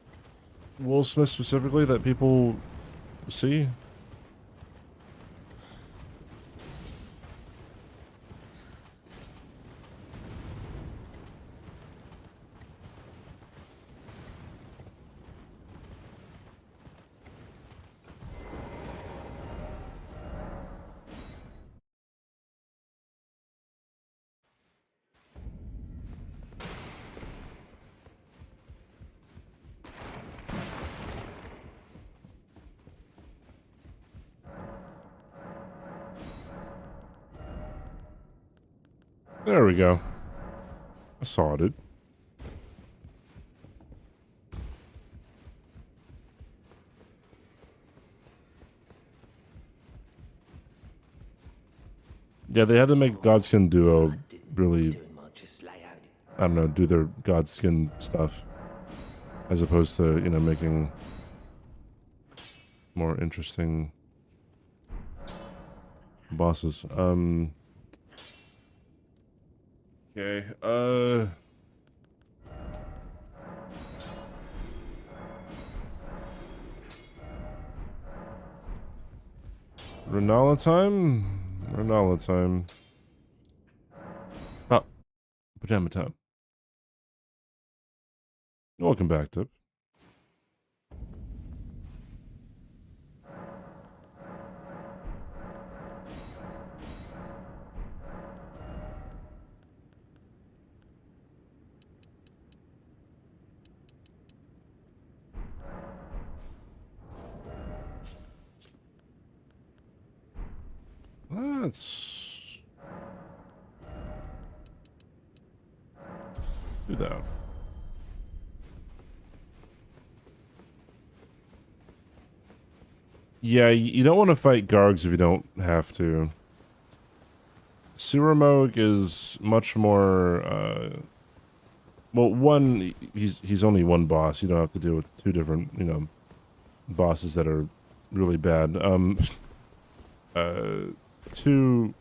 [SPEAKER 1] Will Smith specifically that people see. There we go. I saw it. Yeah, they had to make Godskin Duo really, I don't know, do their Godskin stuff. As opposed to, you know, making more interesting bosses. Okay, Renala time? Renala time. Oh, pajama time. Welcome back, Tip. Let's do that. Yeah, you don't want to fight Gargs if you don't have to. Suramog is much more, well, one, he's only one boss. You don't have to deal with two different, you know, bosses that are really bad. Two,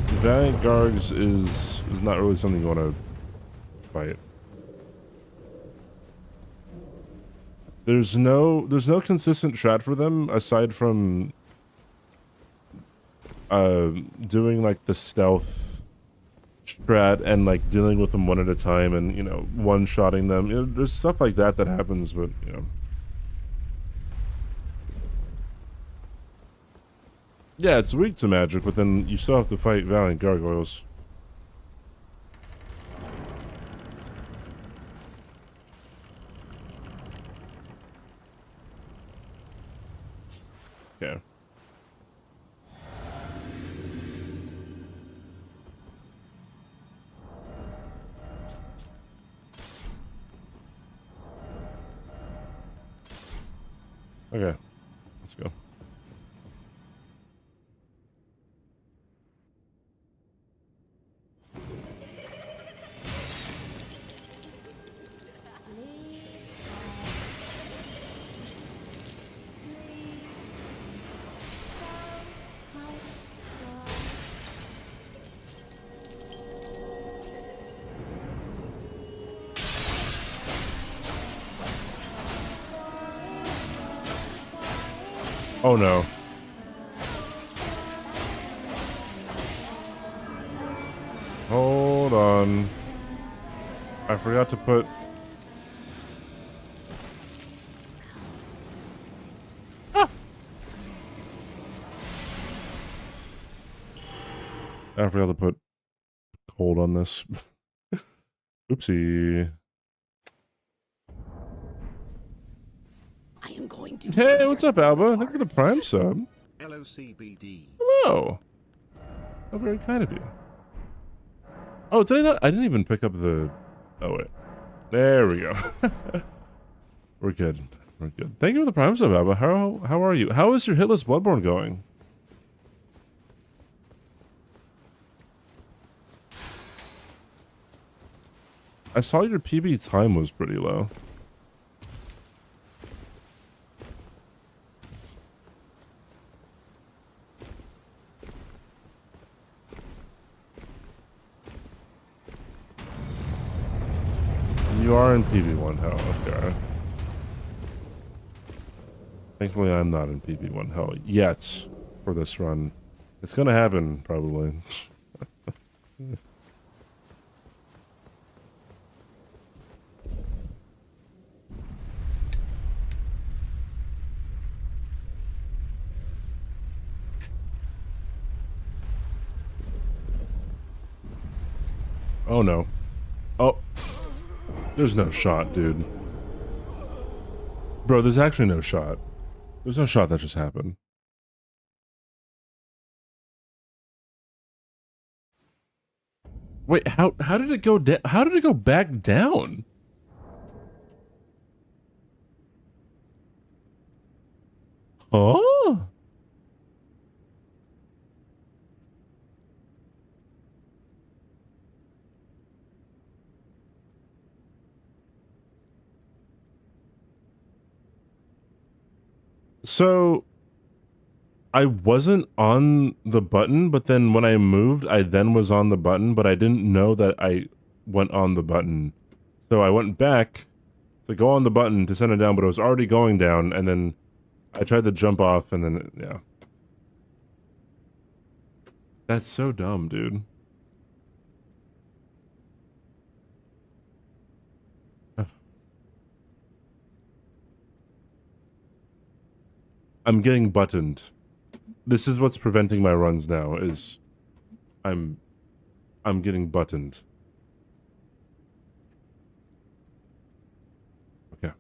[SPEAKER 1] Valiant Gargs is not really something you want to fight. There's no consistent strat for them aside from doing like the stealth strat and like dealing with them one at a time and, you know, one-shotting them. You know, there's stuff like that that happens, but, you know. Yeah, it's weak to magic, but then you still have to fight Valiant Gargoyles. Okay. Okay, let's go. Oh no. Hold on. I forgot to put... Ah! I forgot to put hold on this. Oopsie.
[SPEAKER 4] I am going to.
[SPEAKER 1] Hey, what's up, Alba? Look at the Prime sub.
[SPEAKER 9] LOCBD.
[SPEAKER 1] Hello. How very kind of you. Oh, did I not? I didn't even pick up the... Oh, wait. There we go. We're good. We're good. Thank you for the Prime sub, Alba. How are you? How is your hitless Bloodborne going? I saw your PB time was pretty low. You are in PB1 hell, okay. Thankfully, I'm not in PB1 hell yet for this run. It's gonna happen, probably. Oh no. Oh. There's no shot, dude. Bro, there's actually no shot. There's no shot that just happened. Wait, how did it go down? How did it go back down? Huh? So I wasn't on the button, but then when I moved, I then was on the button, but I didn't know that I went on the button. So I went back to go on the button to send it down, but it was already going down, and then I tried to jump off, and then, yeah. That's so dumb, dude. I'm getting buttoned. This is what's preventing my runs now, is I'm getting buttoned. Okay.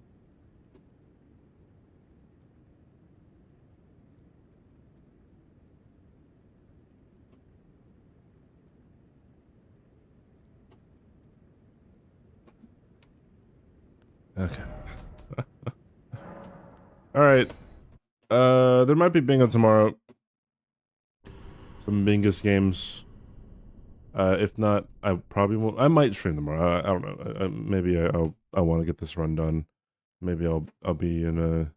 [SPEAKER 1] Okay. Alright. There might be bingo tomorrow. Some Bingus games. If not, I probably won't. I might stream tomorrow. I don't know. Maybe I want to get this run done. Maybe I'll be in a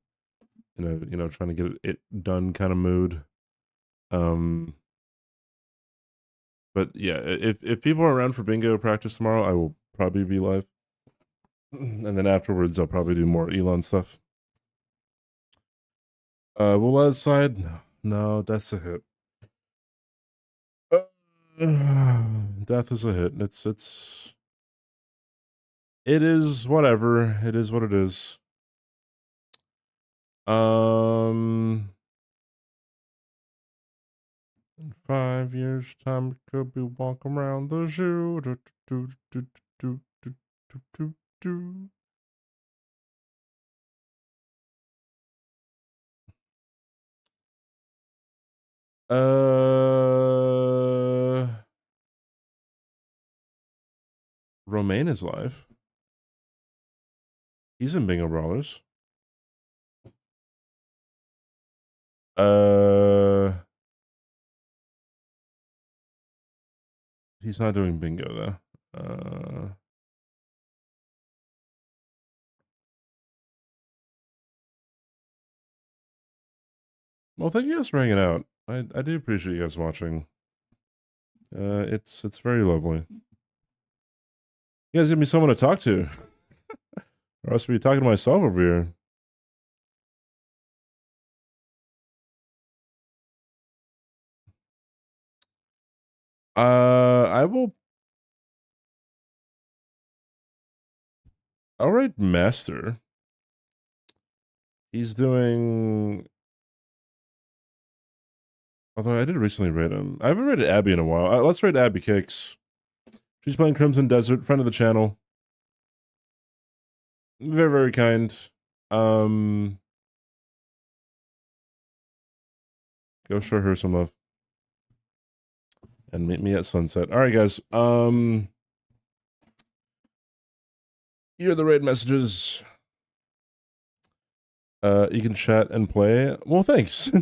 [SPEAKER 1] you know, trying to get it done kind of mood. But yeah, if people are around for bingo practice tomorrow, I will probably be live. And then afterwards, I'll probably do more Elon stuff. Will that slide? No, that's a hit. Death is a hit. It is whatever. It is what it is. In 5 years' time, it could be walking around the zoo. Romaine is live. He's in Bingo Brawlers. He's not doing bingo though. Well, thank you guys for hanging out. I do appreciate you guys watching. It's very lovely. You guys give me someone to talk to. Or else I'll be talking to myself over here. I'll rate Master. He's doing... Although I did recently rate him. I haven't rated Abby in a while. Let's rate Abby Cakes. She's playing Crimson Desert, friend of the channel. Very, very kind. Go show her some love. And meet me at sunset. Alright, guys. Here are the raid messages. You can chat and play. Well, thanks.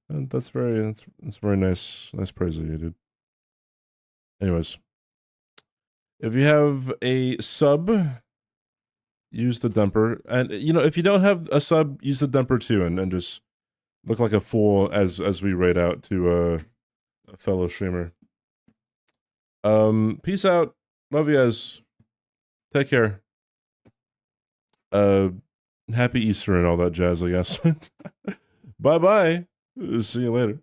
[SPEAKER 1] that's very nice. Nice praise of you, dude. Anyways. If you have a sub, use the dumper. And, you know, if you don't have a sub, use the dumper too, and just look like a fool as we raid out to a fellow streamer. Peace out. Love you guys. Take care. Happy Easter and all that jazz, I guess. Bye-bye. See you later.